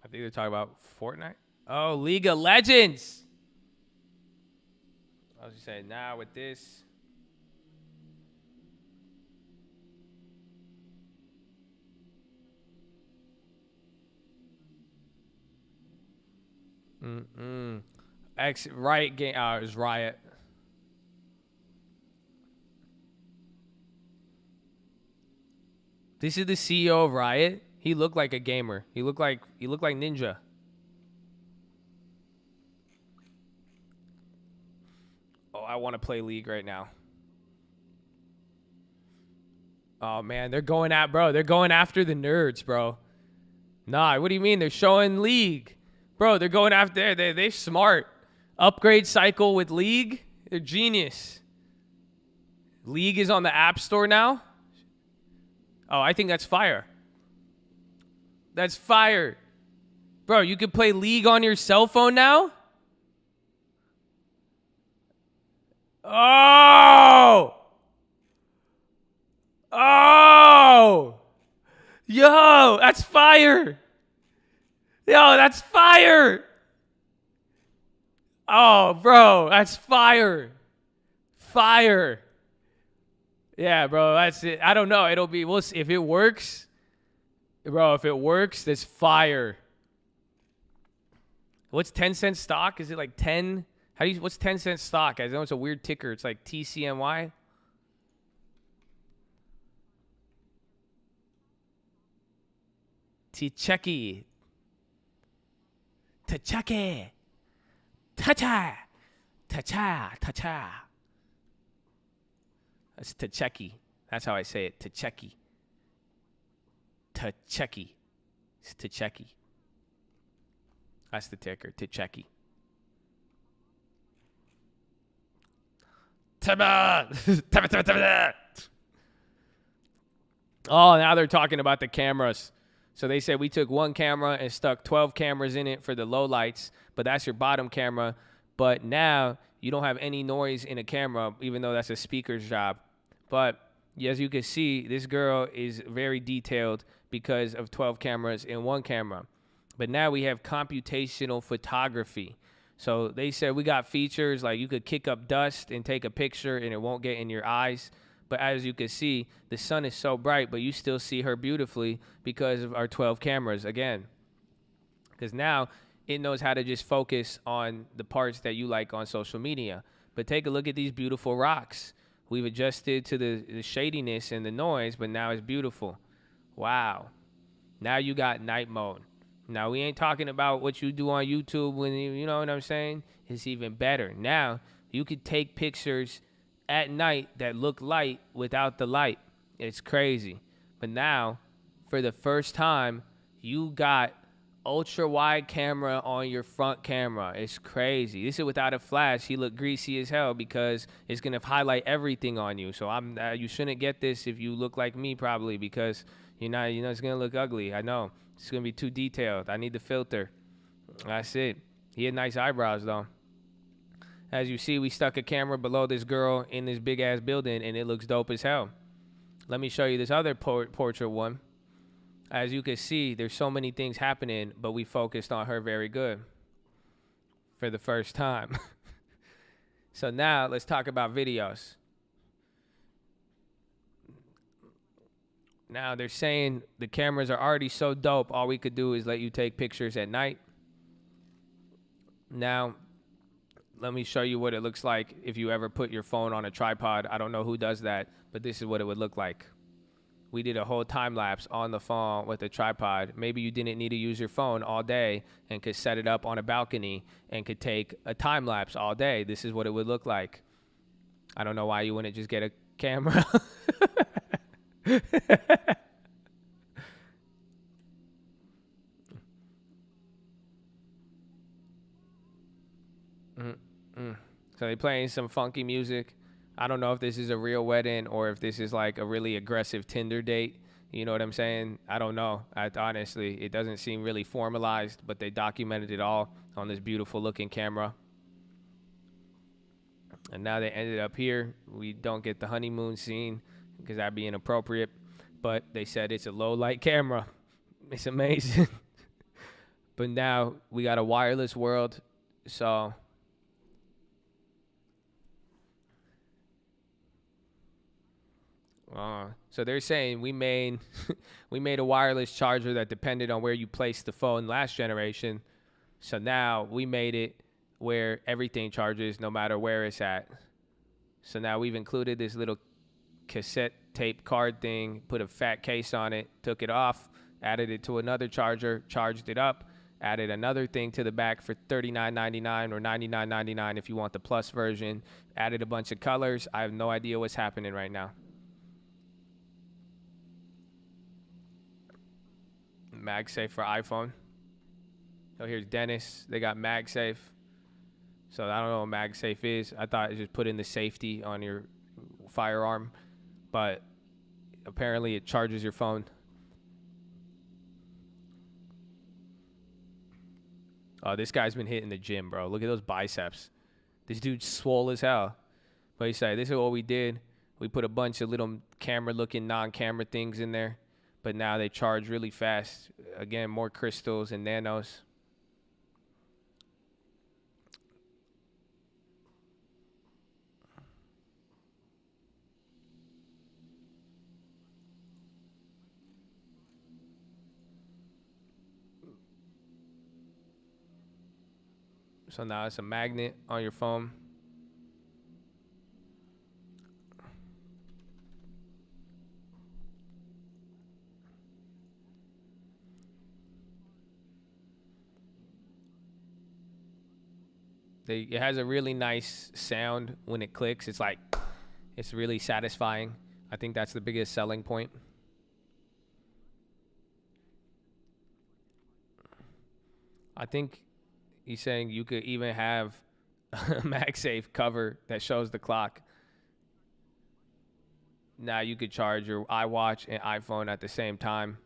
I think they're talking about Fortnite. Oh, League of Legends. I was just saying, now with this. Riot game. It was Riot. This is the CEO of Riot. He looked like a gamer. He looked like Ninja. Oh, I want to play League right now. Oh man, they're going after the nerds, bro. Nah, what do you mean? They're showing League. Bro, they're going after, they're smart. Upgrade cycle with League. They're genius. League is on the App Store now. Oh, I think that's fire. That's fire. Bro, you can play League on your cell phone now? Oh! Oh! Yo, that's fire. Yo, that's fire. Oh, bro, that's fire. Fire. Yeah, bro, that's it. I don't know. We'll see if it works. Bro, if it works, that's fire. What's 10-cent stock? Is it like 10? What's 10-cent stock? I know it's a weird ticker. It's like TCMY. Tcheki. Tcheki. Tacha. Tacha. Tacha. That's Tcheki. That's how I say it. Tcheki. Tcheki. It's Tcheki. That's the ticker. Tcheki. Oh, now they're talking about the cameras. So they said we took one camera and stuck 12 cameras in it for the low lights, but that's your bottom camera. But now you don't have any noise in a camera, even though that's a speaker's job. But as you can see, this girl is very detailed because of 12 cameras in one camera. But now we have computational photography. So they said we got features like you could kick up dust and take a picture and it won't get in your eyes. But as you can see, the sun is so bright, but you still see her beautifully because of our 12 cameras again. Because now it knows how to just focus on the parts that you like on social media. But take a look at these beautiful rocks. We've adjusted to the shadiness and the noise, but now it's beautiful. Wow. Now you got night mode. Now we ain't talking about what you do on YouTube when you know what I'm saying? It's even better. Now you could take pictures at night that look light without the light. It's crazy. But now, for the first time, you got ultra wide camera on your front camera. It's crazy. This is without a flash. He looked greasy as hell because it's gonna highlight everything on you. So you shouldn't get this if you look like me probably, because it's gonna look ugly. I know it's gonna be too detailed. I need the filter. That's it. He had nice eyebrows though. As you see, we stuck a camera below this girl in this big ass building and it looks dope as hell. Let me show you this other portrait one. As you can see, there's so many things happening, but we focused on her very good for the first time. So now let's talk about videos. Now they're saying the cameras are already so dope, all we could do is let you take pictures at night. Now, let me show you what it looks like if you ever put your phone on a tripod. I don't know who does that, but this is what it would look like. We did a whole time lapse on the phone with a tripod. Maybe you didn't need to use your phone all day and could set it up on a balcony and could take a time lapse all day. This is what it would look like. I don't know why you wouldn't just get a camera. So they playing some funky music. I don't know if this is a real wedding or if this is like a really aggressive Tinder date. You know what I'm saying? I don't know. Honestly, it doesn't seem really formalized, but they documented it all on this beautiful looking camera. And now they ended up here. We don't get the honeymoon scene because that'd be inappropriate. But they said it's a low light camera. It's amazing. But now we got a wireless world. So they're saying we made a wireless charger that depended on where you placed the phone last generation. So now we made it where everything charges no matter where it's at. So now we've included this little cassette tape card thing, put a fat case on it, took it off, added it to another charger, charged it up, added another thing to the back for $39.99 or $99.99 if you want the plus version, added a bunch of colors. I have no idea what's happening right now. MagSafe for iPhone. Oh, here's Dennis. They got MagSafe. So I don't know what MagSafe is. I thought it just put in the safety on your firearm, but apparently it charges your phone. Oh, this guy's been hitting the gym, bro. Look at those biceps. This dude's swole as hell. But he said, this is what we did. We put a bunch of little camera-looking, non-camera things in there. But now they charge really fast. Again, more crystals and nanos. So now it's a magnet on your phone. It has a really nice sound when it clicks. It's like, it's really satisfying. I think that's the biggest selling point. I think he's saying you could even have a MagSafe cover that shows the clock. Now you could charge your iWatch and iPhone at the same time.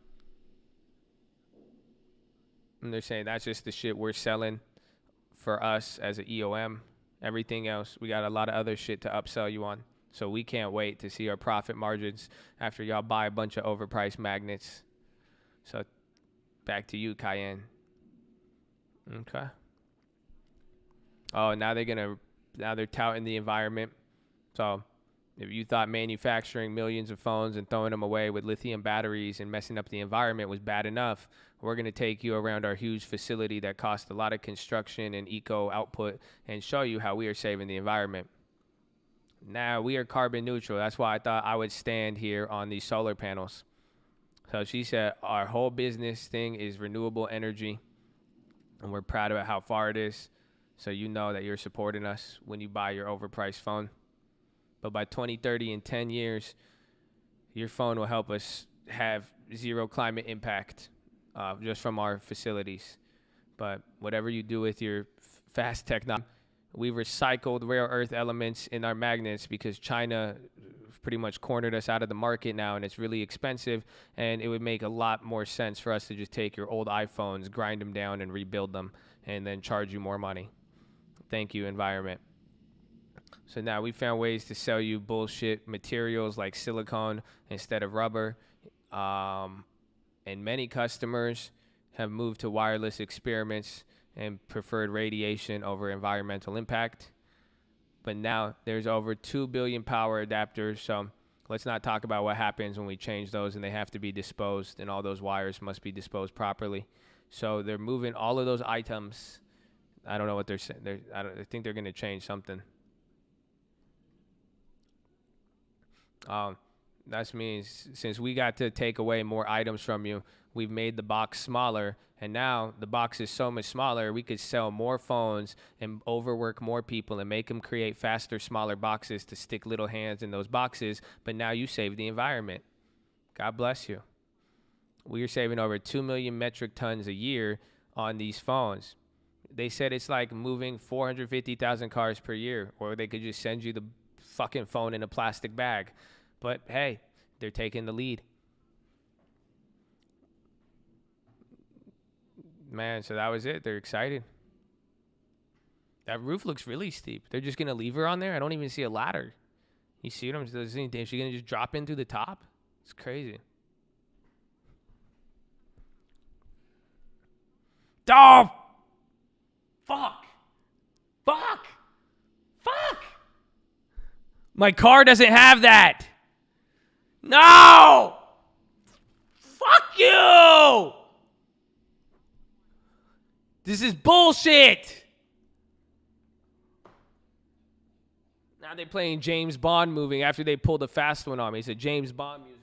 And they're saying that's just the shit we're selling for us as an EOM. Everything else, we got a lot of other shit to upsell you on. So we can't wait to see our profit margins after y'all buy a bunch of overpriced magnets. So back to you, Cayenne. Okay. Oh, now they're touting the environment. So if you thought manufacturing millions of phones and throwing them away with lithium batteries and messing up the environment was bad enough, we're going to take you around our huge facility that costs a lot of construction and eco output and show you how we are saving the environment. Now we are carbon neutral. That's why I thought I would stand here on these solar panels. So she said our whole business thing is renewable energy, and we're proud about how far it is. So you know that you're supporting us when you buy your overpriced phone. But by 2030, in 10 years, your phone will help us have zero climate impact just from our facilities. But whatever you do with your fast technology, we recycled rare earth elements in our magnets because China pretty much cornered us out of the market now, and it's really expensive, and it would make a lot more sense for us to just take your old iPhones, grind them down, and rebuild them, and then charge you more money. Thank you, environment. So now we found ways to sell you bullshit materials like silicone instead of rubber. And many customers have moved to wireless experiments and preferred radiation over environmental impact. But now there's over 2 billion power adapters. So let's not talk about what happens when we change those and they have to be disposed, and all those wires must be disposed properly. So they're moving all of those items. I don't know what they're saying. I think they're going to change something. That means since we got to take away more items from you, we've made the box smaller. And now the box is so much smaller, we could sell more phones and overwork more people and make them create faster, smaller boxes to stick little hands in those boxes. But now you save the environment. God bless you. We are saving over 2 million metric tons a year on these phones. They said it's like moving 450,000 cars per year, or they could just send you the fucking phone in a plastic bag. But hey, they're taking the lead. Man, so that was it. They're excited. That roof looks really steep. They're just going to leave her on there? I don't even see a ladder. You see what I'm saying? Is she going to just drop in through the top? It's crazy. Oh! Fuck! Fuck! Fuck! My car doesn't have that! No! Fuck you! This is bullshit! Now they're playing James Bond movie after they pulled a fast one on me. It's a James Bond music.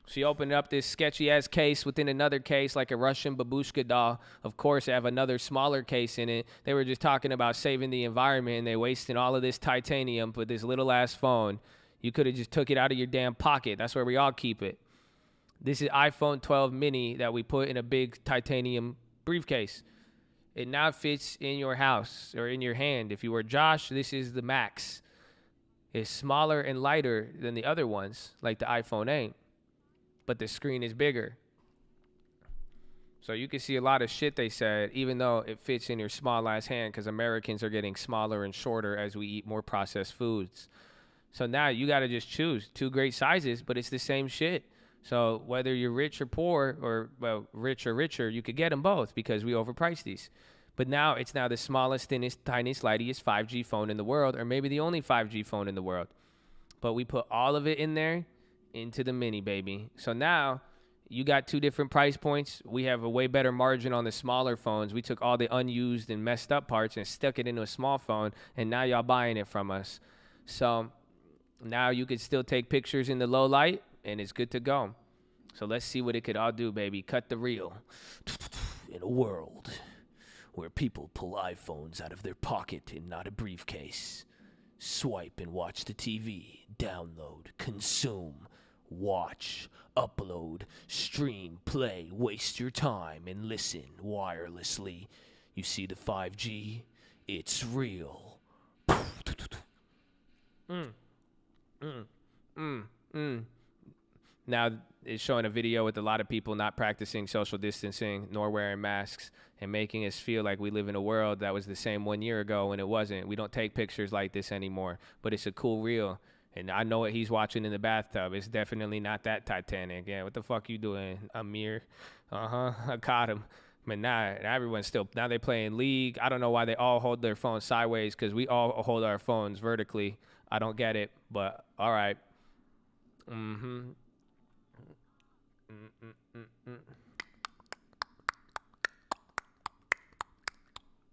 She opened up this sketchy-ass case within another case like a Russian babushka doll. Of course, I have another smaller case in it. They were just talking about saving the environment, and they wasting all of this titanium for this little-ass phone. You could have just took it out of your damn pocket. That's where we all keep it. This is iPhone 12 mini that we put in a big titanium briefcase. It now fits in your house or in your hand. If you were Josh, this is the Max. It's smaller and lighter than the other ones, like the iPhone 8. But the screen is bigger. So you can see a lot of shit they said, even though it fits in your small-ass hand, because Americans are getting smaller and shorter as we eat more processed foods. So now you got to just choose two great sizes, but it's the same shit. So whether you're rich or poor, or, well, rich or richer, you could get them both because we overpriced these. But now it's now the smallest, thinnest, tiniest, lightest 5G phone in the world, or maybe the only 5G phone in the world. But we put all of it in there into the mini, baby. So now you got two different price points. We have a way better margin on the smaller phones. We took all the unused and messed up parts and stuck it into a small phone, and now y'all buying it from us. So now you could still take pictures in the low light, and it's good to go. So let's see what it could all do, baby. Cut the reel. In a world where people pull iPhones out of their pocket and not a briefcase, swipe and watch the TV, download, consume, watch, upload, stream, play, waste your time, and listen wirelessly. You see the 5G? It's real. Now it's showing a video with a lot of people not practicing social distancing nor wearing masks and making us feel like we live in a world that was the same 1 year ago when it wasn't. We don't take pictures like this anymore, but it's a cool reel. And I know what he's watching in the bathtub. It's definitely not that Titanic. Yeah, what the fuck you doing, Amir? I caught him. But now everyone's still, now they're playing League. I don't know why they all hold their phones sideways, because we all hold our phones vertically. I don't get it, but all right.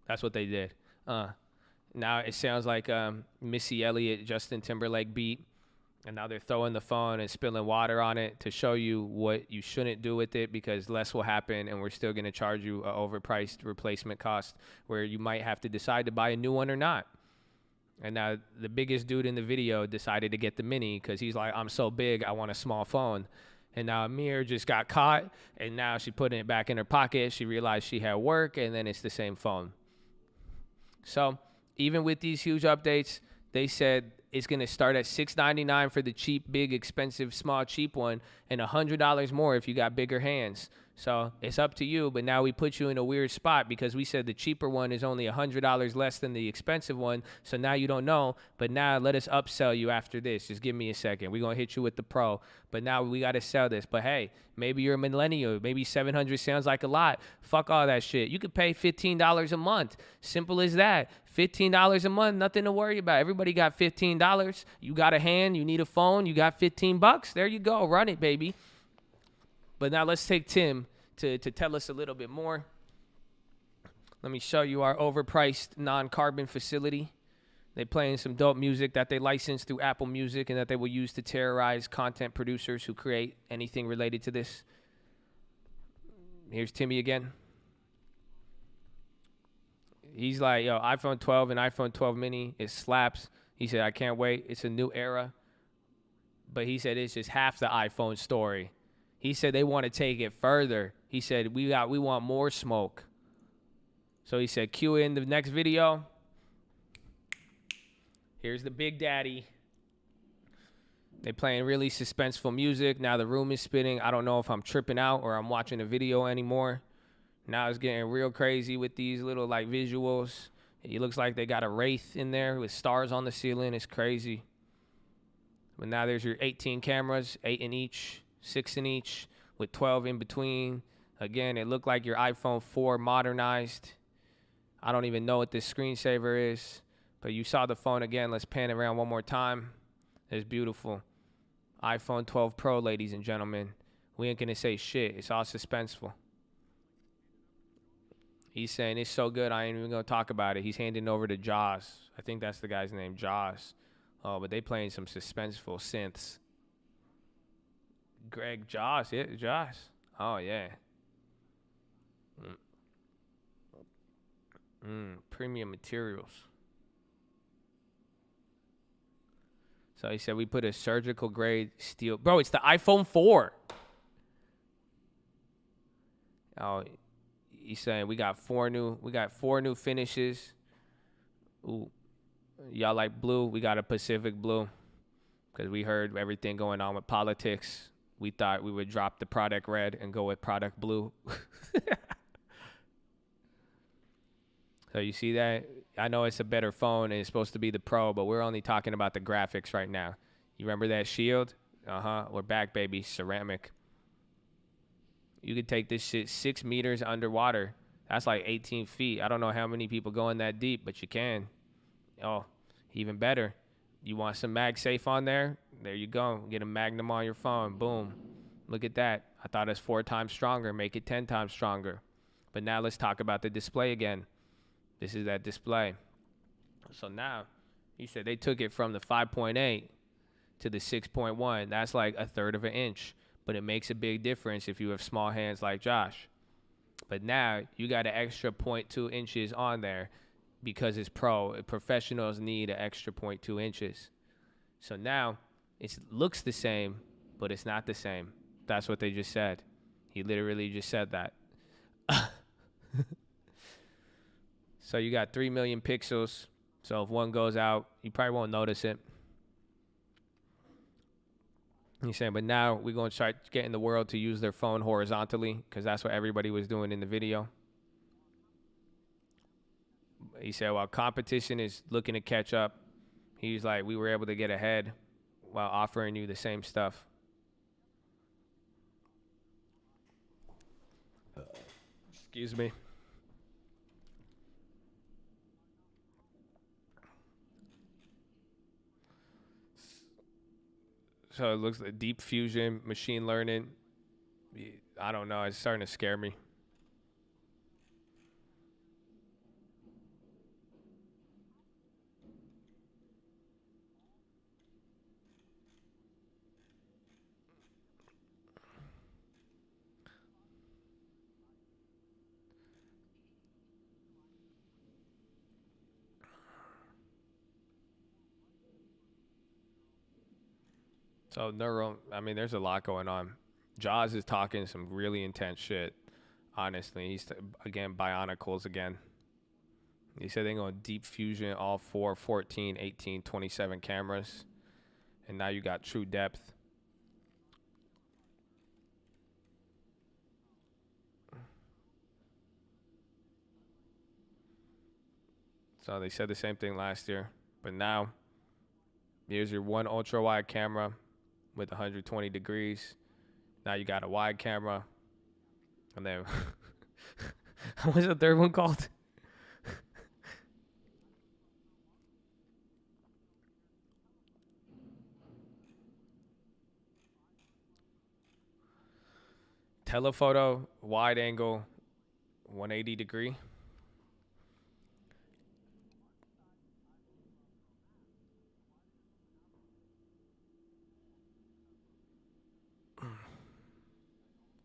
That's what they did. Now it sounds like Missy Elliott, Justin Timberlake beat, and now they're throwing the phone and spilling water on it to show you what you shouldn't do with it, because less will happen, and we're still going to charge you an overpriced replacement cost where you might have to decide to buy a new one or not. And now the biggest dude in the video decided to get the mini because he's like, I'm so big, I want a small phone. And now Amir just got caught, and now she's putting it back in her pocket. She realized she had work, and then it's the same phone. So even with these huge updates, they said it's going to start at $699 for the cheap, big, expensive, small, cheap one, and $100 more if you got bigger hands. So it's up to you, but now we put you in a weird spot because we said the cheaper one is only $100 less than the expensive one. So now you don't know, but now let us upsell you after this. Just give me a second. We're going to hit you with the pro, but now we got to sell this. But hey, maybe you're a millennial. Maybe 700 sounds like a lot. Fuck all that shit. You could pay $15 a month. Simple as that. $15 a month, nothing to worry about. Everybody got $15. You got a hand, you need a phone, you got $15. There you go. Run it, baby. But now let's take Tim to tell us a little bit more. Let me show you our overpriced non-carbon facility. They playing some dope music that they license through Apple Music and that they will use to terrorize content producers who create anything related to this. Here's Timmy again. He's like, yo, iPhone 12 and iPhone 12 mini, it slaps. He said, I can't wait. It's a new era. But he said it's just half the iPhone story. He said they want to take it further. He said, we want more smoke. So he said, cue in the next video. Here's the Big Daddy. They playing really suspenseful music. Now the room is spinning. I don't know if I'm tripping out or I'm watching a video anymore. Now it's getting real crazy with these little like visuals. It looks like they got a wraith in there with stars on the ceiling. It's crazy. But now there's your 18 cameras, 8 in each, 6 in each, with 12 in between. Again, it looked like your iPhone 4 modernized. I don't even know what this screensaver is, but you saw the phone again. Let's pan it around one more time. It's beautiful. iPhone 12 Pro, ladies and gentlemen. We ain't gonna say shit. It's all suspenseful. He's saying it's so good, I ain't even gonna talk about it. He's handing over to Jaws. I think that's the guy's name, Jaws. Oh, but they playing some suspenseful synths. Greg Jaws, yeah, Jaws. Oh yeah. Premium materials. So he said we put a surgical grade steel. Bro, it's the iPhone 4. Oh, he's saying we got four new finishes. Ooh. Y'all like blue? We got a Pacific blue. Because we heard everything going on with politics. We thought we would drop the product red and go with product blue. So you see that? I know it's a better phone and it's supposed to be the Pro, but we're only talking about the graphics right now. You remember that shield? We're back, baby. Ceramic. You could take this shit 6 meters underwater. That's like 18 feet. I don't know how many people go in that deep, but you can. Oh, even better. You want some MagSafe on there? There you go. Get a Magnum on your phone. Boom. Look at that. I thought it's 4 times stronger. Make it 10 times stronger. But now let's talk about the display again. This is that display. So now, he said they took it from the 5.8 to the 6.1. That's like a third of an inch. But it makes a big difference if you have small hands like Josh. But now, you got an extra 0.2 inches on there because it's Pro. Professionals need an extra 0.2 inches. So now, it looks the same, but it's not the same. That's what they just said. He literally just said that. So you got 3 million pixels. So if one goes out, you probably won't notice it. He's saying, but now we're going to start getting the world to use their phone horizontally because that's what everybody was doing in the video. He said, while competition is looking to catch up, he's like, we were able to get ahead while offering you the same stuff. Excuse me. So it looks like deep fusion, machine learning. I don't know. It's starting to scare me. So there's a lot going on. Jaws is talking some really intense shit. Honestly, he's again Bionicles again. He said they're going deep fusion all 4, 14, 18, 27 cameras, and now you got true depth. So they said the same thing last year. But now, here's your one ultra-wide camera with 120 degrees. Now you got a wide camera. And then, what's the third one called? Telephoto, wide angle, 180 degree.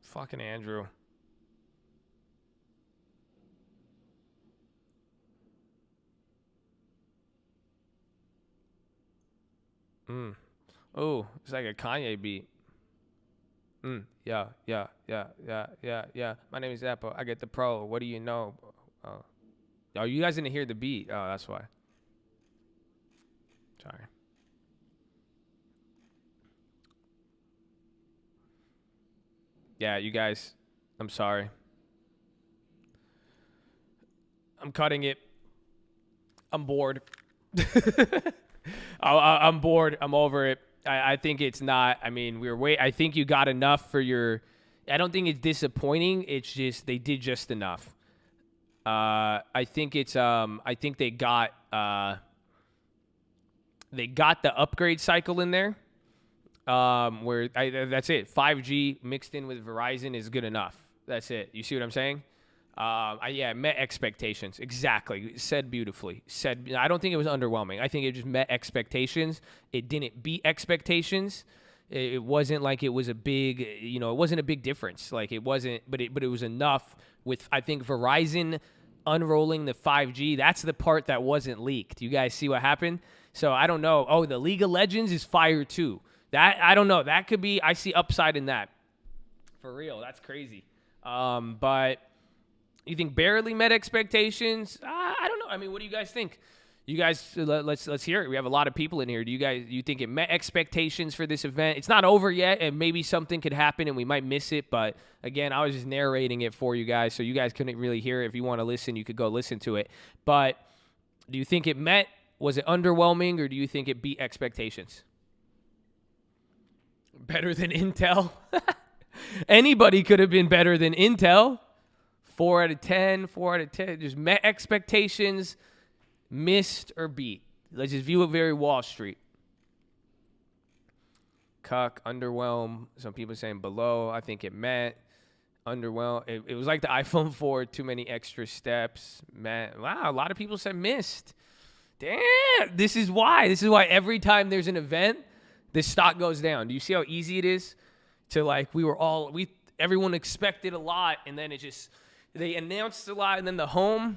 Fucking Andrew. Oh, it's like a Kanye beat. Yeah. My name is Apple. I get the pro. What do you know? Oh, you guys didn't hear the beat. Oh, that's why. Sorry. Yeah, you guys, I'm sorry. I'm cutting it. I'm bored. I'm bored. I'm over it. I think it's not. I mean, I think you got enough for your. I don't think it's disappointing. It's just they did just enough. I think it's. I think they got. They got the upgrade cycle in there. That's it. 5G mixed in with Verizon is good enough. That's it. You see what I'm saying? It met expectations. Exactly. Said beautifully. I don't think it was underwhelming. I think it just met expectations. It didn't beat expectations. It wasn't like it was a big, it wasn't a big difference. Like it wasn't, but it was enough with, I think, Verizon unrolling the 5G. That's the part that wasn't leaked. You guys see what happened? So I don't know. Oh, the League of Legends is fire too. That, I don't know. That could be, I see upside in that. For real. That's crazy. But you think barely met expectations? I don't know. I mean, what do you guys think? You guys, let's hear it. We have a lot of people in here. Do you think it met expectations for this event? It's not over yet, and maybe something could happen, and we might miss it. But again, I was just narrating it for you guys, so you guys couldn't really hear it. If you want to listen, you could go listen to it. But do you think it met? Was it underwhelming, or do you think it beat expectations? Better than Intel? Anybody could have been better than Intel. 4 out of 10. Just met expectations, missed or beat. Let's just view it very Wall Street. Cuck, underwhelm. Some people saying below. I think it met. Underwhelm. It was like the iPhone 4, too many extra steps. Met. Wow, a lot of people said missed. Damn, this is why. This is why every time there's an event, this stock goes down. Do you see how easy it is to, like, everyone expected a lot, and then they announced a lot, and then the home,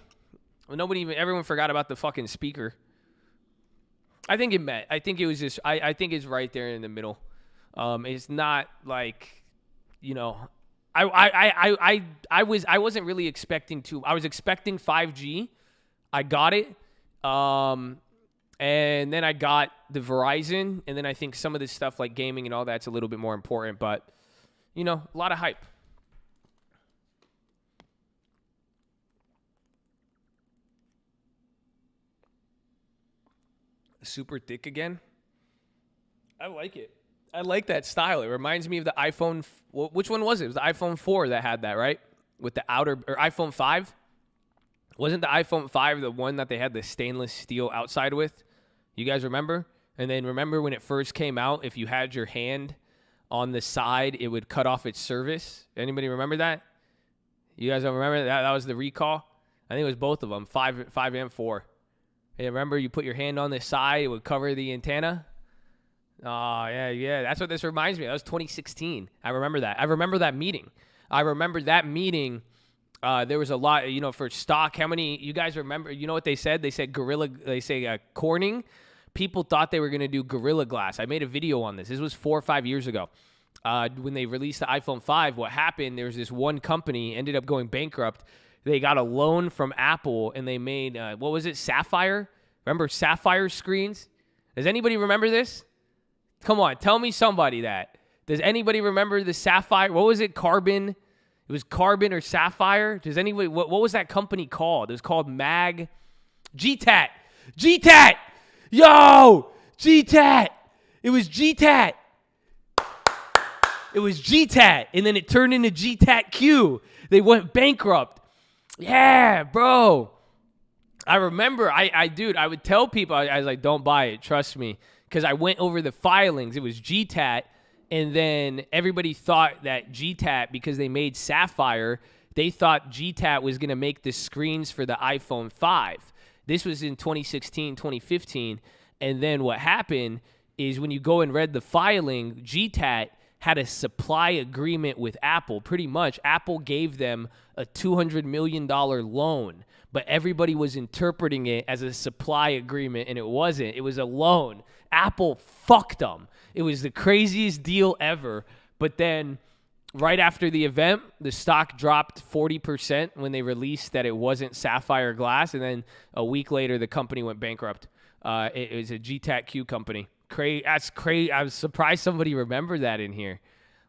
everyone forgot about the fucking speaker. I think it met. I think it was just, I think it's right there in the middle. It's not like, I wasn't really expecting I was expecting 5G. I got it. And then I got the Verizon, and then I think some of this stuff like gaming and all that's a little bit more important, but a lot of hype. Super thick again. I like it. I like that style. It reminds me of the iPhone. Which one was it? It was the iPhone 4 that had that, right? With the outer, or iPhone 5? Wasn't the iPhone 5 the one that they had the stainless steel outside with? You guys remember? And then remember when it first came out, if you had your hand on the side, it would cut off its service. Anybody remember that? You guys don't remember that? That was the recall? I think it was both of them, 5 and 4. Hey, remember you put your hand on the side, it would cover the antenna? Oh, yeah. That's what this reminds me of. That was 2016. I remember that. I remember that meeting. There was a lot, for stock. How many, you guys remember, you know what they said? They said Corning. People thought they were going to do Gorilla Glass. I made a video on this. This was 4 or 5 years ago. When they released the iPhone 5, what happened, there was this one company, ended up going bankrupt. They got a loan from Apple, and they made, what was it, Sapphire? Remember Sapphire screens? Does anybody remember this? Come on, tell me somebody that. Does anybody remember the Sapphire? What was it, Carbon? It was Carbon or Sapphire. Does anybody? What was that company called? It was called GTAT. GTAT. Yo, GTAT. It was GTAT. It was GTAT. And then it turned into GTAT-Q. They went bankrupt. Yeah, bro. I remember, dude, I would tell people, I was like, don't buy it. Trust me. Because I went over the filings. It was GTAT. And then everybody thought that GTAT, because they made Sapphire, they thought GTAT was going to make the screens for the iPhone 5. This was in 2016, 2015. And then what happened is when you go and read the filing, GTAT had a supply agreement with Apple. Pretty much, Apple gave them a $200 million loan. But everybody was interpreting it as a supply agreement, and it wasn't. It was a loan. Apple fucked them. It was the craziest deal ever. But then right after the event, the stock dropped 40% when they released that it wasn't sapphire glass. And then a week later, the company went bankrupt. It was a GTAT-Q company. That's crazy. I was surprised somebody remembered that in here.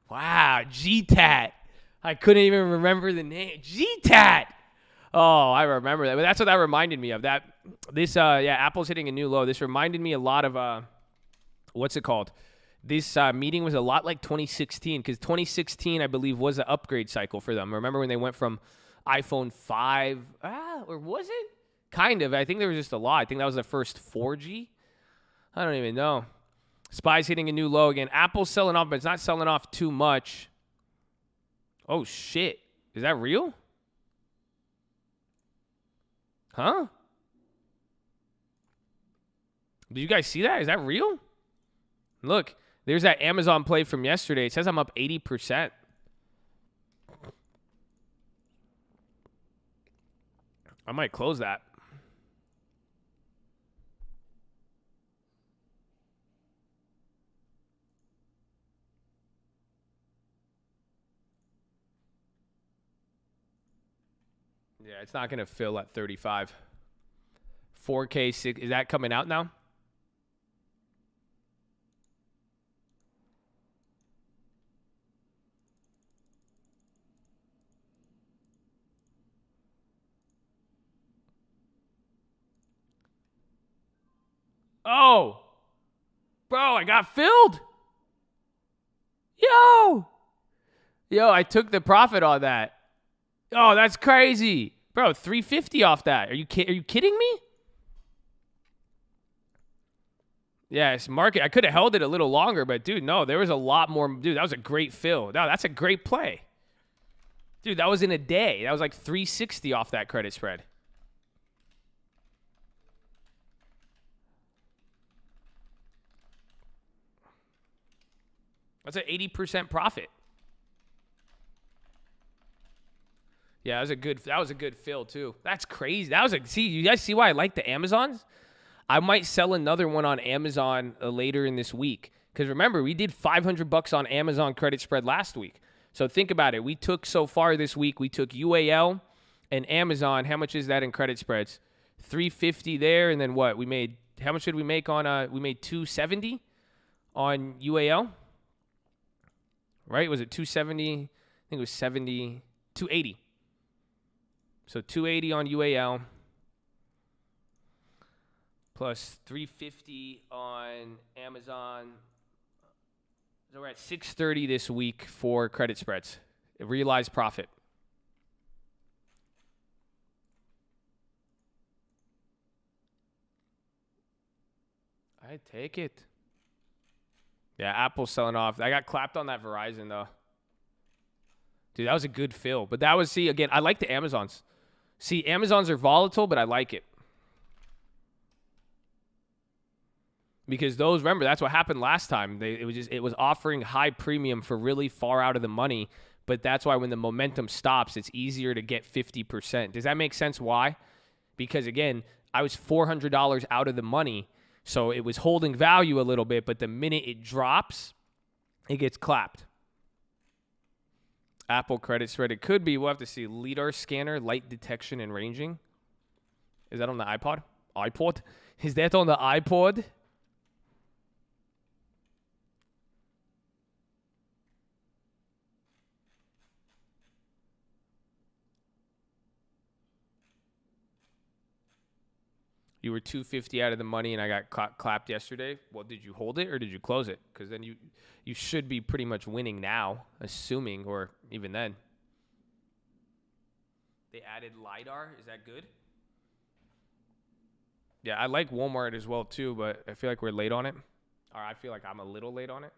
Wow, GTAT. I couldn't even remember the name. GTAT. Oh, I remember that. But that's what that reminded me of. Apple's hitting a new low. This reminded me a lot of, what's it called? This meeting was a lot like 2016, because 2016, I believe, was an upgrade cycle for them. Remember when they went from iPhone 5, or was it? Kind of. I think there was just a lot. I think that was the first 4G. I don't even know. SPY's hitting a new low again. Apple's selling off, but it's not selling off too much. Oh, shit. Is that real? Huh? Did you guys see that? Is that real? Look, there's that Amazon play from yesterday. It says I'm up 80%. I might close that. Yeah, it's not going to fill at 35. 4K, 6, is that coming out now? Oh, bro, I got filled. Yo, I took the profit on that. Oh, that's crazy. Bro, 350 off that. Are you kidding me? Yes, market. I could have held it a little longer, but dude, no, there was a lot more. Dude, that was a great fill. No, that's a great play. Dude, that was in a day. That was like 360 off that credit spread. That's an 80% profit. Yeah, that was a good fill too. That's crazy. You guys see why I like the Amazons? I might sell another one on Amazon later in this week. Because remember, we did $500 on Amazon credit spread last week. So think about it. We took so far this week, we took UAL and Amazon. How much is that in credit spreads? 350 there, and then what? How much did we make on we made 270 on UAL? Right? Was it 270? I think it was 280. So 280 on UAL plus 350 on Amazon. So we're at 630 this week for credit spreads. Realized profit. I take it. Yeah, Apple's selling off. I got clapped on that Verizon, though. Dude, that was a good fill. But that was, again, I like the Amazons. See, Amazons are volatile, but I like it. Because those, remember, that's what happened last time. It was offering high premium for really far out of the money. But that's why when the momentum stops, it's easier to get 50%. Does that make sense why? Because, again, I was $400 out of the money. So it was holding value a little bit, but the minute it drops, it gets clapped. Apple credit spread. It could be. We'll have to see. LiDAR scanner, light detection and ranging. Is that on the iPod? iPod? Is that on the iPod? You were 250 out of the money, and I got clapped yesterday. Well, did you hold it or did you close it? Because then you should be pretty much winning now, assuming, or even then. They added LiDAR. Is that good? Yeah, I like Walmart as well, too, but I feel like we're late on it. Or I feel like I'm a little late on it.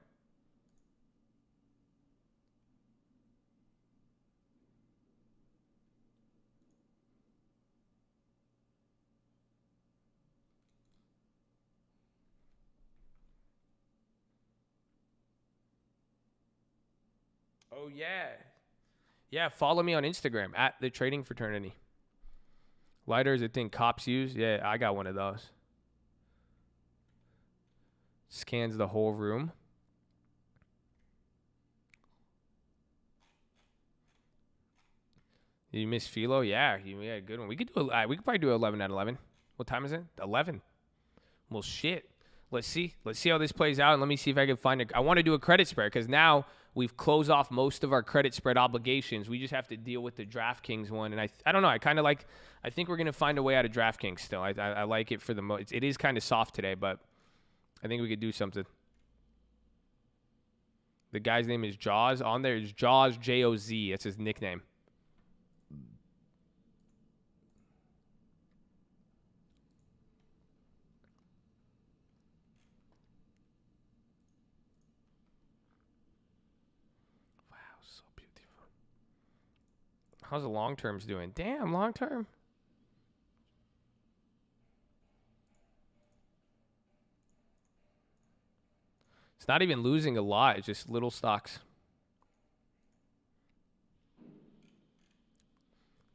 Oh, yeah. Yeah, follow me on Instagram, at The Trading Fraternity. LiDAR is a thing cops use. Yeah, I got one of those. Scans the whole room. You miss PHILO? Yeah, yeah, good one. We could probably do 11 out of 11. What time is it? 11. Well, shit. Let's see how this plays out, and let me see if I can find I want to do a credit spread because now we've closed off most of our credit spread obligations. We just have to deal with the DraftKings one, and I don't know. I think we're gonna find a way out of DraftKings still. I like it for the most. It is kind of soft today, but I think we could do something. The guy's name is Jaws. On there is Jaws, J-O-Z. That's his nickname. So beautiful. How's the long terms doing? Damn, long term. It's not even losing a lot. It's just little stocks.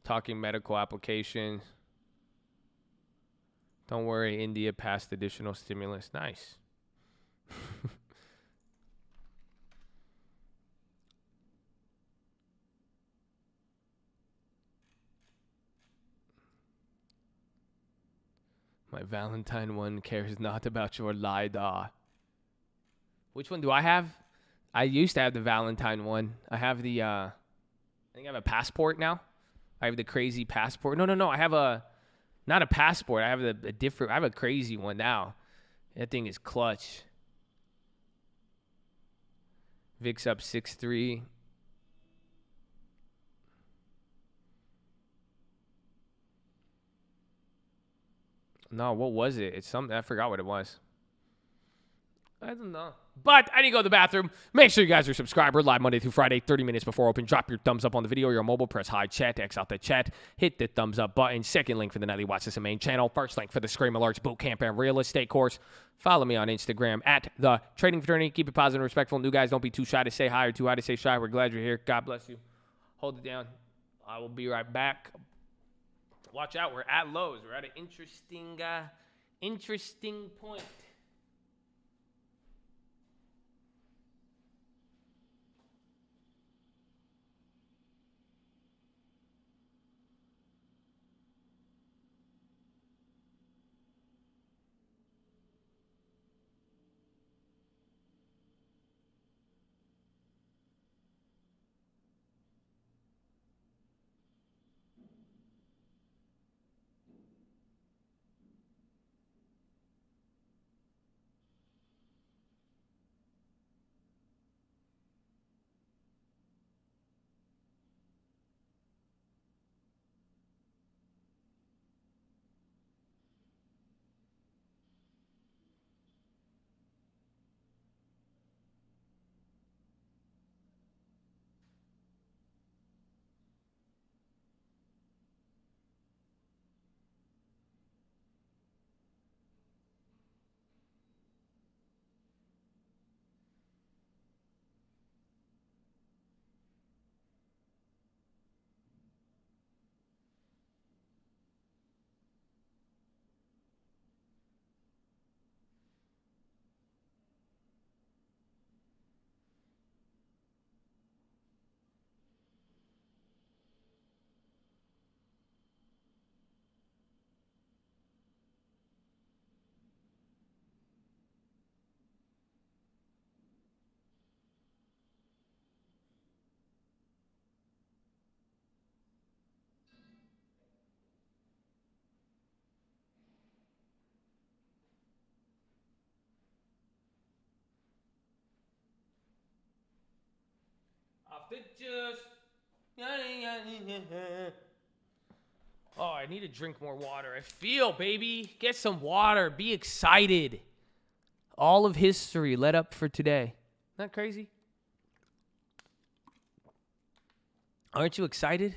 Talking medical applications. Don't worry, India passed additional stimulus. Nice. My Valentine one cares not about your LiDAR. Which one do I have? I used to have the Valentine one. I have the, I think I have a passport now. I have the crazy passport. No. I have not a passport. I have a different, I have a crazy one now. That thing is clutch. VIX up 6.3. No, what was it? It's something, I forgot what it was. I don't know. But I need to go to the bathroom. Make sure you guys are subscribed. We're live Monday through Friday, 30 minutes before open. Drop your thumbs up on the video. Your mobile, press high chat, X out the chat. Hit the thumbs up button. Second link for the nightly watch this main channel. First link for the Scream Alerts Bootcamp and Real Estate course. Follow me on Instagram at The Trading Fraternity. Keep it positive and respectful. New guys, don't be too shy to say hi or too high to say shy. We're glad you're here. God bless you. Hold it down. I will be right back. Watch out. We're at lows. We're at an interesting point. off the juice. Oh, I need to drink more water. I feel, baby. Get some water. Be excited. All of history led up for today. Isn't that crazy? Aren't you excited?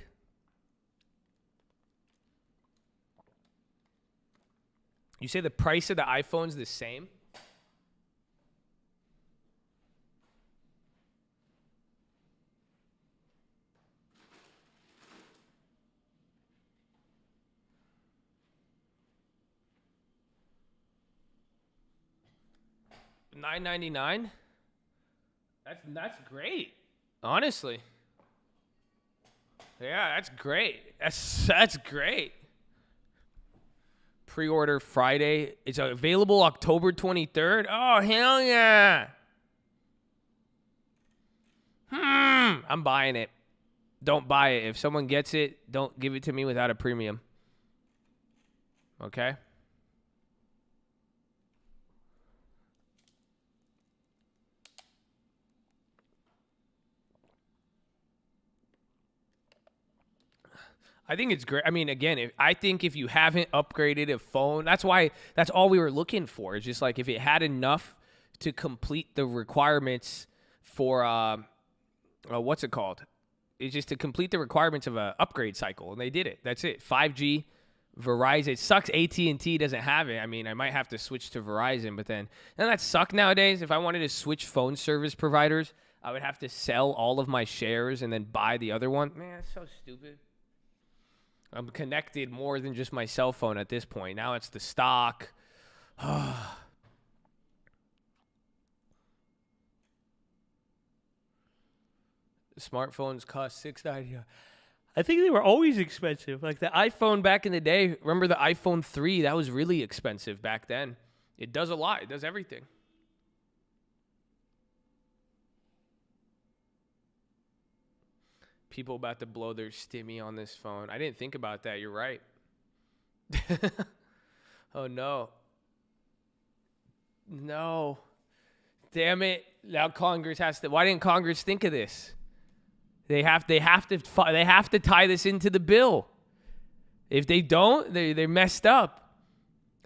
You say the price of the iPhone's the same? $9.99. That's great. Honestly. Yeah, that's great. That's great. Pre-order Friday. It's available October 23rd. Oh, hell yeah. I'm buying it. Don't buy it. If someone gets it, don't give it to me without a premium. Okay? I think it's great. I mean, again, I think if you haven't upgraded a phone, that's all we were looking for. It's just like if it had enough to complete the requirements for, what's it called? It's just to complete the requirements of an upgrade cycle, and they did it. That's it. 5G, Verizon. It sucks AT&T doesn't have it. I mean, I might have to switch to Verizon, but then doesn't that suck nowadays? If I wanted to switch phone service providers, I would have to sell all of my shares and then buy the other one. Man, that's so stupid. I'm connected more than just my cell phone at this point. Now it's the stock. Smartphones cost $6.99. I think they were always expensive. Like the iPhone back in the day. Remember the iPhone 3? That was really expensive back then. It does a lot. It does everything. People about to blow their stimmy on this phone. I didn't think about that. You're right. Oh, no. No. Damn it. Now Congress has to. Why didn't Congress think of this? They have to tie this into the bill. If they don't, they're messed up.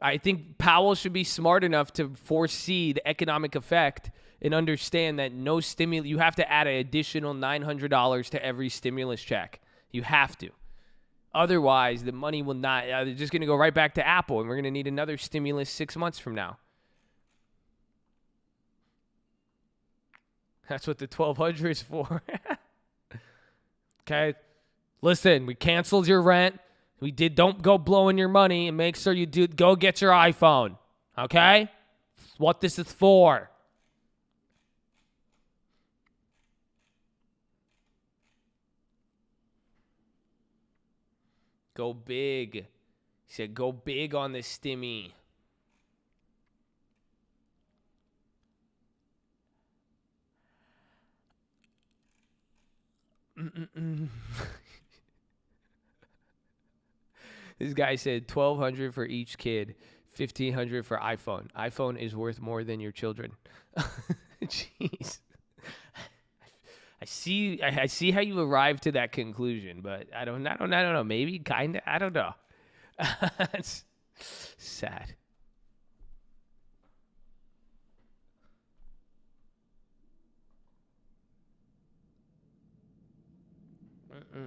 I think Powell should be smart enough to foresee the economic effect and understand that no stimulus, you have to add an additional $900 to every stimulus check. You have to. Otherwise, the money will not, they're just going to go right back to Apple, and we're going to need another stimulus 6 months from now. That's what the 1200 is for. Okay? Listen, we canceled your rent. Don't go blowing your money, and make sure you go get your iPhone. Okay? That's what this is for. Go big. He said, go big on this stimmy. This guy said $1,200 for each kid, $1,500 for iPhone. iPhone is worth more than your children. Jeez. I see how you arrived to that conclusion, but I don't know. Maybe kind of. I don't know. It's sad. I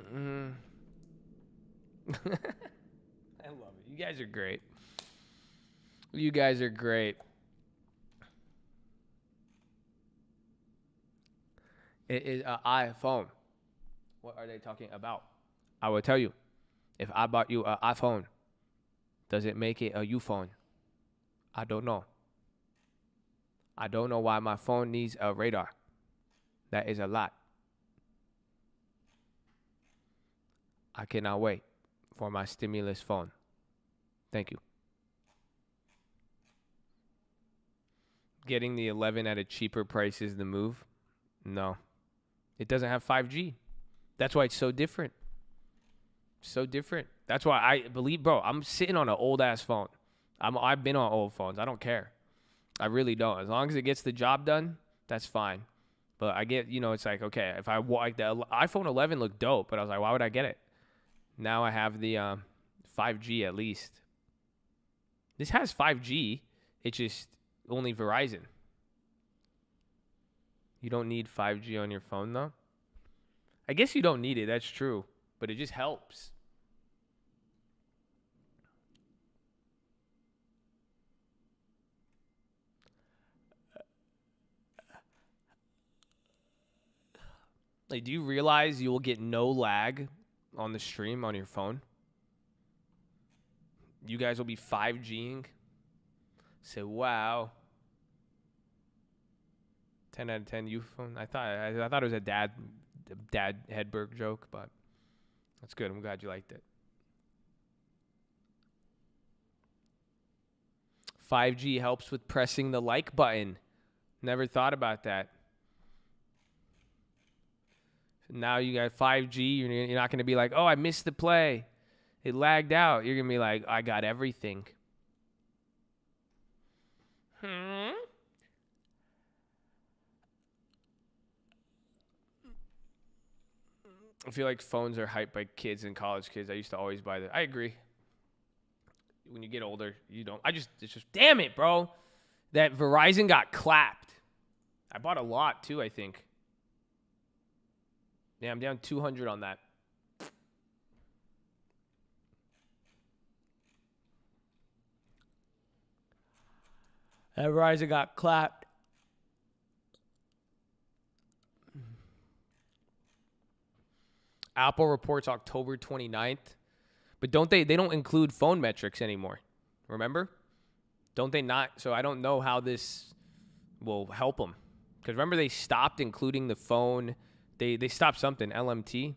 love it. You guys are great. You guys are great. It is an iPhone. What are they talking about? I will tell you. If I bought you an iPhone, does it make it a U phone? I don't know. I don't know why my phone needs a radar. That is a lot. I cannot wait for my stimulus phone. Thank you. Getting the 11 at a cheaper price is the move? No. It doesn't have 5G. That's why it's so different. So different. That's why I believe, bro, I'm sitting on an old-ass phone. I've been on old phones. I don't care. I really don't. As long as it gets the job done, that's fine. But I get, it's like, okay, if like the iPhone 11 looked dope, but I was like, why would I get it? Now I have the 5G at least. This has 5G. It's just only Verizon. You don't need 5G on your phone, though? I guess you don't need it. That's true. But it just helps. Like, do you realize you will get no lag on the stream on your phone? You guys will be 5Ging. Say, wow. 10 out of 10 you phone. I thought it was a dad Hedberg joke, but that's good. I'm glad you liked it. 5G helps with pressing the like button. Never thought about that. Now you got 5G. You're not going to be like, oh, I missed the play. It lagged out. You're going to be like, I got everything. I feel like phones are hyped by kids and college kids. I used to always buy I agree. When you get older, you don't. It's just, damn it, bro. That Verizon got clapped. I bought a lot too, I think. Yeah, I'm down 200 on that. That Verizon got clapped. Apple reports October 29th. But they don't include phone metrics anymore. Remember? Don't they not? So I don't know how this will help them. Because remember they stopped including the phone. They stopped something, LMT.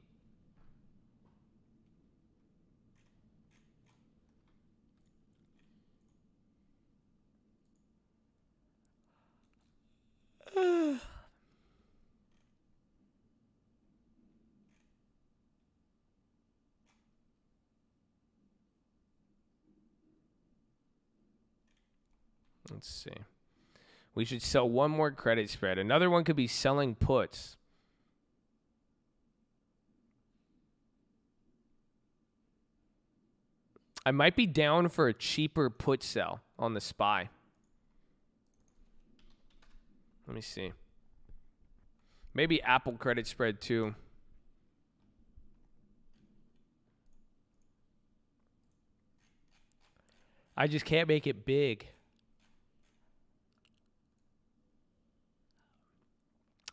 Let's see. We should sell one more credit spread. Another one could be selling puts. I might be down for a cheaper put sell on the SPY. Let me see. Maybe Apple credit spread too. I just can't make it big.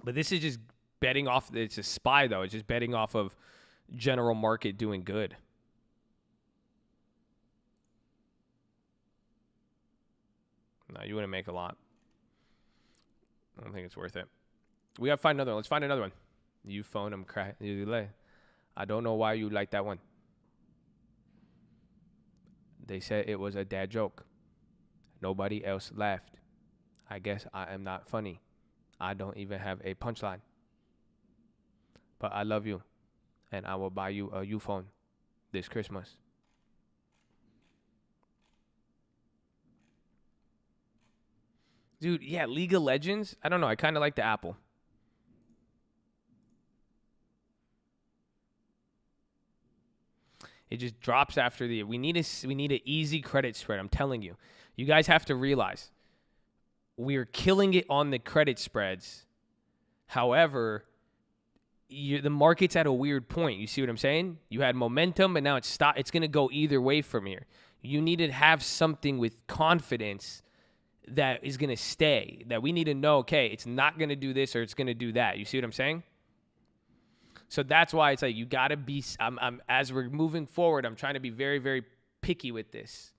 But this is just betting off. It's a SPY though. It's just betting off of general market doing good. No, you wouldn't make a lot. I don't think it's worth it. We gotta find another one. Let's find another one. You phone him, cry. I don't know why you like that one. They said it was a dad joke. Nobody else laughed. I guess I am not funny. I don't even have a punchline. But I love you. And I will buy you a U-phone this Christmas. Dude, yeah, League of Legends. I don't know. I kind of like the Apple. It just drops after the. We need an easy credit spread. I'm telling you. You guys have to realize we're killing it on the credit spreads. However, the market's at a weird point. You see what I'm saying? You had momentum, but now it's going to go either way from here. You need to have something with confidence that is going to stay, that we need to know, okay, it's not going to do this or it's going to do that. You see what I'm saying? So that's why it's like you got to be, I'm as we're moving forward, I'm trying to be very, very picky with this.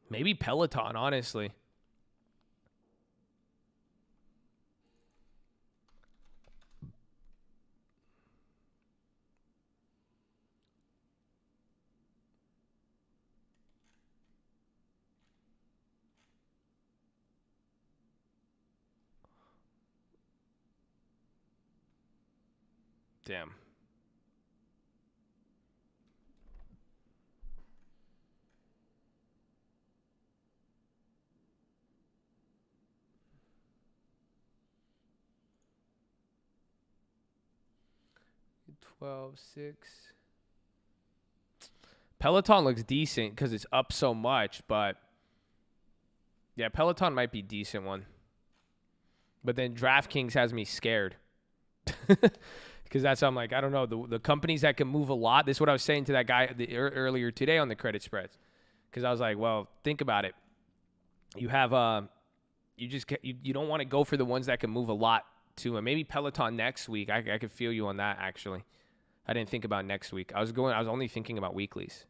Maybe Peloton, honestly. Damn. 12.6. Peloton looks decent because it's up so much, but yeah, Peloton might be a decent one. But then DraftKings has me scared. Because that's how I'm like, I don't know. The companies that can move a lot. This is what I was saying to that guy earlier today on the credit spreads. Because I was like, well, think about it. You have you don't want to go for the ones that can move a lot too. And maybe Peloton next week. I could feel you on that actually. I didn't think about next week. I was only thinking about weeklies.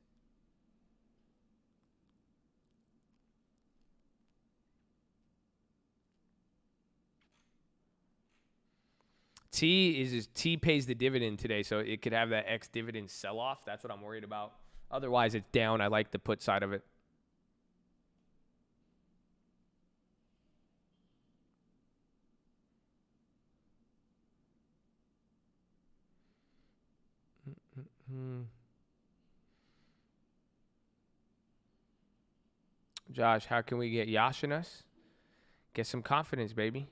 T pays the dividend today, so it could have that X dividend sell off. That's what I'm worried about. Otherwise, it's down. I like the put side of it. Josh, how can we get Yash in us? Get some confidence, baby.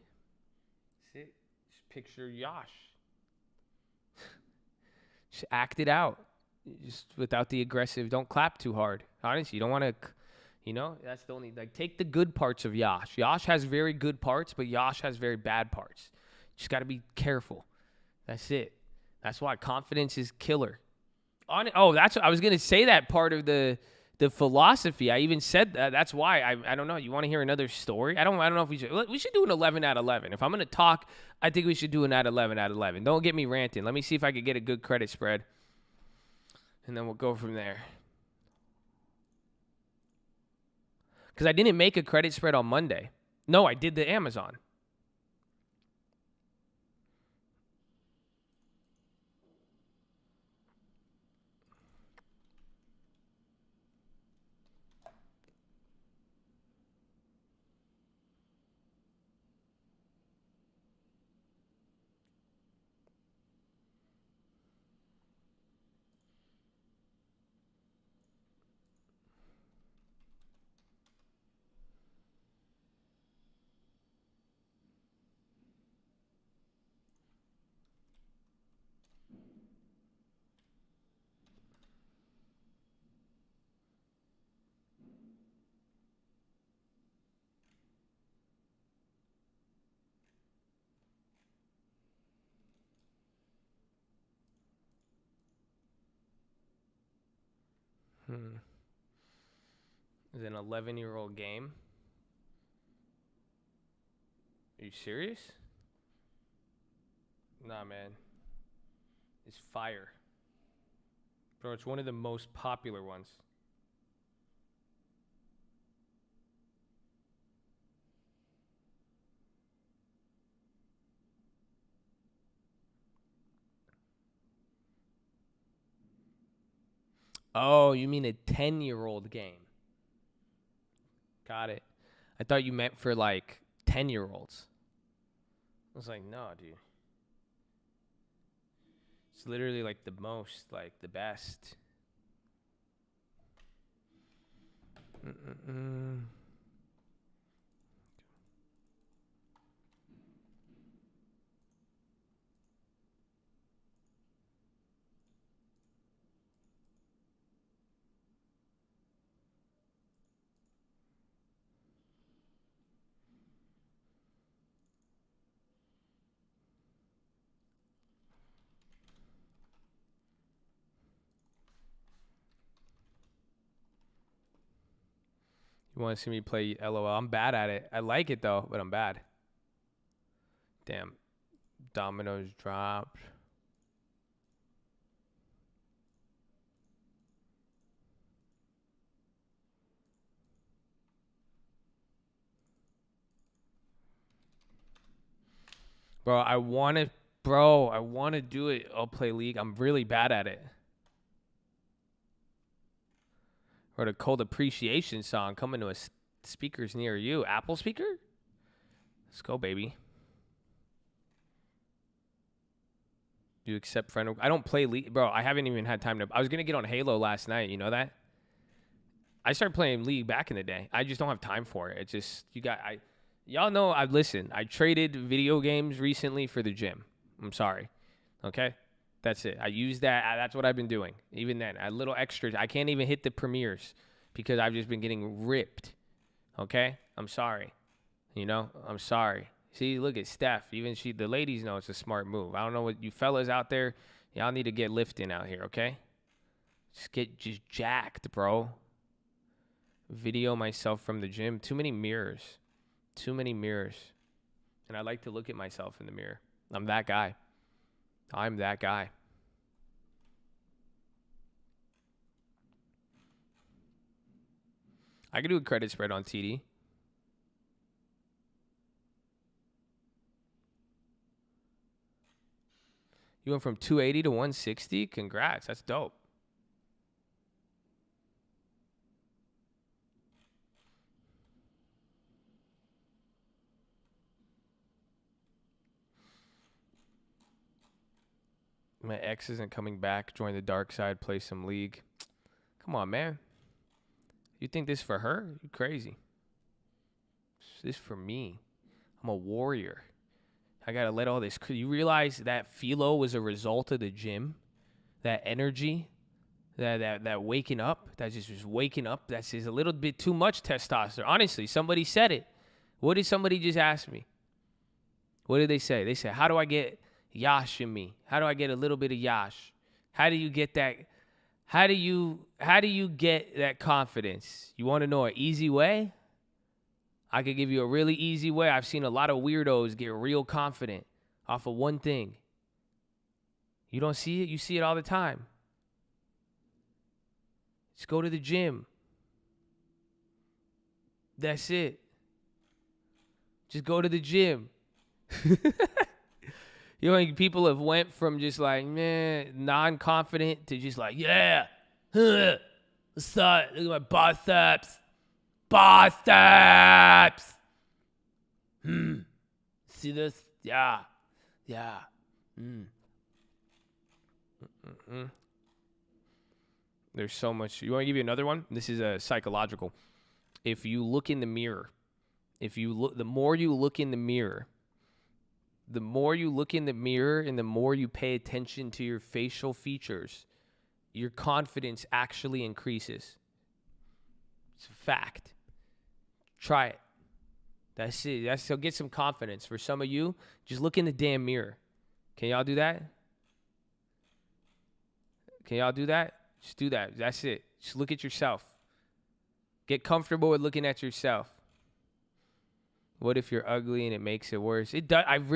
Sit. Just picture Yash. Just act it out. Just without the aggressive. Don't clap too hard. Honestly, you don't want to, that's the only, take the good parts of Yash. Yash has very good parts, but Yash has very bad parts. Just got to be careful. That's it. That's why confidence is killer. That's what I was going to say, that part of the philosophy. I even said that. That's why. I don't know. You want to hear another story? I don't know if we should do an 11 out of 11. If I'm going to talk, I think we should do an 11 out of 11. Don't get me ranting. Let me see if I could get a good credit spread. And then we'll go from there. Because I didn't make a credit spread on Monday. No, I did the Amazon. Is it an 11-year-old game? Are you serious? Nah, man. It's fire. Bro, it's one of the most popular ones. Oh, you mean a 10-year-old game. Got it. I thought you meant for 10-year-olds. I was like, no, dude. It's literally the most, the best. You want to see me play LOL? I'm bad at it. I like it, though, but I'm bad. Damn. Dominoes dropped. Bro, I want to do it. I'll play League. I'm really bad at it. Or the cold appreciation song coming to speakers near you. Apple speaker? Let's go, baby. You accept friend? I don't play League. Bro, I haven't even had time to. I was going to get on Halo last night. You know that? I started playing League back in the day. I just don't have time for it. It's just, y'all know, I traded video games recently for the gym. I'm sorry. Okay? That's it. I use that. That's what I've been doing. Even then, a little extra. I can't even hit the premieres because I've just been getting ripped. Okay? I'm sorry. I'm sorry. See, look at Steph. Even the ladies know it's a smart move. I don't know what you fellas out there, y'all need to get lifting out here, okay? Just jacked, bro. Video myself from the gym. Too many mirrors. And I like to look at myself in the mirror. I'm that guy. I could do a credit spread on TD. You went from 280 to 160? Congrats. That's dope. My ex isn't coming back. Join the dark side. Play some league. Come on, man. You think this for her? You crazy. This for me. I'm a warrior. I got to let all this. You realize that philo was a result of the gym? That energy? That waking up? That just waking up? That's just a little bit too much testosterone. Honestly, somebody said it. What did somebody just ask me? What did they say? They said, how do I get yash in me? How do I get a little bit of yash? How do you get that? How do you get that confidence? You want to know an easy way? I could give you a really easy way. I've seen a lot of weirdos get real confident off of one thing. You don't see it? You see it all the time. Just go to the gym. That's it. Just go to the gym. You know, like people have went from just like, non-confident to just like, yeah. Let's start. Look at my biceps. See this? Yeah. There's so much. You want to give you another one? This is a psychological. If you look in the mirror, the more you look in the mirror, and the more you pay attention to your facial features, your confidence actually increases. It's a fact. Try it. That's it. So get some confidence. For some of you, just look in the damn mirror. Can y'all do that? Just do that. That's it. Just look at yourself. Get comfortable with looking at yourself. What if you're ugly and it makes it worse? It does. I'm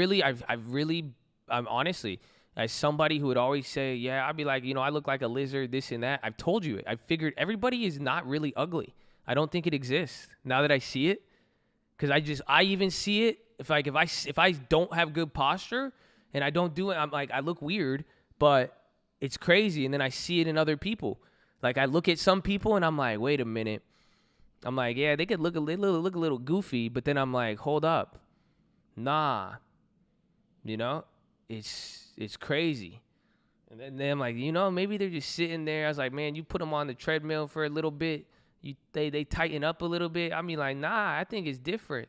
honestly, as somebody who would always say, yeah, I'd be like, I look like a lizard, this and that. I've told you it. I figured everybody is not really ugly. I don't think it exists now that I see it. Because I even see it. If I don't have good posture and I don't do it, I'm like, I look weird, but it's crazy. And then I see it in other people. Like I look at some people and I'm like, wait a minute. I'm like, yeah, they could look a little goofy, but then I'm like, hold up. Nah. It's crazy. And then I'm like, maybe they're just sitting there. I was like, man, you put them on the treadmill for a little bit. They tighten up a little bit. I mean, like, nah, I think it's different.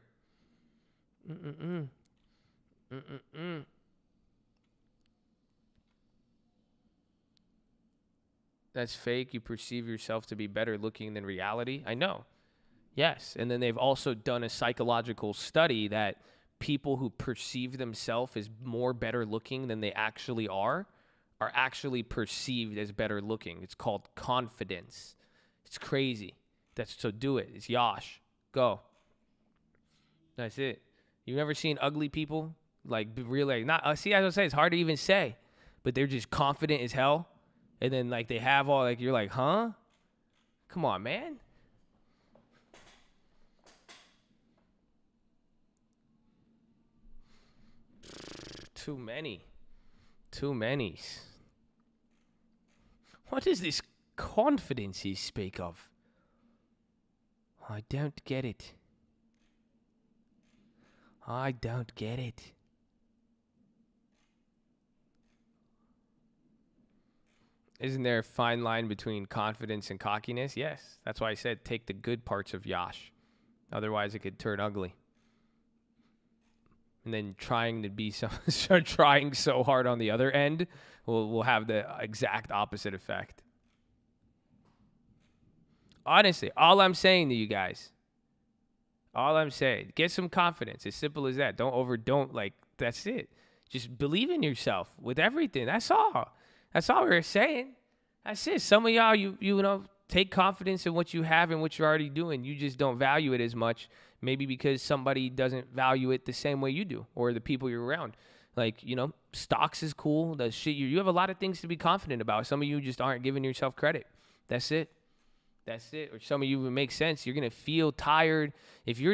That's fake. You perceive yourself to be better looking than reality. I know. Yes. And then they've also done a psychological study that people who perceive themselves as more better looking than they actually are actually perceived as better looking. It's called confidence. It's crazy. So do it. It's Yosh. Go. That's it. You've never seen ugly people? Like, really, see, as I say, it's hard to even say, but they're just confident as hell. And then, like, they have all, like, you're like, huh? Come on, man. Too many. What is this confidence you speak of? I don't get it. Isn't there a fine line between confidence and cockiness? Yes. That's why I said take the good parts of Yosh. Otherwise, it could turn ugly. and then trying to be trying so hard on the other end will have the exact opposite effect. Honestly, all I'm saying to you guys, get some confidence. As simple as that. That's it. Just believe in yourself with everything. That's all we're saying. That's it. Some of y'all, you know, take confidence in what you have and what you're already doing. You just don't value it as much, maybe because somebody doesn't value it the same way you do, or the people you're around. Like, you know, stocks is cool. The shit you have a lot of things to be confident about. Some of you just aren't giving yourself credit. That's it. Or some of you, it makes sense. You're gonna feel tired if your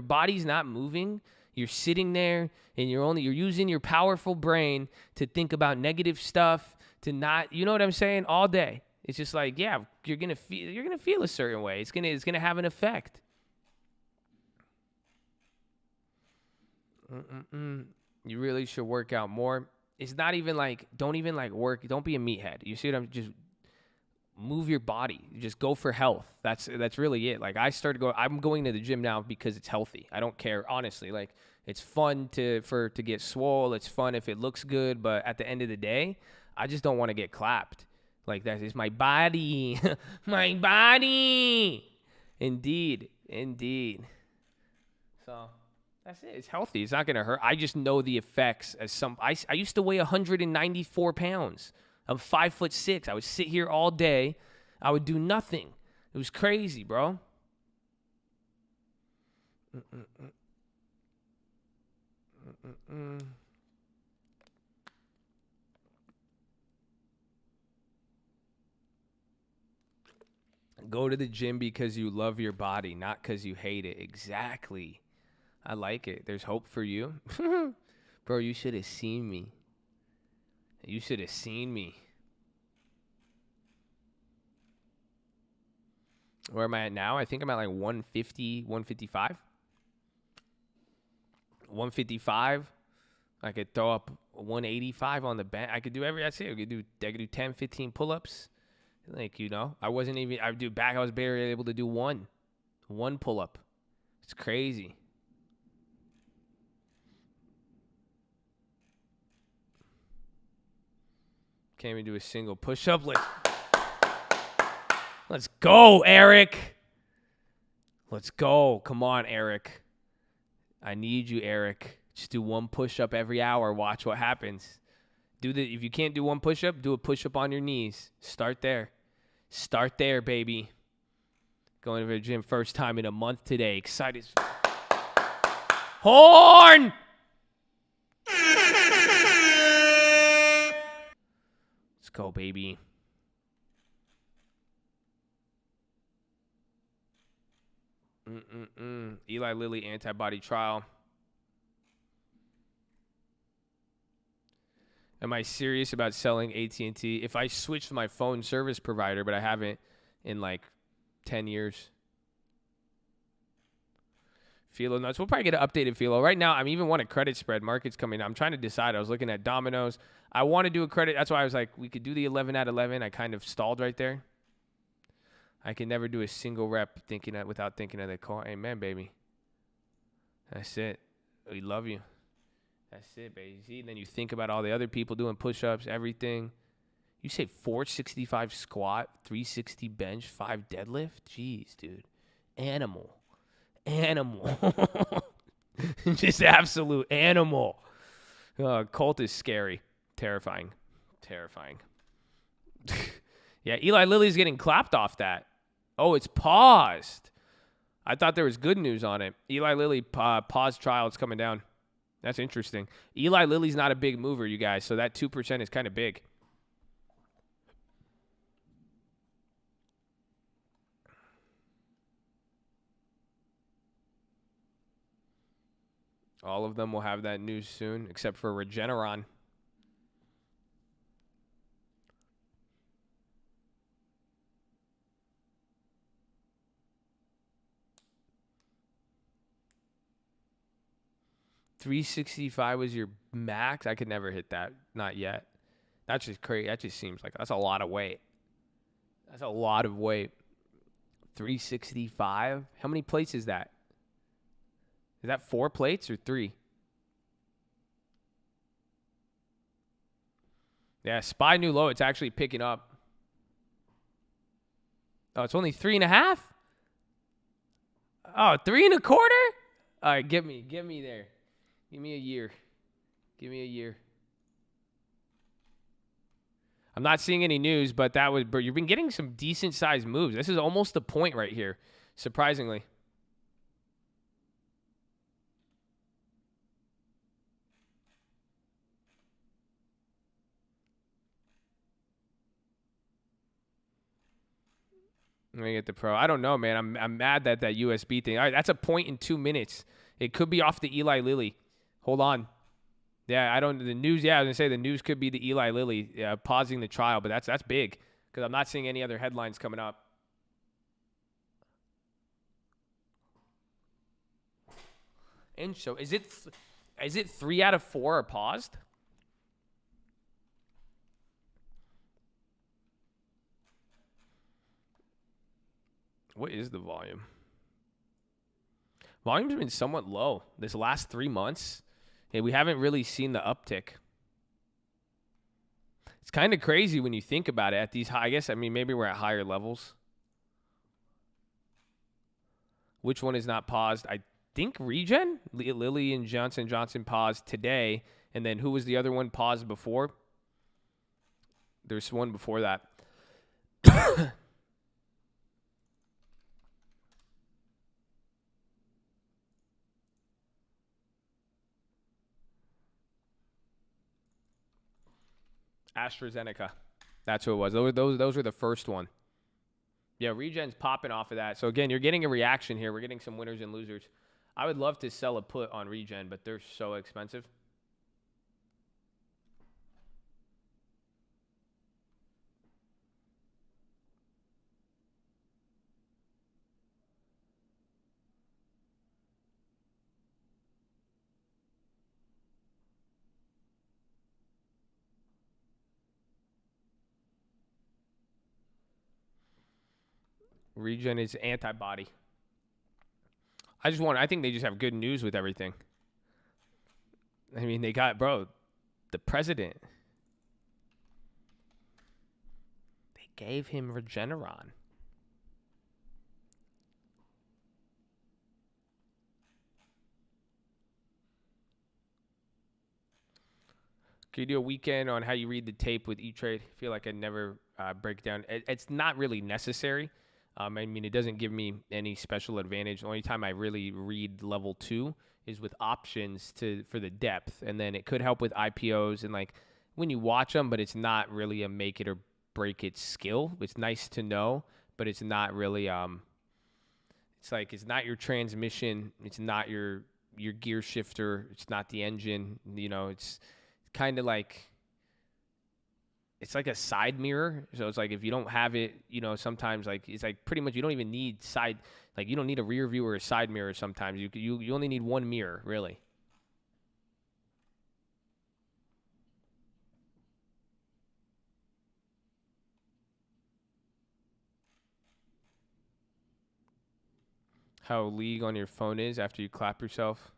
body's not moving. You're sitting there and you're using your powerful brain to think about negative stuff, to not, you know what I'm saying, all day. It's just like, yeah, you're gonna feel a certain way. It's gonna have an effect. You really should work out more. It's not even like, don't even like work. Don't be a meathead. You see what I'm just. Move your body. Just go for health. That's really it. Like I'm going to the gym now because it's healthy. I don't care, honestly. Like, it's fun to get swole. It's fun if it looks good, but at the end of the day, I just don't want to get clapped. Like, that is my body. My body. Indeed. So that's it. It's healthy. It's not going to hurt. I just know the effects I used to weigh 194 pounds. I'm 5'6". I would sit here all day. I would do nothing. It was crazy, bro. Go to the gym because you love your body, not because you hate it. Exactly. I like it. There's hope for you. Bro, you should have seen me. You should have seen me. Where am I at now? I think I'm at like 150, 155. 155. I could throw up 185 on the bench. I could do that's it. I could do 10, 15 pull-ups. Like, you know, I was barely able to do one pull-up. It's crazy. Can't even do a single push-up. Let's go, Eric. Let's go. Come on, Eric. I need you, Eric. Just do one push-up every hour. Watch what happens. If you can't do one push-up, do a push-up on your knees. Start there. Start there, baby. Going to the gym first time in a month today. Excited. Horn! Let's go, baby. Eli Lilly antibody trial. Am I serious about selling AT&T? If I switched my phone service provider, but I haven't in like 10 years. PHILO nuts. We'll probably get an updated PHILO. Right now, I even want a credit spread. Market's coming. I'm trying to decide. I was looking at Domino's. I want to do a credit. That's why I was like, we could do the 11 at 11. I kind of stalled right there. I can never do a single rep without thinking of the call. Amen, baby. That's it. We love you. That's it, baby. See, then you think about all the other people doing push-ups, everything. You say 465 squat, 360 bench, 5 deadlift? Jeez, dude. Animal. Just absolute animal. Cult is scary. Terrifying. Yeah, Eli Lilly's getting clapped off that. Oh, it's paused. I thought there was good news on it. Eli Lilly paused trial. It's coming down. That's interesting. Eli Lilly's not a big mover, you guys, so that 2% is kind of big. All of them will have that news soon, except for Regeneron. $365 was your max? I could never hit that. Not yet. That's just crazy. That just seems like that's a lot of weight. That's a lot of weight. 365? How many plates is that? Is that 4 plates or 3? Yeah, SPY new low. It's actually picking up. Oh, it's only 3.5. Oh, 3.25. All right, get me there. Give me a year. Give me a year. I'm not seeing any news, but you've been getting some decent sized moves. This is almost the point right here, surprisingly. Let me get the pro. I don't know, man. I'm mad that USB thing. All right, that's a point in 2 minutes. It could be off the Eli Lilly. Hold on. Yeah, I don't. The news. Yeah, I was gonna say the news could be the Eli Lilly pausing the trial, but that's big because I'm not seeing any other headlines coming up. And so, is it 3 out of 4 are paused? What is the volume? Volume's been somewhat low this last 3 months. Yeah, we haven't really seen the uptick. It's kind of crazy when you think about it at these high. I guess, I mean, maybe we're at higher levels. Which one is not paused? I think Regen, Lilly and Johnson paused today. And then who was the other one paused before? There's one before that. AstraZeneca. That's who it was. Those were the first one. Yeah, Regen's popping off of that. So, again, you're getting a reaction here. We're getting some winners and losers. I would love to sell a put on Regen, but they're so expensive. Regen is antibody. I think they just have good news with everything. I mean, they got, the president. They gave him Regeneron. Can you do a weekend on how you read the tape with E-Trade? I feel like I never break down. It's not really necessary. I mean, it doesn't give me any special advantage. The only time I really read level 2 is with options for the depth. And then it could help with IPOs and like when you watch them, but it's not really a make it or break it skill. It's nice to know, but it's not really, it's like, it's not your transmission. It's not your gear shifter. It's not the engine. You know, it's kind of like, it's like a side mirror. So it's like if you don't have it, you know, sometimes like it's like pretty much you don't even need you don't need a rear view or a side mirror sometimes. You only need one mirror, really. How league on your phone is after you clap yourself.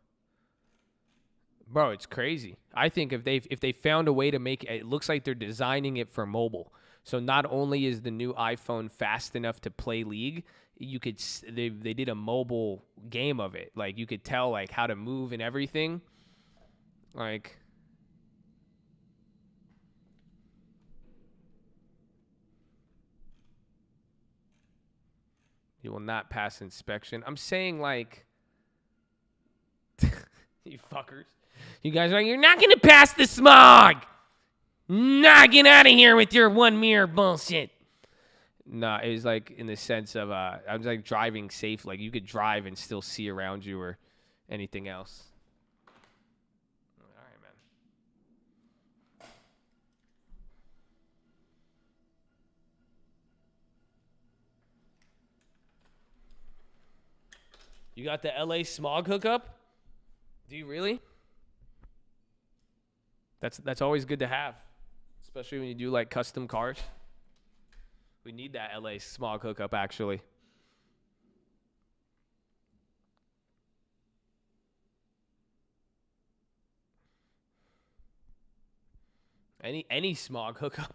Bro, it's crazy. I think if they found a way to make it looks like they're designing it for mobile. So not only is the new iPhone fast enough to play League, they did a mobile game of it. Like you could tell like how to move and everything. Like you will not pass inspection. I'm saying like you fuckers. You guys are like, you're not going to pass the smog. Nah, get out of here with your one mirror bullshit. Nah, it was like in the sense of I was like driving safe. Like you could drive and still see around you or anything else. All right, man. You got the LA smog hookup? Do you really? That's always good to have, especially when you do like custom cars. We need that LA smog hookup actually. Any smog hookup.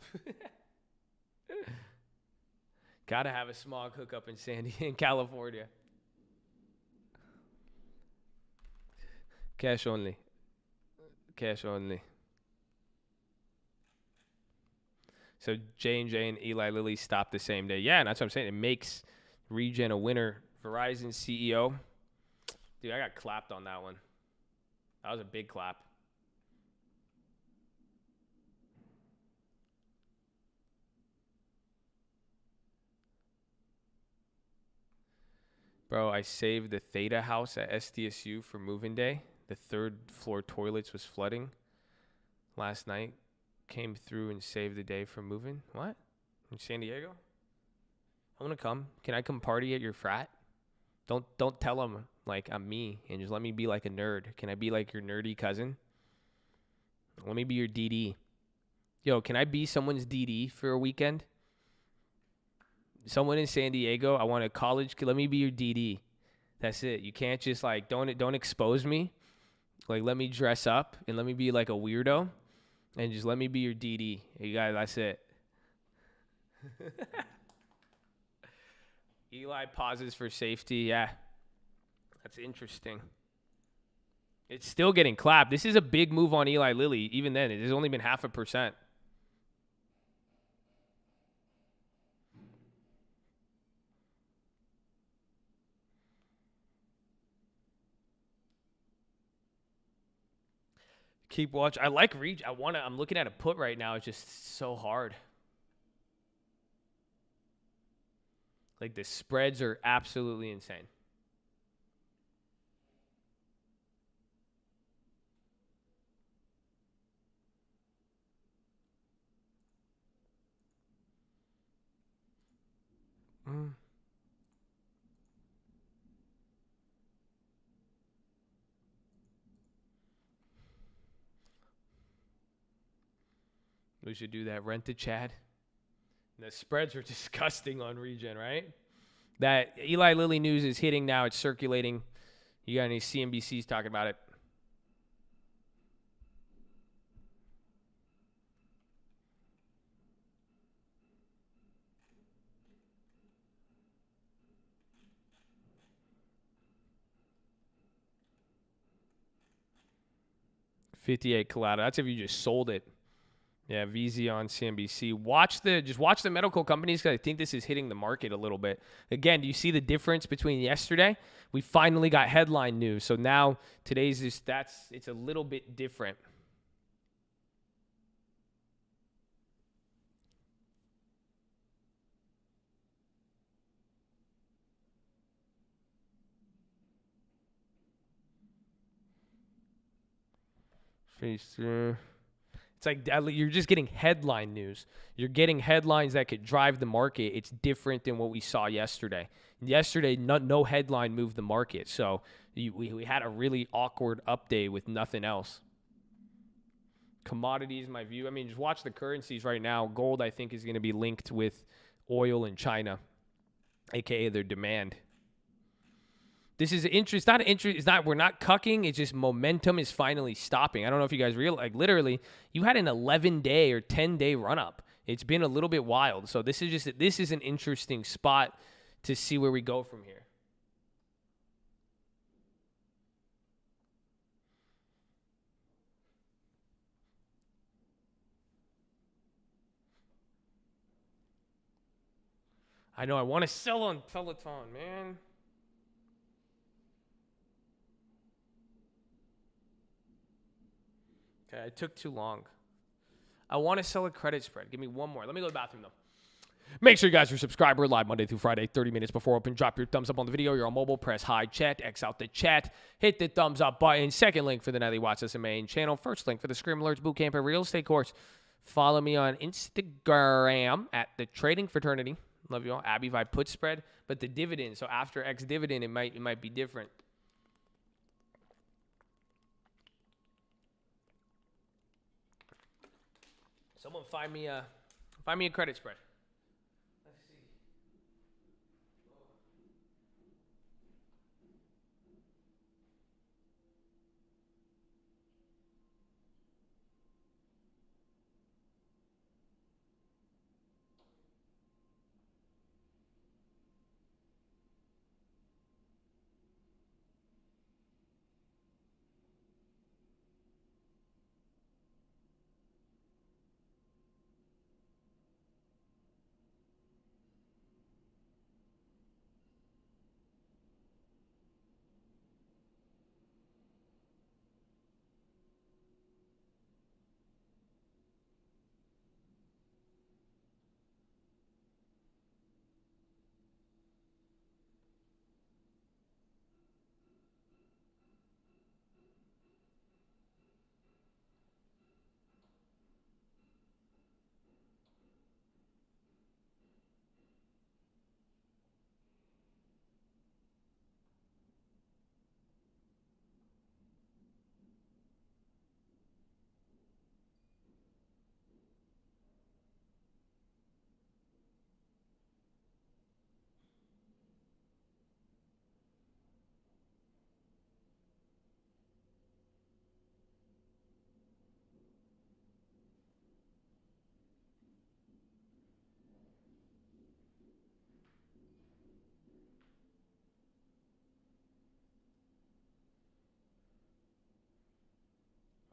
Gotta have a smog hookup in California. Cash only. Cash only. So J&J and Eli Lilly stopped the same day. Yeah, and that's what I'm saying. It makes Regen a winner. Verizon CEO. Dude, I got clapped on that one. That was a big clap. Bro, I saved the Theta house at SDSU for moving day. The third floor toilets was flooding last night. Came through and saved the day for moving. What? In San Diego? I want to come. Can I come party at your frat? Don't tell them like I'm me and just let me be like a nerd. Can I be like your nerdy cousin? Let me be your DD. Yo, can I be someone's DD for a weekend? Someone in San Diego, I want a college kid. Let me be your DD. That's it. You can't just like don't expose me. Like let me dress up and let me be like a weirdo, and just let me be your DD. You guys, that's it. Eli pauses for safety. Yeah, that's interesting. It's still getting clapped. This is a big move on Eli Lilly. Even then, it has only been 0.5%. Keep watch. I like reach. I'm looking at a put right now. It's just so hard. Like the spreads are absolutely insane. We should do that. Rent to Chad. The spreads are disgusting on Regen, right? That Eli Lilly news is hitting now. It's circulating. You got any CNBCs talking about it? $58 collateral. That's if you just sold it. Yeah, VZ on CNBC. Watch the medical companies because I think this is hitting the market a little bit. Again, do you see the difference between yesterday? We finally got headline news. So now today's it's a little bit different. It's like you're just getting headline news. You're getting headlines that could drive the market. It's different than what we saw yesterday. Yesterday, no headline moved the market. So we had a really awkward update with nothing else. Commodities, my view. I mean, just watch the currencies right now. Gold, I think, is going to be linked with oil in China, a.k.a. their demand. This is interesting. We're not cucking. It's just momentum is finally stopping. I don't know if you guys realize, like literally, you had an 11-day or 10-day run up. It's been a little bit wild. So this is an interesting spot to see where we go from here. I know I want to sell on Peloton, man. Okay, I took too long. I want to sell a credit spread. Give me one more. Let me go to the bathroom, though. Make sure you guys are subscribed. We're live Monday through Friday, 30 minutes before open. Drop your thumbs up on the video. You're on mobile. Press high chat. X out the chat. Hit the thumbs up button. Second link for the Nightly Watchlist main channel. First link for the Scrim Alerts Bootcamp and Real Estate course. Follow me on Instagram at the Trading Fraternity. Love you all. Abby Vibe put spread. But the dividend. So after X dividend, it might be different. Someone find me a credit spread. Let's see.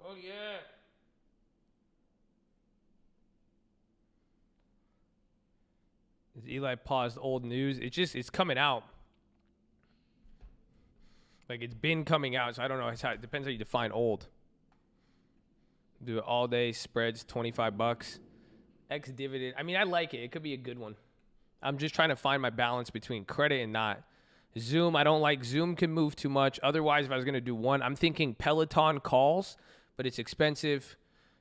Oh, yeah. Eli paused old news. It's coming out. Like, it's been coming out, so I don't know. It depends how you define old. Do it all day, spreads, $25. X dividend. I mean, I like it. It could be a good one. I'm just trying to find my balance between credit and not. Zoom, I don't like. Zoom can move too much. Otherwise, if I was going to do one, I'm thinking Peloton calls, but it's expensive.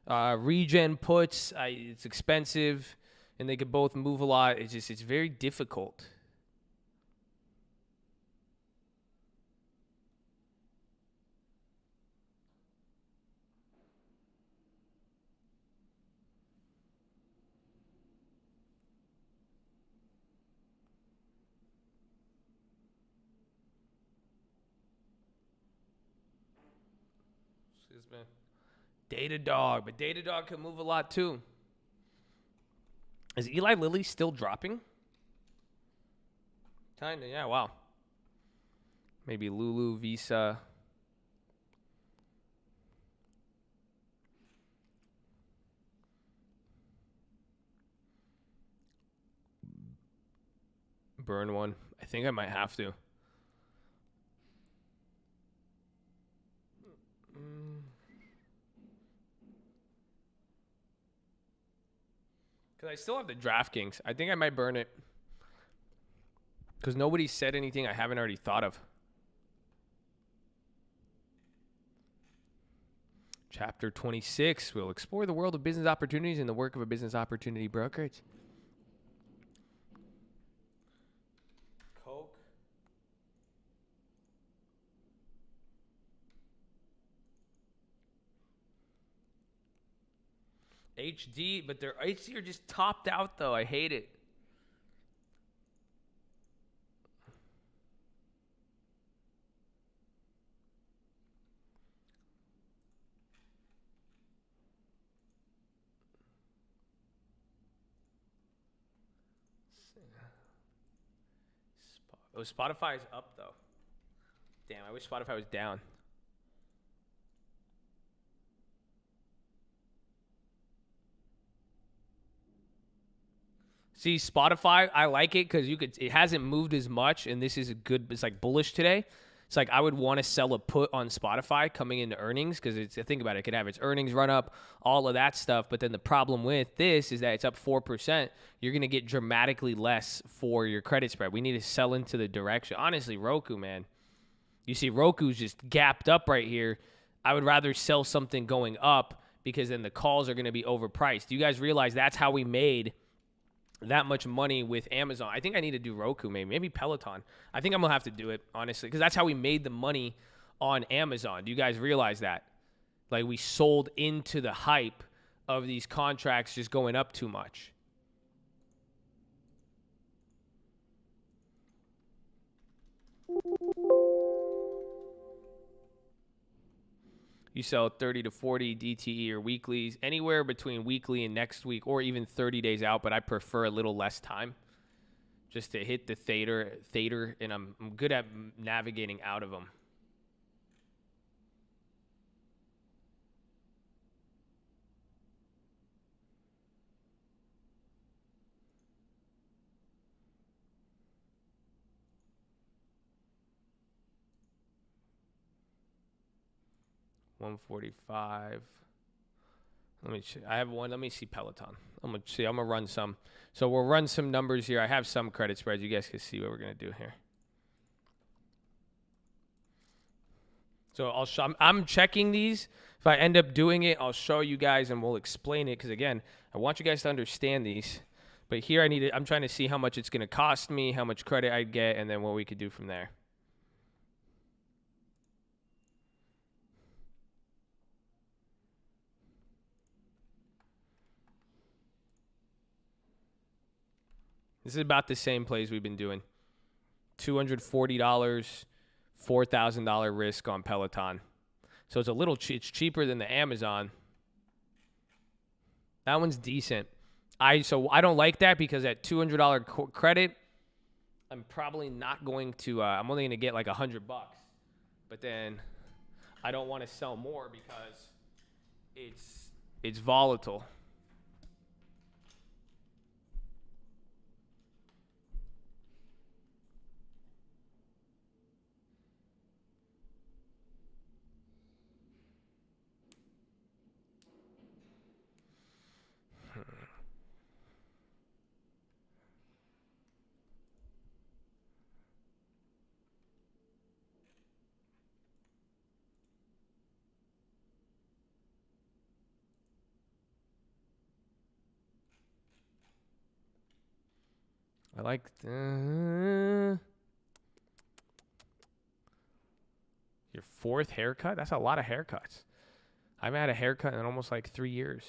Regen puts, it's expensive, and they could both move a lot. It's very difficult. Excuse me. Datadog, but Datadog can move a lot too. Is Eli Lilly still dropping? Kinda, yeah, wow. Maybe Lulu, Visa. Burn one. I think I might have to. Because I still have the DraftKings. I think I might burn it. Because nobody said anything I haven't already thought of. Chapter 26. We'll explore the world of business opportunities and the work of a business opportunity brokerage. Coke. HD, but their HD are just topped out though. I hate it. Oh, Spotify is up though. Damn, I wish Spotify was down. See, Spotify, I like it because it hasn't moved as much, and this is a good. It's like bullish today. It's like I would want to sell a put on Spotify coming into earnings because think about it, it could have its earnings run up, all of that stuff. But then the problem with this is that it's up 4%. You're going to get dramatically less for your credit spread. We need to sell into the direction. Honestly, Roku, man. You see Roku's just gapped up right here. I would rather sell something going up because then the calls are going to be overpriced. Do you guys realize that's how we made that much money with Amazon? I think I need to do Roku, maybe Peloton. I think I'm gonna have to do it, honestly, because that's how we made the money on Amazon. Do you guys realize that? Like, we sold into the hype of these contracts just going up too much. You sell 30 to 40 DTE or weeklies, anywhere between weekly and next week, or even 30 days out, but I prefer a little less time just to hit the theta, and I'm good at navigating out of them. $145. I have one. Let me see Peloton. I'm gonna run some. So we'll run some numbers here. I have some credit spreads. You guys can see what we're gonna do here. So I'm checking these. If I end up doing it, I'll show you guys and we'll explain it. Because again, I want you guys to understand these. But here I'm trying to see how much it's gonna cost me, how much credit I'd get, and then what we could do from there. This is about the same plays we've been doing. $240, $4,000 risk on Peloton. So it's cheaper than the Amazon. That one's decent. I don't like that because at $200 credit, I'm probably not going to. I'm only going to get like $100. But then I don't want to sell more because it's volatile. I like your fourth haircut. That's a lot of haircuts. I haven't had a haircut in almost like 3 years.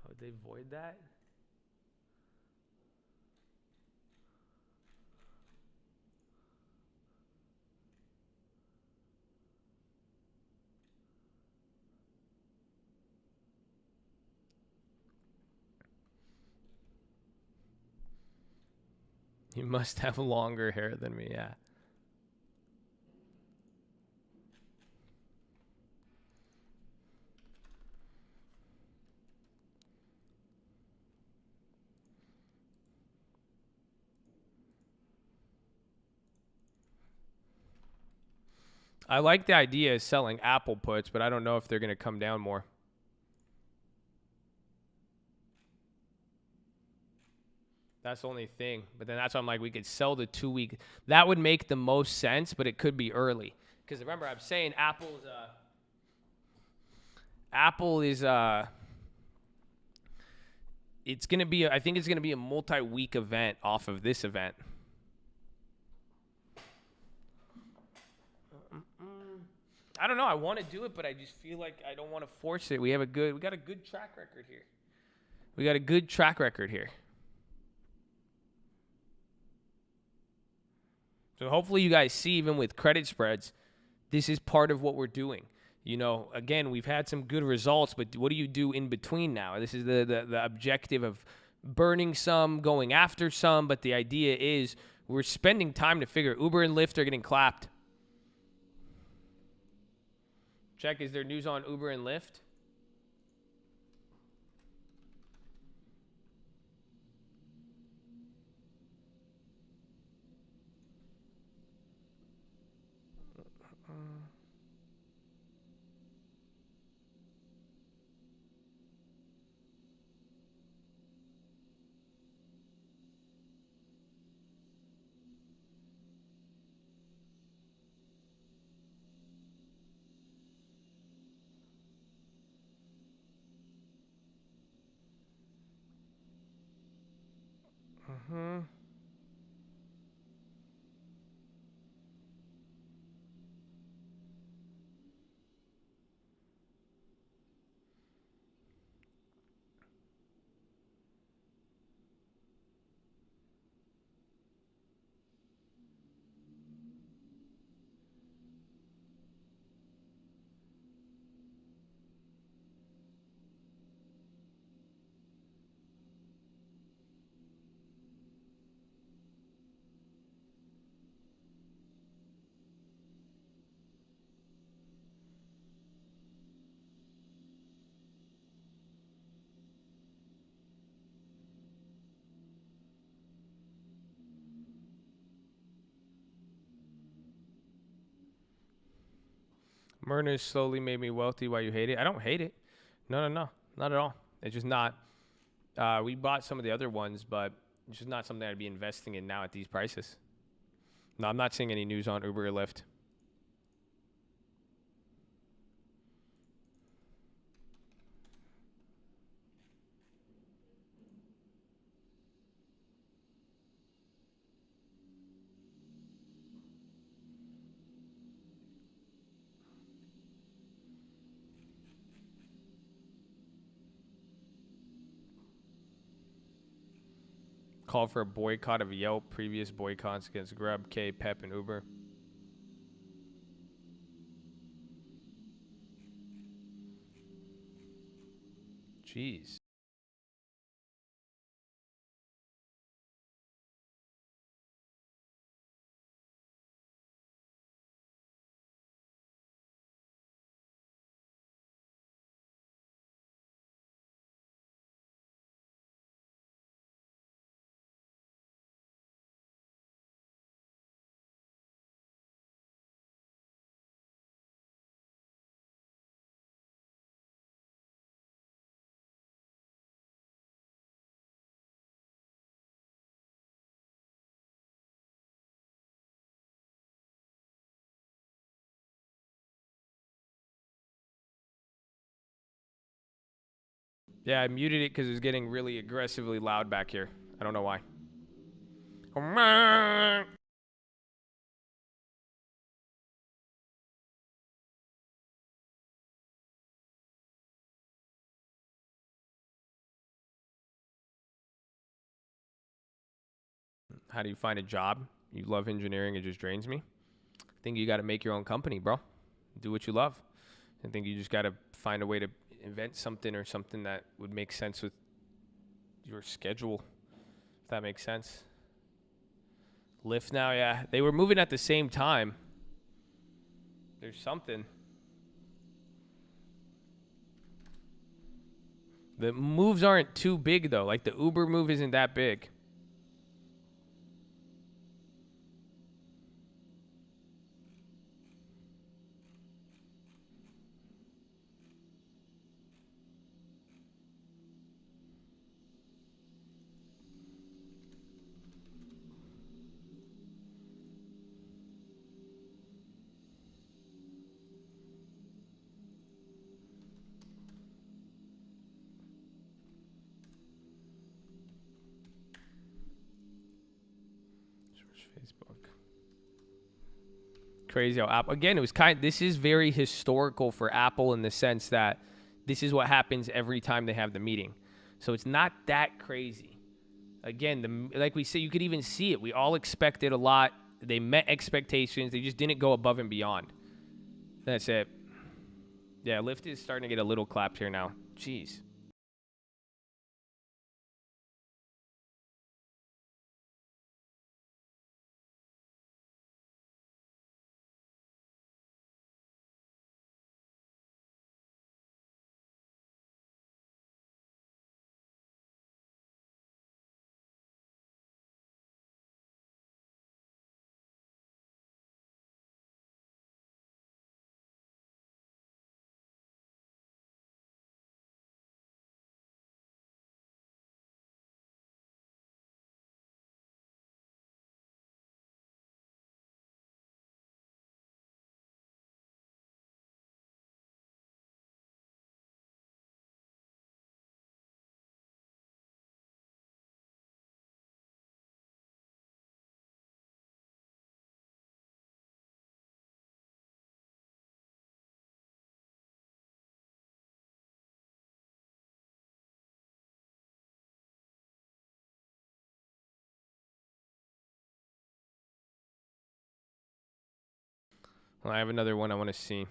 Oh, they void that? You must have longer hair than me, yeah. I like the idea of selling Apple puts, but I don't know if they're going to come down more. That's the only thing. But then that's why I'm like, we could sell the 2 week. That would make the most sense, but it could be early. Because remember, I'm saying Apple is it's going to be, I think it's going to be a multi-week event off of this event. I don't know. I want to do it, but I just feel like I don't want to force it. We got a good track record here. So hopefully you guys see, even with credit spreads, this is part of what we're doing. You know, again, we've had some good results, but what do you do in between now? This is the objective of burning some, going after some, but the idea is we're spending time to figure Uber and Lyft are getting clapped. Check, is there news on Uber and Lyft? Mm-hmm. Myrna slowly made me wealthy. Why you hate it? I don't hate it. No, not at all. It's just not. We bought some of the other ones, but it's just not something I'd be investing in now at these prices. No, I'm not seeing any news on Uber or Lyft. Call for a boycott of Yelp. Previous boycotts against Grub, K, Pep, and Uber. Jeez. Yeah, I muted it because it was getting really aggressively loud back here. I don't know why. How do you find a job? You love engineering, it just drains me. I think you got to make your own company, bro. Do what you love. I think you just got to find a way to invent something or something that would make sense with your schedule, if that makes sense. Lyft now, yeah. They were moving at the same time. There's something. The moves aren't too big, though. Like, the Uber move isn't that big. Facebook. Crazy how Apple, again, it was this is very historical for Apple in the sense that this is what happens every time they have the meeting. So it's not that crazy. Again, like we say, you could even see it. We all expected a lot. They met expectations. They just didn't go above and beyond. That's it. Yeah, Lyft is starting to get a little clapped here now. Jeez. Well, I have another one I want to see.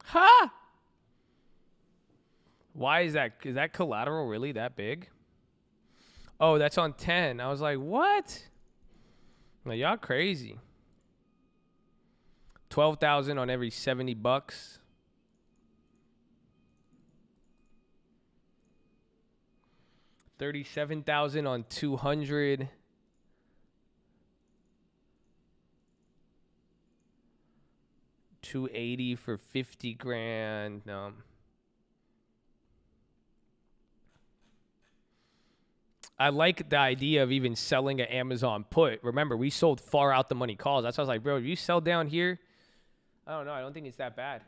Ha! Why is that? Is that collateral really that big? Oh, that's on 10. I was like, what? Now, y'all crazy. 12,000 on every 70 bucks. $37,000 on 200. 280 for 50 grand. No. I like the idea of even selling an Amazon put. Remember, we sold far out the money calls. That's why I was like, bro, if you sell down here, I don't know. I don't think it's that bad.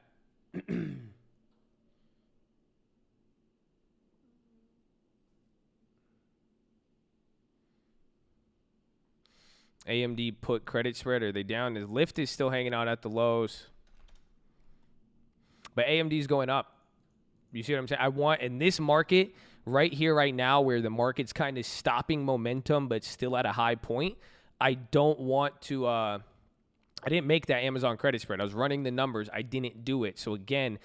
AMD put credit spread. Are they down? The lift is still hanging out at the lows. But AMD is going up. You see what I'm saying? I want, in this market, right here, right now, where the market's kind of stopping momentum, but still at a high point, I don't want to, I didn't make that Amazon credit spread. I was running the numbers. I didn't do it. So again,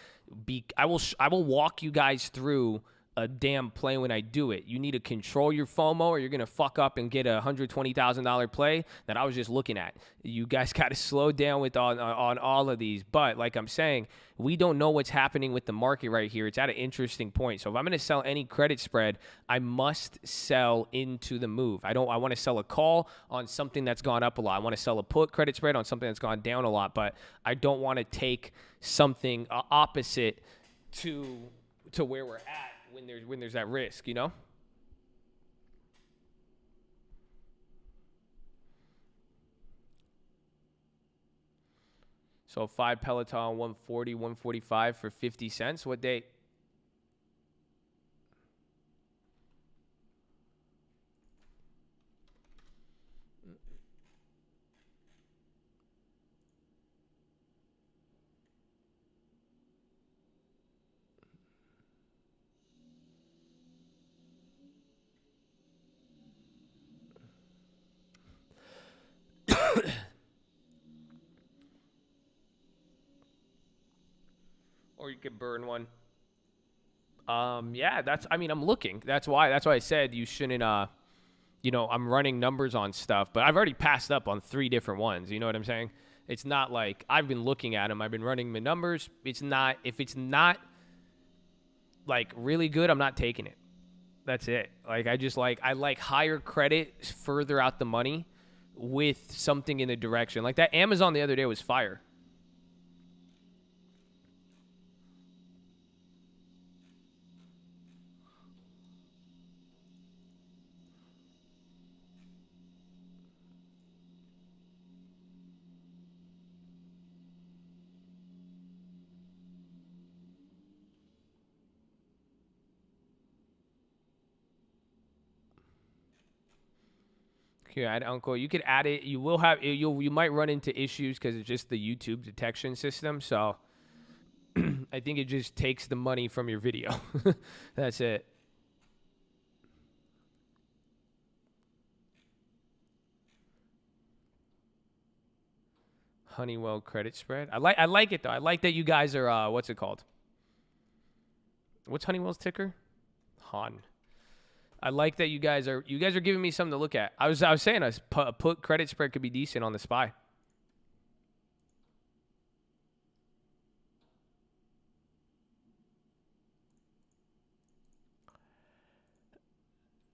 I will walk you guys through a damn play when I do it. You need to control your FOMO or you're going to fuck up and get a $120,000 play that I was just looking at. You guys got to slow down with on all of these. But like I'm saying, we don't know what's happening with the market right here. It's at an interesting point. So if I'm going to sell any credit spread, I must sell into the move. I want to sell a call on something that's gone up a lot. I want to sell a put credit spread on something that's gone down a lot. But I don't want to take something opposite to where we're at when there's that risk, you know? So 5 Peloton, 140, 145 for 50 cents. What date? Or you could burn one. Yeah, I'm looking. That's why I said you shouldn't, I'm running numbers on stuff, but I've already passed up on 3 different ones. You know what I'm saying? It's not like I've been looking at them. I've been running my numbers. If it's not like really good, I'm not taking it. That's it. Like, I like higher credit further out the money with something in the direction. Like that Amazon the other day was fire. Here, add Uncle. You could add it. You will have you might run into issues because it's just the YouTube detection system. So I think it just takes the money from your video. That's it. Honeywell credit spread. I like it though. I like that you guys are what's it called? What's Honeywell's ticker? Han. I like that you guys are giving me something to look at. I was saying a put credit spread could be decent on the SPY.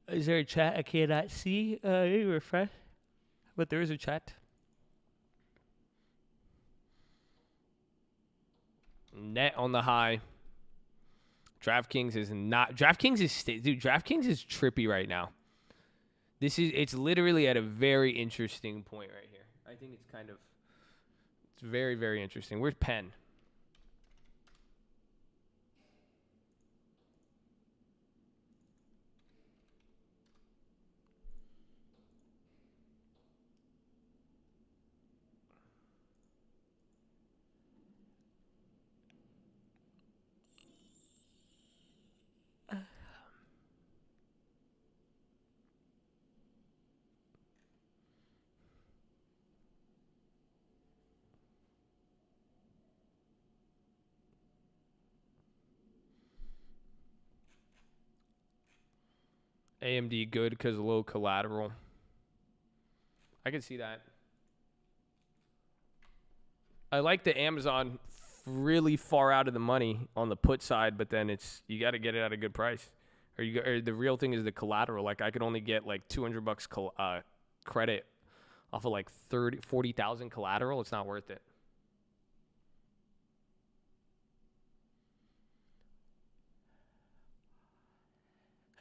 Is there a chat I cannot see? Refresh. But there is a chat. Net on the high. DraftKings is trippy right now. It's literally at a very interesting point right here. I think it's very, very interesting. Where's Penn? AMD good because of low collateral. I can see that. I like the Amazon really far out of the money on the put side, but then you got to get it at a good price. Or the real thing is the collateral. Like I could only get like $200 credit off of like 40,000 collateral. It's not worth it.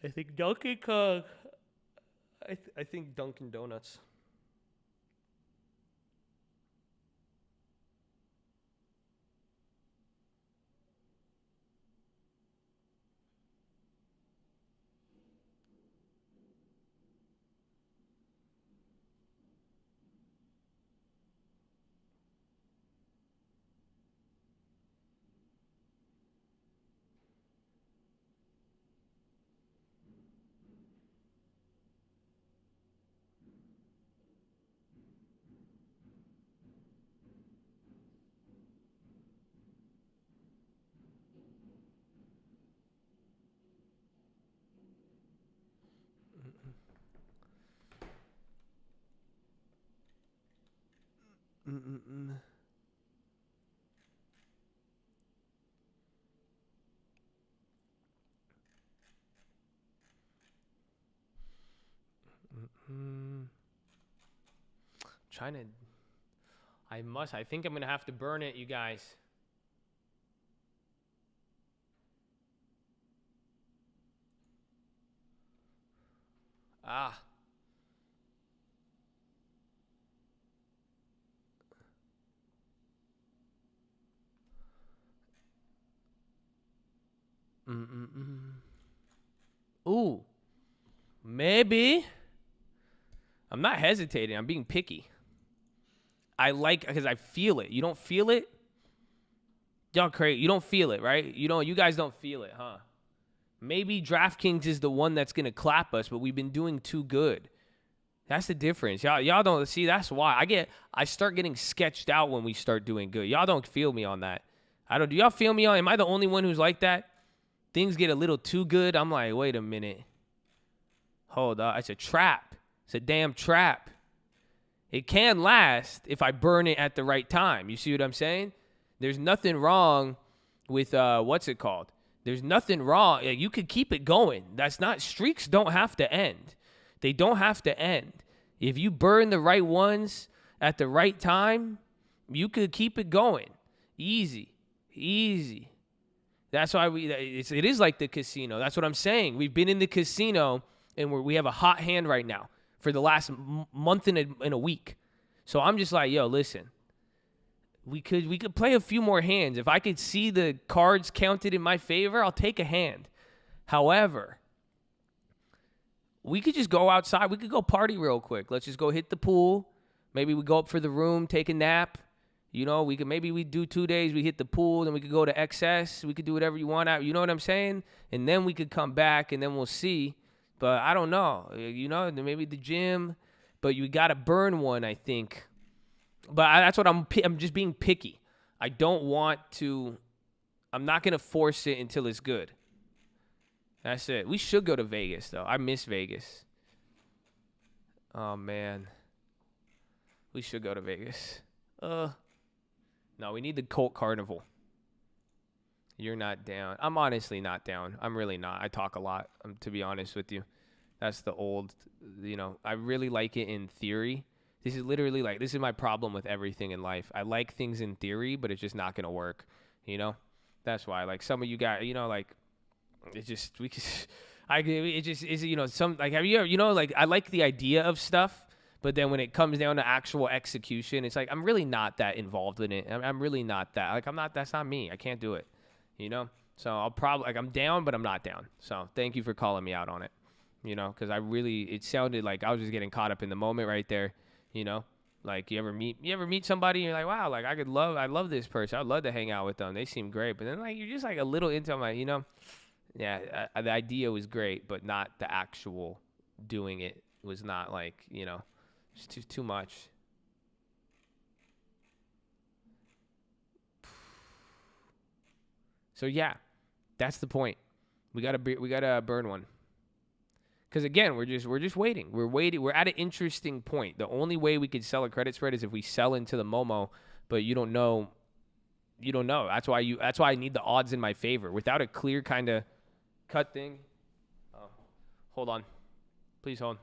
I think Dunkin' Kong. I think Dunkin' Donuts. Mm-mm-mm. Mm. Trying to. I think I'm gonna have to burn it, you guys. Ah. Mm-mm-mm. Ooh. Maybe. I'm not hesitating. I'm being picky. I like because I feel it. You don't feel it? Y'all crazy. You don't feel it, right? You guys don't feel it, huh? Maybe DraftKings is the one that's gonna clap us, but we've been doing too good. That's the difference. Y'all don't see. That's why I start getting sketched out when we start doing good. Y'all don't feel me on that. I don't. Do y'all feel me on? Am I the only one who's like that? Things get a little too good. I'm like, wait a minute. Hold up. It's a trap. It's a damn trap. It can last if I burn it at the right time. You see what I'm saying? There's nothing wrong with what's it called? There's nothing wrong. You could keep it going. That's not streaks don't have to end. They don't have to end. If you burn the right ones at the right time, you could keep it going. Easy. Easy. That's why it is like the casino. That's what I'm saying. We've been in the casino and we have a hot hand right now for the last month in a week. So I'm just like, yo, listen. We could play a few more hands. If I could see the cards counted in my favor, I'll take a hand. However, we could just go outside. We could go party real quick. Let's just go hit the pool. Maybe we go up for the room, take a nap. We do 2 days. We hit the pool, then we could go to XS. We could do whatever you want out. You know what I'm saying? And then we could come back, and then we'll see. But I don't know. Maybe the gym. But you got to burn one, I think. But that's what I'm just being picky. I don't want to. I'm not going to force it until it's good. That's it. We should go to Vegas, though. I miss Vegas. Oh, man. We should go to Vegas. No, we need the Colt Carnival. You're not down. I'm honestly not down. I'm really not. I talk a lot, to be honest with you. That's the old, I really like it in theory. This is my problem with everything in life. I like things in theory, but it's just not going to work, That's why, like, some of you guys, it just, it just is, some, like, have you ever, like, I like the idea of stuff, but then when it comes down to actual execution, it's like, I'm really not that involved in it. I'm really not that, like, that's not me. I can't do it, So I'll probably, like, I'm down, but I'm not down. So thank you for calling me out on it, because it sounded like I was just getting caught up in the moment right there. Like you ever meet somebody and you're like, wow, like I love this person. I'd love to hang out with them. They seem great. But then like you're just like a little into them, like, yeah, the idea was great, but not the actual doing it was not like, it's too much. So yeah, that's the point. We gotta burn one. Because again, we're just waiting. We're waiting. We're at an interesting point. The only way we could sell a credit spread is if we sell into the Momo, but you don't know. That's why I need the odds in my favor. Without a clear kind of cut thing. Oh, hold on. Please hold.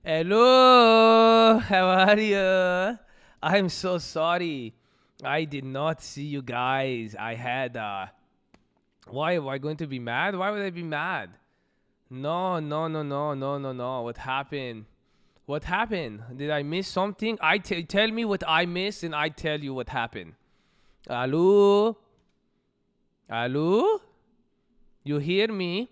Hello, how are you? I'm so sorry. I did not see you guys. I had why am I going to be mad? Why would I be mad? No, no, no, no, no, no, no. What happened? What happened? Did I miss something? Tell me what I missed and I tell you what happened. Hello? Hello? You hear me?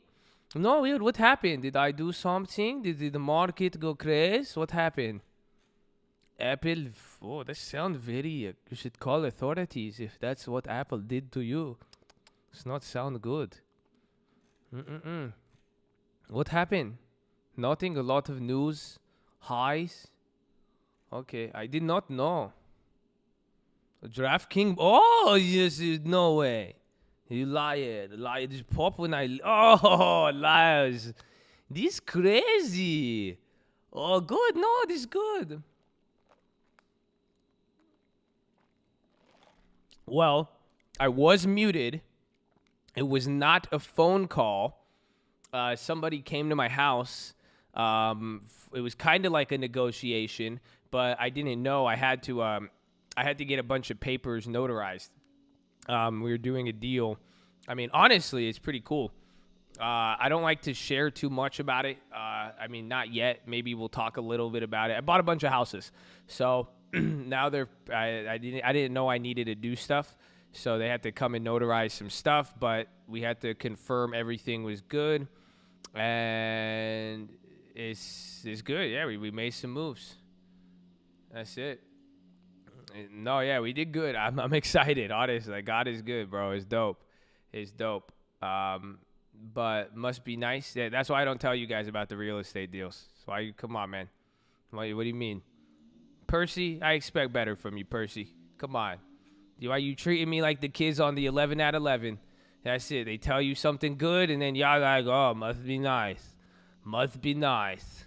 No, weird. What happened? Did I do something? Did the market go crazy? What happened? Apple. Oh, that sounds very. You should call authorities if that's what Apple did to you. It's not sound good. Mm-mm-mm. What happened? Nothing. A lot of news. Highs. Okay, I did not know. DraftKings. Oh, yes, no way. You liar. Liar. Just pop when I. Oh, liars. This crazy. Oh, good. No, this good. Well, I was muted. It was not a phone call. Somebody came to my house. It was kind of like a negotiation, but I didn't know I had to. I had to get a bunch of papers notarized. We were doing a deal. I mean, honestly, it's pretty cool. I don't like to share too much about it. I mean, not yet. Maybe we'll talk a little bit about it. I bought a bunch of houses, so now I didn't know I needed to do stuff, so they had to come and notarize some stuff. But we had to confirm everything was good, and it's good. Yeah, we made some moves. That's it. No, yeah, we did good. I'm excited. Honestly, like, God is good, bro. It's dope. It's dope. But must be nice. Yeah, that's why I don't tell you guys about the real estate deals. So why you come on, man? What do you mean, Percy? I expect better from you, Percy. Come on. Why you treating me like the kids on the 11 at 11? That's it. They tell you something good, and then y'all like, oh, must be nice. Must be nice.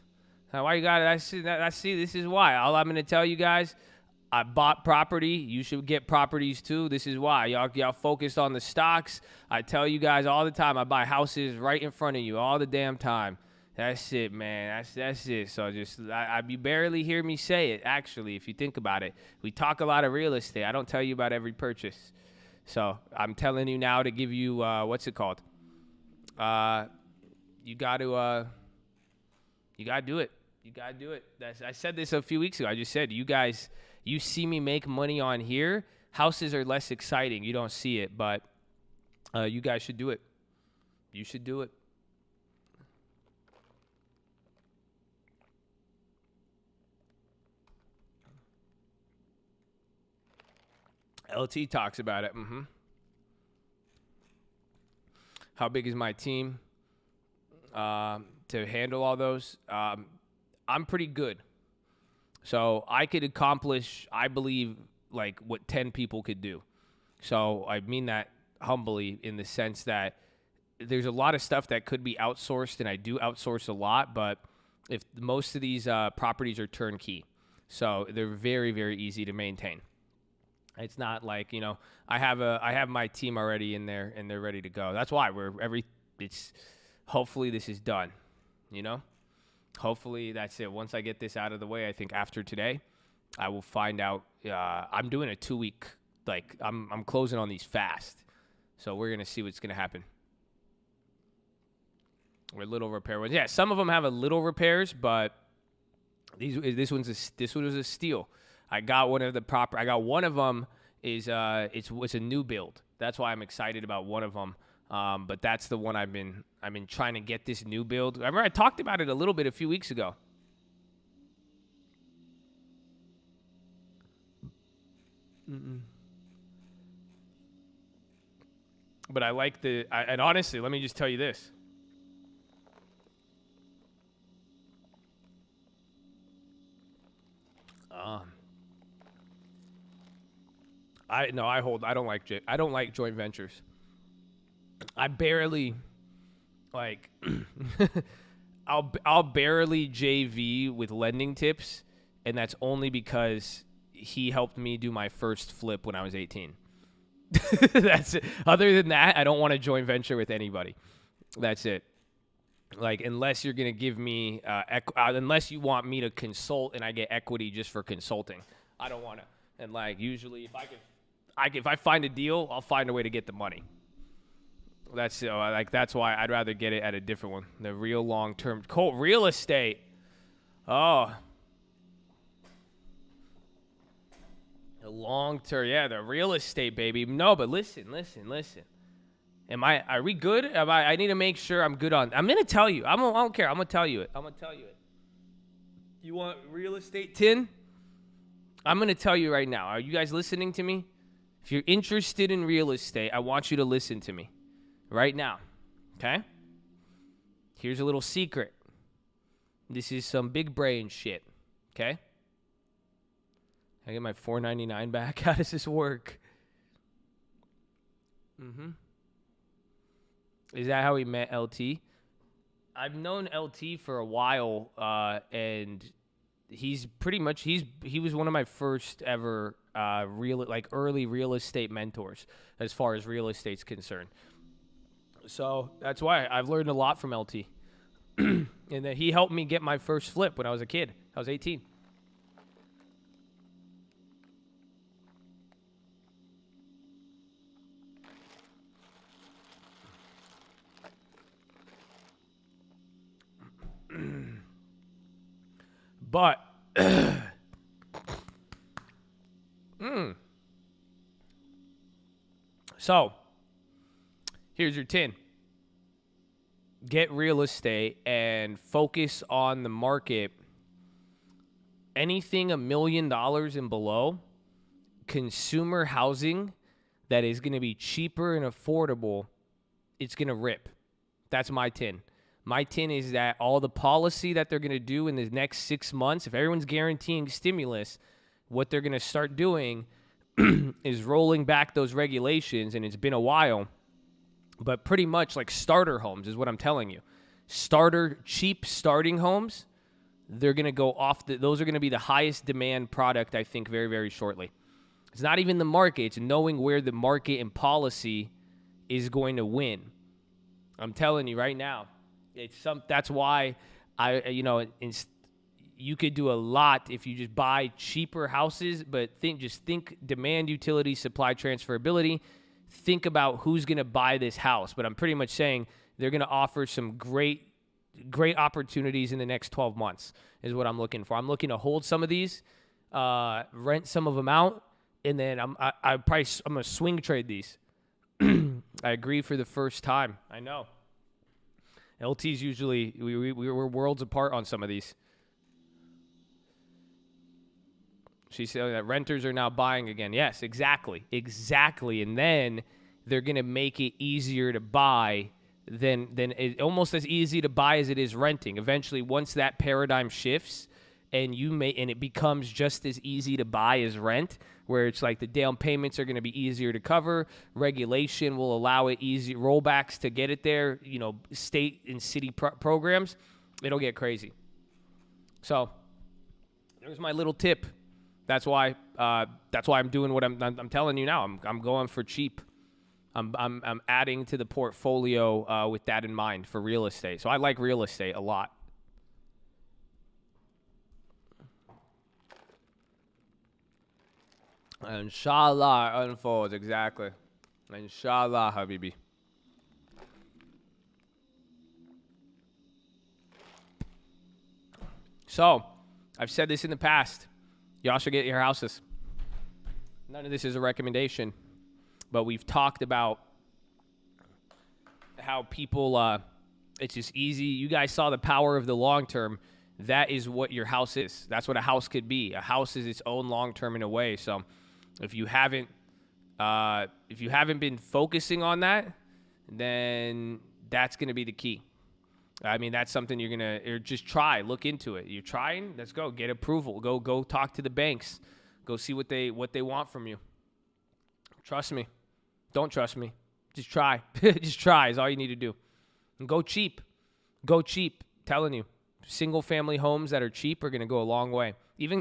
Now, why you got it? I see. This is why. All I'm gonna tell you guys. I bought property. You should get properties too. This is why. Y'all focused on the stocks. I tell you guys all the time, I buy houses right in front of you all the damn time. That's it, man. That's it. So you barely hear me say it, actually, if you think about it. We talk a lot of real estate. I don't tell you about every purchase. So I'm telling you now to give you, what's it called? You got to do it. You got to do it. I said this a few weeks ago. I just said, you guys... You see me make money on here. Houses are less exciting. You don't see it, but you guys should do it. You should do it. LT talks about it. How big is my team to handle all those? I'm pretty good. So I could accomplish, I believe, like what 10 people could do. So I mean that humbly in the sense that there's a lot of stuff that could be outsourced, and I do outsource a lot, but if most of these properties are turnkey, so they're very, very easy to maintain. It's not like, I have my team already in there and they're ready to go. That's why hopefully this is done, Hopefully that's it. Once I get this out of the way, I think after today, I will find out. I'm doing a 2-week, I'm closing on these fast. So we're going to see what's going to happen. Or little repair ones. Yeah, some of them have a little repairs, but this one was a steal. I got one of them is it's a new build. That's why I'm excited about one of them. But that's the one I've been trying to get this new build. I remember I talked about it a little bit a few weeks ago. But I like and honestly, let me just tell you this. I don't like joint ventures. I barely I'll barely JV with lending tips, and that's only because he helped me do my first flip when I was 18. That's it. Other than that, I don't want to joint venture with anybody. That's it. Like, unless you're going to give me, unless you want me to consult and I get equity just for consulting. I don't want to. And, like, usually if I find a deal, I'll find a way to get the money. That's why I'd rather get it at a different one. The real long-term real estate. Oh. The long-term, yeah, the real estate, baby. No, but listen. Are we good? I need to make sure I'm good on. I'm going to tell you. I don't care. I'm going to tell you it. You want real estate tin? I'm going to tell you right now. Are you guys listening to me? If you're interested in real estate, I want you to listen to me right now. Okay? Here's a little secret. This is some big brain shit. Okay? I get my $4.99 back. How does this work? Is that how we met LT? I've known LT for a while, and he's pretty much he was one of my first ever early real estate mentors as far as real estate's concerned. So that's why I've learned a lot from LT, and that he helped me get my first flip when I was a kid. I was 18. But so here's your tin. Get real estate and focus on the market. Anything $1 million and below, consumer housing that is going to be cheaper and affordable, it's going to rip. That's my tin. My tin is that all the policy that they're going to do in the next 6 months, if everyone's guaranteeing stimulus, what they're going to start doing is rolling back those regulations, and it's been a while. But pretty much like starter homes is what I'm telling you. Cheap starting homes, they're going to go off. Those are going to be the highest demand product, I think, very, very shortly. It's not even the market. It's knowing where the market and policy is going to win. I'm telling you right now. That's why you could do a lot if you just buy cheaper houses, but think demand, utility, supply, transferability. Think about who's going to buy this house. But I'm pretty much saying they're going to offer some great opportunities in the next 12 months is what I'm looking for. I'm looking to hold some of these, rent some of them out, and then I'm going to swing trade these. I agree for the first time. I know. LT's usually, we're worlds apart on some of these. She's saying that renters are now buying again. Yes, exactly. And then they're going to make it easier to buy almost as easy to buy as it is renting. Eventually, once that paradigm shifts and it becomes just as easy to buy as rent, where it's like the down payments are going to be easier to cover. Regulation will allow it easy rollbacks to get it there. State and city programs, it'll get crazy. So there's my little tip. That's why I'm doing what I'm telling you now. I'm going for cheap. I'm adding to the portfolio with that in mind for real estate. So I like real estate a lot. Inshallah unfolds, exactly. Inshallah, Habibi. So, I've said this in the past. Y'all should get your houses. None of this is a recommendation, but we've talked about how people, it's just easy. You guys saw the power of the long term. That is what your house is. That's what a house could be. A house is its own long term in a way. So, if you haven't been focusing on that, then that's going to be the key. I mean, that's something you're going to just try, look into it. You're trying, let's go, get approval. Go talk to the banks. Go see what they want from you. Trust me. Don't trust me. Just try. Just try is all you need to do. And go cheap. Telling you. Single family homes that are cheap are going to go a long way.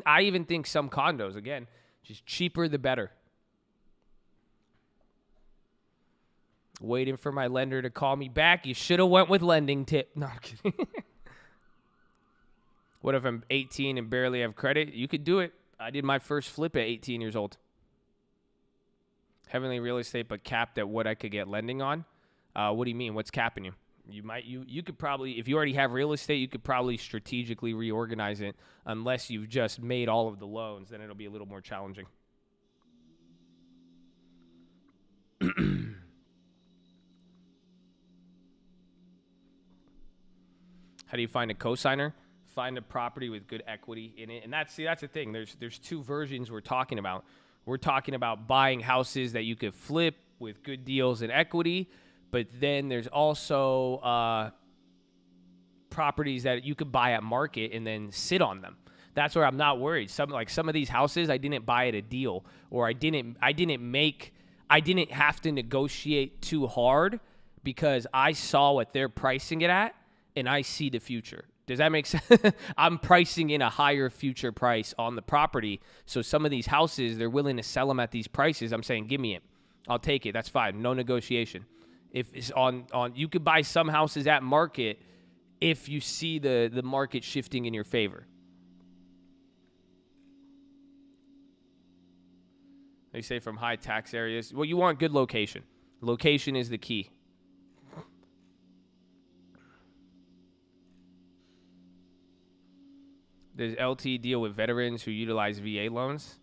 I even think some condos, again, just cheaper the better. Waiting for my lender to call me back. You should have went with lending tip. No, I'm kidding. What if I'm 18 and barely have credit? You could do it. I did my first flip at 18 years old. Heavenly real estate, but capped at what I could get lending on. What do you mean? What's capping you? You could probably, if you already have real estate, you could probably strategically reorganize it unless you've just made all of the loans. Then it'll be a little more challenging. How do you find a cosigner? Find a property with good equity in it. And that's the thing. There's two versions we're talking about. We're talking about buying houses that you could flip with good deals and equity, but then there's also properties that you could buy at market and then sit on them. That's where I'm not worried. Some of these houses I didn't buy at a deal, or I didn't have to negotiate too hard because I saw what they're pricing it at and I see the future. Does that make sense? I'm pricing in a higher future price on the property. So some of these houses, they're willing to sell them at these prices. I'm saying, give me it. I'll take it. That's fine. No negotiation. If it's on you could buy some houses at market if you see the market shifting in your favor. They say from high tax areas. Well, you want good location. Location is the key. Does LT deal with veterans who utilize VA loans?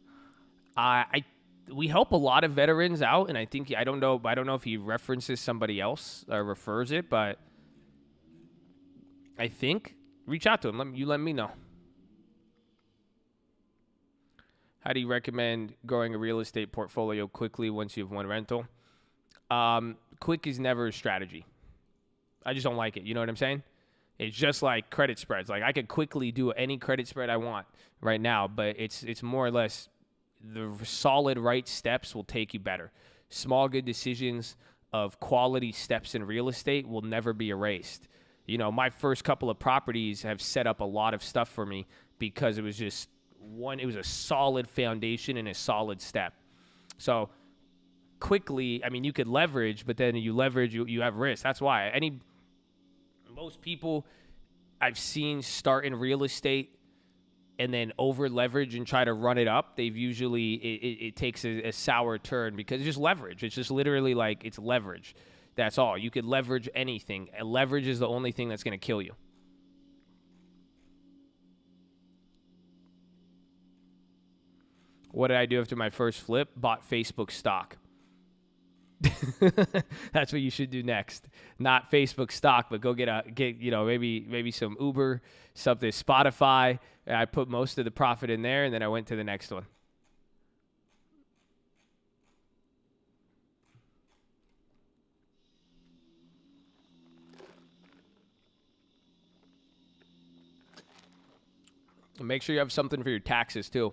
We help a lot of veterans out, and I don't know if he references somebody else or refers it, but I think reach out to him. Let me know. How do you recommend growing a real estate portfolio quickly once you have one rental? Quick is never a strategy. I just don't like it. You know what I'm saying? It's just like credit spreads. Like I could quickly do any credit spread I want right now, but it's more or less the solid right steps will take you better. Small good decisions of quality steps in real estate will never be erased. You know, my first couple of properties have set up a lot of stuff for me because it was just it was a solid foundation and a solid step. So quickly, I mean, you could leverage, but then you have risk. That's why most people I've seen start in real estate and then over leverage and try to run it up. They've usually, it takes a sour turn because it's just leverage. It's just literally like it's leverage. That's all. You could leverage anything. And leverage is the only thing that's going to kill you. What did I do after my first flip? Bought Facebook stock. That's what you should do next. Not Facebook stock, but go get maybe some Uber, something, Spotify. I put most of the profit in there, and then I went to the next one. And make sure you have something for your taxes too.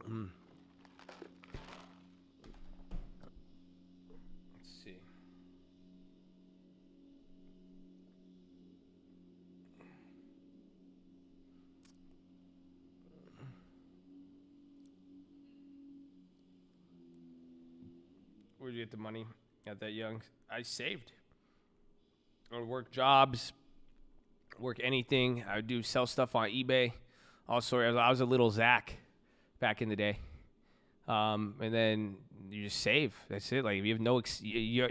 Let's see. Where'd you get the money at that young? I saved. I would work jobs, work anything. I would sell stuff on eBay. Also, I was a little Zach back in the day. And then you just save. That's it. Like if you have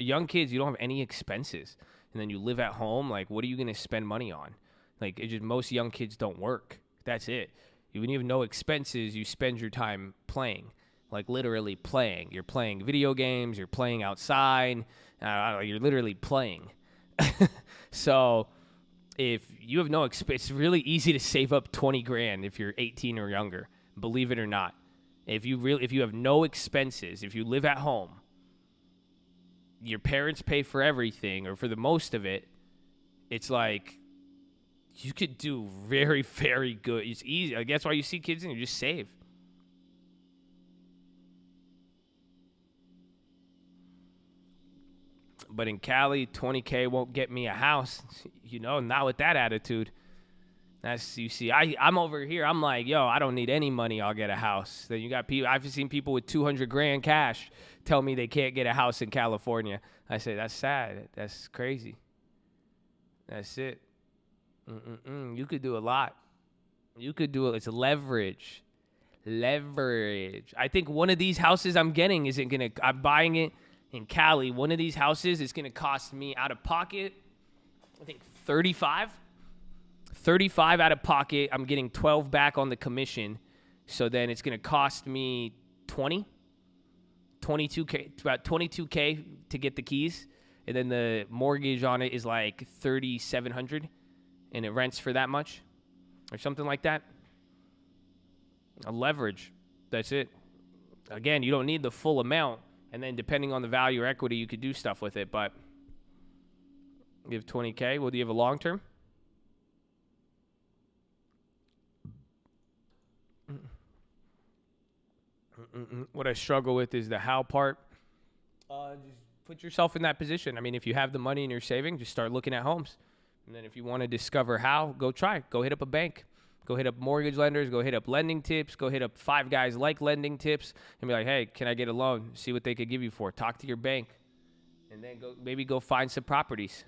young kids, you don't have any expenses. And then you live at home. Like, what are you going to spend money on? Like, most young kids don't work. That's it. When you have no expenses, you spend your time playing. Like literally playing. You're playing video games. You're playing outside. You're literally playing. So if you have no expense, it's really easy to save up 20 grand if you're 18 or younger. Believe it or not. If you have no expenses, if you live at home, your parents pay for everything or for the most of it, it's like you could do very, very good. It's easy. Like, that's why you see kids and you just save. But in Cali, 20K won't get me a house. Not with that attitude. You see, I'm over here. I'm like, yo, I don't need any money. I'll get a house. Then you got people. I've seen people with 200 grand cash tell me they can't get a house in California. I say, that's sad. That's crazy. That's it. You could do a lot. You could do it. It's leverage. I think one of these houses I'm getting I'm buying it in Cali. One of these houses is going to cost me out of pocket, I think 35 out of pocket. I'm getting 12 back on the commission. So then it's going to cost me 22K, about 22K to get the keys. And then the mortgage on it is like 3,700 and it rents for that much or something like that. A leverage. That's it. Again, you don't need the full amount. And then depending on the value or equity, you could do stuff with it. But you have 20K. Well, do you have a long term? What I struggle with is the how part. Just put yourself in that position. I mean, if you have the money and you're saving, just start looking at homes. And then if you want to discover how, go try. Go hit up a bank. Go hit up mortgage lenders. Go hit up lending tips. Go hit up 5 guys like lending tips and be like, hey, can I get a loan? See what they could give you for. Talk to your bank. And then go find some properties.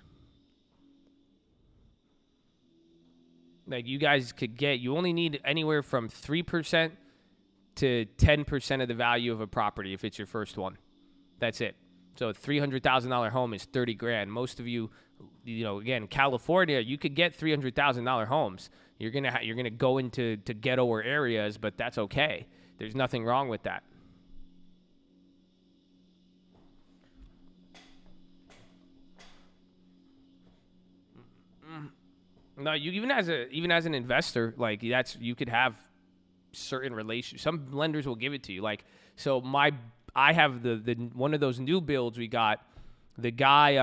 Like you guys you only need anywhere from 3% to 10% of the value of a property if it's your first one. That's it. So a $300,000 home is 30 grand. Most of you, again, California, you could get $300,000 homes. You're gonna go into ghettoer areas, but that's okay. There's nothing wrong with that. No, you even as an investor, like you could have certain relations. Some lenders will give it to you. Like so, I have the one of those new builds we got. The guy,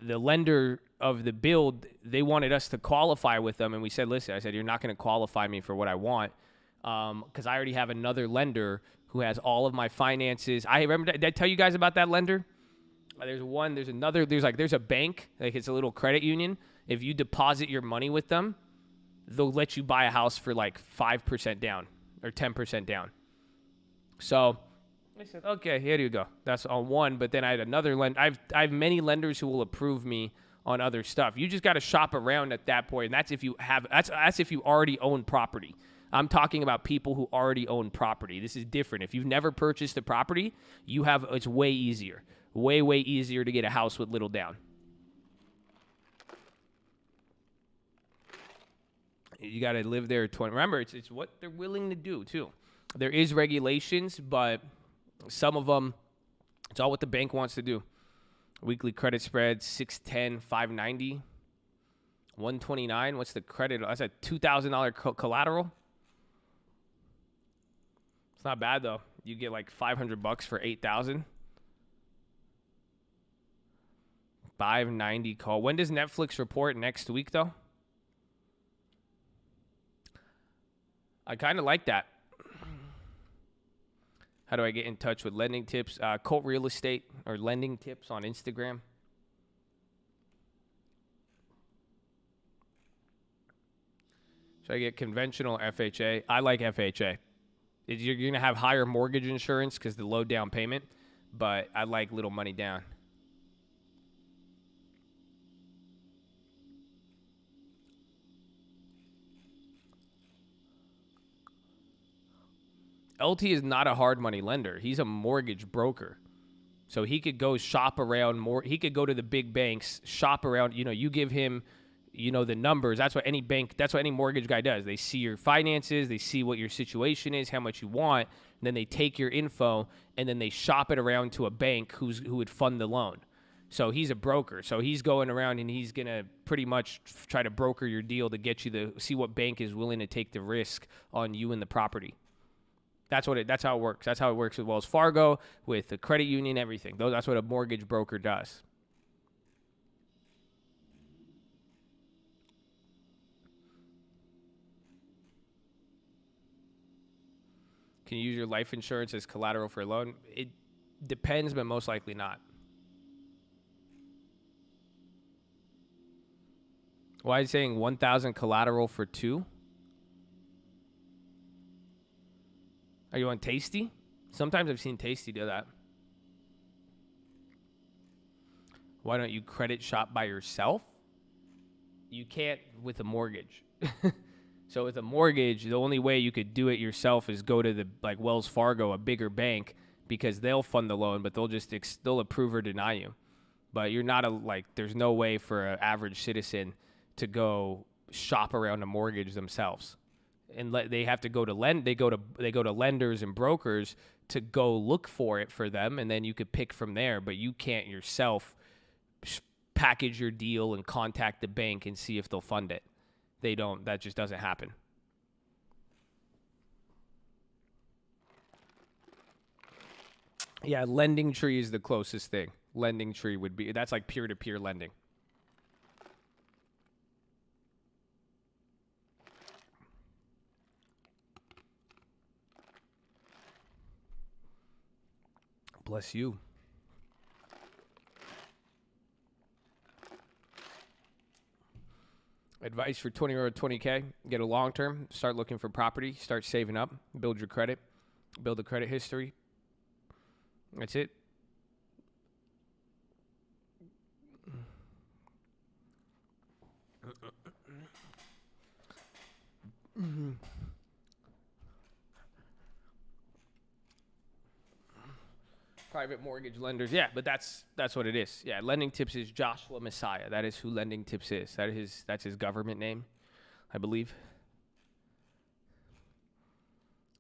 the lender of the build, they wanted us to qualify with them, and we said, listen, I said, you're not going to qualify me for what I want, because I already have another lender who has all of my finances. I remember, did I tell you guys about that lender? There's a bank, like it's a little credit union. If you deposit your money with them, they'll let you buy a house for like 5% down or 10% down. So I said, okay, here you go. That's on one. But then I had another lender. I have many lenders who will approve me on other stuff. You just got to shop around at that point. And that's if you already own property. I'm talking about people who already own property. This is different. If you've never purchased a property, it's way easier. Way, way easier to get a house with little down. You got to live there 20. Remember, it's what they're willing to do, too. There is regulations, but some of them, it's all what the bank wants to do. Weekly credit spread, 610, 590, 129. What's the credit? That's a $2,000 collateral. It's not bad, though. You get like $500 for $8,000. 590 call. When does Netflix report? Next week, though? I kind of like that. How do I get in touch with lending tips? Colt Real Estate or lending tips on Instagram. Should I get conventional FHA? I like FHA. You're going to have higher mortgage insurance because the low down payment, but I like little money down. LT is not a hard money lender. He's a mortgage broker. So he could go shop around more. He could go to the big banks, shop around. You give him, the numbers. That's what any mortgage guy does. They see your finances. They see what your situation is, how much you want. And then they take your info and then they shop it around to a bank who would fund the loan. So he's a broker. So he's going around and he's going to pretty much try to broker your deal to get you to see what bank is willing to take the risk on you and the property. That's how it works. That's how it works with Wells Fargo, with the credit union, everything. That's what a mortgage broker does. Can you use your life insurance as collateral for a loan? It depends, but most likely not. Why is it saying 1,000 collateral for 2? Are you on Tasty? Sometimes I've seen Tasty do that. Why don't you credit shop by yourself? You can't with a mortgage. So with a mortgage, the only way you could do it yourself is go to the like Wells Fargo, a bigger bank, because they'll fund the loan, but they'll approve or deny you. But you're not there's no way for an average citizen to go shop around a mortgage themselves. And they have to go to they go to lenders and brokers to go look for it for them, and then you could pick from there, but you can't yourself package your deal and contact the bank and see if they'll fund it. They don't. That just doesn't happen. Yeah, Lending Tree is the closest thing. Lending Tree would be, that's like peer-to-peer lending. Bless you. Advice for 20 or 20K, get a long term, start looking for property, start saving up, build your credit, build a credit history. That's it. Private mortgage lenders, yeah, but that's what it is. Yeah, Lending Tips is Joshua Messiah. That is who Lending Tips is. That's his government name, I believe.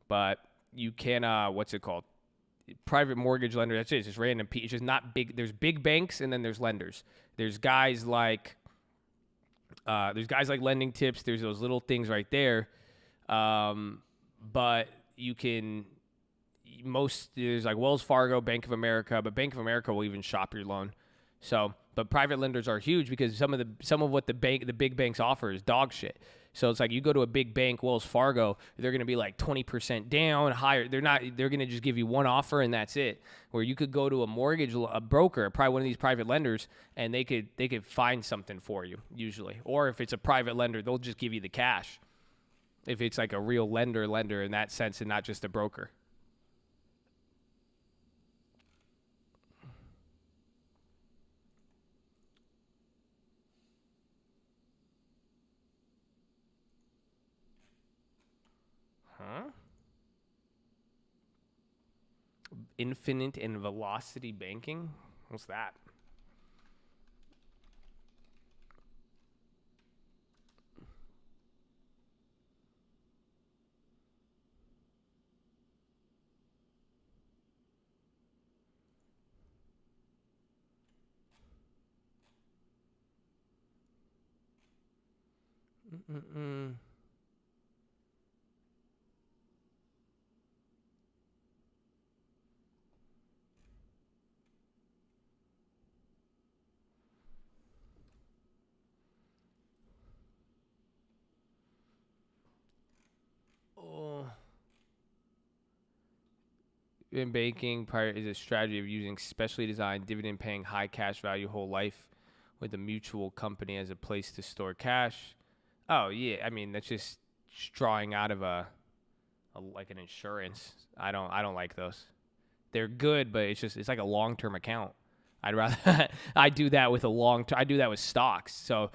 But you can what's it called? Private mortgage lender. That's it. It's just random. It's just not big. There's big banks and then there's lenders. There's guys like Lending Tips. There's those little things right there. But you can. There's like Wells Fargo, Bank of America, but Bank of America will even shop your loan. So, but private lenders are huge because some of what the big banks offer is dog shit. So it's like you go to a big bank, Wells Fargo, they're going to be like 20% down, higher. They're going to just give you one offer and that's it. Where you could go to a broker, probably one of these private lenders, and they could find something for you usually. Or if it's a private lender, they'll just give you the cash. If it's like a real lender in that sense and not just a broker. Huh? Infinite and velocity banking? What's that? Mm-mm-mm. Oh. In banking, is a strategy of using specially designed dividend-paying high cash value whole life with a mutual company as a place to store cash. Oh yeah, I mean that's just drawing out of like an insurance. I don't like those. They're good, but it's like a long-term account. I'd rather I do that with I do that with stocks. So,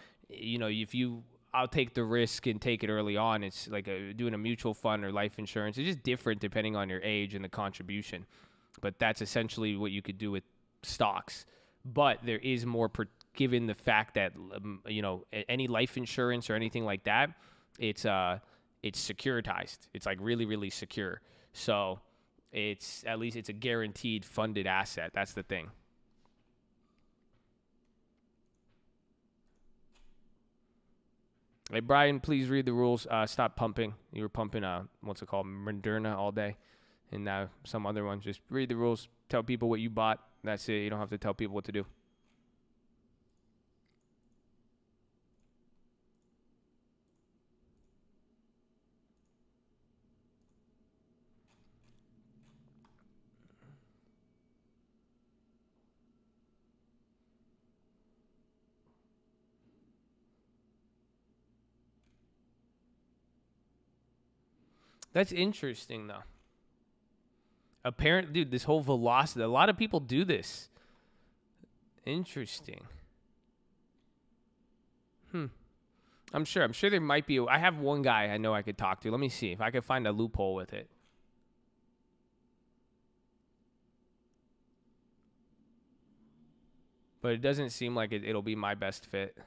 I'll take the risk and take it early on. It's like doing a mutual fund or life insurance. It's just different depending on your age and the contribution. But that's essentially what you could do with stocks. But there is more, given the fact that any life insurance or anything like that, it's securitized. It's like really, really secure. So at least it's a guaranteed funded asset. That's the thing. Hey, Brian, please read the rules. Stop pumping. You were pumping, what's it called, Moderna all day. And now some other ones. Just read the rules. Tell people what you bought. That's it. You don't have to tell people what to do. That's interesting, though. Dude, this whole velocity, a lot of people do this. Interesting. I'm sure there might be. I have one guy I know I could talk to. Let me see if I could find a loophole with it. But it doesn't seem like it'll be my best fit.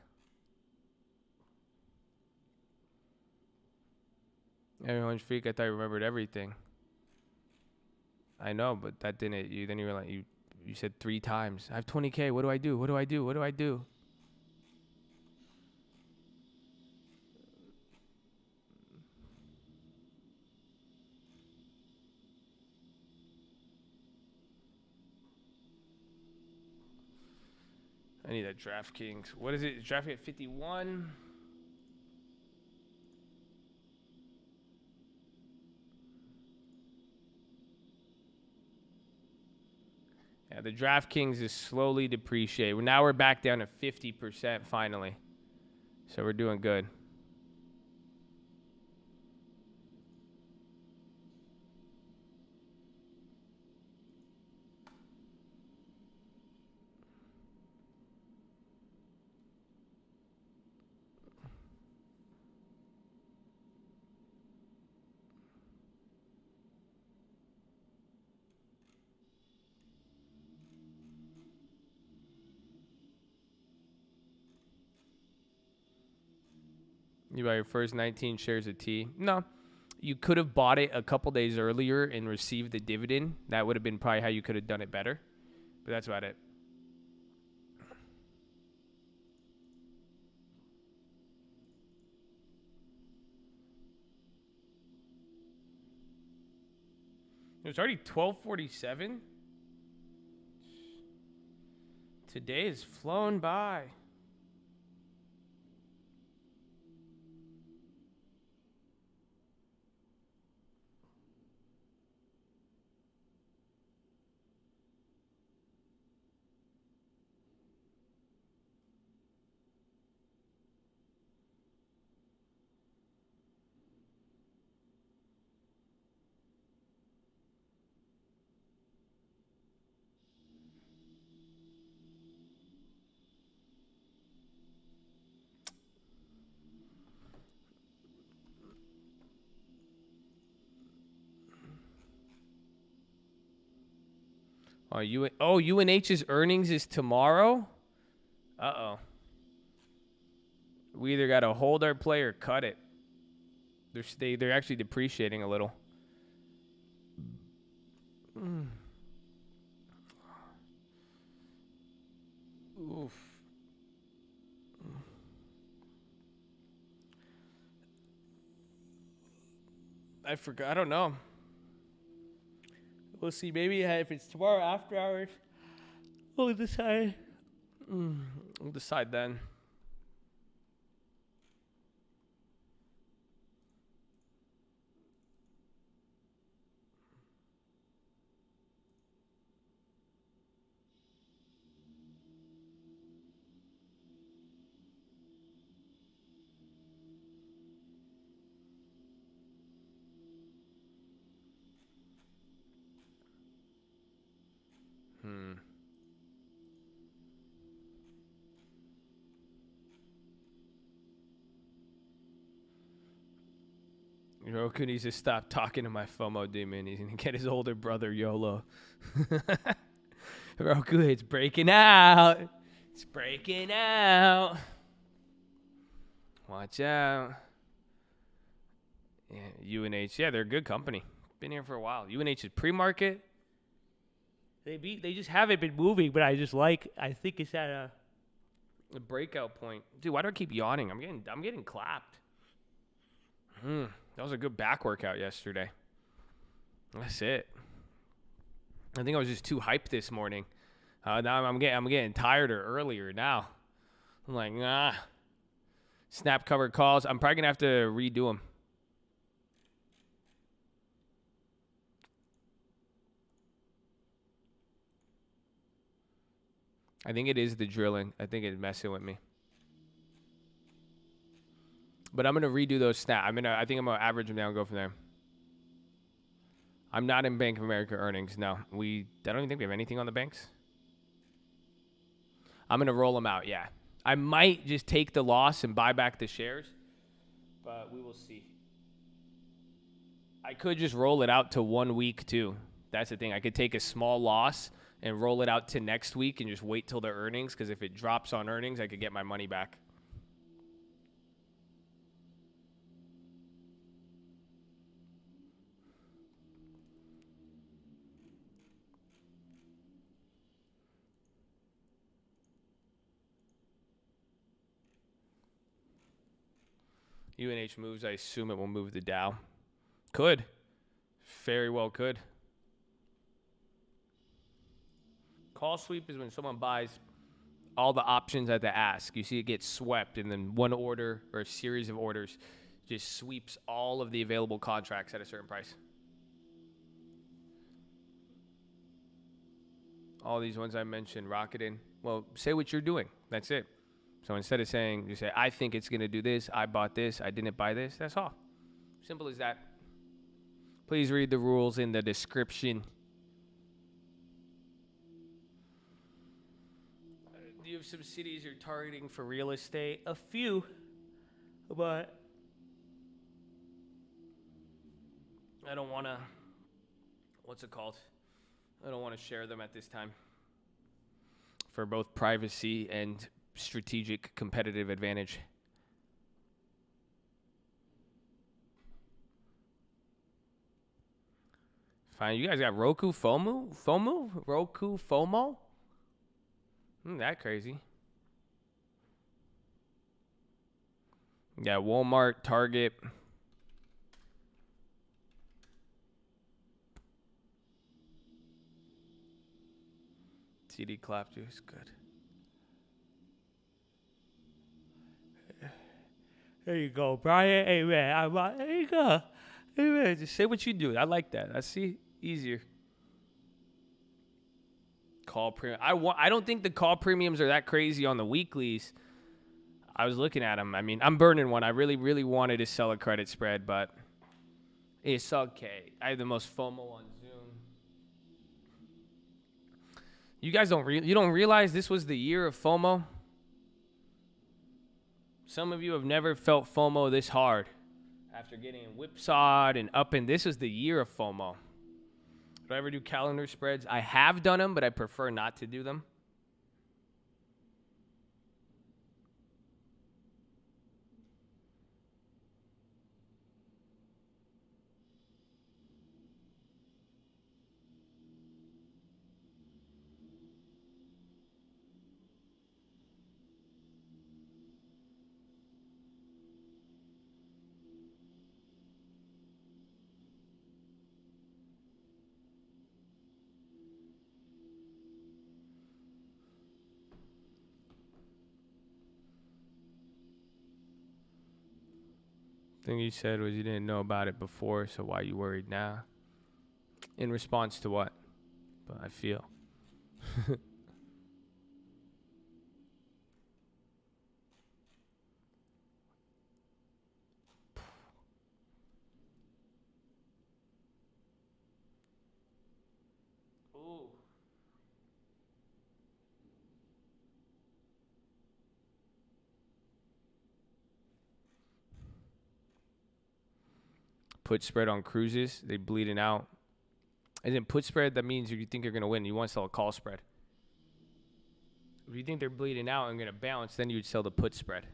Everyone's freak. I thought you remembered everything. I know, but that didn't. Then you were like, you said 3 times. I have 20K. What do I do? What do I do? What do I do? I need that DraftKings. What is it? DraftKings at 51. Yeah, the DraftKings is slowly depreciating. Now we're back down to 50% finally. So we're doing good. You buy your first 19 shares of T. No. You could have bought it a couple days earlier and received the dividend. That would have been probably how you could have done it better. But that's about it. It's already 12:47. Today has flown by. UNH's earnings is tomorrow? Uh-oh. We either got to hold our play or cut it. They're actually depreciating a little. Oof. I forgot. I don't know. We'll see. Maybe if it's tomorrow after hours, we'll decide. We'll decide then. Roku needs to stop talking to my FOMO demon. He's going to get his older brother YOLO. Roku, it's breaking out. It's breaking out. Watch out. Yeah, UNH. Yeah, they're a good company. Been here for a while. UNH is pre-market. They just haven't been moving, but I think it's at a breakout point. Dude, why do I keep yawning? I'm getting clapped. That was a good back workout yesterday. That's it. I think I was just too hyped this morning. Now I'm getting tired or earlier now. I'm like, nah. Snap covered calls. I'm probably gonna have to redo them. I think it is the drilling. I think it's messing with me. But I'm gonna redo those snaps. I think I'm gonna average them down and go from there. I'm not in Bank of America earnings. No, I don't even think we have anything on the banks. I'm gonna roll them out. Yeah, I might just take the loss and buy back the shares, but we will see. I could just roll it out to 1 week too. That's the thing. I could take a small loss and roll it out to next week and just wait till the earnings, because if it drops on earnings, I could get my money back. UNH moves. I assume it will move the Dow. Could. Very well could. Call sweep is when someone buys all the options at the ask. You see it gets swept, and then one order or a series of orders just sweeps all of the available contracts at a certain price. All these ones I mentioned, rocketing. Well, say what you're doing. That's it. So instead of saying, you say, I think it's going to do this, I bought this, I didn't buy this, that's all. Simple as that. Please read the rules in the description. Do you have some cities you're targeting for real estate? A few, but I don't want to, what's it called? I don't want to share them at this time for both privacy and strategic competitive advantage. Fine, you guys got Roku FOMO? Roku FOMO? That crazy. Yeah, Walmart, Target. CD clap juice, good. There you go, Brian. Hey, man. There you go. Hey, man, just say what you do. I like that. I see. Easier. Call premium. I don't think the call premiums are that crazy on the weeklies. I was looking at them. I mean, I'm burning one. I really, really wanted to sell a credit spread, but it's okay. I have the most FOMO on Zoom. You guys don't realize this was the year of FOMO? Some of you have never felt FOMO this hard. After getting whipsawed and up, and this is the year of FOMO. Do I ever do calendar spreads? I have done them, but I prefer not to do them. Thing you said was you didn't know about it before, so why you worried now? In response to what? But I feel. Ooh. Put spread on cruises, they bleeding out. And then put spread, that means if you think you're going to win, you want to sell a call spread. If you think they're bleeding out and going to bounce, then you'd sell the put spread.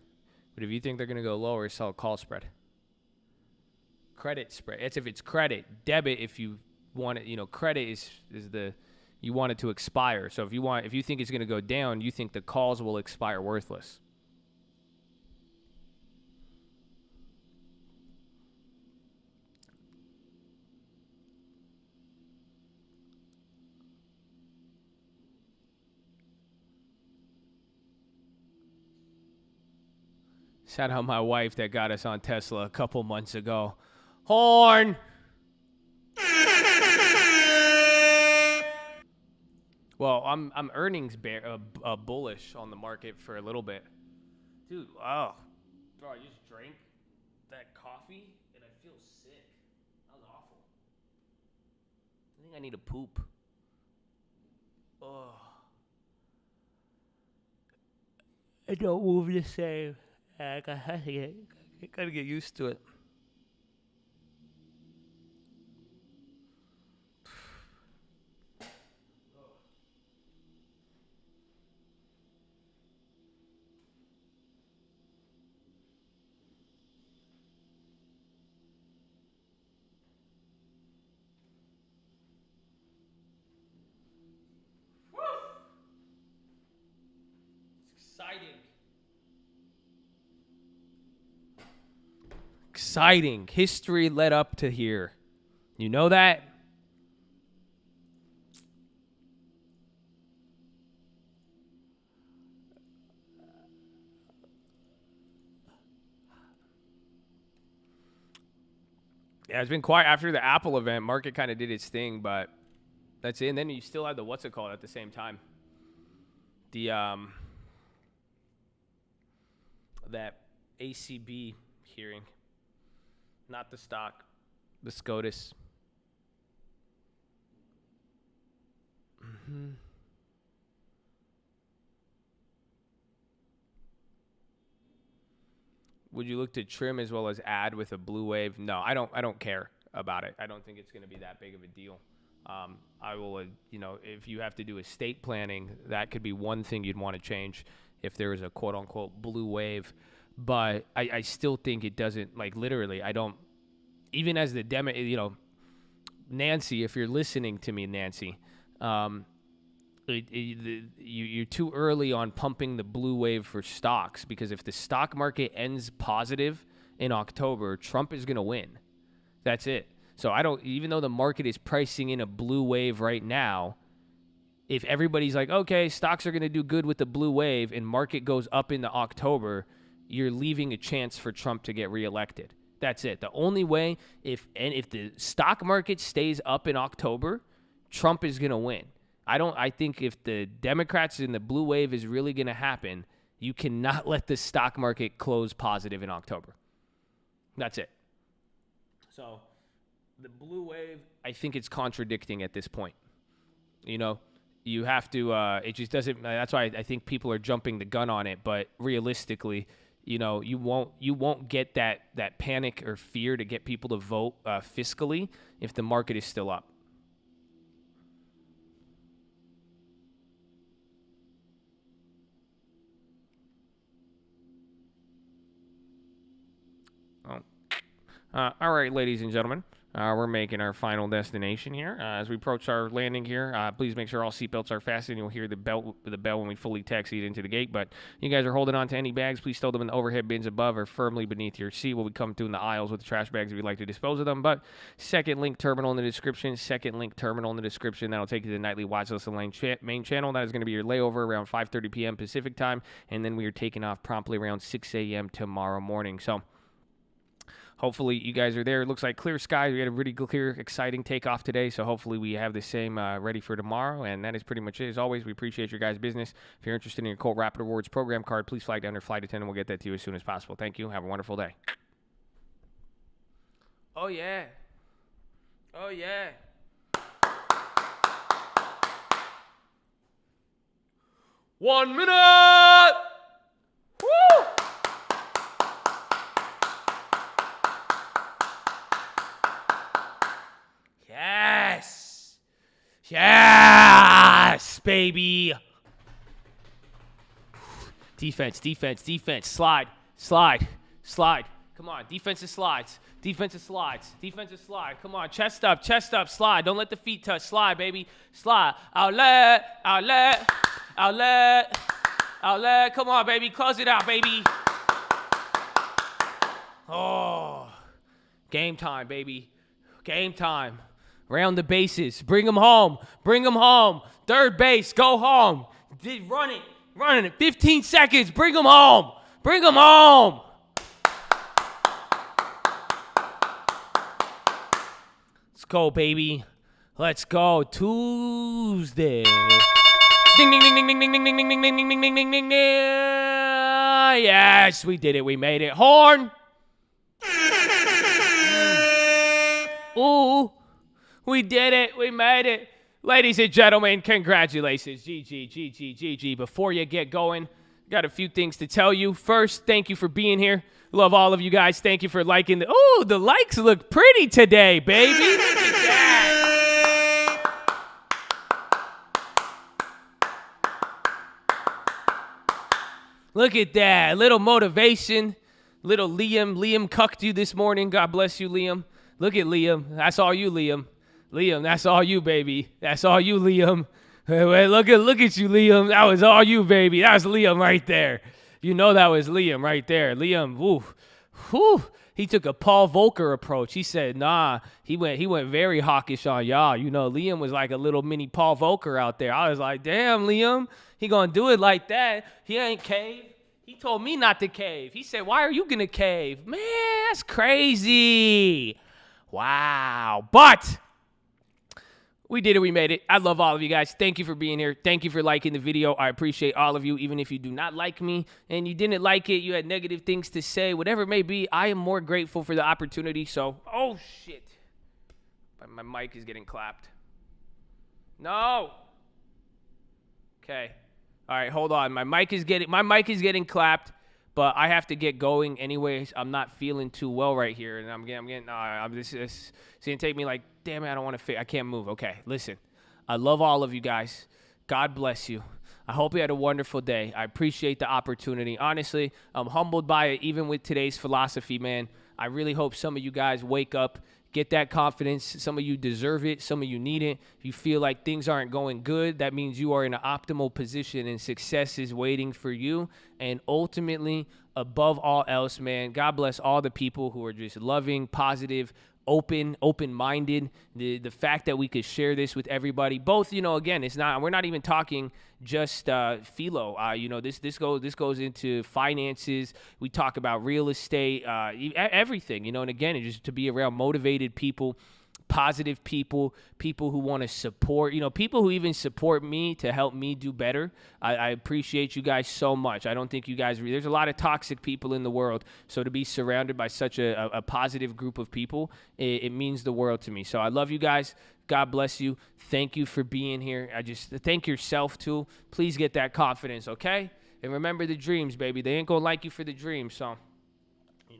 But if you think they're going to go lower, sell a call spread. Credit spread. That's if it's credit. Debit, if you want it, credit is the, you want it to expire. So if you think it's going to go down, you think the calls will expire worthless. Shout out my wife that got us on Tesla a couple months ago. Horn! Well, I'm earnings bullish on the market for a little bit. Dude, bro, I just drank that coffee and I feel sick. That was awful. think I need a poop. Oh. I don't move the same. I gotta get used to it. Exciting. History led up to here. You know that? Yeah, it's been quiet after the Apple event. Market kind of did its thing, but that's it. And then you still have the what's it called at the same time. The that ACB hearing. Not the stock, the SCOTUS. Mm-hmm. Would you look to trim as well as add with a blue wave? No, I don't care about it. I don't think it's going to be that big of a deal. I will, if you have to do estate planning, that could be one thing you'd want to change if there is a quote unquote blue wave. But I still think it doesn't, like, literally, I don't, even as the Nancy, if you're listening to me, Nancy, you're too early on pumping the blue wave for stocks, because if the stock market ends positive in October, Trump is going to win. That's it. So even though the market is pricing in a blue wave right now, if everybody's like, okay, stocks are going to do good with the blue wave and market goes up into October, you're leaving a chance for Trump to get reelected. That's it. The only way, if the stock market stays up in October, Trump is going to win. I think if the Democrats in the blue wave is really going to happen, you cannot let the stock market close positive in October. That's it. So the blue wave, I think it's contradicting at this point. You have to, it just doesn't, that's why I think people are jumping the gun on it. But realistically, you won't get that panic or fear to get people to vote fiscally if the market is still up. All right, ladies and gentlemen, we're making our final destination here. As we approach our landing here, please make sure all seatbelts are fastened. You'll hear the bell when we fully taxi into the gate. But you guys are holding on to any bags, please stow them in the overhead bins above or firmly beneath your seat. We'll be coming through in the aisles with the trash bags if you'd like to dispose of them. But second link terminal in the description. That'll take you to the nightly Watchlist and main channel. That is going to be your layover around 5:30 p.m. Pacific time. And then we are taking off promptly around 6 a.m. tomorrow morning. So hopefully you guys are there. It looks like clear skies. We had a really clear, exciting takeoff today, so hopefully we have the same ready for tomorrow, and that is pretty much it. As always, we appreciate your guys' business. If you're interested in your Colt Rapid Rewards program card, please flag down your flight attendant. We'll get that to you as soon as possible. Thank you. Have a wonderful day. Oh, yeah. Oh, yeah. One minute! Woo! Yes, baby. Defense. Slide. Come on, defensive slides. Come on, chest up, slide. Don't let the feet touch. Slide, baby. Slide. Outlet. Come on, baby. Close it out, baby. Oh, game time, baby. Game time. Round the bases. Bring them home. Third base. Go home. Run it. 15 seconds. Bring them home. Let's go, baby. Let's go. Tuesday. Ding, ding, ding, ding, ding, ding, ding, ding, ding, ding, ding, ding, ding, ding, ding, ding. Yes, we did it. We made it. Horn. Ooh. We did it. We made it. Ladies and gentlemen, congratulations. GG. Before you get going, got a few things to tell you. First, thank you for being here. Love all of you guys. Thank you for liking. The likes look pretty today, baby. Look at that. Look at that. Little motivation. Little Liam. Liam cucked you this morning. God bless you, Liam. Look at Liam. That's all you, Liam. Liam, that's all you, baby. That's all you, Liam. Hey, look at you, Liam. That was all you, baby. That was Liam right there. You know that was Liam right there. Liam, whoo. He took a Paul Volcker approach. He said, nah. He went very hawkish on y'all. You know, Liam was like a little mini Paul Volcker out there. I was like, damn, Liam, he gonna do it like that. He ain't cave. He told me not to cave. He said, why are you gonna cave? Man, that's crazy. Wow. But we did it. We made it. I love all of you guys. Thank you for being here. Thank you for liking the video. I appreciate all of you, even if you do not like me and you didn't like it, you had negative things to say, whatever it may be, I am more grateful for the opportunity. So, oh, shit. My mic is getting clapped. No. Okay. All right, hold on. My mic is getting clapped, but I have to get going anyways. I'm not feeling too well right here, and I'm getting this is going to take me like, damn it, I don't want to I can't move. Okay, listen. I love all of you guys. God bless you. I hope you had a wonderful day. I appreciate the opportunity. Honestly, I'm humbled by it, even with today's philosophy, man. I really hope some of you guys wake up, get that confidence. Some of you deserve it. Some of you need it. If you feel like things aren't going good, that means you are in an optimal position and success is waiting for you. And ultimately, above all else, man, God bless all the people who are just loving, positive, open-minded. The fact that we could share this with everybody, both, again, we're not even talking just PHILO. This goes into finances. We talk about real estate, everything, and again, just to be around motivated people, positive people who want to support, people who even support me to help me do better. I appreciate you guys so much. I don't think you guys, there's a lot of toxic people in the world. So to be surrounded by such a positive group of people, it means the world to me. So I love you guys. God bless you. Thank you for being here. I just thank yourself too. Please get that confidence, okay? And remember the dreams, baby. They ain't gonna like you for the dreams. So, you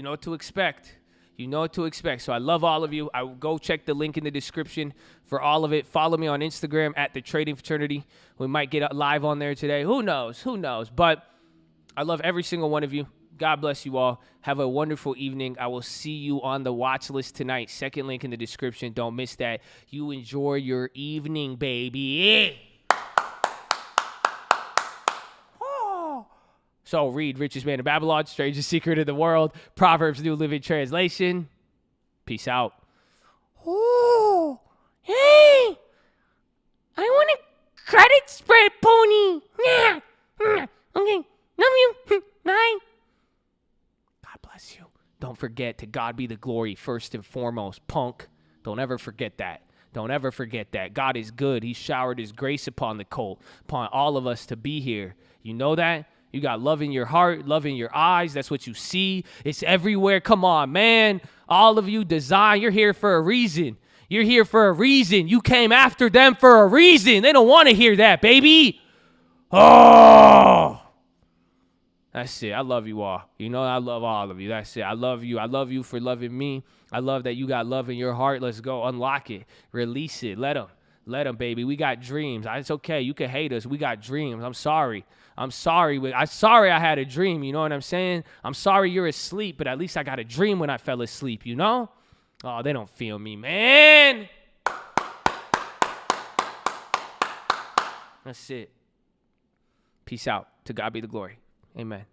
know what to expect. You know what to expect. So I love all of you. I will go check the link in the description for all of it. Follow me on Instagram at The Trading Fraternity. We might get live on there today. Who knows? But I love every single one of you. God bless you all. Have a wonderful evening. I will see you on the watch list tonight. Second link in the description. Don't miss that. You enjoy your evening, baby. So read Richest Man in Babylon, Strangest Secret in the World, Proverbs New Living Translation. Peace out. Oh, hey, I want a credit spread pony. Yeah. Okay, love you. Bye. God bless you. Don't forget, to God be the glory first and foremost, punk. Don't ever forget that. Don't ever forget that. God is good. He showered his grace upon the cult, upon all of us to be here. You know that? You got love in your heart, love in your eyes. That's what you see. It's everywhere. Come on, man. All of you design. You're here for a reason. You're here for a reason. You came after them for a reason. They don't want to hear that, baby. Oh. That's it. I love you all. I love all of you. That's it. I love you. I love you for loving me. I love that you got love in your heart. Let's go. Unlock it. Release it. Let them, baby. We got dreams. It's okay. You can hate us. We got dreams. I'm sorry. I'm sorry I had a dream. You know what I'm saying? I'm sorry you're asleep, but at least I got a dream when I fell asleep, Oh, they don't feel me, man. That's it. Peace out. To God be the glory. Amen.